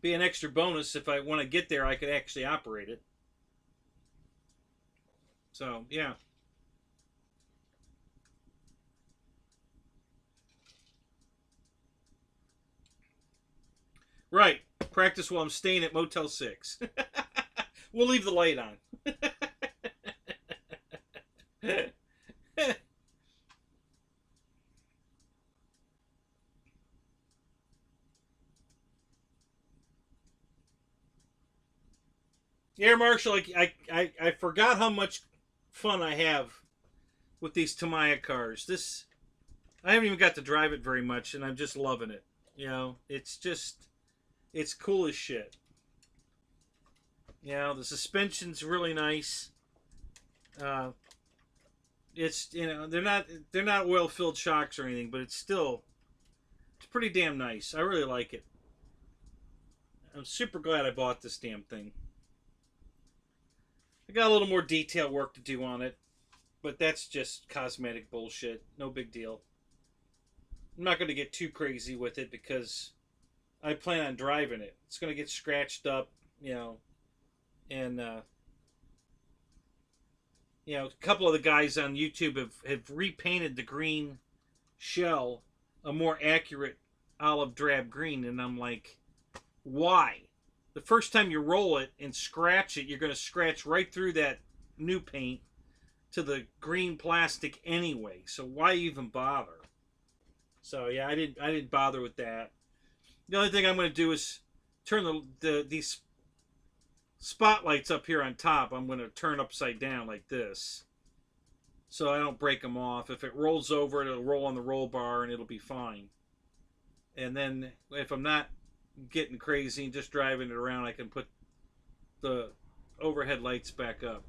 be an extra bonus if I want to get there, I could actually operate it. So, yeah. Right. Practice while I'm staying at Motel 6. We'll leave the light on. Air Marshal, I forgot how much fun I have with these Tamiya cars. I haven't even got to drive it very much, and I'm just loving it. It's cool as shit. The suspension's really nice. It's they're not oil-filled shocks or anything, but it's pretty damn nice. I really like it. I'm super glad I bought this damn thing. I got a little more detail work to do on it, but that's just cosmetic bullshit. No big deal. I'm not going to get too crazy with it because I plan on driving it. It's going to get scratched up, and a couple of the guys on YouTube have repainted the green shell a more accurate olive drab green, and I'm like, why? The first time you roll it and scratch it, you're going to scratch right through that new paint to the green plastic anyway. So why even bother? So yeah, I didn't bother with that. The only thing I'm going to do is turn these spotlights up here on top. I'm going to turn upside down like this, so I don't break them off. If it rolls over, it'll roll on the roll bar and it'll be fine. And then if I'm not getting crazy and just driving it around, I can put the overhead lights back up.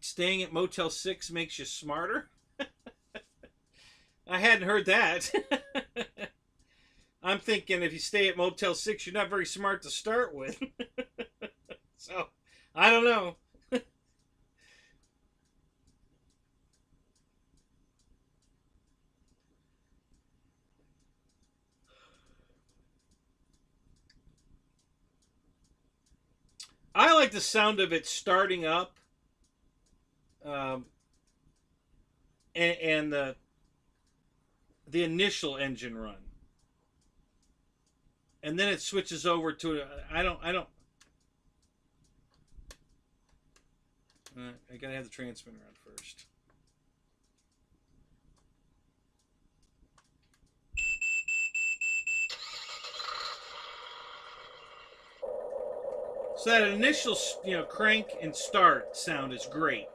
Staying at Motel 6 makes you smarter? I hadn't heard that. I'm thinking if you stay at Motel 6, you're not very smart to start with. So, I don't know. I like the sound of it starting up, and the initial engine run, and then it switches over to I gotta have the transmitter on first. So that initial, crank and start sound is great.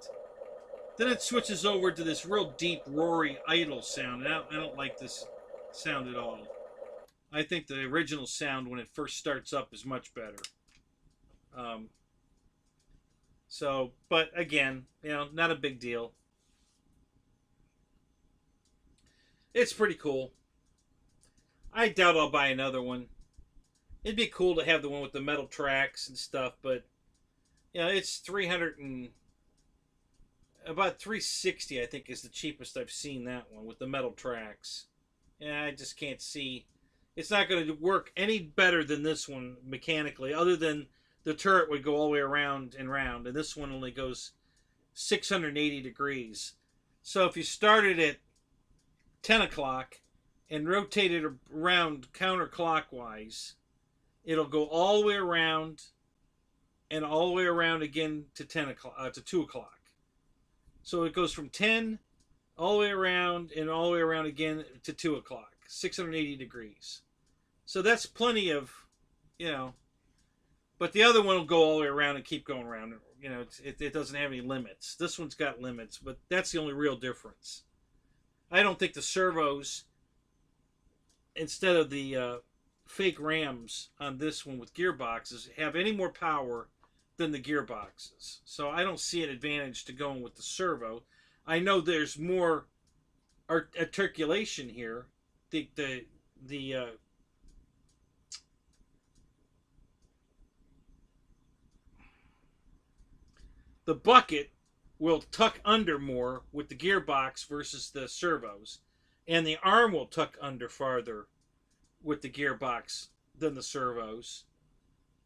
Then it switches over to this real deep, roary, idle sound, and I don't like this sound at all. I think the original sound when it first starts up is much better. But again, not a big deal. It's pretty cool. I doubt I'll buy another one. It'd be cool to have the one with the metal tracks and stuff, but you know, it's 300 and about 360. I think is the cheapest I've seen that one with the metal tracks. Yeah, I just can't see. It's not going to work any better than this one mechanically, other than the turret would go all the way around and round, and this one only goes 680 degrees. So if you started at 10 o'clock and rotated around counterclockwise, it'll go all the way around and all the way around again to 10 o'clock to 2 o'clock. So it goes from 10 all the way around and all the way around again to 2 o'clock, 680 degrees. So that's plenty of, you know, but the other one will go all the way around and keep going around. You know, it doesn't have any limits. This one's got limits, but that's the only real difference. I don't think the servos, instead of the fake rams on this one with gearboxes, have any more power than the gearboxes. So I don't see an advantage to going with the servo. I know there's more articulation here. The bucket will tuck under more with the gearbox versus the servos, and the arm will tuck under farther with the gearbox than the servos.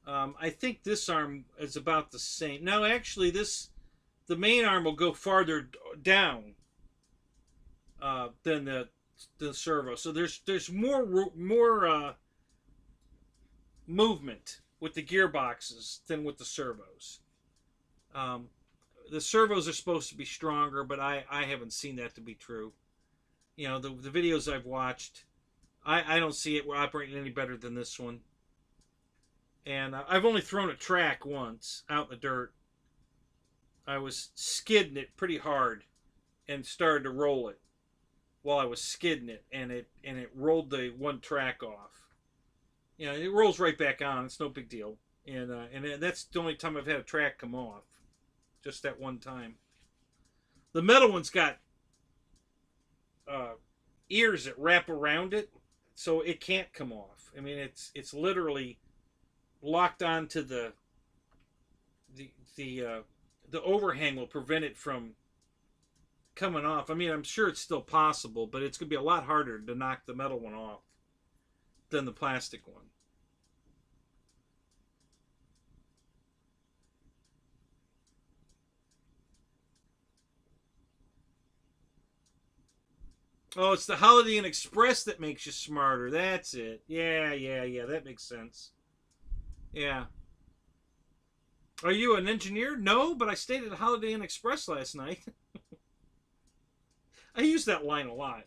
I think this arm is about the same. No, actually, the main arm will go farther down than the servo. So there's more movement with the gearboxes than with the servos. The servos are supposed to be stronger, but I haven't seen that to be true. You know, the videos I've watched, I don't see it operating any better than this one. And I've only thrown a track once out in the dirt. I was skidding it pretty hard and started to roll it while I was skidding it, and it rolled the one track off. You know, it rolls right back on. It's no big deal. And that's the only time I've had a track come off. Just that one time. The metal one's got ears that wrap around it, so it can't come off. I mean, it's literally locked onto the overhang will prevent it from coming off. I mean, I'm sure it's still possible, but it's going to be a lot harder to knock the metal one off than the plastic one. Oh, it's the Holiday Inn Express that makes you smarter. That's it. Yeah. That makes sense. Yeah. Are you an engineer? No, but I stayed at the Holiday Inn Express last night. I use that line a lot.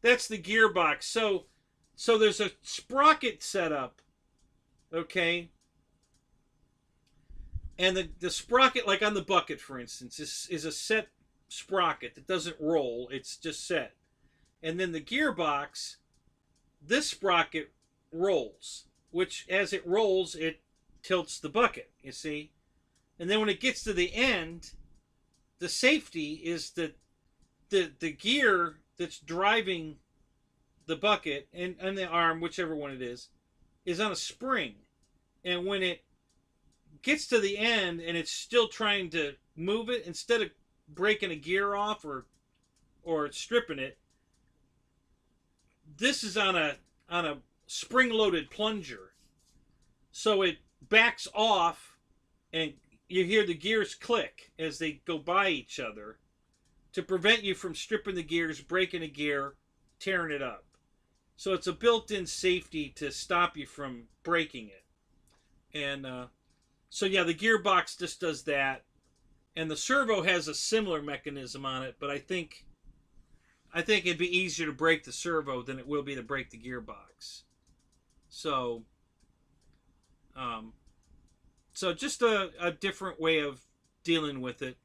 That's the gearbox. So there's a sprocket setup, okay? And the sprocket, like on the bucket, for instance, is a set sprocket that doesn't roll. It's just set. And then the gearbox, this sprocket rolls, which as it rolls, it tilts the bucket, you see? And then when it gets to the end, the safety is that the gear that's driving the bucket and the arm, whichever one it is on a spring. And when it gets to the end and it's still trying to move it, instead of breaking a gear off or stripping it, this is on a spring-loaded plunger. So it backs off and you hear the gears click as they go by each other to prevent you from stripping the gears, breaking a gear, tearing it up. So it's a built-in safety to stop you from breaking it. And so yeah, the gearbox just does that. And the servo has a similar mechanism on it, but I think it'd be easier to break the servo than it will be to break the gearbox. So so just a different way of dealing with it.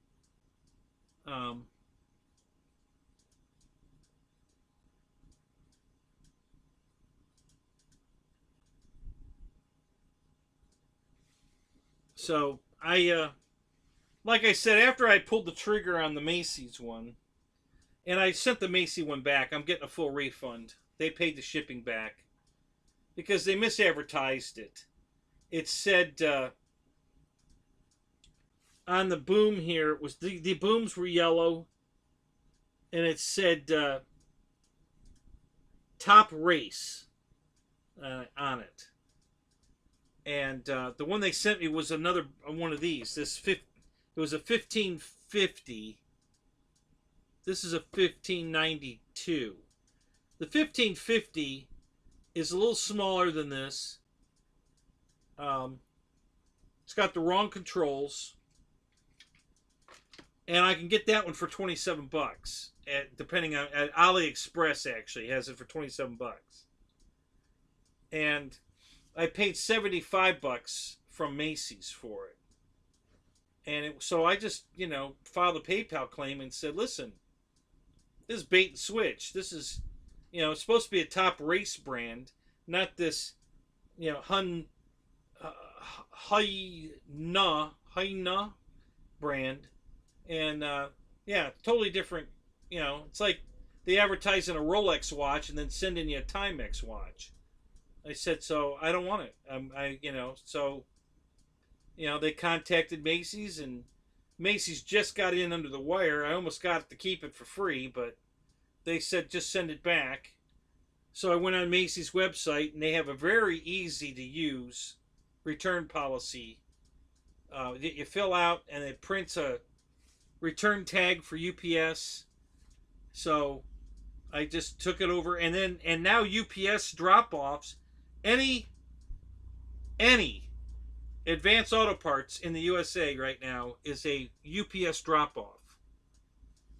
So I like I said, after I pulled the trigger on the Macy's one, And I sent the Macy one back. I'm getting a full refund. They paid the shipping back because they misadvertised it. It said on the boom here, it was the booms were yellow, and it said top race on it. And the one they sent me was another one of these. It was a 1550. This is a 1592. The 1550 is a little smaller than this. It's got the wrong controls, and I can get that one for 27 bucks. Depending on at AliExpress, actually has it for 27 bucks, and I paid 75 bucks from Macy's for it. And so I just, filed a PayPal claim and said, listen, this is bait and switch. This is, it's supposed to be a top race brand, not this, Haina brand. And, totally different. It's like they advertise in a Rolex watch and then send in you a Timex watch. I said, so I don't want it. They contacted Macy's, and Macy's just got in under the wire. I almost got to keep it for free, but they said just send it back. So I went on Macy's website, and they have a very easy to use return policy that you fill out, and it prints a return tag for UPS. So I just took it over, and now UPS drop-offs, any Advanced Auto Parts in the USA right now is a UPS drop-off.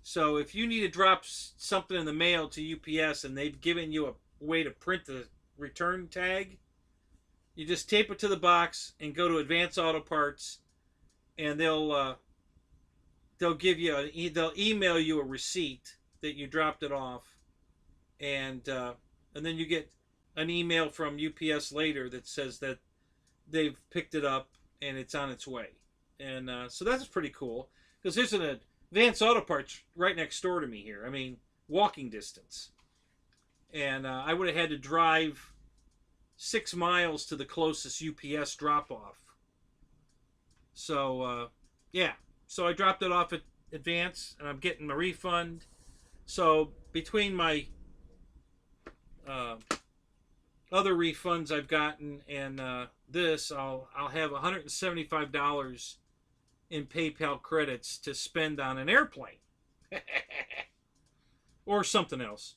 So if you need to drop something in the mail to UPS and they've given you a way to print the return tag, you just tape it to the box and go to Advanced Auto Parts, and they'll email you a receipt that you dropped it off, and then you get an email from UPS later that says that they've picked it up and it's on its way. And so that's pretty cool, because there's an Advanced Auto Parts right next door to me here. I mean, walking distance. And I would have had to drive 6 miles to the closest UPS drop-off. So, So I dropped it off at Advance, and I'm getting my refund. So between my other refunds I've gotten and this, I'll have $175 in PayPal credits to spend on an airplane or something else.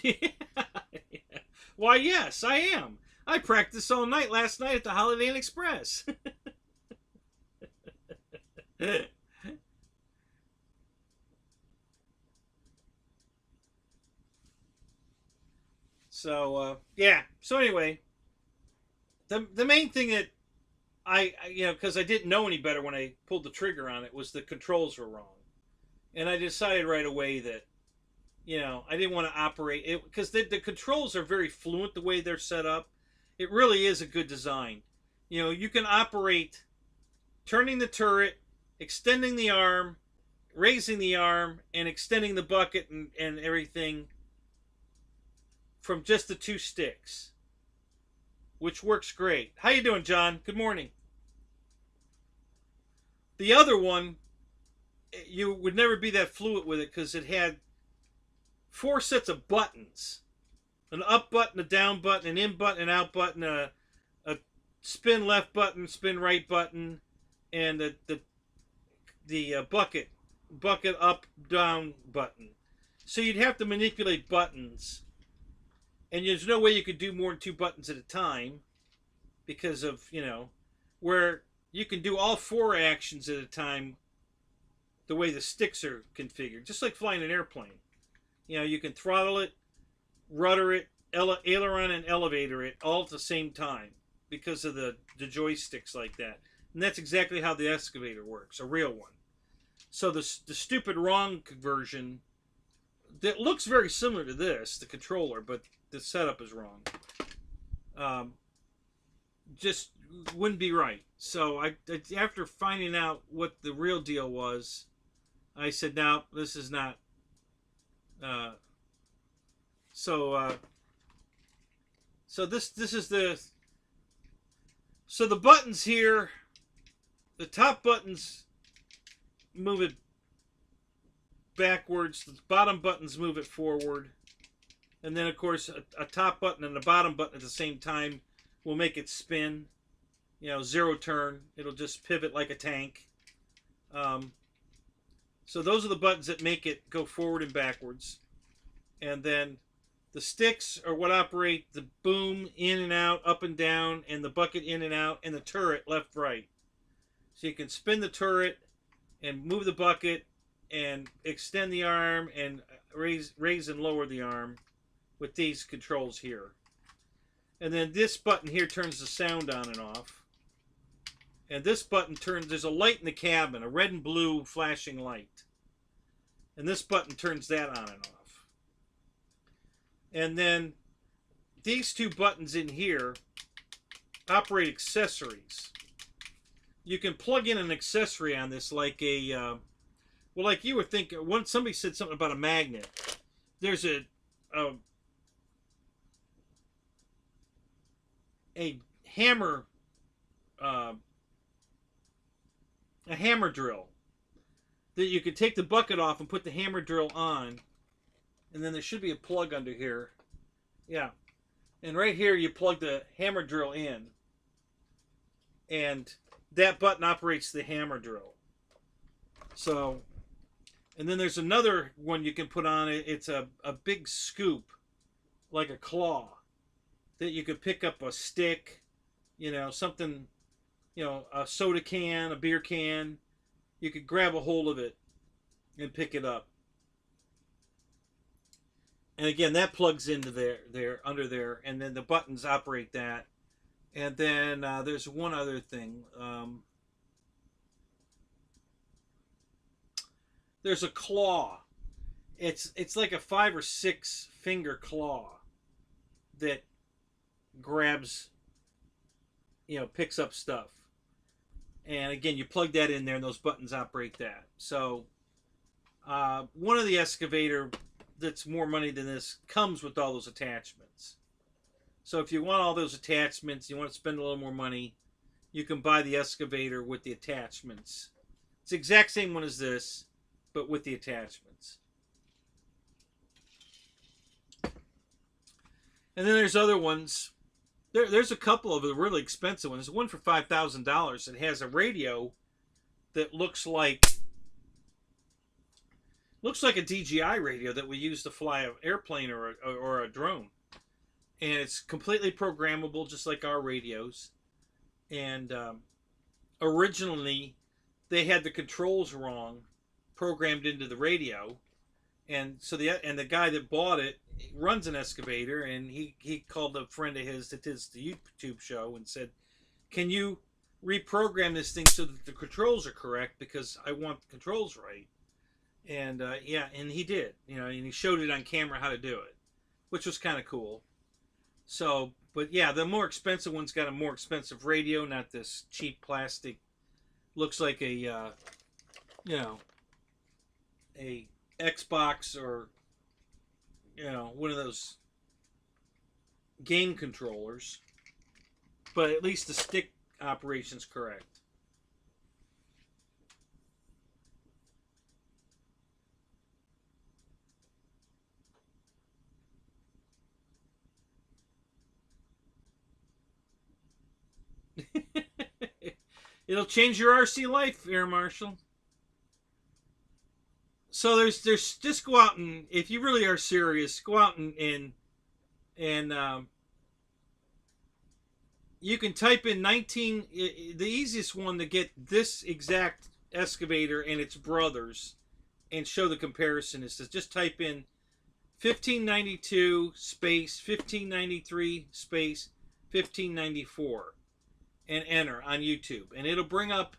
Yeah. Why, yes, I am. I practiced all night last night at the Holiday Inn Express. So, yeah. So anyway, the main thing that because I didn't know any better when I pulled the trigger on it, was the controls were wrong. And I decided right away that, I didn't want to operate it, because the controls are very fluent the way they're set up. It really is a good design. You can operate turning the turret, extending the arm, raising the arm, and extending the bucket and everything from just the 2 sticks, which works great. How you doing, John? Good morning. The other one, you would never be that fluid with it, because it had 4 sets of buttons: an up button, a down button, an in button, an out button, a spin left button, spin right button, and the bucket up down button. So you'd have to manipulate buttons, and there's no way you could do more than 2 buttons at a time, because of where you can do all 4 actions at a time the way the sticks are configured, just like flying an airplane. You can throttle it, rudder it, aileron and elevator it all at the same time because of the joysticks like that. And that's exactly how the excavator works, a real one. So the stupid wrong version that looks very similar to this, the controller, but the setup is wrong. um, just wouldn't be right. So after finding out what the real deal was, I said, "No, this is not." Uh, so this is the buttons here. The top buttons move it backwards. The bottom buttons move it forward. And then, of course, a top button and a bottom button at the same time will make it spin. You know, zero turn. It'll just pivot like a tank. So those are the buttons that make it go forward and backwards. And then the sticks are what operate the boom in and out, up and down, and the bucket in and out, and the turret left, right. So you can spin the turret and move the bucket and extend the arm and raise and lower the arm with these controls here. And then this button here turns the sound on and off. And this button turns, there's a light in the cabin, a red and blue flashing light. And this button turns that on and off. And then these two buttons in here operate accessories. You can plug in an accessory on this like a, well, like you would think, somebody said something about a magnet. There's a hammer, a hammer drill that you could take the bucket off and put the hammer drill on, and then there should be a plug under here. Yeah, and right here you plug the hammer drill in, and that button operates the hammer drill. So, and then there's another one you can put on it. It's a big scoop, like a claw, that you could pick up a stick, you know, something, you know, a soda can, a beer can. You could grab a hold of it and pick it up. And again, that plugs into there, under there, and then the buttons operate that. And then there's one other thing. There's a claw. It's like a 5 or 6 finger claw that grabs, you know, picks up stuff. And again, you plug that in there, and those buttons operate that. So one of the excavator that's more money than this comes with all those attachments. So if you want all those attachments, you want to spend a little more money, you can buy the excavator with the attachments. It's the exact same one as this, but with the attachments. And then there's other ones. There's a couple of the really expensive ones. There's one for $5,000 that has a radio that looks like a DJI radio that we use to fly an airplane or a drone. And it's completely programmable, just like our radios. And originally, they had the controls wrong, programmed into the radio. And so the guy that bought it runs an excavator, and he called a friend of his that does the YouTube show and said, "Can you reprogram this thing so that the controls are correct? Because I want the controls right." And yeah, and he did, you know, and he showed it on camera how to do it, which was kind of cool. So, but yeah, the more expensive one's got a more expensive radio, not this cheap plastic. Looks like a, you know, a Xbox or, you know, one of those game controllers. But at least the stick operation's correct. It'll change your RC life, Air Marshal. So there's just go out and, if you really are serious, go out and you can type in 19. The easiest one to get this exact excavator and its brothers and show the comparison is to just type in 1592 space 1593 space 1594 and enter on YouTube, and it'll bring up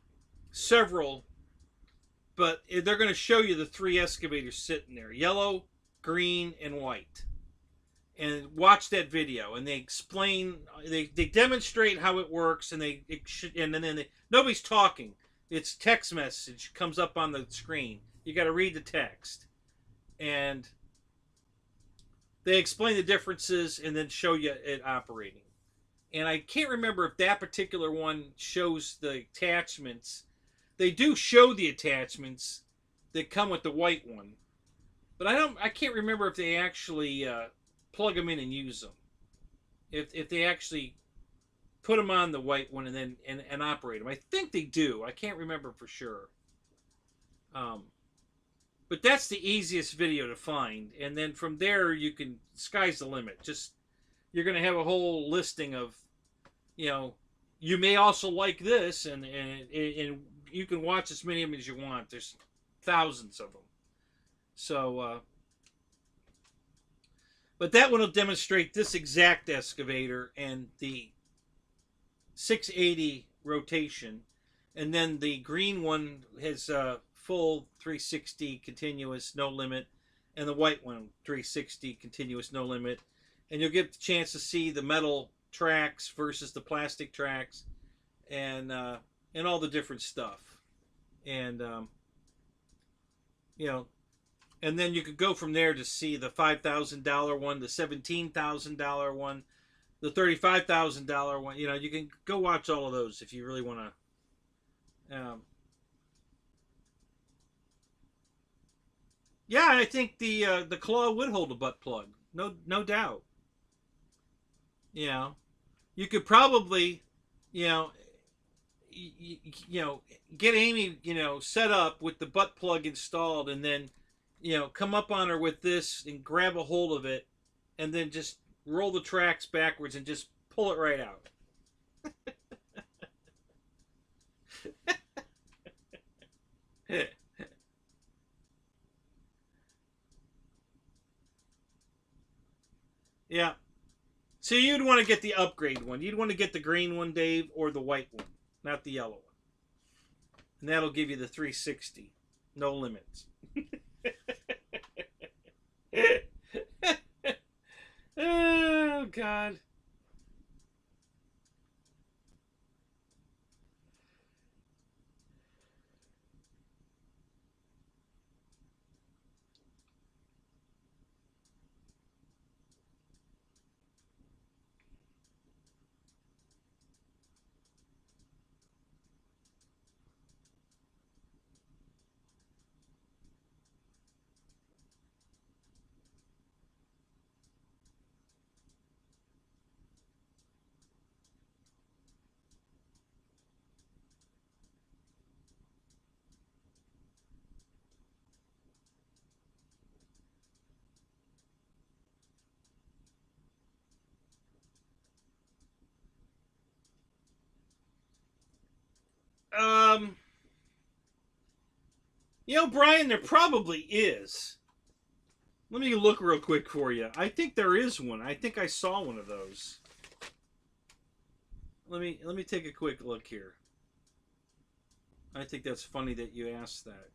several, but they're going to show you the 3 excavators sitting there: yellow, green, and white. and watch that video, and they explain, they demonstrate how it works, and nobody's talking. It's text message comes up on the screen. You got to read the text, and they explain the differences and then show you it operating. And I can't remember if that particular one shows the attachments. They do show the attachments that come with the white one, but I can't remember if they actually plug them in and use them. If they actually put them on the white one and then and operate them. I think they do. I can't remember for sure. But that's the easiest video to find, and then from there you can, sky's the limit. Just, you're going to have a whole listing of, you may also like this, and you can watch as many of them as you want. There's thousands of them. So, but that one will demonstrate this exact excavator and the 680 rotation, and then the green one has full 360 continuous, no limit, and the white one 360 continuous, no limit. And you'll get the chance to see the metal tracks versus the plastic tracks, and all the different stuff. And and then you could go from there to see the $5,000 one, the $17,000 one, the $35,000 one. You can go watch all of those if you really want to. Yeah, I think the claw would hold a butt plug. No doubt. You could probably, get Amy, set up with the butt plug installed, and then, come up on her with this and grab a hold of it, and then just roll the tracks backwards and just pull it right out. Yeah. So you'd want to get the upgrade one. You'd want to get the green one, Dave, or the white one, not the yellow one. And that'll give you the 360. No limits. Oh, God. Um, Brian, there probably is. Let me look real quick for you. I think there is one. I think I saw one of those. Let me take a quick look here. I think that's funny that you asked that.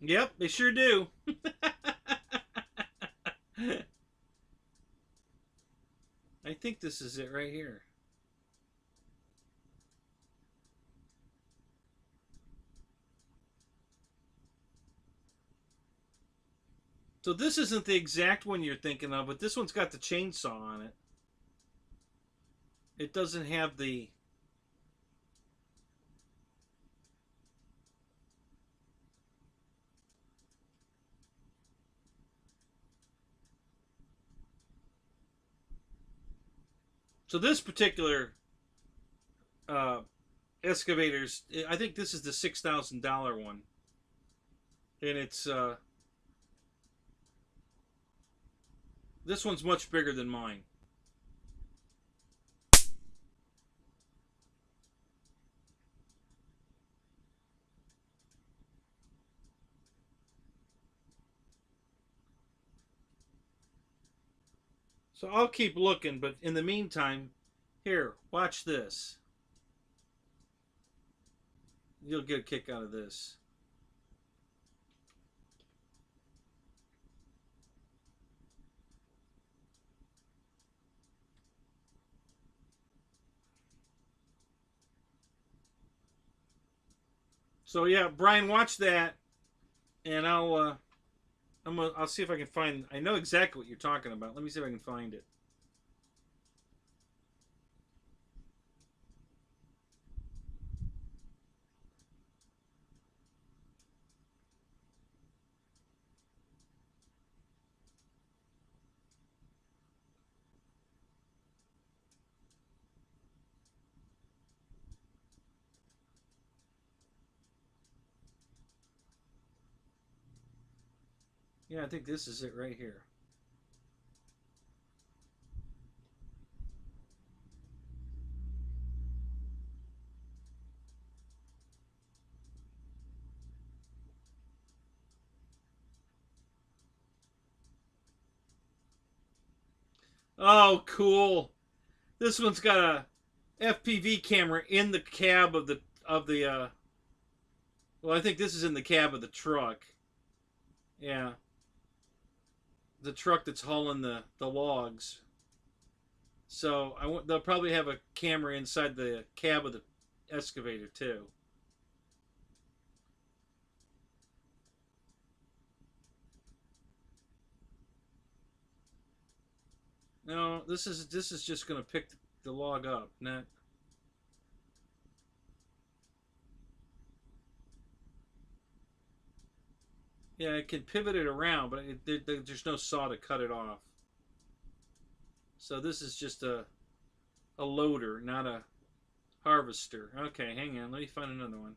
Yep, they sure do. I think this is it right here. So this isn't the exact one you're thinking of, but this one's got the chainsaw on it. It doesn't have the... So this particular excavators, I think this is the $6,000 one, and it's this one's much bigger than mine. So I'll keep looking, but in the meantime, here, watch this. You'll get a kick out of this. So yeah, Brian, watch that, and I'll see if I can find. I know exactly what you're talking about. Let me see if I can find it. Yeah, I think this is it right here. Oh, cool. This one's got a FPV camera in the cab of the well, I think this is in the cab of the truck. Yeah. The truck that's hauling the logs. So they'll probably have a camera inside the cab of the excavator too. No, this is just going to pick the log up, not. Yeah, it can pivot it around, but there's no saw to cut it off. So this is just a loader, not a harvester. Okay, hang on. Let me find another one.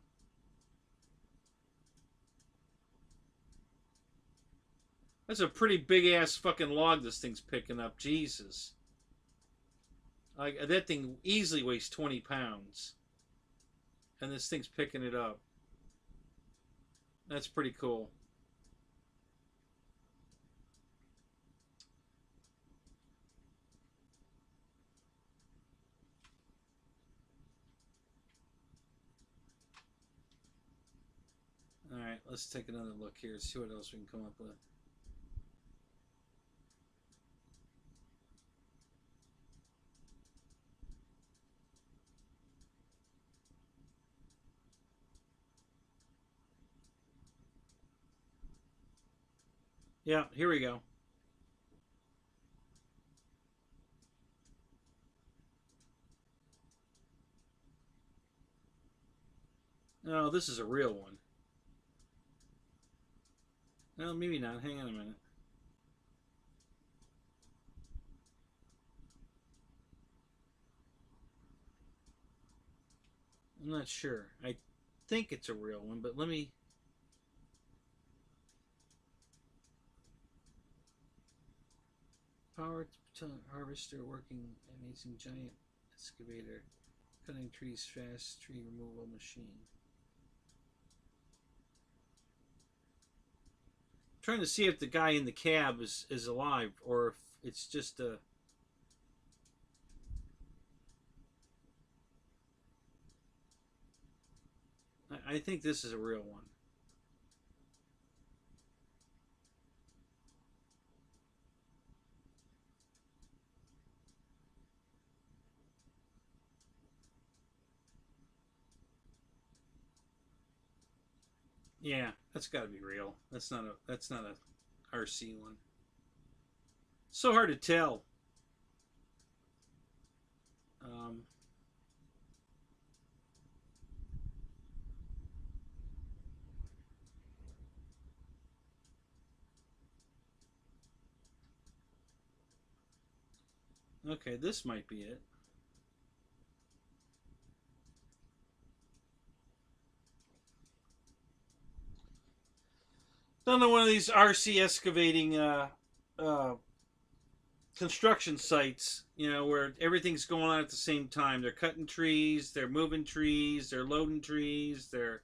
That's a pretty big ass fucking log this thing's picking up. Jesus. Like, that thing easily weighs 20 pounds. And this thing's picking it up. That's pretty cool. Alright, let's take another look here. See what else we can come up with. Yeah, here we go. No, this is a real one. No, maybe not. Hang on a minute. I'm not sure. I think it's a real one, but let me... Power harvester working amazing giant excavator. Cutting trees fast, tree removal machine. I'm trying to see if the guy in the cab is alive, or if it's just a... I think this is a real one. Yeah, that's got to be real. That's not a RC one. So hard to tell. Um, okay, this might be it. Another one of these RC excavating uh, construction sites, you know, where everything's going on at the same time. They're cutting trees, they're moving trees, they're loading trees, they're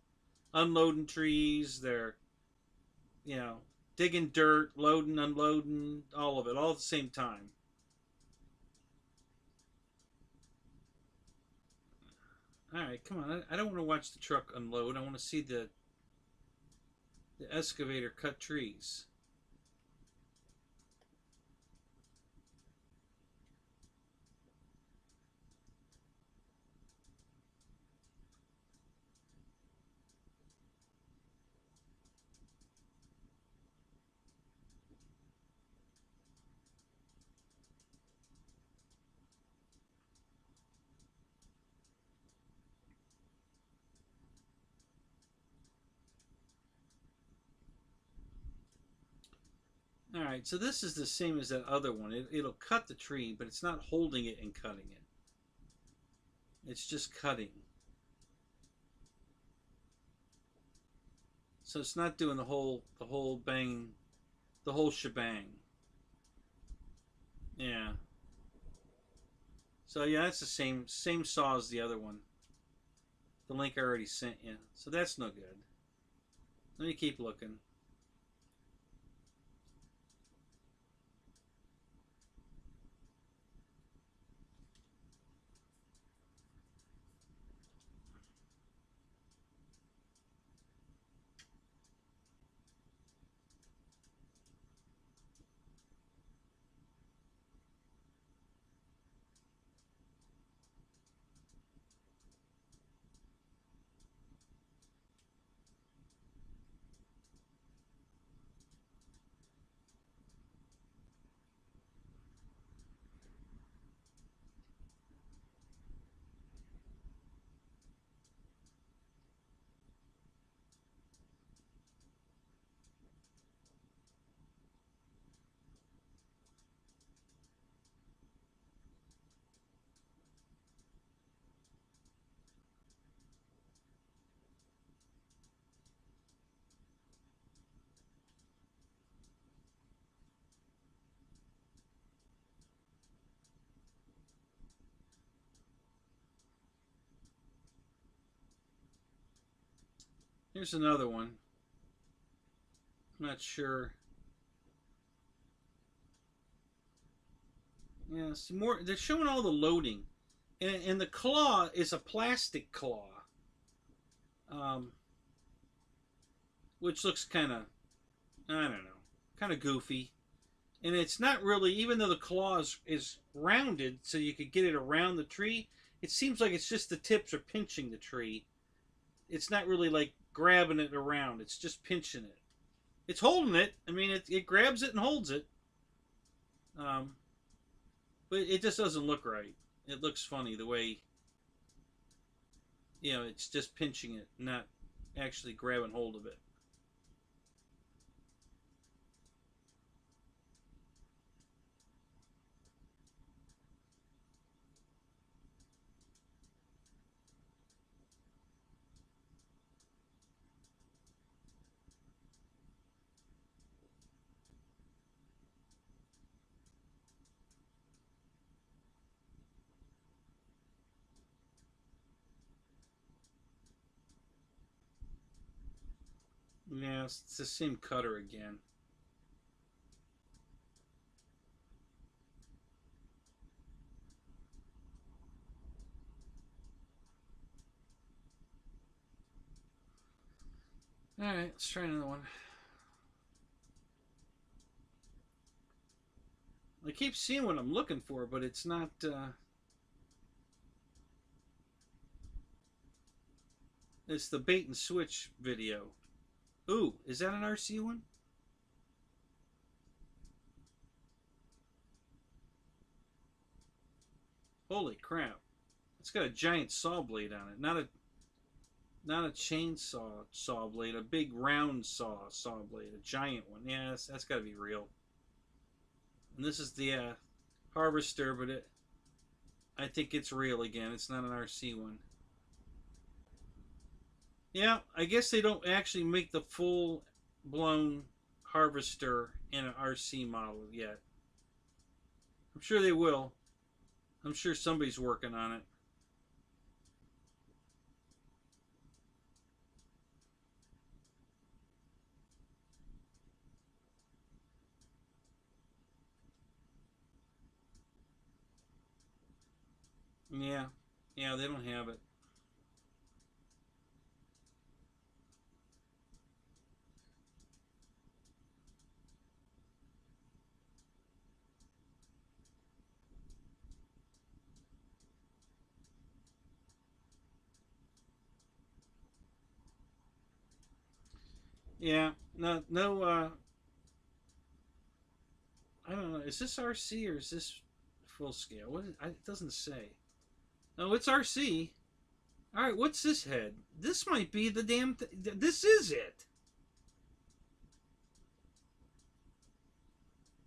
unloading trees, they're, you know, digging dirt, loading, unloading, all of it, all at the same time. All right, come on. I don't want to watch the truck unload. I want to see the excavator cut trees. All right, so this is the same as that other one. It'll cut the tree, but it's not holding it and cutting it. It's just cutting. So it's not doing the whole bang, the whole shebang. Yeah. So yeah, that's the same saw as the other one. The link I already sent you. So that's no good. Let me keep looking. Here's another one. I'm not sure. Yeah, some more. They're showing all the loading, and the claw is a plastic claw, um, which looks kind of, I don't know, kind of goofy. And it's not really, even though the claw is rounded so you could get it around the tree, it seems like it's just the tips are pinching the tree. It's not really like grabbing it around, it's just pinching it. It's holding it. I mean, it grabs it and holds it. Um, but it just doesn't look right. It looks funny the way, you know, it's just pinching it, not actually grabbing hold of it. Yeah, it's the same cutter again. Alright, let's try another one. I keep seeing what I'm looking for, but it's not. It's the bait and switch video. Ooh, is that an RC one? Holy crap. It's got a giant saw blade on it, not a chainsaw saw blade, a big round saw blade, a giant one. Yeah, that's got to be real. And this is the harvester, but I think it's real again. It's not an RC one. Yeah, I guess they don't actually make the full blown harvester in an RC model yet. I'm sure they will. I'm sure somebody's working on it. Yeah. Yeah, they don't have it. Yeah. No, I don't know. Is this RC or is this full scale? It doesn't say. No, it's RC. All right, what's this head? This might be the damn thing. This is it.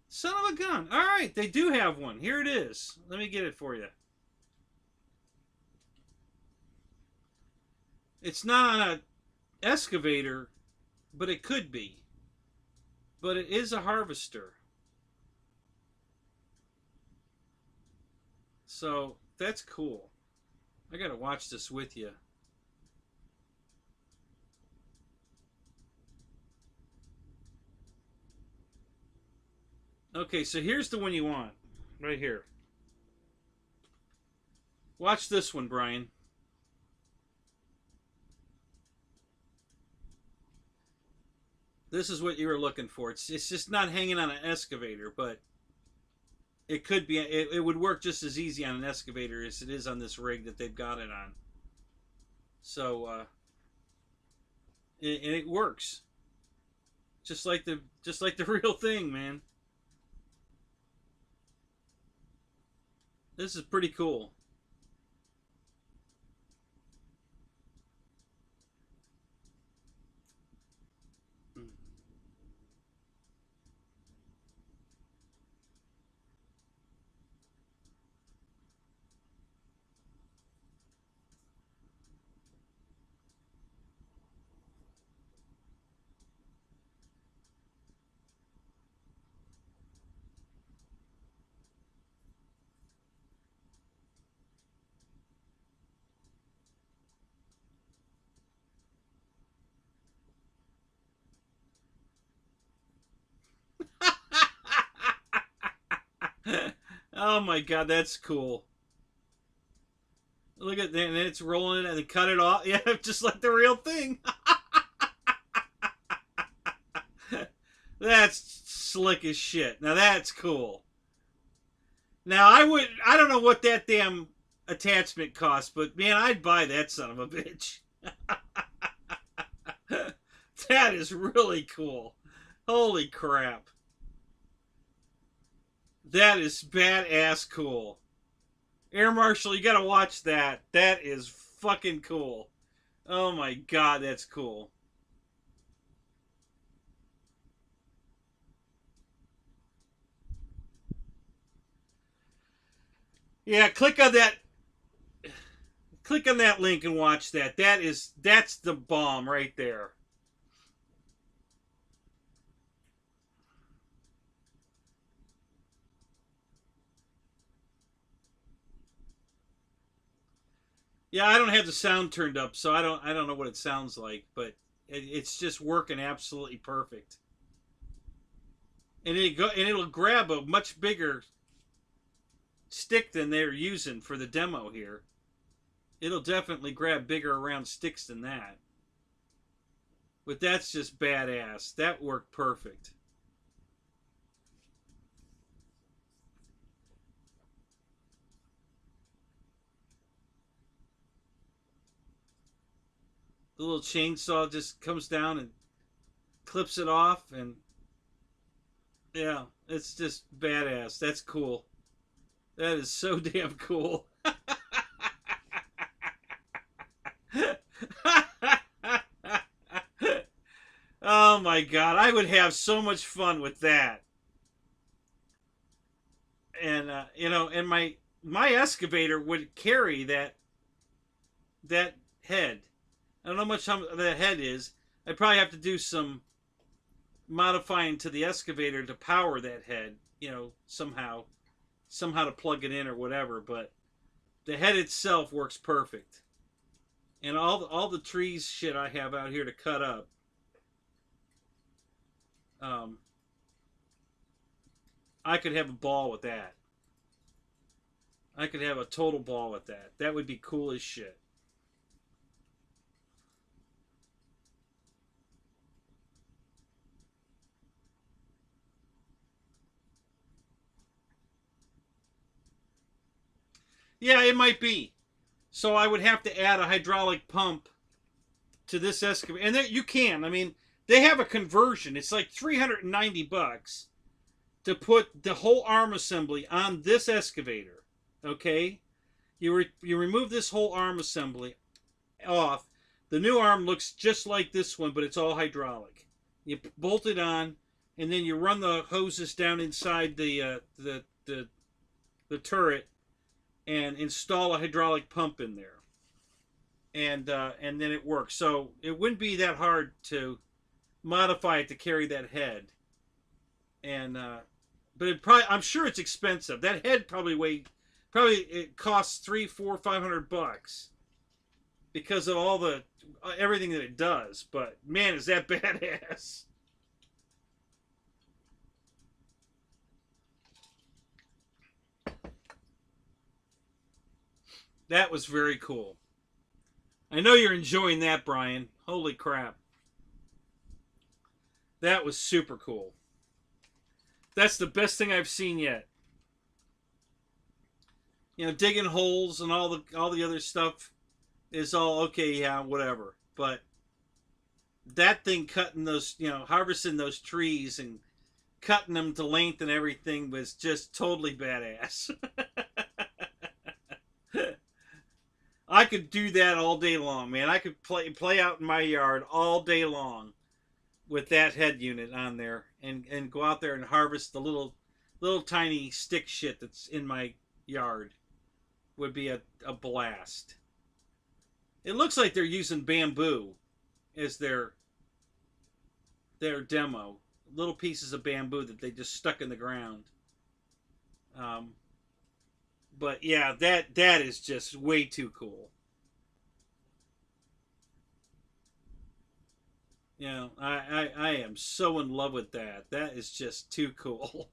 Son of a gun. All right, they do have one. Here it is. Let me get it for you. It's not on an excavator, but it could be. But it is a harvester. So that's cool. I gotta watch this with you. Okay, so here's the one you want. Right here. Watch this one, Brian. This is what you were looking for. It's just not hanging on an excavator, but it could be. It would work just as easy on an excavator as it is on this rig that they've got it on. So, and it works, just like the real thing, man. This is pretty cool. Oh my god, that's cool. Look at that, and it's rolling it and they cut it off. Yeah, just like the real thing. That's slick as shit. Now that's cool. Now I don't know what that damn attachment costs, but man, I'd buy that son of a bitch. That is really cool. Holy crap. That is badass cool. Air Marshal, you gotta watch that. That is fucking cool. Oh my god, that's cool. Yeah, click on that link and watch that. That's the bomb right there. Yeah, I don't have the sound turned up, so I don't know what it sounds like, but it's just working absolutely perfect. And it'll grab a much bigger stick than they're using for the demo here. It'll definitely grab bigger round sticks than that. But that's just badass. That worked perfect. The little chainsaw just comes down and clips it off, and yeah, it's just badass. That's cool. That is so damn cool. Oh my god, I would have so much fun with that. And and my excavator would carry that head. I don't know how that head is. I'd probably have to do some modifying to the excavator to power that head, somehow to plug it in or whatever, but the head itself works perfect. And all the trees shit I have out here to cut up, um, I could have a ball with that. I could have a total ball with that. That would be cool as shit. Yeah, it might be. So I would have to add a hydraulic pump to this excavator, and you can. I mean, they have a conversion. It's like $390 to put the whole arm assembly on this excavator. Okay, you remove this whole arm assembly off. The new arm looks just like this one, but it's all hydraulic. You bolt it on, and then you run the hoses down inside the turret and install a hydraulic pump in there, and then it works. So it wouldn't be that hard to modify it to carry that head, and but I'm sure it's expensive. That head probably it costs 3, 4, $500 because of all the everything that it does. But man, is that badass! That was very cool. I know you're enjoying that, Brian. Holy crap. That was super cool. That's the best thing I've seen yet. Digging holes and all the other stuff is all okay, yeah, whatever. But that thing cutting those, harvesting those trees and cutting them to length and everything was just totally badass. I could do that all day long, man. I could play out in my yard all day long with that head unit on there and go out there and harvest the little tiny stick shit that's in my yard. Would be a blast. It looks like they're using bamboo as their demo. Little pieces of bamboo that they just stuck in the ground. But yeah, that is just way too cool. I am so in love with that. That is just too cool.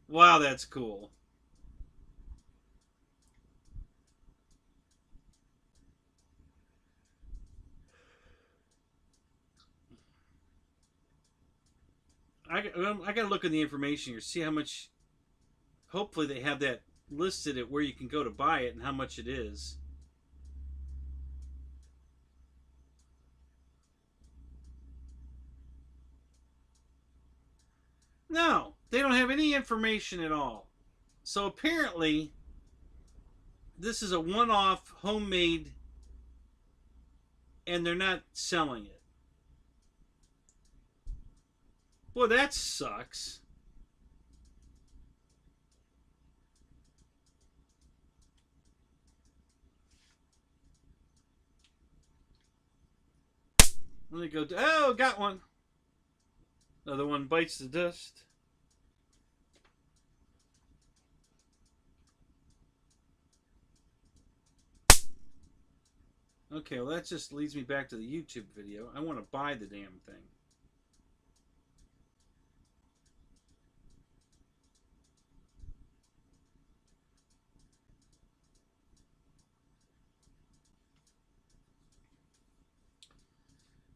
Wow, that's cool. I got to look in the information here, see how much. Hopefully, they have that listed at where you can go to buy it and how much it is. No, they don't have any information at all. So apparently, this is a one-off homemade, and they're not selling it. Well, that sucks. Let me go. Oh, got one. Another one bites the dust. Okay, well, that just leads me back to the YouTube video. I want to buy the damn thing.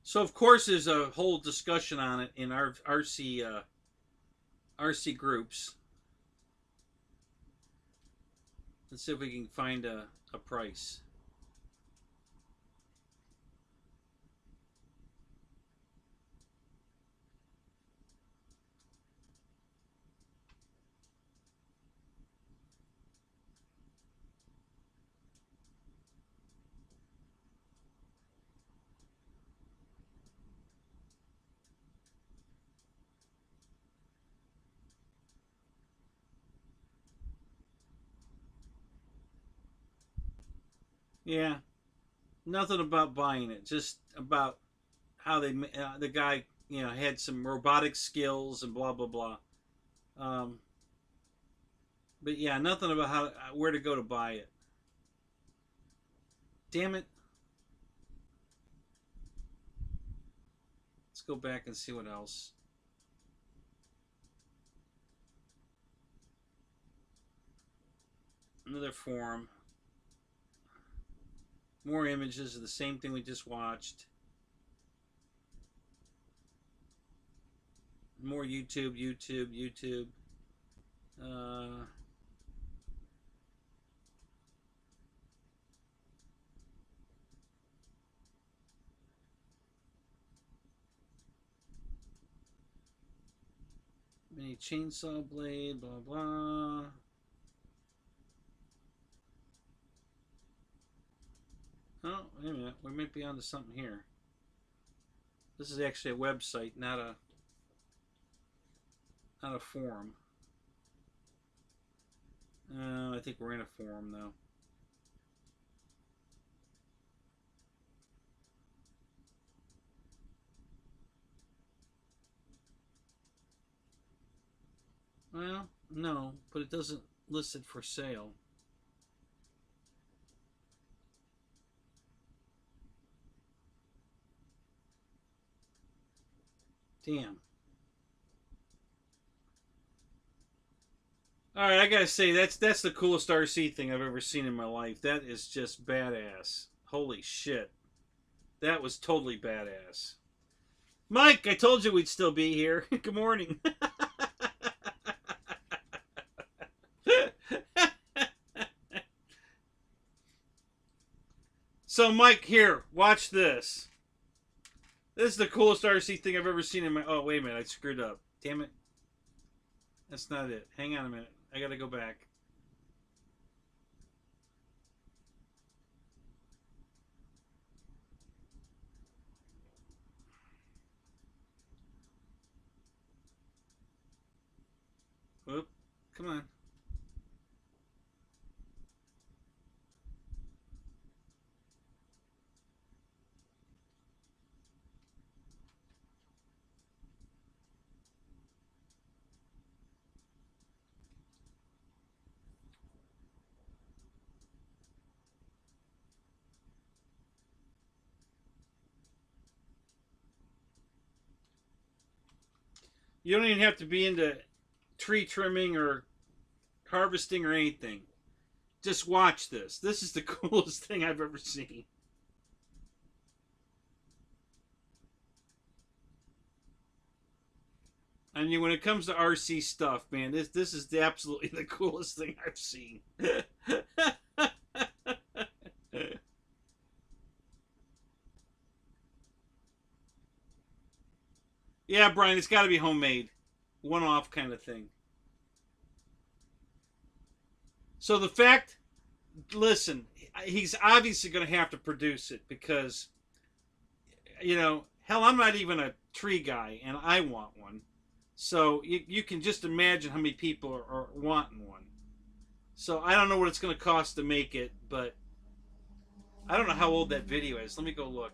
So, of course, there's a whole discussion on it in our RC groups. Let's see if we can find a price. Yeah, nothing about buying it. Just about how they the guy had some robotic skills and blah blah blah. Um, but yeah, nothing about how where to go to buy it. Damn it. Let's go back and see what else. Another forum. More images of the same thing we just watched. More YouTube, YouTube, YouTube. Uh, Mini chainsaw blade, blah blah. Oh, wait a minute. We might be onto something here. This is actually a website, not a forum. I think we're in a forum though. Well, no, but it doesn't list it for sale. Damn. All right, I gotta say that's the coolest RC thing I've ever seen in my life. That is just badass. Holy shit, that was totally badass. Mike, I told you we'd still be here. Good morning. So, Mike, here, watch this. This is the coolest RC thing I've ever seen in my. Oh, wait a minute, I screwed up. Damn it. That's not it. Hang on a minute. I gotta go back. Whoop. Come on. You don't even have to be into tree trimming or harvesting or anything. Just watch this. This is the coolest thing I've ever seen. I mean, when it comes to RC stuff, man, this is absolutely the coolest thing I've seen. Yeah, Brian, it's got to be homemade, one-off kind of thing. So the fact, listen, he's obviously going to have to produce it because, hell, I'm not even a tree guy, and I want one. So you can just imagine how many people are wanting one. So I don't know what it's going to cost to make it, but I don't know how old that video is. Let me go look.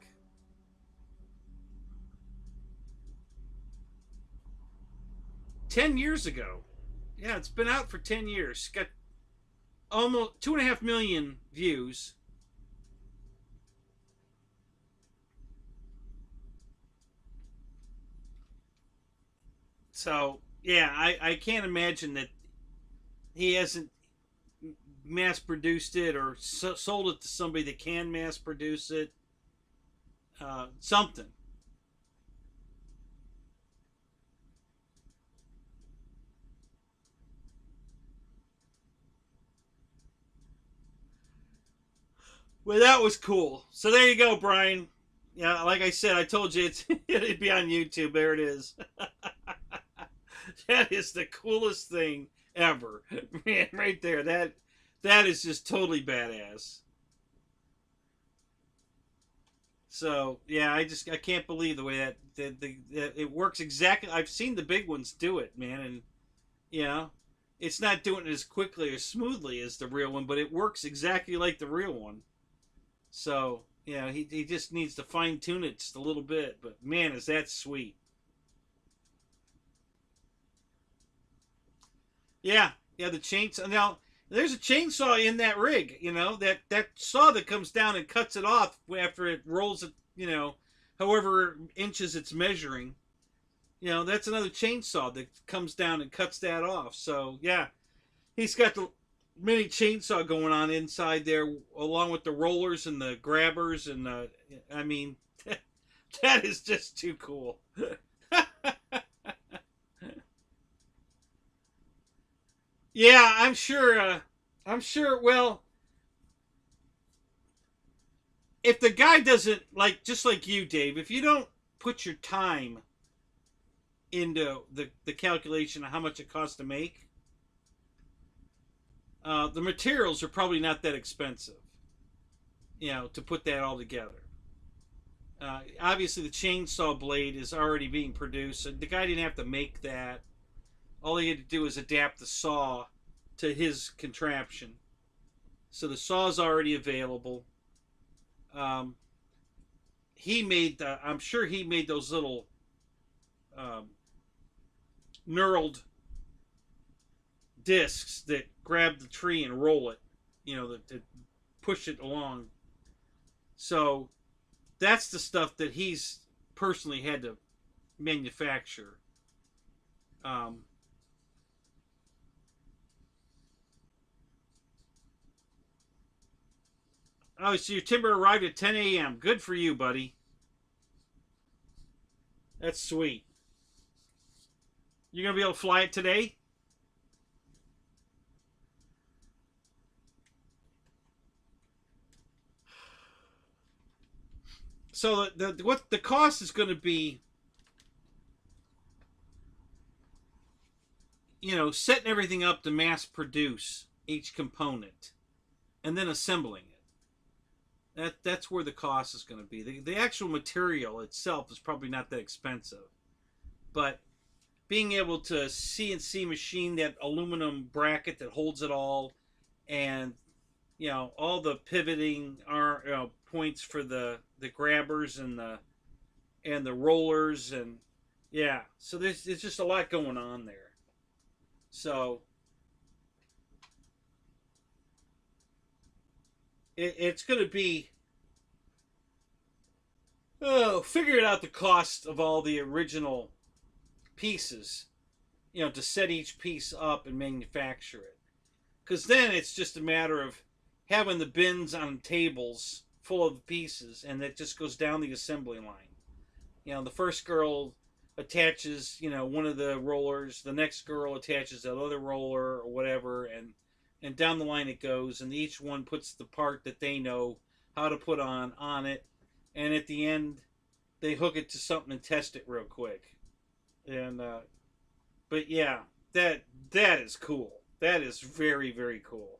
10 years ago. Yeah, it's been out for 10 years. It's got almost 2.5 million views. So, yeah, I can't imagine that he hasn't mass produced it or sold it to somebody that can mass produce it. Something. Well, that was cool. So there you go, Brian. Yeah, like I said, I told you it'd be on YouTube. There it is. That is the coolest thing ever, man. Right there. That is just totally badass. So yeah, I can't believe the way that it works exactly. I've seen the big ones do it, man, and you know, it's not doing it as quickly or smoothly as the real one, but it works exactly like the real one. So, you know, he just needs to fine tune it just a little bit. But man, is that sweet. Yeah, yeah, the chainsaw. Now, there's a chainsaw in that rig, you know, that saw that comes down and cuts it off after it rolls it, you know, however inches it's measuring. You know, that's another chainsaw that comes down and cuts that off. So, yeah, he's got the mini chainsaw going on inside there, along with the rollers and the grabbers. And, I mean, that is just too cool. Yeah, I'm sure. I'm sure. Well, if the guy doesn't like, just like you, Dave, if you don't put your time into the calculation of how much it costs to make, the materials are probably not that expensive. You know, to put that all together. Obviously, the chainsaw blade is already being produced, so the guy didn't have to make that. All he had to do is adapt the saw to his contraption. So the saw is already available. Um, he made I'm sure he made those little um, knurled discs that grab the tree and roll it, you know, that push it along. So that's the stuff that he's personally had to manufacture. Um, oh, so your timber arrived at 10 a.m. Good for you, buddy. That's sweet. You're gonna be able to fly it today? So what the cost is going to be, you know, setting everything up to mass produce each component and then assembling it. That's where the cost is going to be. The actual material itself is probably not that expensive, but being able to CNC machine that aluminum bracket that holds it all, and you know all the pivoting are points for the grabbers and the rollers, and yeah, so there's just a lot going on there. So it's going to be, figuring out the cost of all the original pieces, you know, to set each piece up and manufacture it. Because then it's just a matter of having the bins on tables full of pieces, and it just goes down the assembly line. You know, the first girl attaches, you know, one of the rollers. The next girl attaches that other roller or whatever, and down the line it goes. And each one puts the part that they know how to put on it. And at the end, they hook it to something and test it real quick. And but yeah, that is cool. That is very very cool.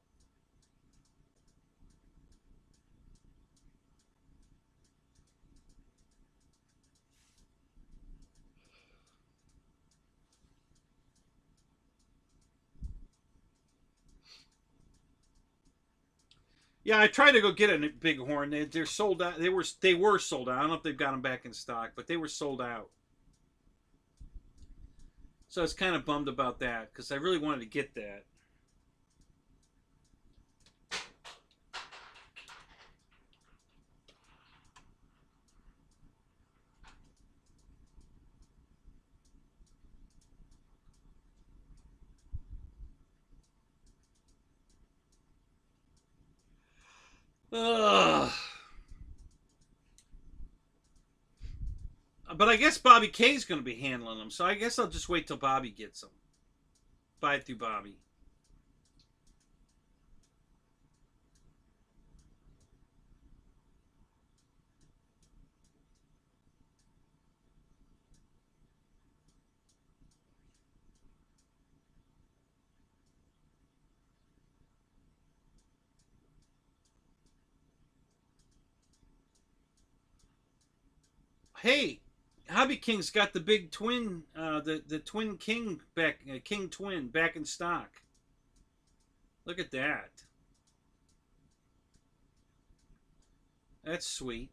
Yeah, I tried to go get a bighorn. They're sold out. They were sold out. I don't know if they've got them back in stock, but they were sold out. So I was kind of bummed about that because I really wanted to get that. Ugh. But I guess Bobby K's going to be handling them, so I guess I'll just wait till Bobby gets them. Buy it through Bobby. Hey, Hobby King's got the big twin, the twin king back, king twin back in stock. Look at that. That's sweet.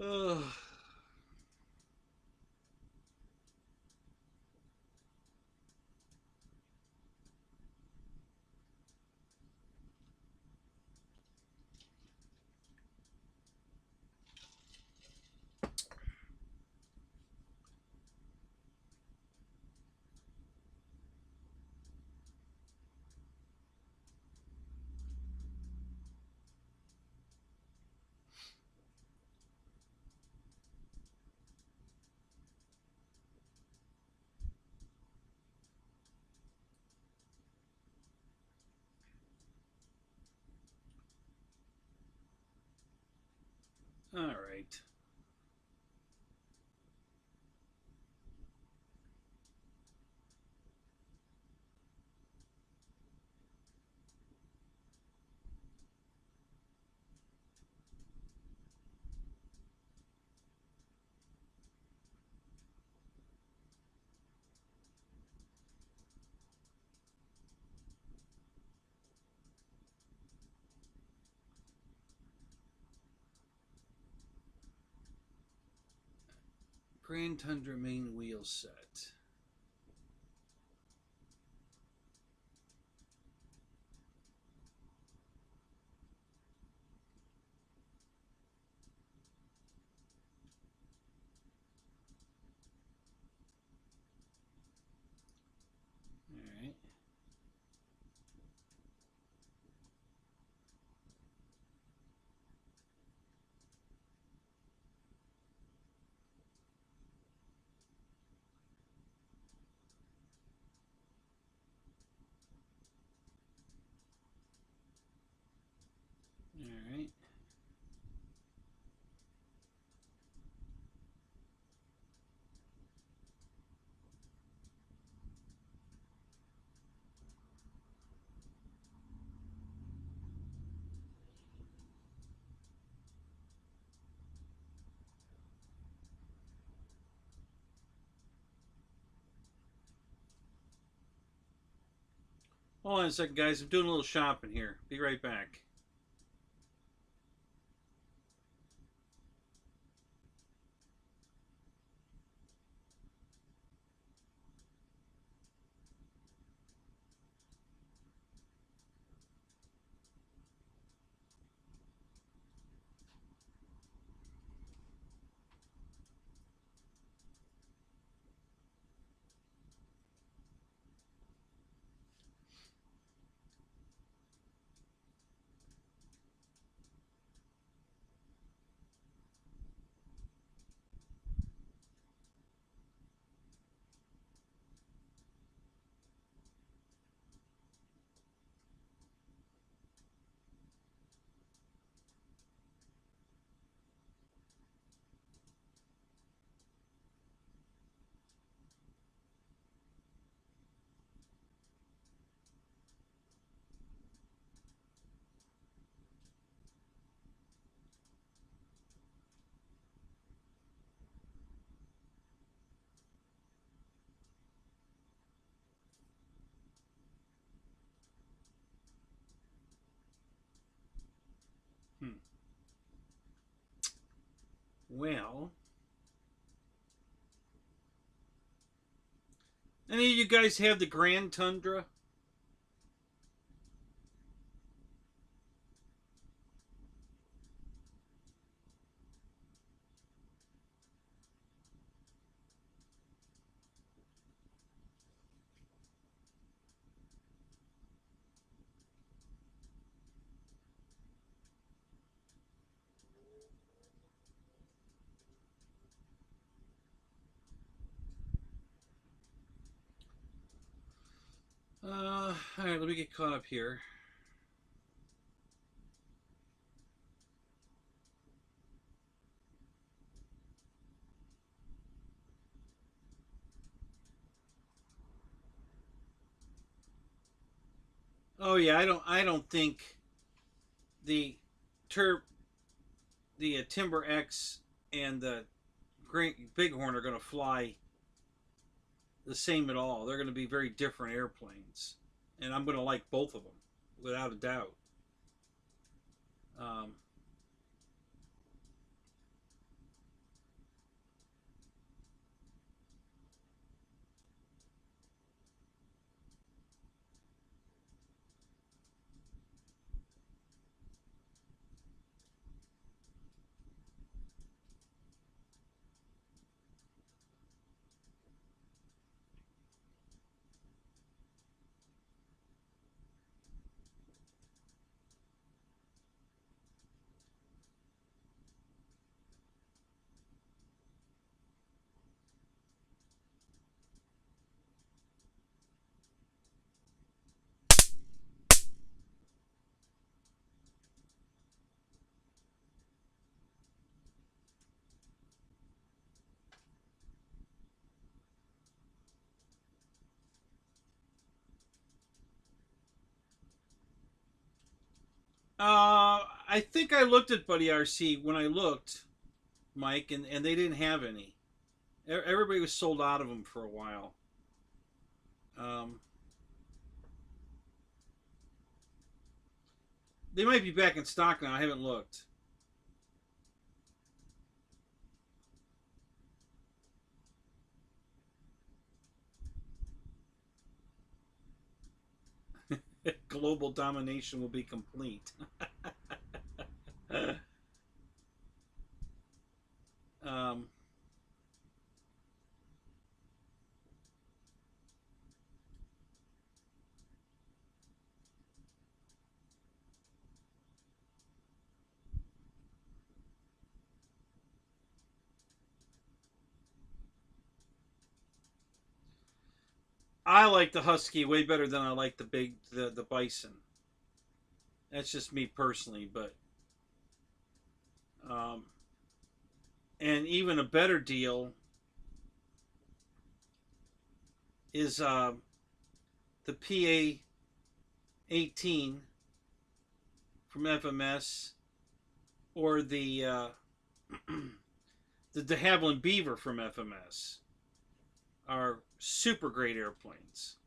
Ugh. All right. Grand Tundra main wheel set. All right. All right. Hold on a second, guys. I'm doing a little shopping here. Be right back. Hmm. Well, any of you guys have the Grand Tundra? All right, let me get caught up here. Oh yeah, I don't think the tur the Timber X and the Great Bighorn are going to fly the same at all. They're going to be very different airplanes, and I'm going to like both of them without a doubt. Um, I think I looked at Buddy RC when I looked, Mike, and they didn't have any. Everybody was sold out of them for a while. Um, they might be back in stock now. I haven't looked. Global domination will be complete. um, I like the Husky way better than I like the Bison. That's just me personally, but um, and even a better deal is the PA-18 from FMS or the de Havilland Beaver from FMS are super great airplanes.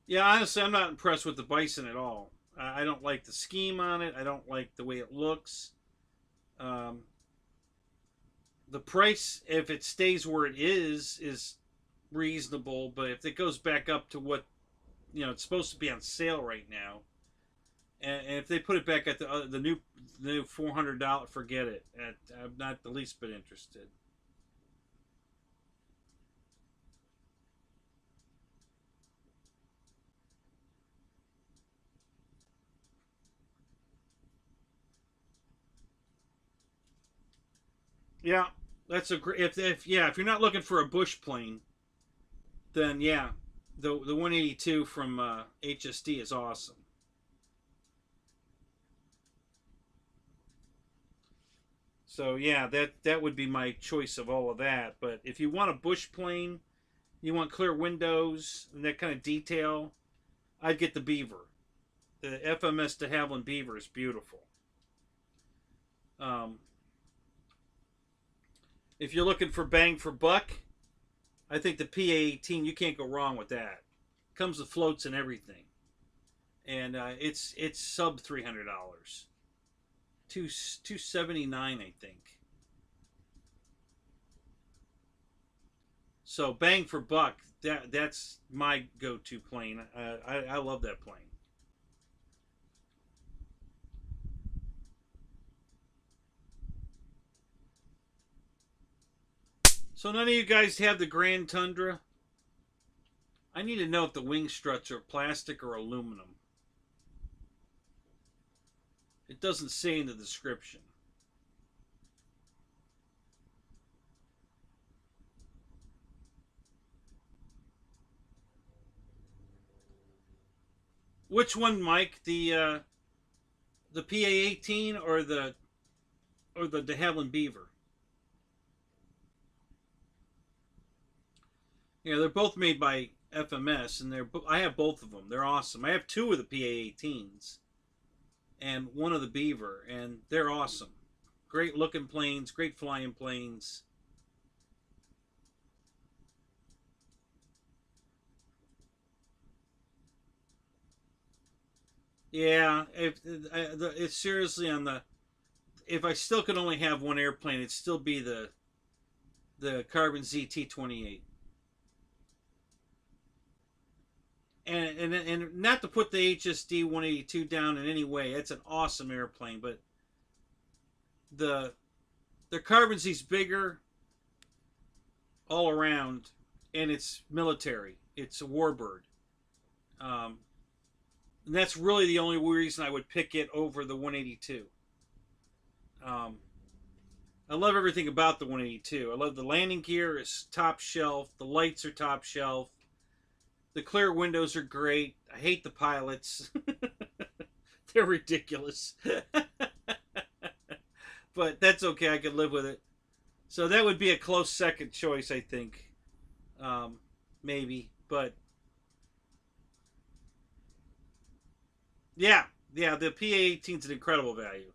Yeah, honestly, I'm not impressed with the Bison at all. I don't like the scheme on it. I don't like the way it looks. Um, the price, if it stays where it is reasonable. But if it goes back up to what it's supposed to be on sale right now, and if they put it back at the new $400, forget it. I'm not the least bit interested. Yeah, that's a great. If you're not looking for a bush plane, then yeah, the 182 from HSD is awesome. So yeah, that would be my choice of all of that. But if you want a bush plane, you want clear windows and that kind of detail, I'd get the Beaver. The FMS de Havilland Beaver is beautiful. Um, if you're looking for bang for buck, I think the PA-18 you can't go wrong with that. Comes with floats and everything, and it's sub $300, 279 I think. So bang for buck, that's my go-to plane. I love that plane. So none of you guys have the Grand Tundra. I need to know if the wing struts are plastic or aluminum. It doesn't say in the description. Which one, Mike? The PA-18 or the de Havilland Beaver? Yeah, they're both made by FMS, and I have both of them. They're awesome. I have two of the PA-18s and one of the Beaver, and they're awesome. Great looking planes, great flying planes. Yeah, if it's seriously on the. If I still could only have one airplane, it'd still be the Carbon ZT-28. And not to put the HSD 182 down in any way, it's an awesome airplane, but the Carbon Z's bigger all around, and it's military. It's a warbird. And that's really the only reason I would pick it over the 182. I love everything about the 182. I love the landing gear is top shelf. The lights are top shelf. The clear windows are great. I hate the pilots. They're ridiculous. But that's okay. I could live with it. So that would be a close second choice, I think. Maybe. But yeah, the PA-18 is an incredible value.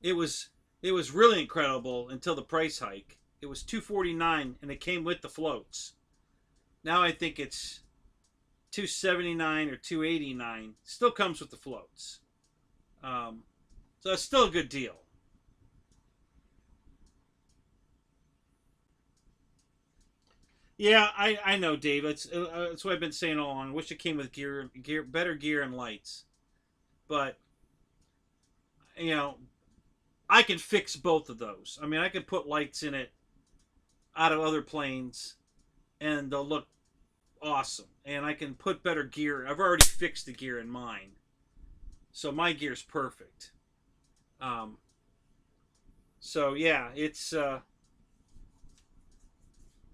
It was really incredible until the price hike. It was $249 and it came with the floats. Now I think it's $279 or $289. Still comes with the floats. So it's still a good deal. Yeah, I know, Dave. That's what I've been saying all along. I wish it came with better gear and lights. But you know, I can fix both of those. I mean, I could put lights in it out of other planes, and they'll look awesome. And I can put better gear. I've already fixed the gear in mine, so my gear's perfect. Um, so yeah, it's and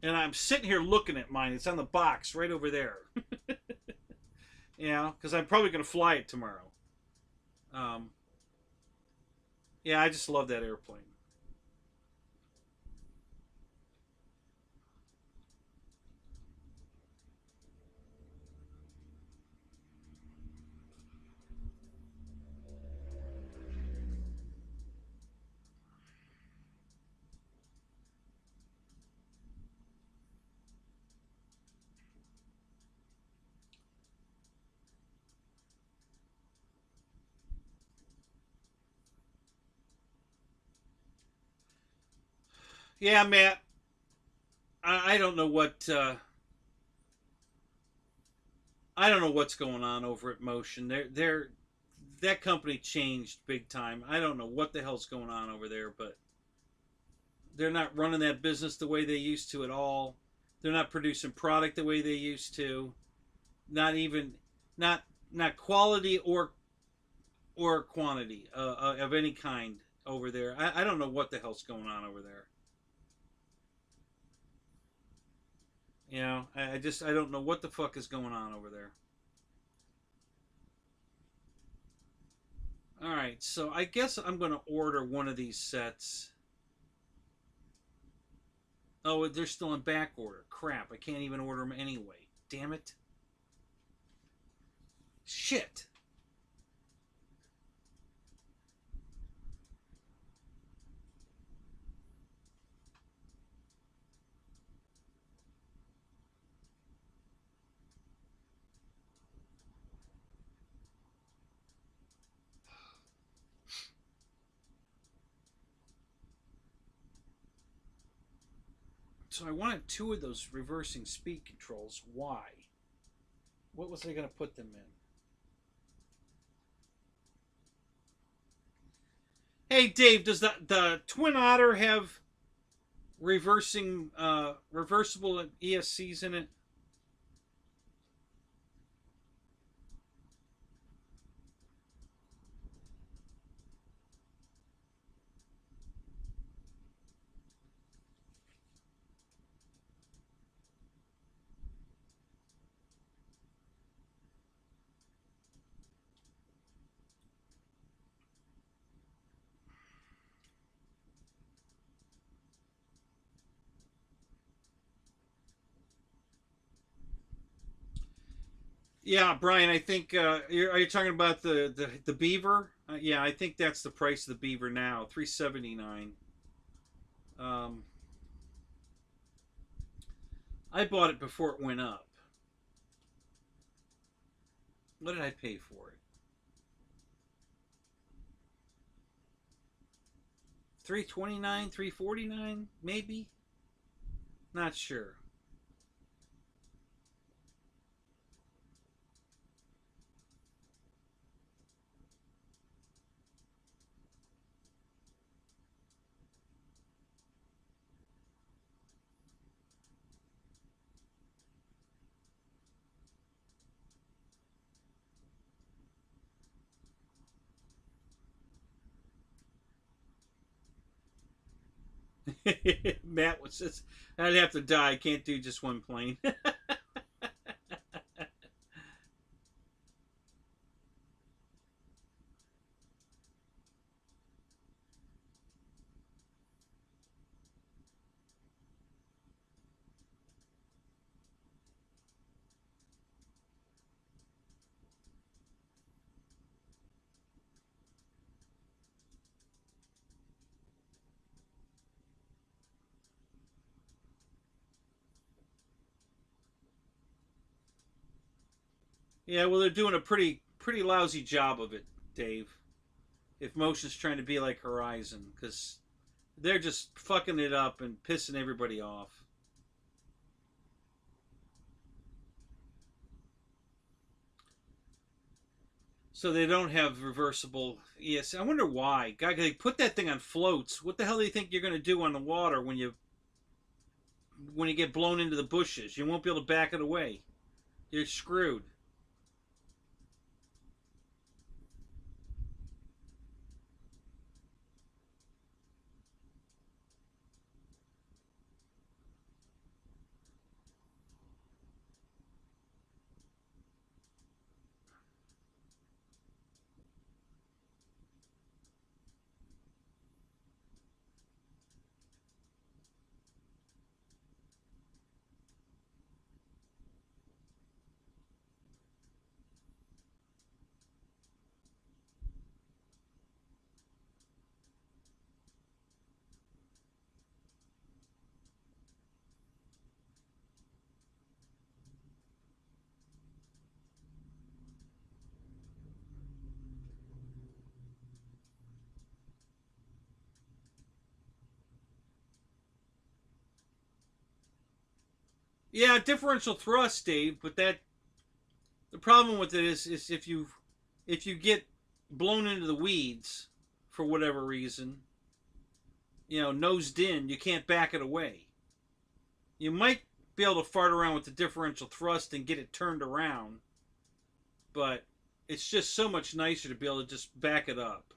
I'm sitting here looking at mine. It's on the box right over there. You know, because I'm probably going to fly it tomorrow. Um, yeah, I just love that airplane. Yeah, Matt. I don't know what I don't know what's going on over at Motion. They're that company changed big time. I don't know what the hell's going on over there, but they're not running that business the way they used to at all. They're not producing product the way they used to. Not even not quality or quantity of any kind over there. I don't know what the hell's going on over there. You know, I don't know what the fuck is going on over there. All right, so I guess I'm going to order one of these sets. Oh, they're still in back order. Crap, I can't even order them anyway. Damn it. Shit. So I wanted two of those reversing speed controls. Why? What was I going to put them in? Hey, Dave, does the Twin Otter have reversible ESCs in it? Yeah, Brian, I think are you talking about the beaver? Yeah, I think that's the price of the beaver now, 379. Um, I bought it before it went up. What did I pay for it? 329, 349, maybe. Not sure. Matt was just, I'd have to die. I can't do just one plane. Yeah, well, they're doing a pretty lousy job of it, Dave. If Motion's trying to be like Horizon, because they're just fucking it up and pissing everybody off. So they don't have reversible ES. I wonder why. God, they put that thing on floats. What the hell do you think you're going to do on the water when you get blown into the bushes? You won't be able to back it away. You're screwed. Yeah, differential thrust, Dave. But that the problem with it is if you get blown into the weeds for whatever reason, nosed in, you can't back it away. You might be able to fart around with the differential thrust and get it turned around, but it's just so much nicer to be able to just back it up.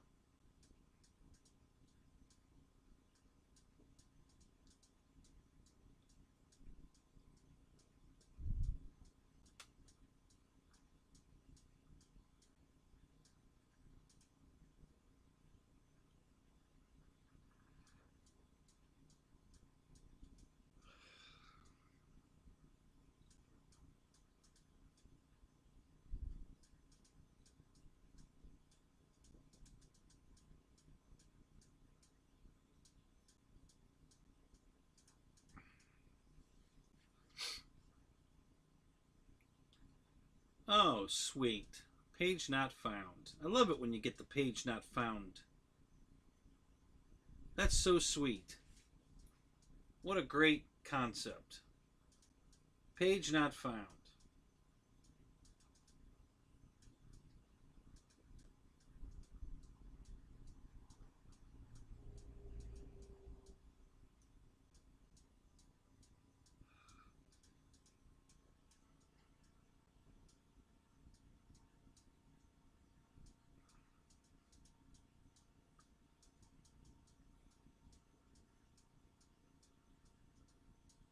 Oh, sweet. Page not found. I love it when you get the page not found. That's so sweet. What a great concept. Page not found.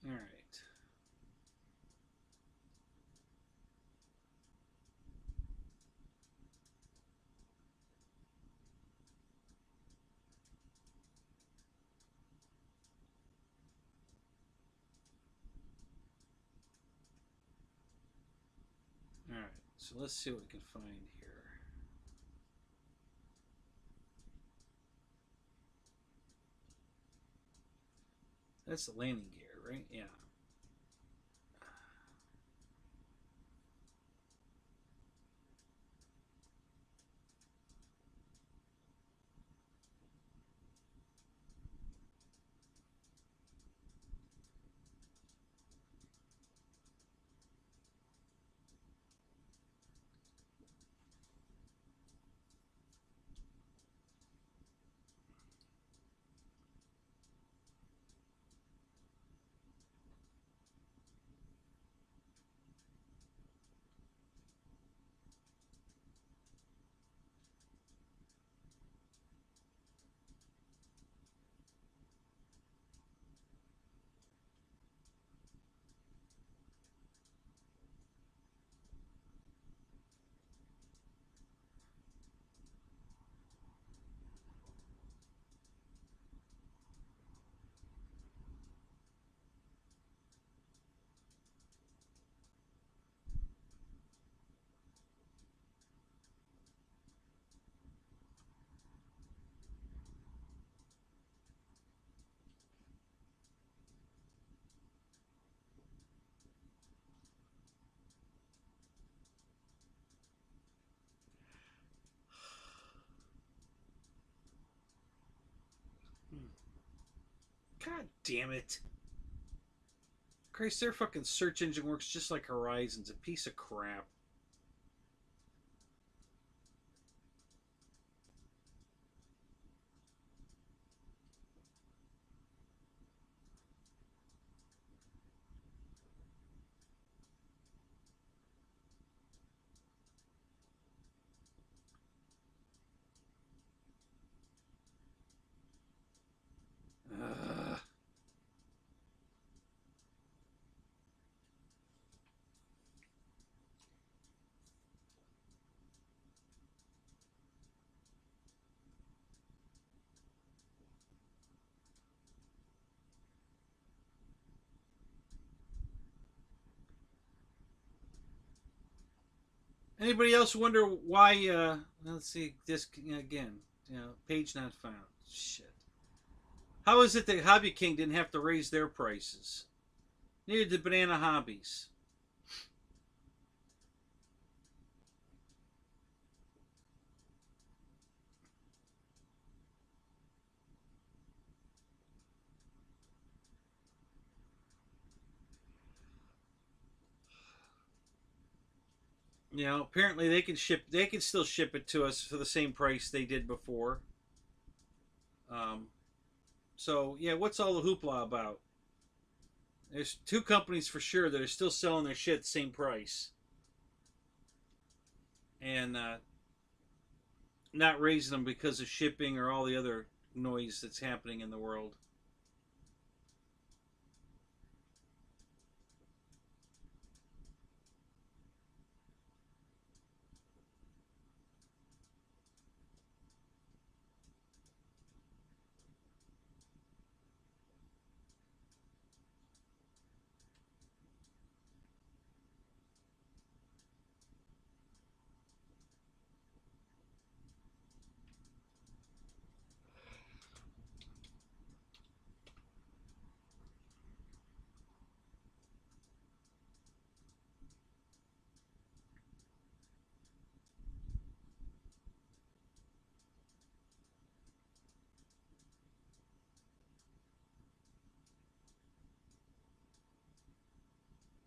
All right. All right. So let's see what we can find here. That's the landing gear, right? Yeah. God damn it. Christ, their fucking search engine works just like Horizon's. A piece of crap. Ugh. Anybody else wonder why? Let's see. This again. Page not found. Shit. How is it that Hobby King didn't have to raise their prices? Neither did Banana Hobbies. Apparently they can ship. They can still ship it to us for the same price they did before. Um, so yeah, what's all the hoopla about? There's two companies for sure that are still selling their shit at the same price, and not raising them because of shipping or all the other noise that's happening in the world.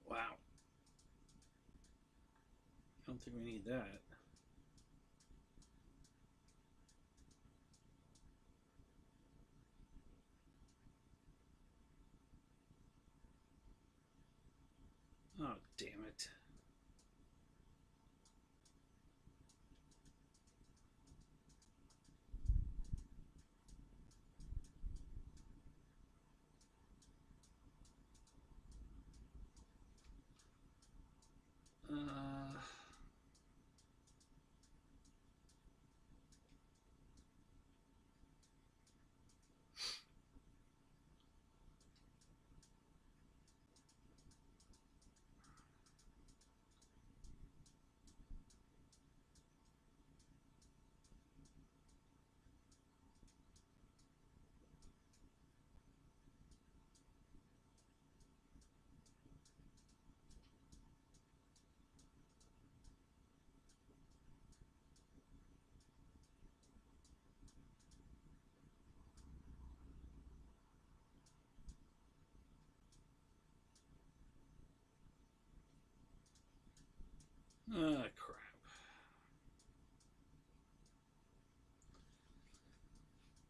Wow. I don't think we need that. Oh, damn it. Uh,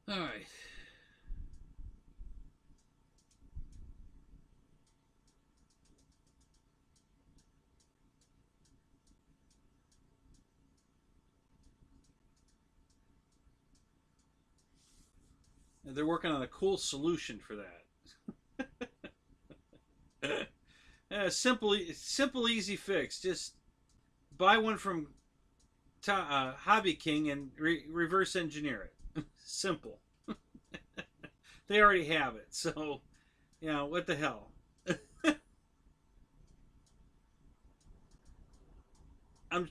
All right. They're working on a cool solution for that. Simple, easy fix. Just buy one from Hobby King and reverse engineer it. Simple. They already have it, so what the hell.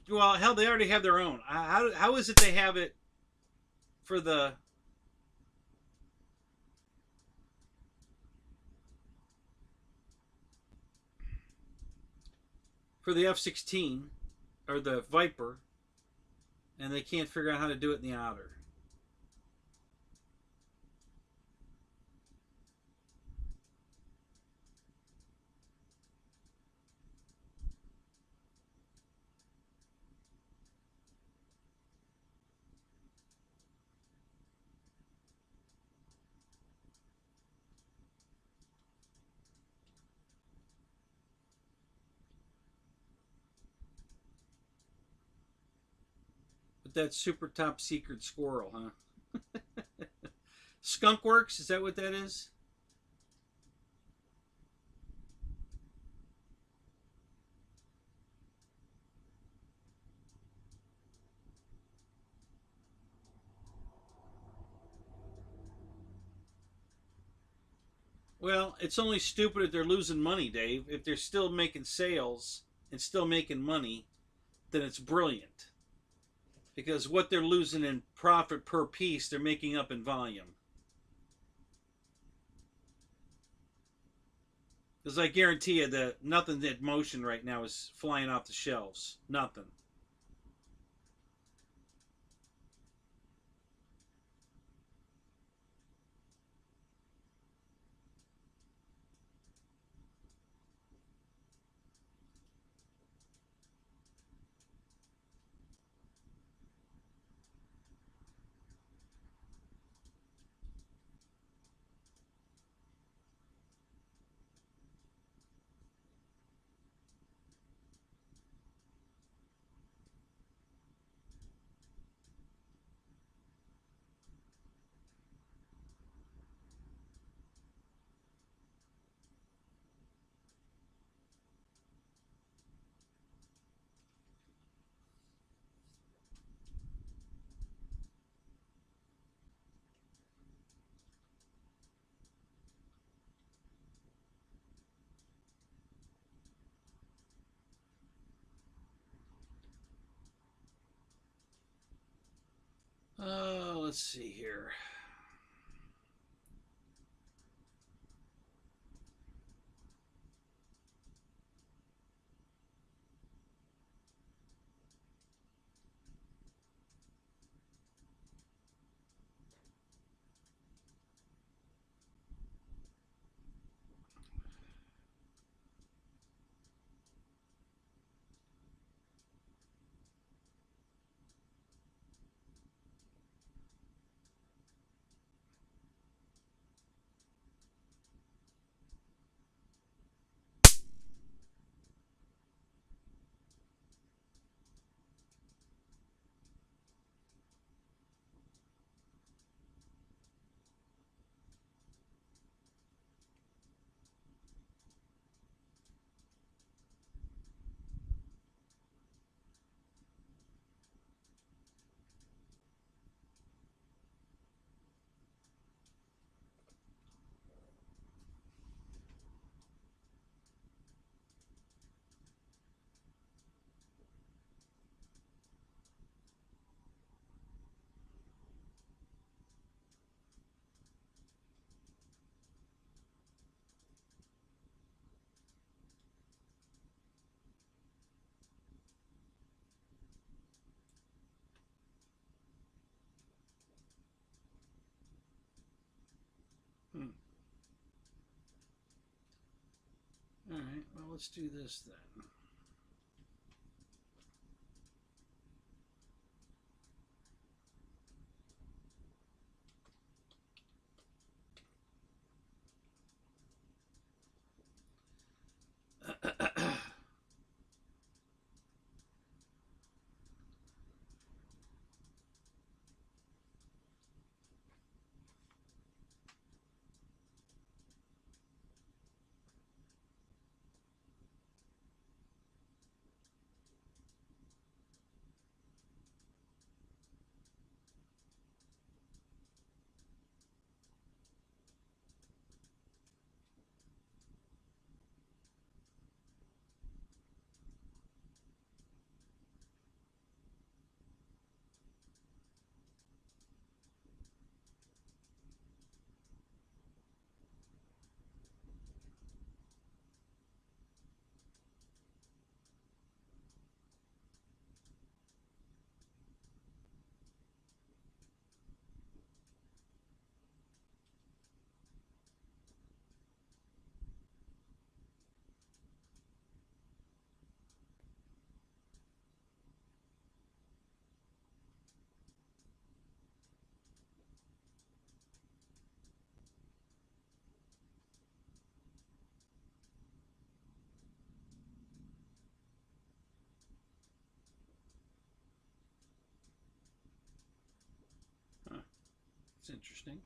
Well, hell, they already have their own. How is it they have it for the F-16 or the Viper, and they can't figure out how to do it in the Otter? But that's super top secret squirrel, huh? Skunk Works, is that what that is? Well, it's only stupid if they're losing money, Dave. If they're still making sales and still making money, then it's brilliant. Because what they're losing in profit per piece, they're making up in volume. Because I guarantee you that nothing in motion right now is flying off the shelves. Nothing. Let's see here. Hmm. All right, well, let's do this then. That's interesting.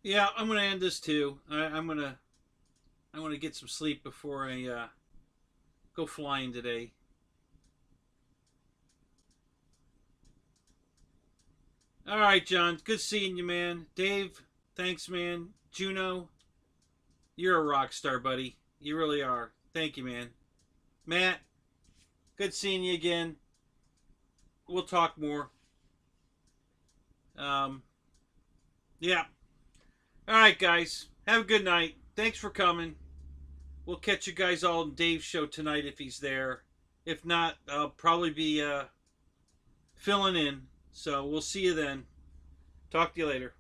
Yeah, I'm gonna end this too. I'm gonna get some sleep before I go flying today. All right, John. Good seeing you, man. Dave, thanks, man. Juno, you're a rock star, buddy. You really are. Thank you, man. Matt, good seeing you again. We'll talk more. Um, yeah. All right, guys. Have a good night. Thanks for coming. We'll catch you guys all in Dave's show tonight if he's there. If not, I'll probably be filling in. So we'll see you then. Talk to you later.